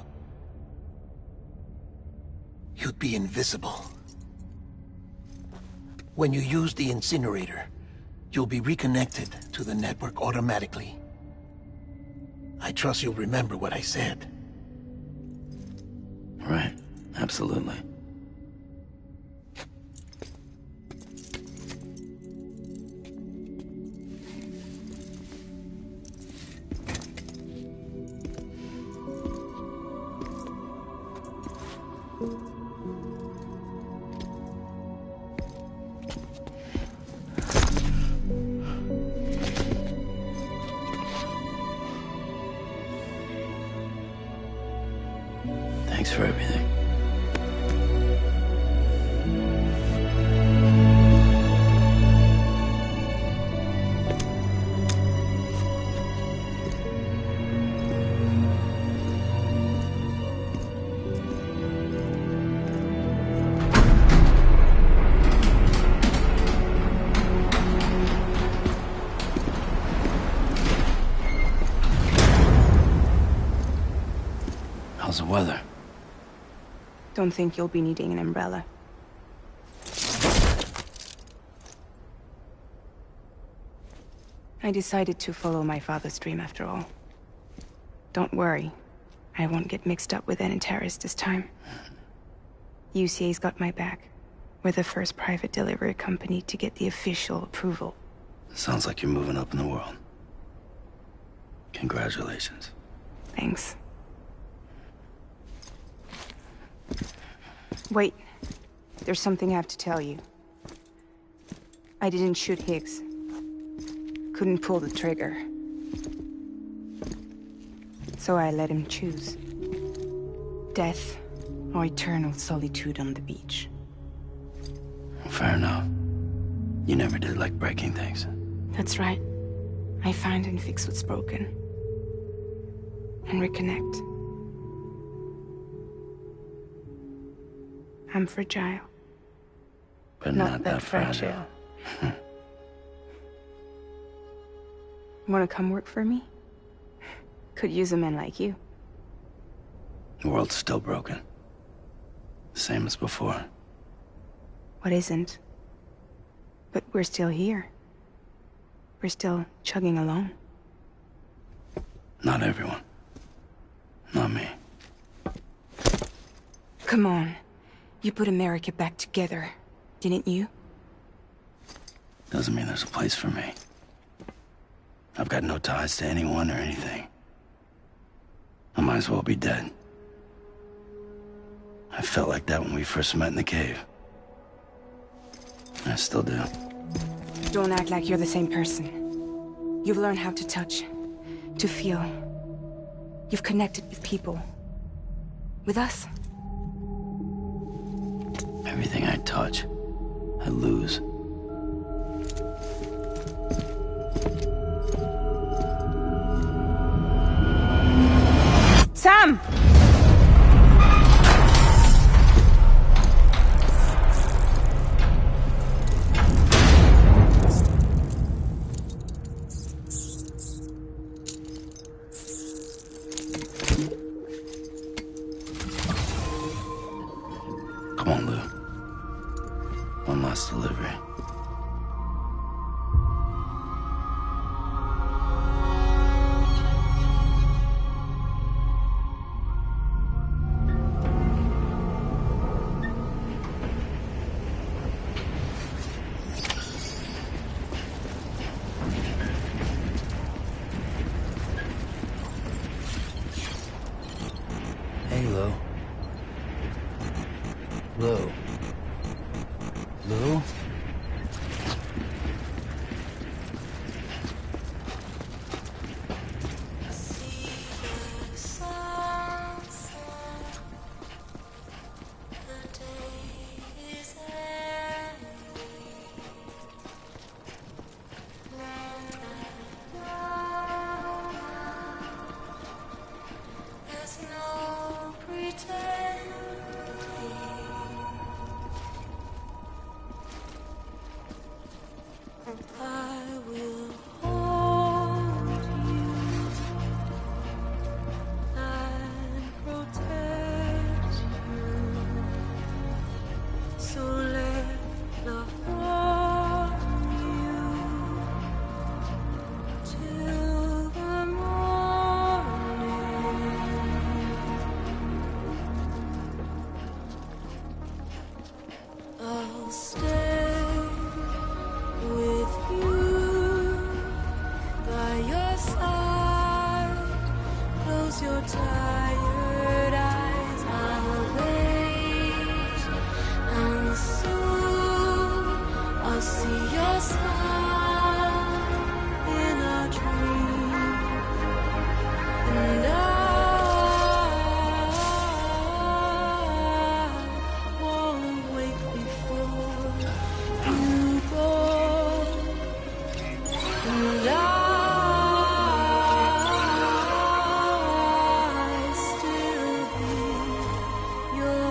You'd be invisible. When you use the incinerator, you'll be reconnected to the network automatically. I trust you'll remember what I said. Right, absolutely. Thanks for everything. How's the weather? Don't think you'll be needing an umbrella. I decided to follow my father's dream after all. Don't worry. I won't get mixed up with any terrorists this time. UCA's got my back. We're the first private delivery company to get the official approval. Sounds like you're moving up in the world. Congratulations. Thanks. Wait. There's something I have to tell you. I didn't shoot Higgs. Couldn't pull the trigger. So I let him choose. Death or eternal solitude on the beach. Fair enough. You never did like breaking things. That's right. I find and fix what's broken. And reconnect. I'm fragile. But not that fragile. Wanna come work for me? Could use a man like you. The world's still broken. Same as before. What isn't? But we're still here. We're still chugging along. Not everyone. Not me. Come on. You put America back together, didn't you? Doesn't mean there's a place for me. I've got no ties to anyone or anything. I might as well be dead. I felt like that when we first met in the cave. I still do. Don't act like you're the same person. You've learned how to touch, to feel. You've connected with people. With us. Everything I touch, I lose. Sam! Come on, Lou. One last delivery. Lou? I will hold you and protect you. So let love warm you till the morning. I'll stay with you by your side. Close your tired eyes. I'll wait, and soon I'll see your smile in a dream, and I won't wake before you go. And I still hear your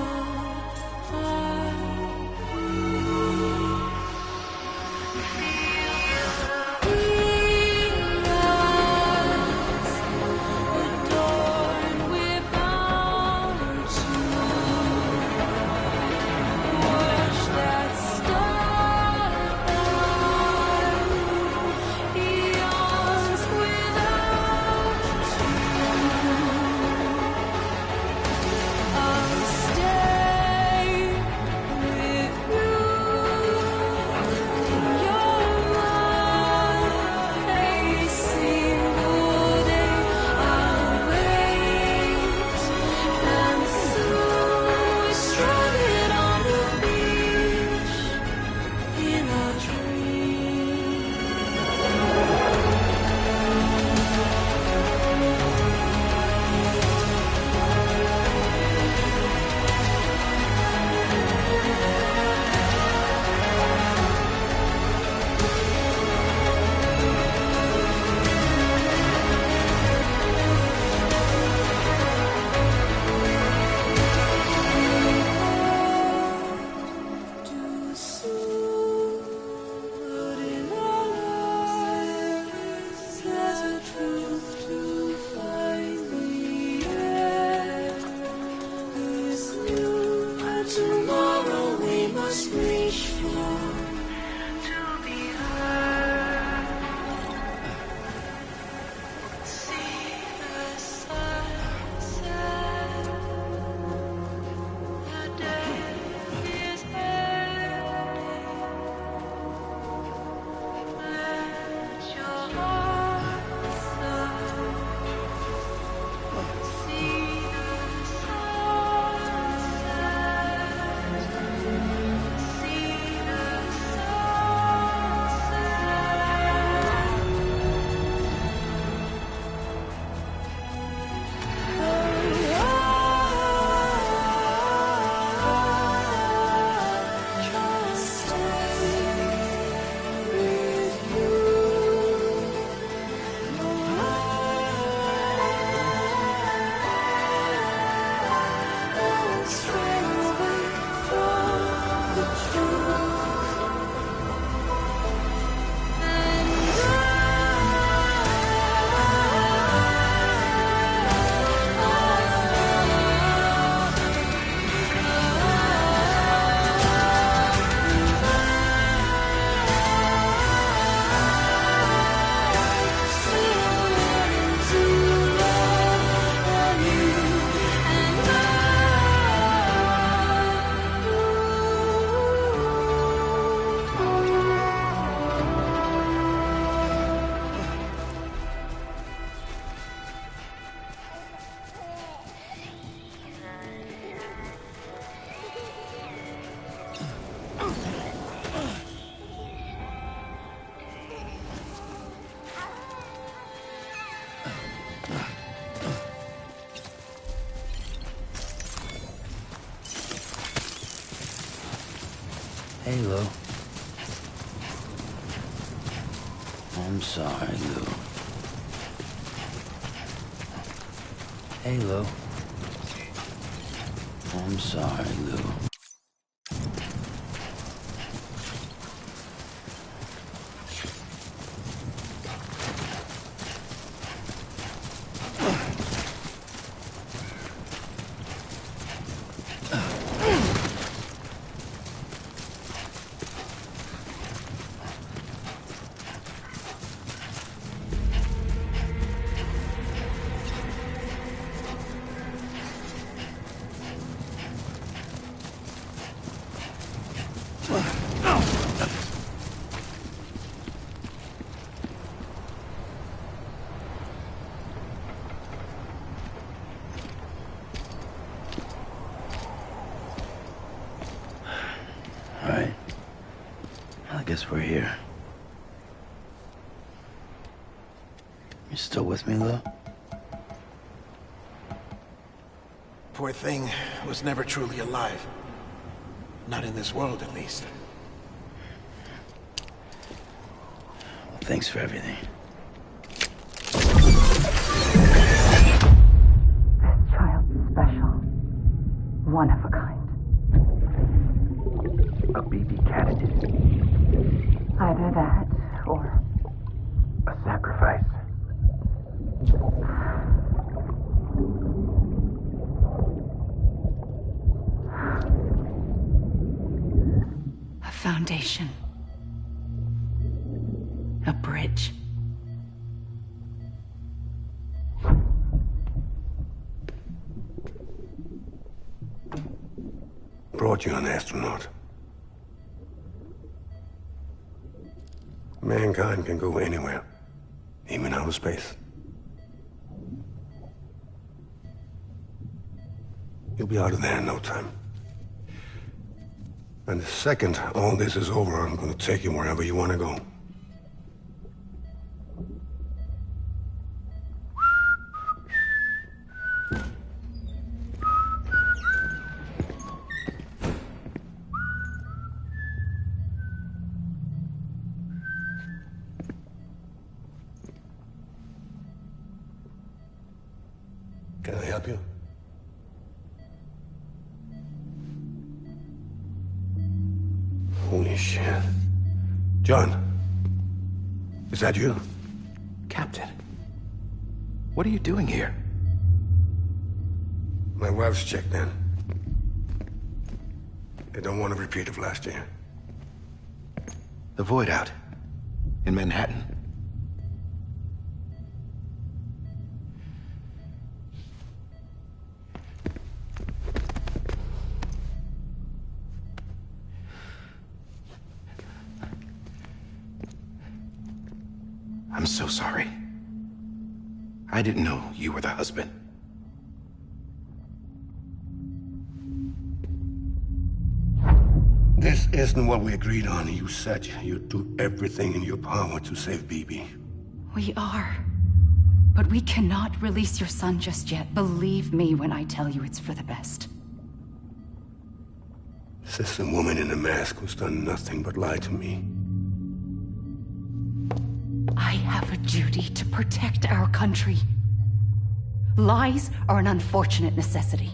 heartbeat. Adorned with bounty. Watch that starlight. Eons without you. I'll stay with you. You're mine, a single day. I'll wait, and soon we're stranded on the beach in a dream. Too soon, but in our lives there's a truth to find the end is new, and tomorrow we must reach for to be heard. See the sunset. The day is ending. Let your heart sigh. See the sunset. See the Hey, Lou. I'm sorry, Lou. Hey, Lou. I'm sorry, Lou. Alright. I guess we're here. You still with me, Lou? Poor thing was never truly alive. Not in this world, at least. Well, thanks for everything. This child's special. One of a kind. A BB candidate. Either that, or A sacrifice. A foundation. A bridge. Brought you an astronaut. Mankind can go anywhere, even outer space. You'll be out of there in no time. And the second all this is over, I'm gonna take you wherever you want to go. Can I help you? Holy shit. John, is that you? Captain, what are you doing here? My wife's checked in. They don't want a repeat of last year. The Void out. In Manhattan. I'm so sorry. I didn't know you were the husband. This isn't what we agreed on. You said you'd do everything in your power to save BB. We are. But we cannot release your son just yet. Believe me when I tell you it's for the best. This woman in a mask who's done nothing but lie to me. I have a duty to protect our country. Lies are an unfortunate necessity.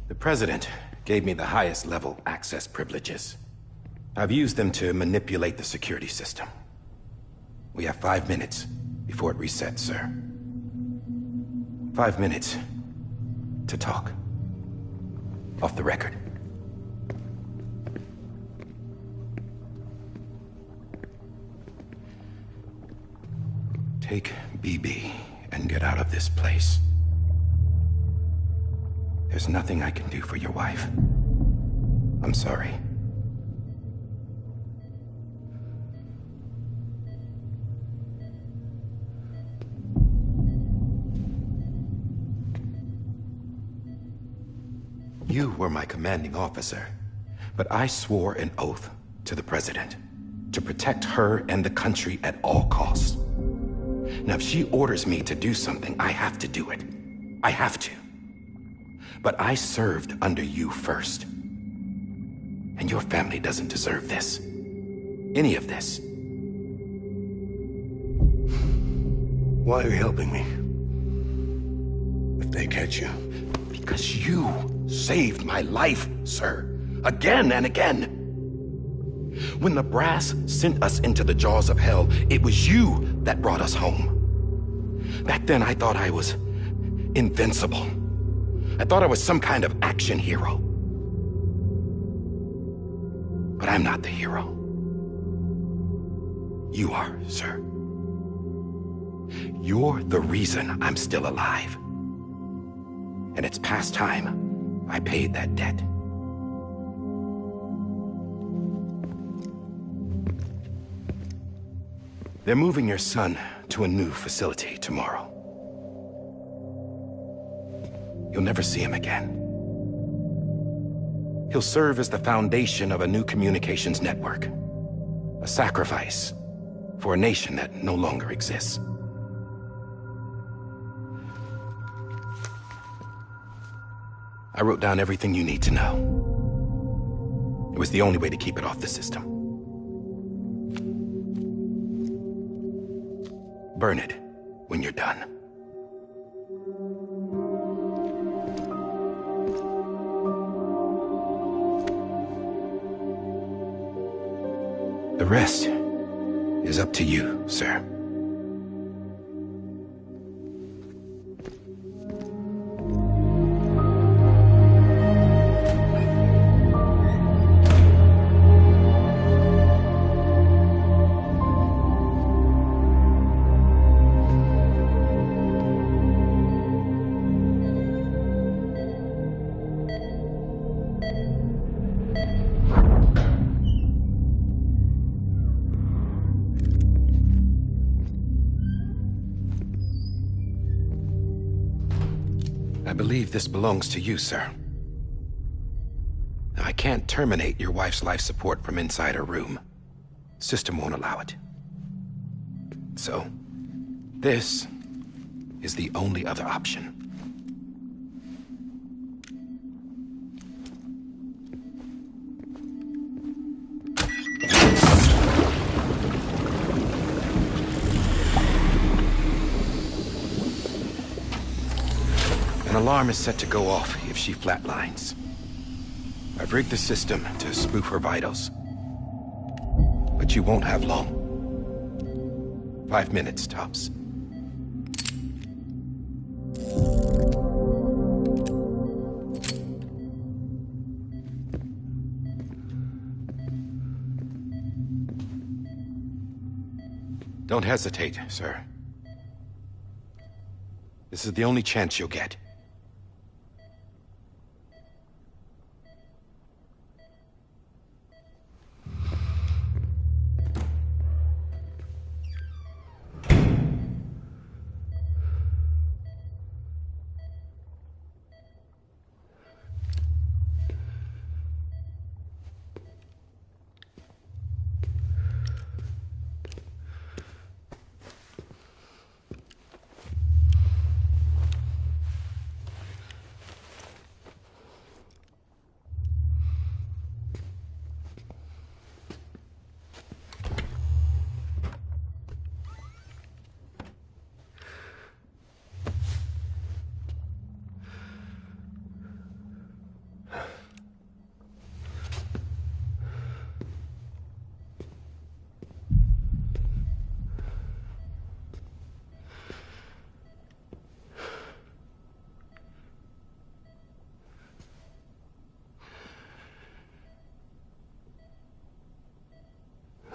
The President gave me the highest level access privileges. I've used them to manipulate the security system. We have 5 minutes before it resets, sir. 5 minutes to talk. Off the record. Take BB and get out of this place. There's nothing I can do for your wife. I'm sorry. You were my commanding officer, But I swore an oath to the President to protect her and the country at all costs. Now, if she orders me to do something, I have to do it. I have to. But I served under you first. And your family doesn't deserve this. Any of this. Why are you helping me? If they catch you. Because you saved my life, sir. Again and again. When the brass sent us into the jaws of hell, it was you that brought us home. Back then, I thought I was invincible. I thought I was some kind of action hero. But I'm not the hero. You are, sir. You're the reason I'm still alive. And it's past time I paid that debt. They're moving your son to a new facility tomorrow. You'll never see him again. He'll serve as the foundation of a new communications network. A sacrifice for a nation that no longer exists. I wrote down everything you need to know. It was the only way to keep it off the system. Burn it when you're done. The rest is up to you, sir. I believe this belongs to you, sir. Now, I can't terminate your wife's life support from inside her room. System won't allow it. So, this is the only other option. An alarm is set to go off if she flatlines. I've rigged the system to spoof her vitals. But you won't have long. 5 minutes, tops. Don't hesitate, sir. This is the only chance you'll get.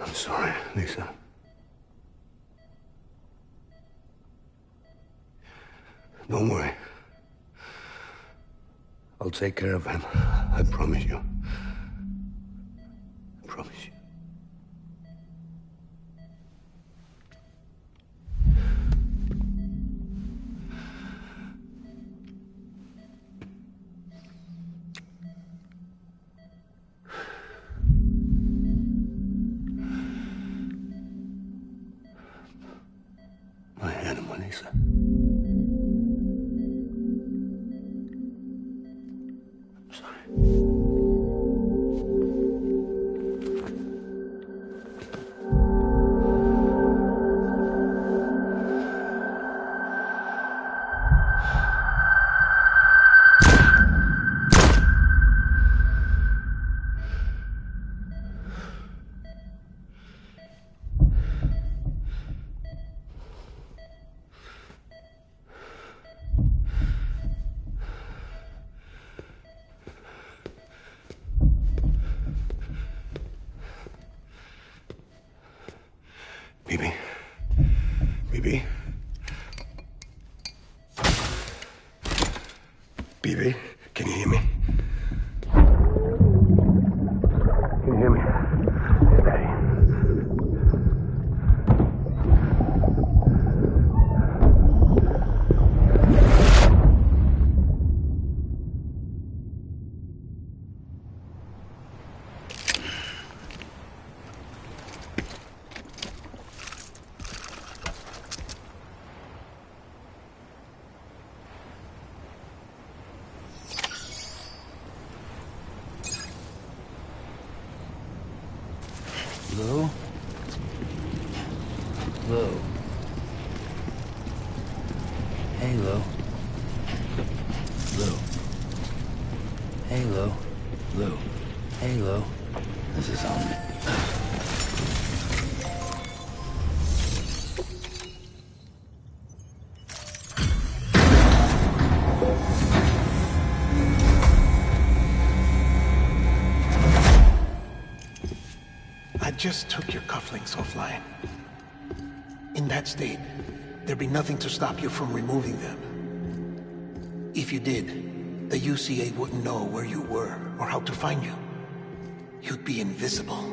I'm sorry, Lisa. Don't worry. I'll take care of him. I promise you. I promise you. Lisa. I'm sorry. BB? BB? BB, can you hear me? Can you hear me? It's Daddy. Lou? Lou. Hey, Lou. Lou. Hey, Lou. Lou. Hey, Lou. This is on me. I just took your cufflinks offline. In that state, there'd be nothing to stop you from removing them. If you did, the UCA wouldn't know where you were or how to find you. You'd be invisible.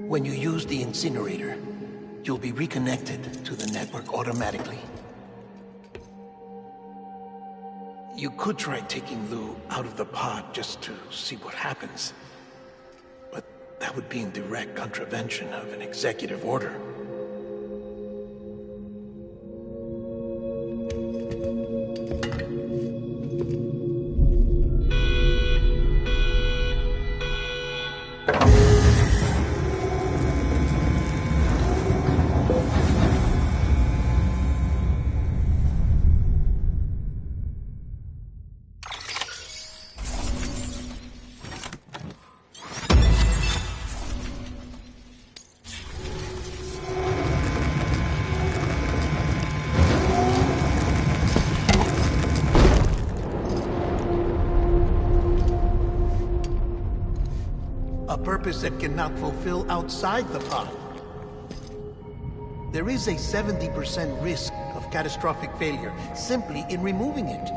When you use the incinerator, you'll be reconnected to the network automatically. You could try taking Lou out of the pod just to see what happens. But that would be in direct contravention of an executive order. A purpose that cannot fulfill outside the pod. There is a 70% risk of catastrophic failure simply in removing it.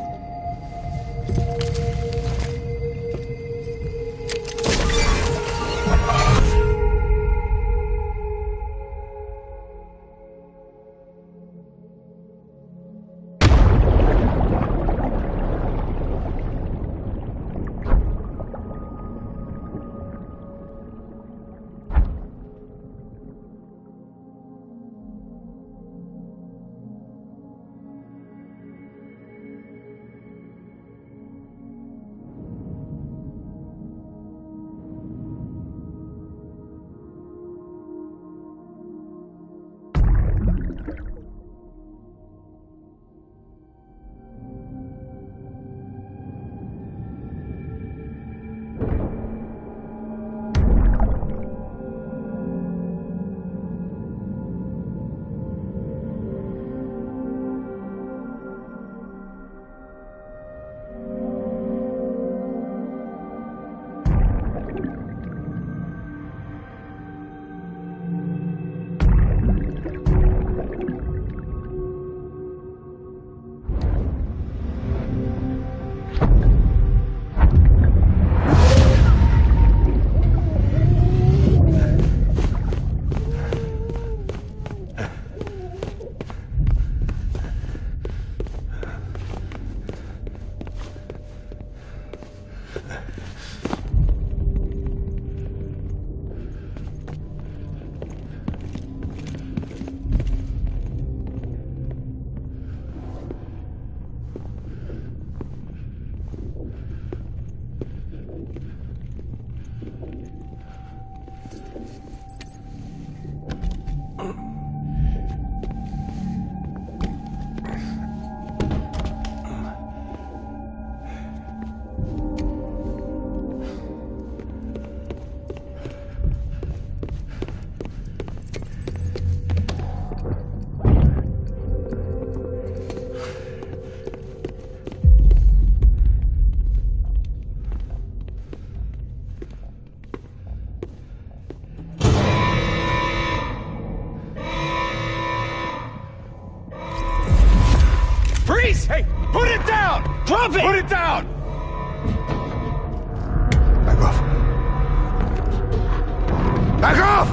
Drop it! Put it down! Back off. Back off!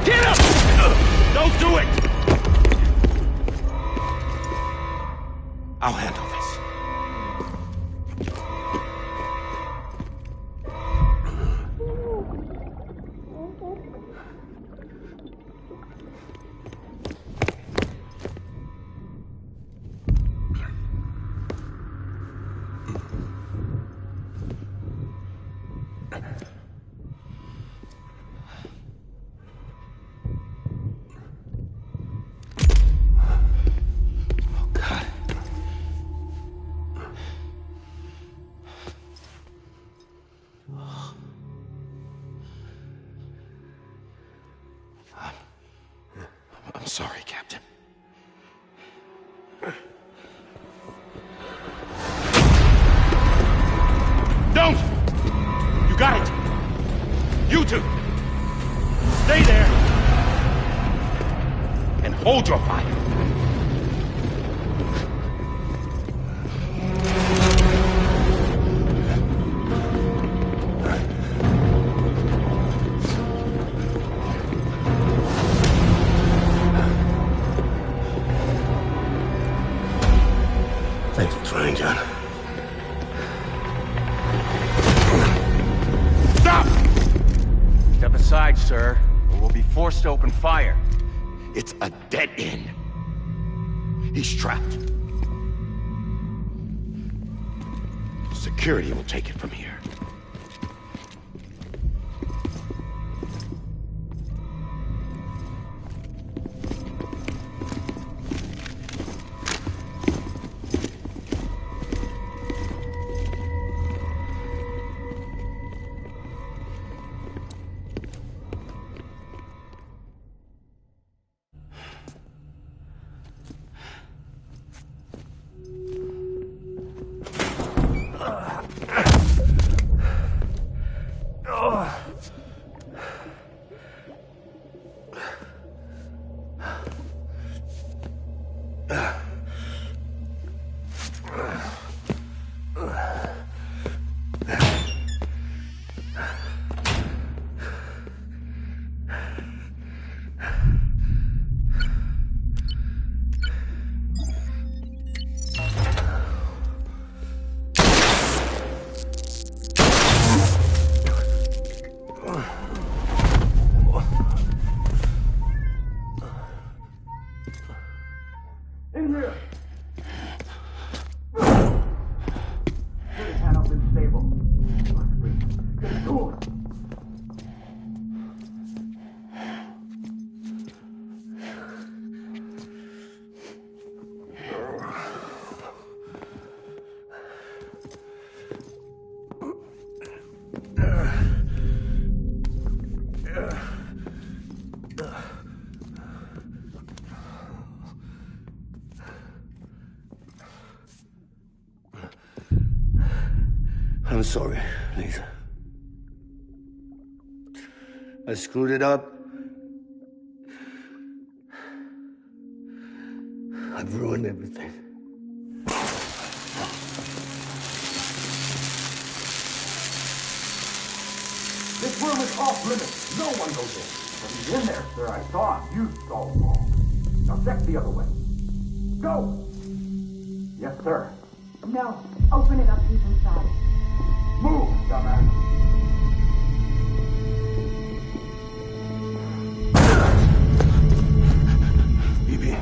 Get him! Don't do it! I'll handle this. I'm sorry, Captain. Don't! You got it! You two! Stay there! And hold your fire! Thanks for trying, John. Stop! Step aside, sir, or we'll be forced to open fire. It's a dead end. He's trapped. Security will take it from here. In here! Get his hand up and stable. Get it cool. I'm sorry, Lisa. I screwed it up. I've ruined everything. This room is off limits. No one goes in. But he's in there, sir. I saw him. You saw him all. Now check the other way. Go! Yes, sir. No. Open it up. He's inside. Move, dumbass. Bibi.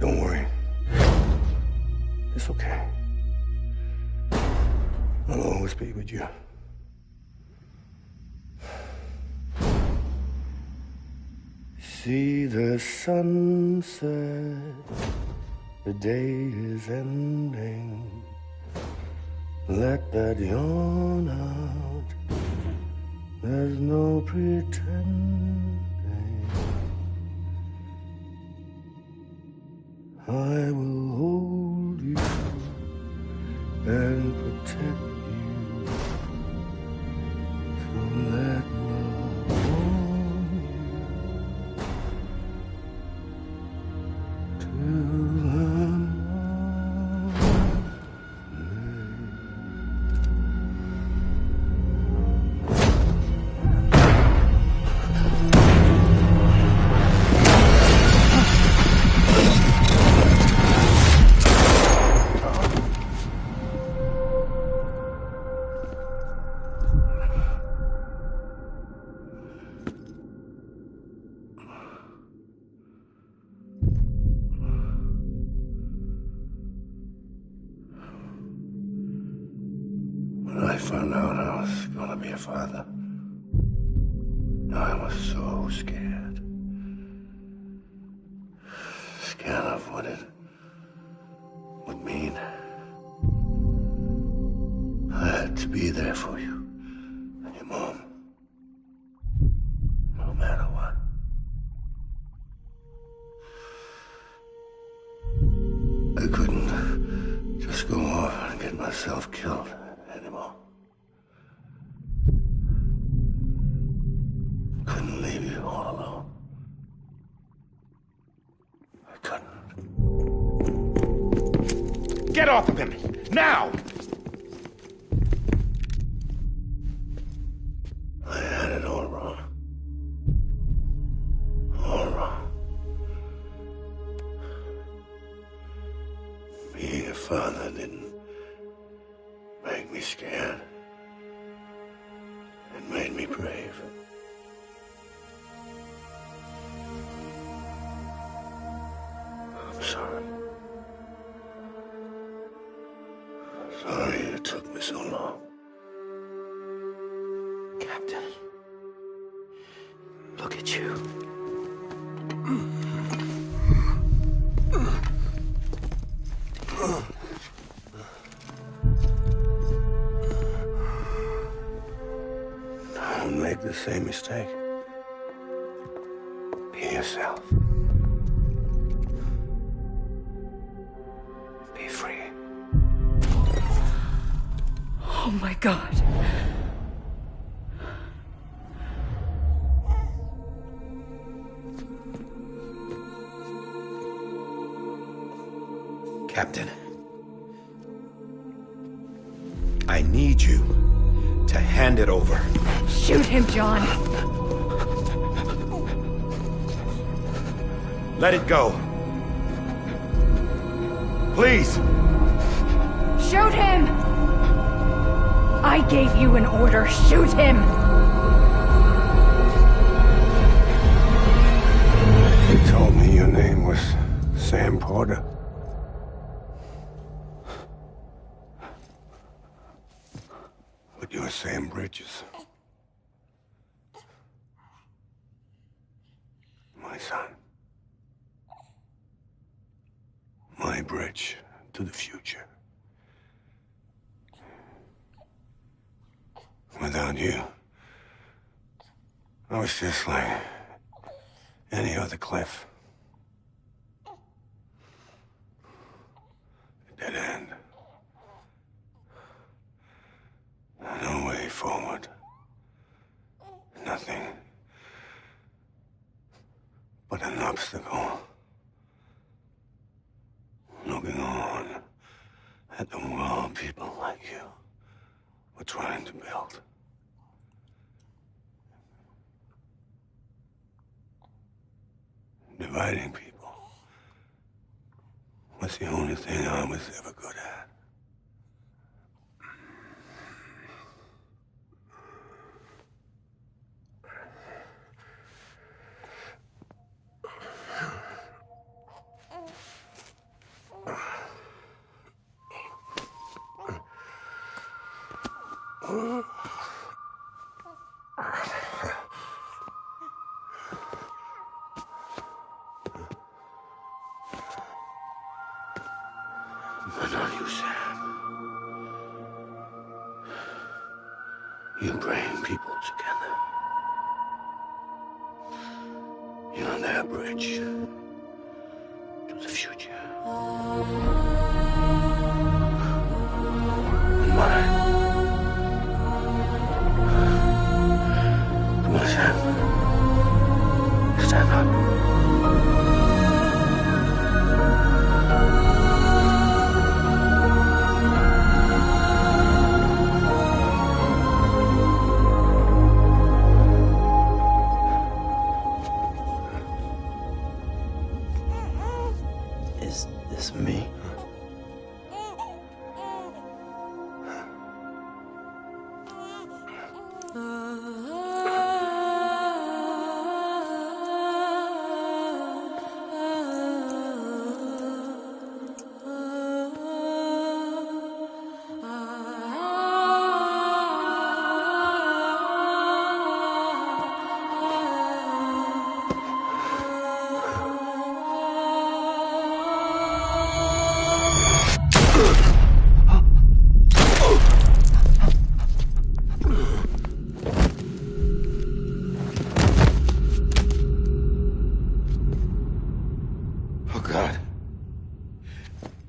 Don't worry. It's okay. I'll always be with you. See the sunset. The day is ending. Let that yawn out. There's no pretending. I will hold you and protect you. So let love warm you. found out I was gonna be a father, I was so scared. Scared of what it would mean. I had to be there for you and your mom, no matter what. I couldn't just go off and get myself killed anymore. Couldn't leave you all alone. I couldn't. Get off of him! Now! I had it all wrong. All wrong. Being a father didn't make me scared. It made me brave. I'm sorry. Sorry it took me so long. Captain, look at you. Don't make the same mistake. Be yourself. Be free. Oh my God. Captain, I need you to hand it over. Shoot him, John. Let it go. Please. Shoot him! I gave you an order. Shoot him! They told me your name was Sam Porter. But you're Sam Bridges. My son. My bridge to the future. Without you, I was just like any other Cliff. A dead end. No way forward. Nothing but an obstacle. Looking on at the world people like you were trying to build. Dividing people was the only thing I was ever good at. But not you, Sam. You bring people together. You're their bridge to the future. And mine. Come on, Sam. Stand up. Is this me?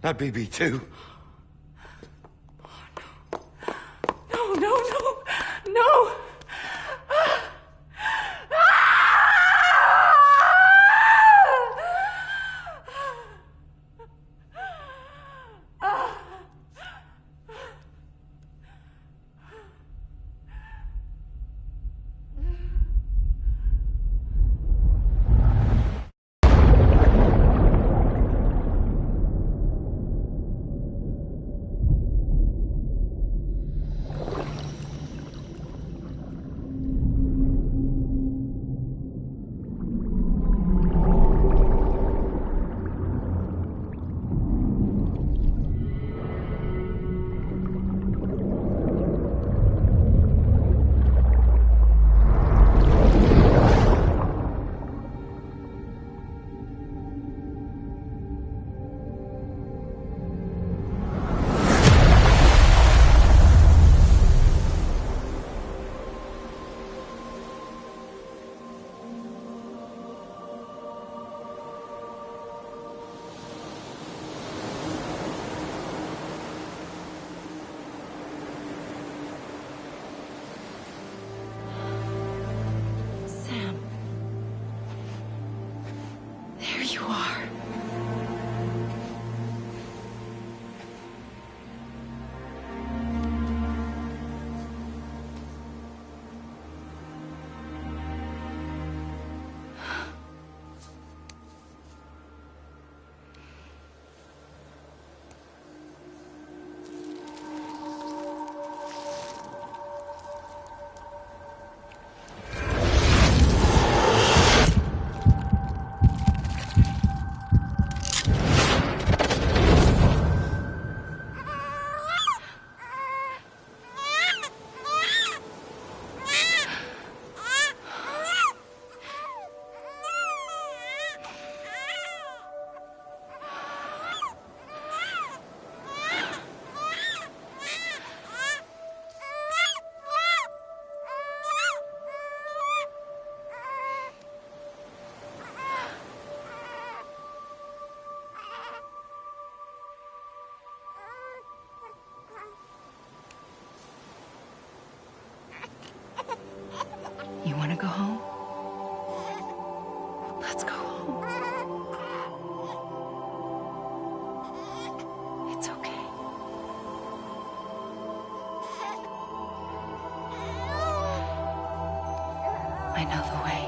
Not BB too. No, no, no, no! There you are. You want to go home? Let's go home. It's okay. I know the way.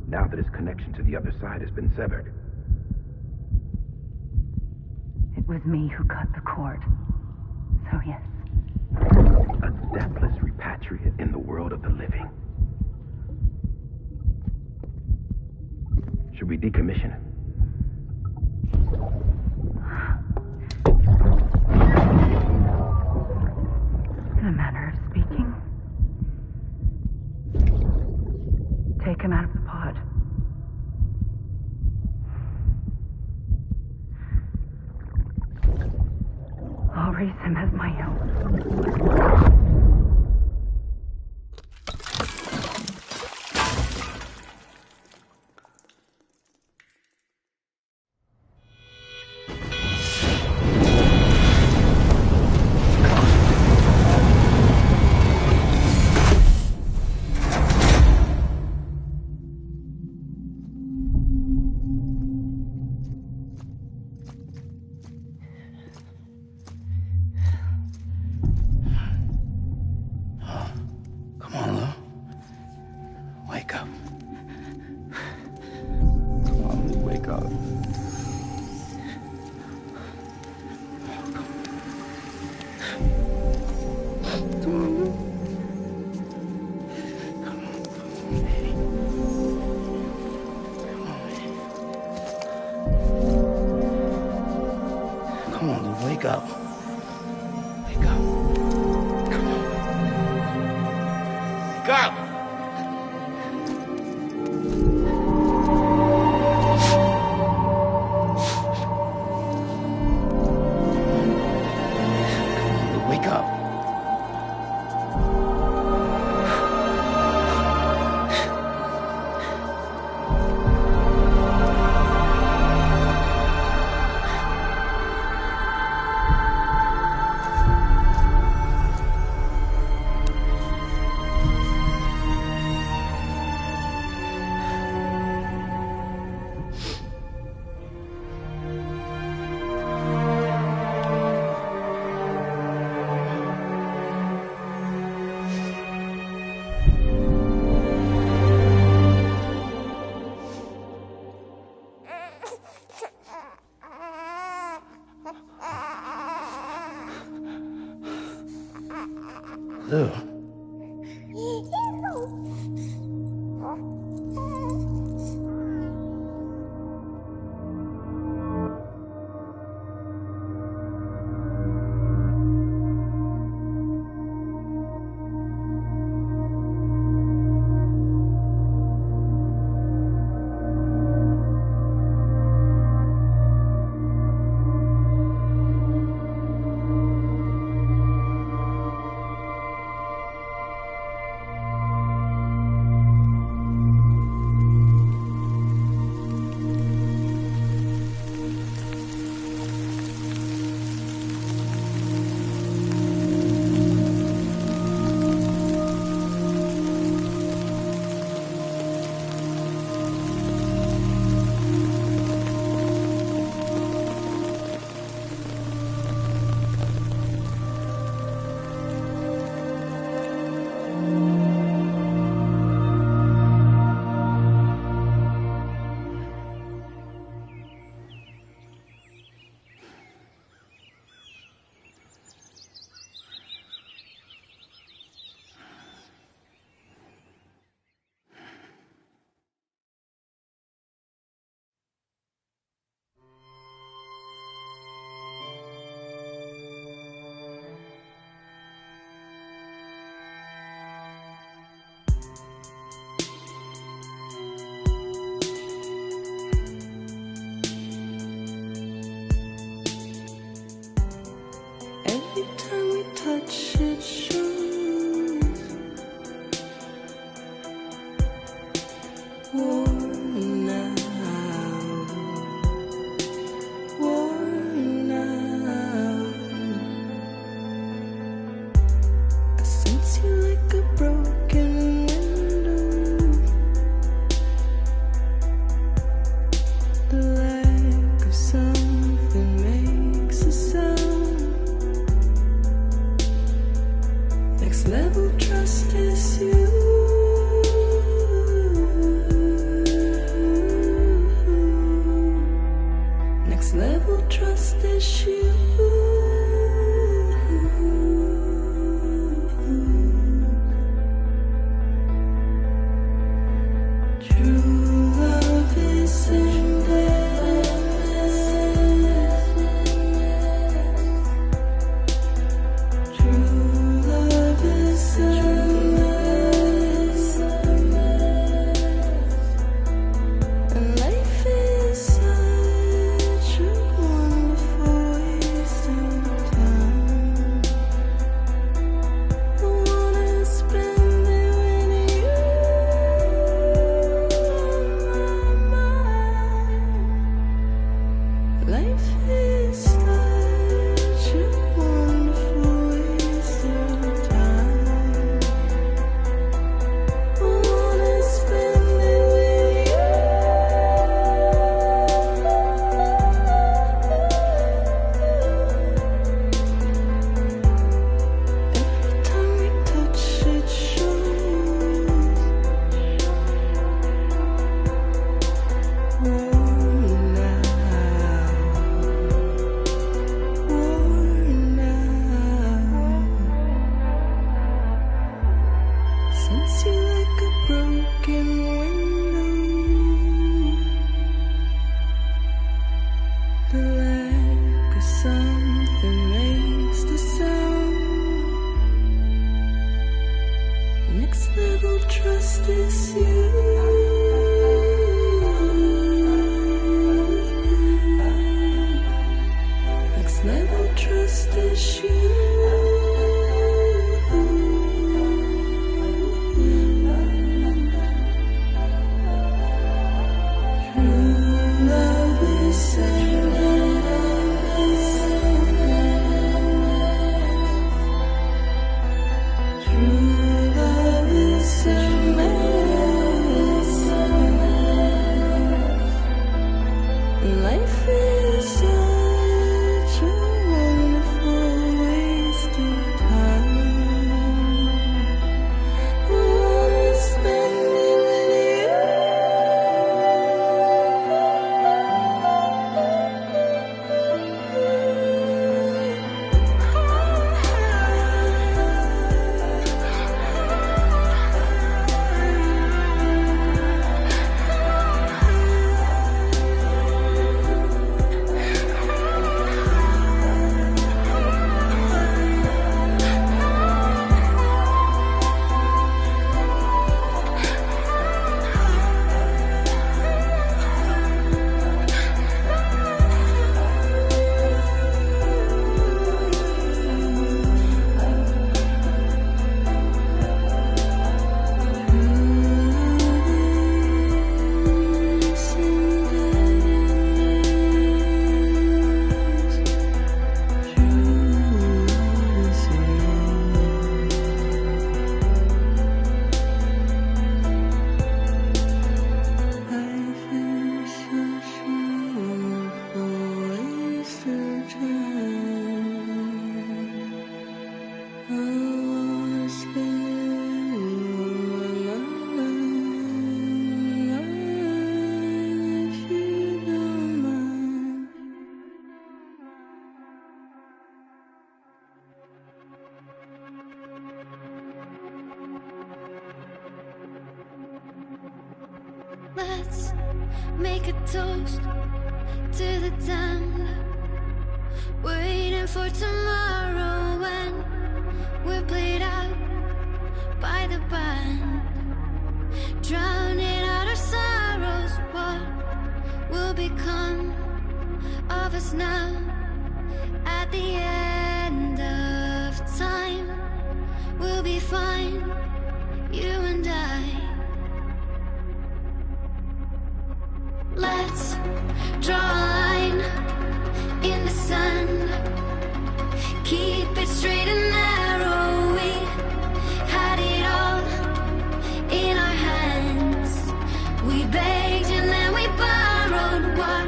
Now that his connection to the other side has been severed. It was me who cut the cord. So yes. A deathless repatriate in the world of the living. Should we decommission him? I'll raise him as my own. Wake up. Wake up. Come on. Wake up! Wake up. Lou. Such a wonderful waste. Let's make a toast to the damned, waiting for tomorrow when we're played out by the band, drowning out our sorrows. What will become of us now at the end of time? We'll be fine, you and I. Let's draw a line in the sand, keep it straight and narrow. We had it all in our hands. We begged and then we borrowed. What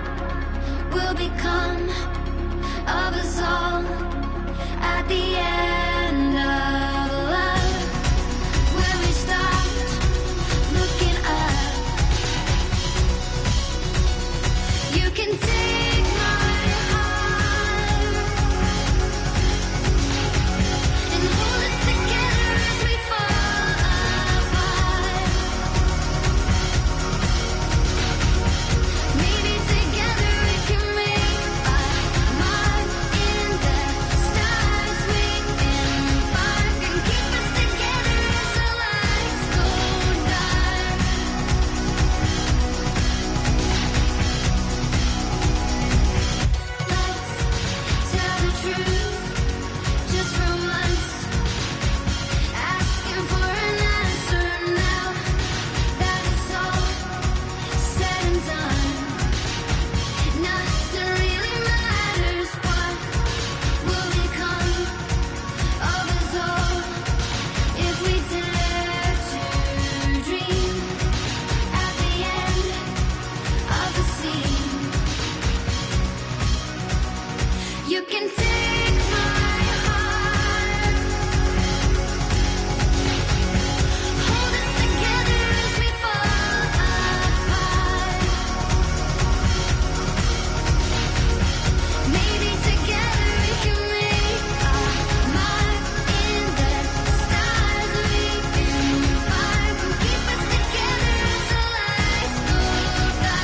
will become of us all at the end of love? When we stopped looking up, you can tell You can take my heart, hold it together as we fall apart. Maybe together we can make our mark in the stars we embark. Will keep us together as the lights go by.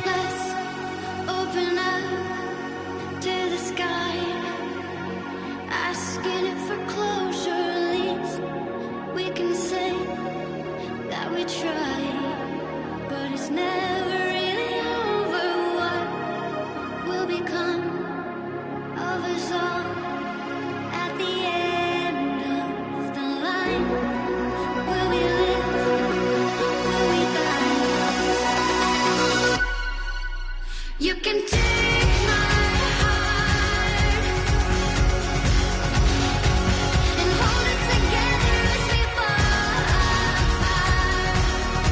Let's open up to the sky, asking it for closure. At least we can say that we tried, but it's never really over. What will become of us all at the end of the line? Will we live? Will we die? You can take my heart and hold it together as we fall apart.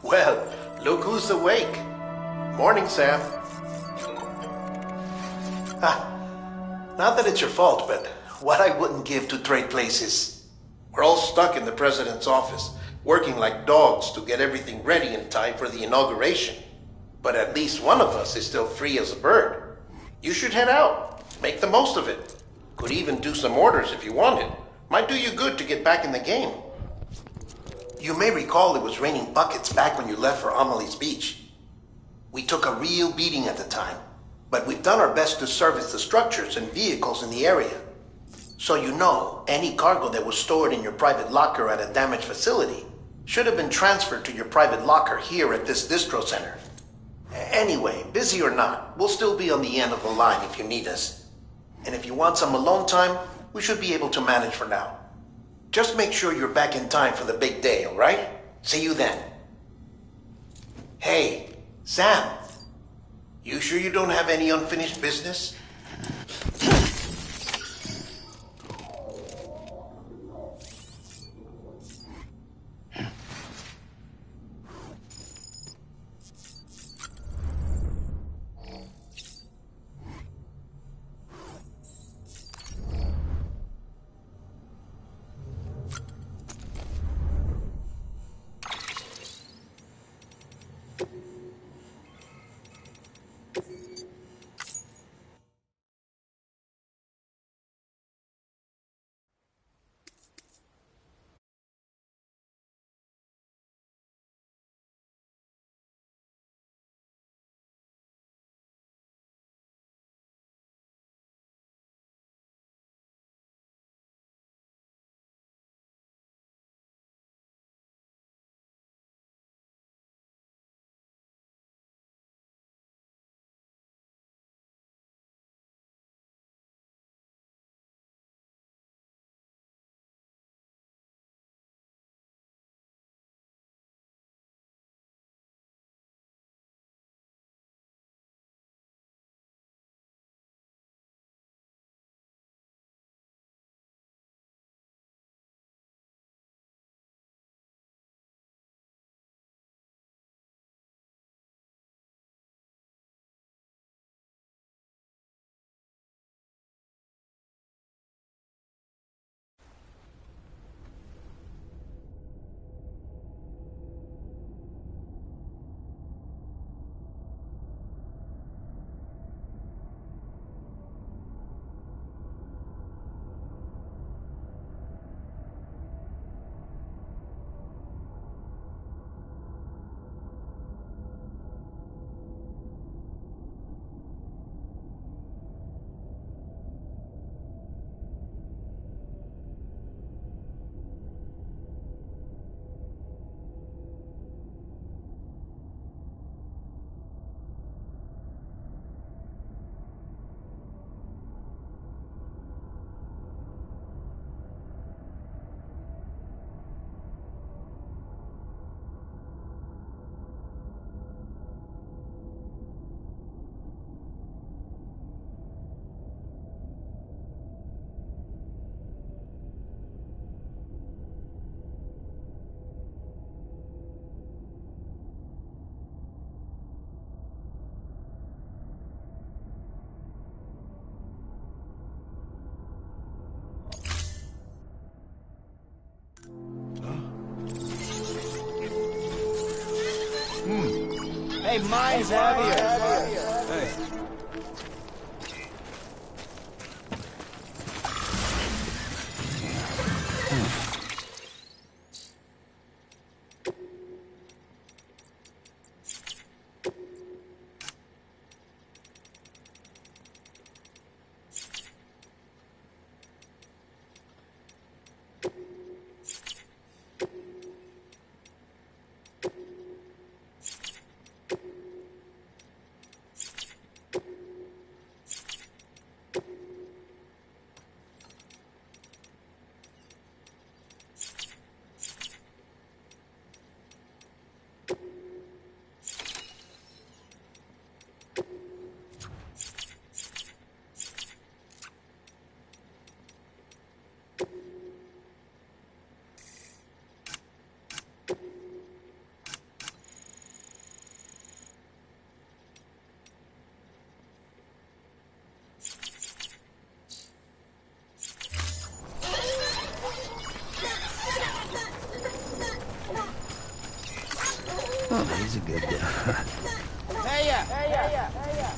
Well, look who's awake. Morning, Sam. Not that it's your fault, but what I wouldn't give to trade places. We're all stuck in the president's office, working like dogs to get everything ready in time for the inauguration. But at least one of us is still free as a bird. You should head out. Make the most of it. Could even do some orders if you wanted. Might do you good to get back in the game. You may recall it was raining buckets back when you left for Amelie's Beach. We took a real beating at the time, but we've done our best to service the structures and vehicles in the area. So you know, any cargo that was stored in your private locker at a damaged facility should have been transferred to your private locker here at this distro center. Anyway, busy or not, we'll still be on the end of the line if you need us. And if you want some alone time, we should be able to manage for now. Just make sure you're back in time for the big day, all right? See you then. Hey, Sam. You sure you don't have any unfinished business? Hey, mine's heavier. Hey. He's a good guy. Hey ya! Hey ya! Hey ya! Hey ya!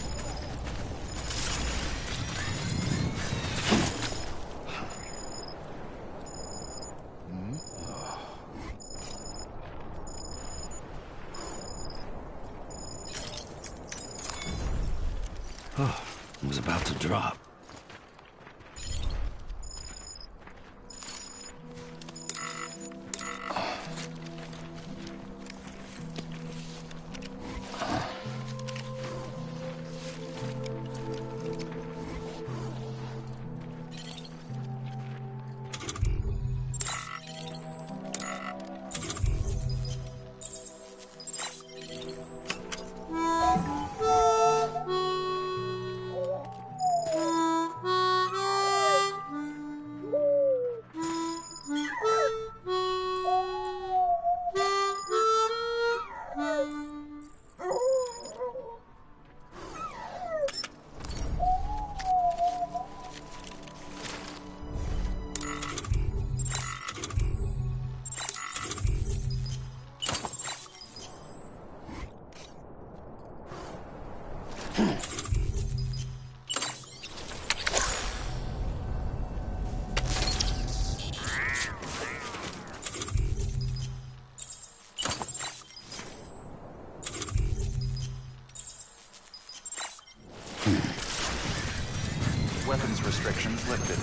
Oh, I was about to drop. Weapons restrictions lifted.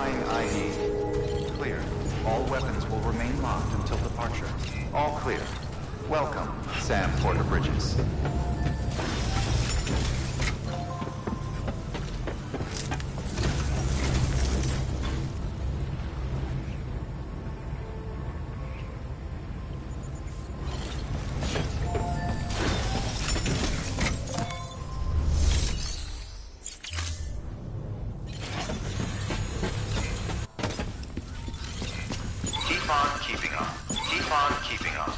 Verifying ID. Clear. All weapons will remain locked until departure. All clear. Welcome, Sam Porter Bridges. Keep on keeping on. Keep on keeping on.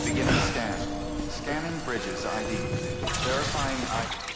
Beginning scan. Scanning bridges ID. Verifying ID.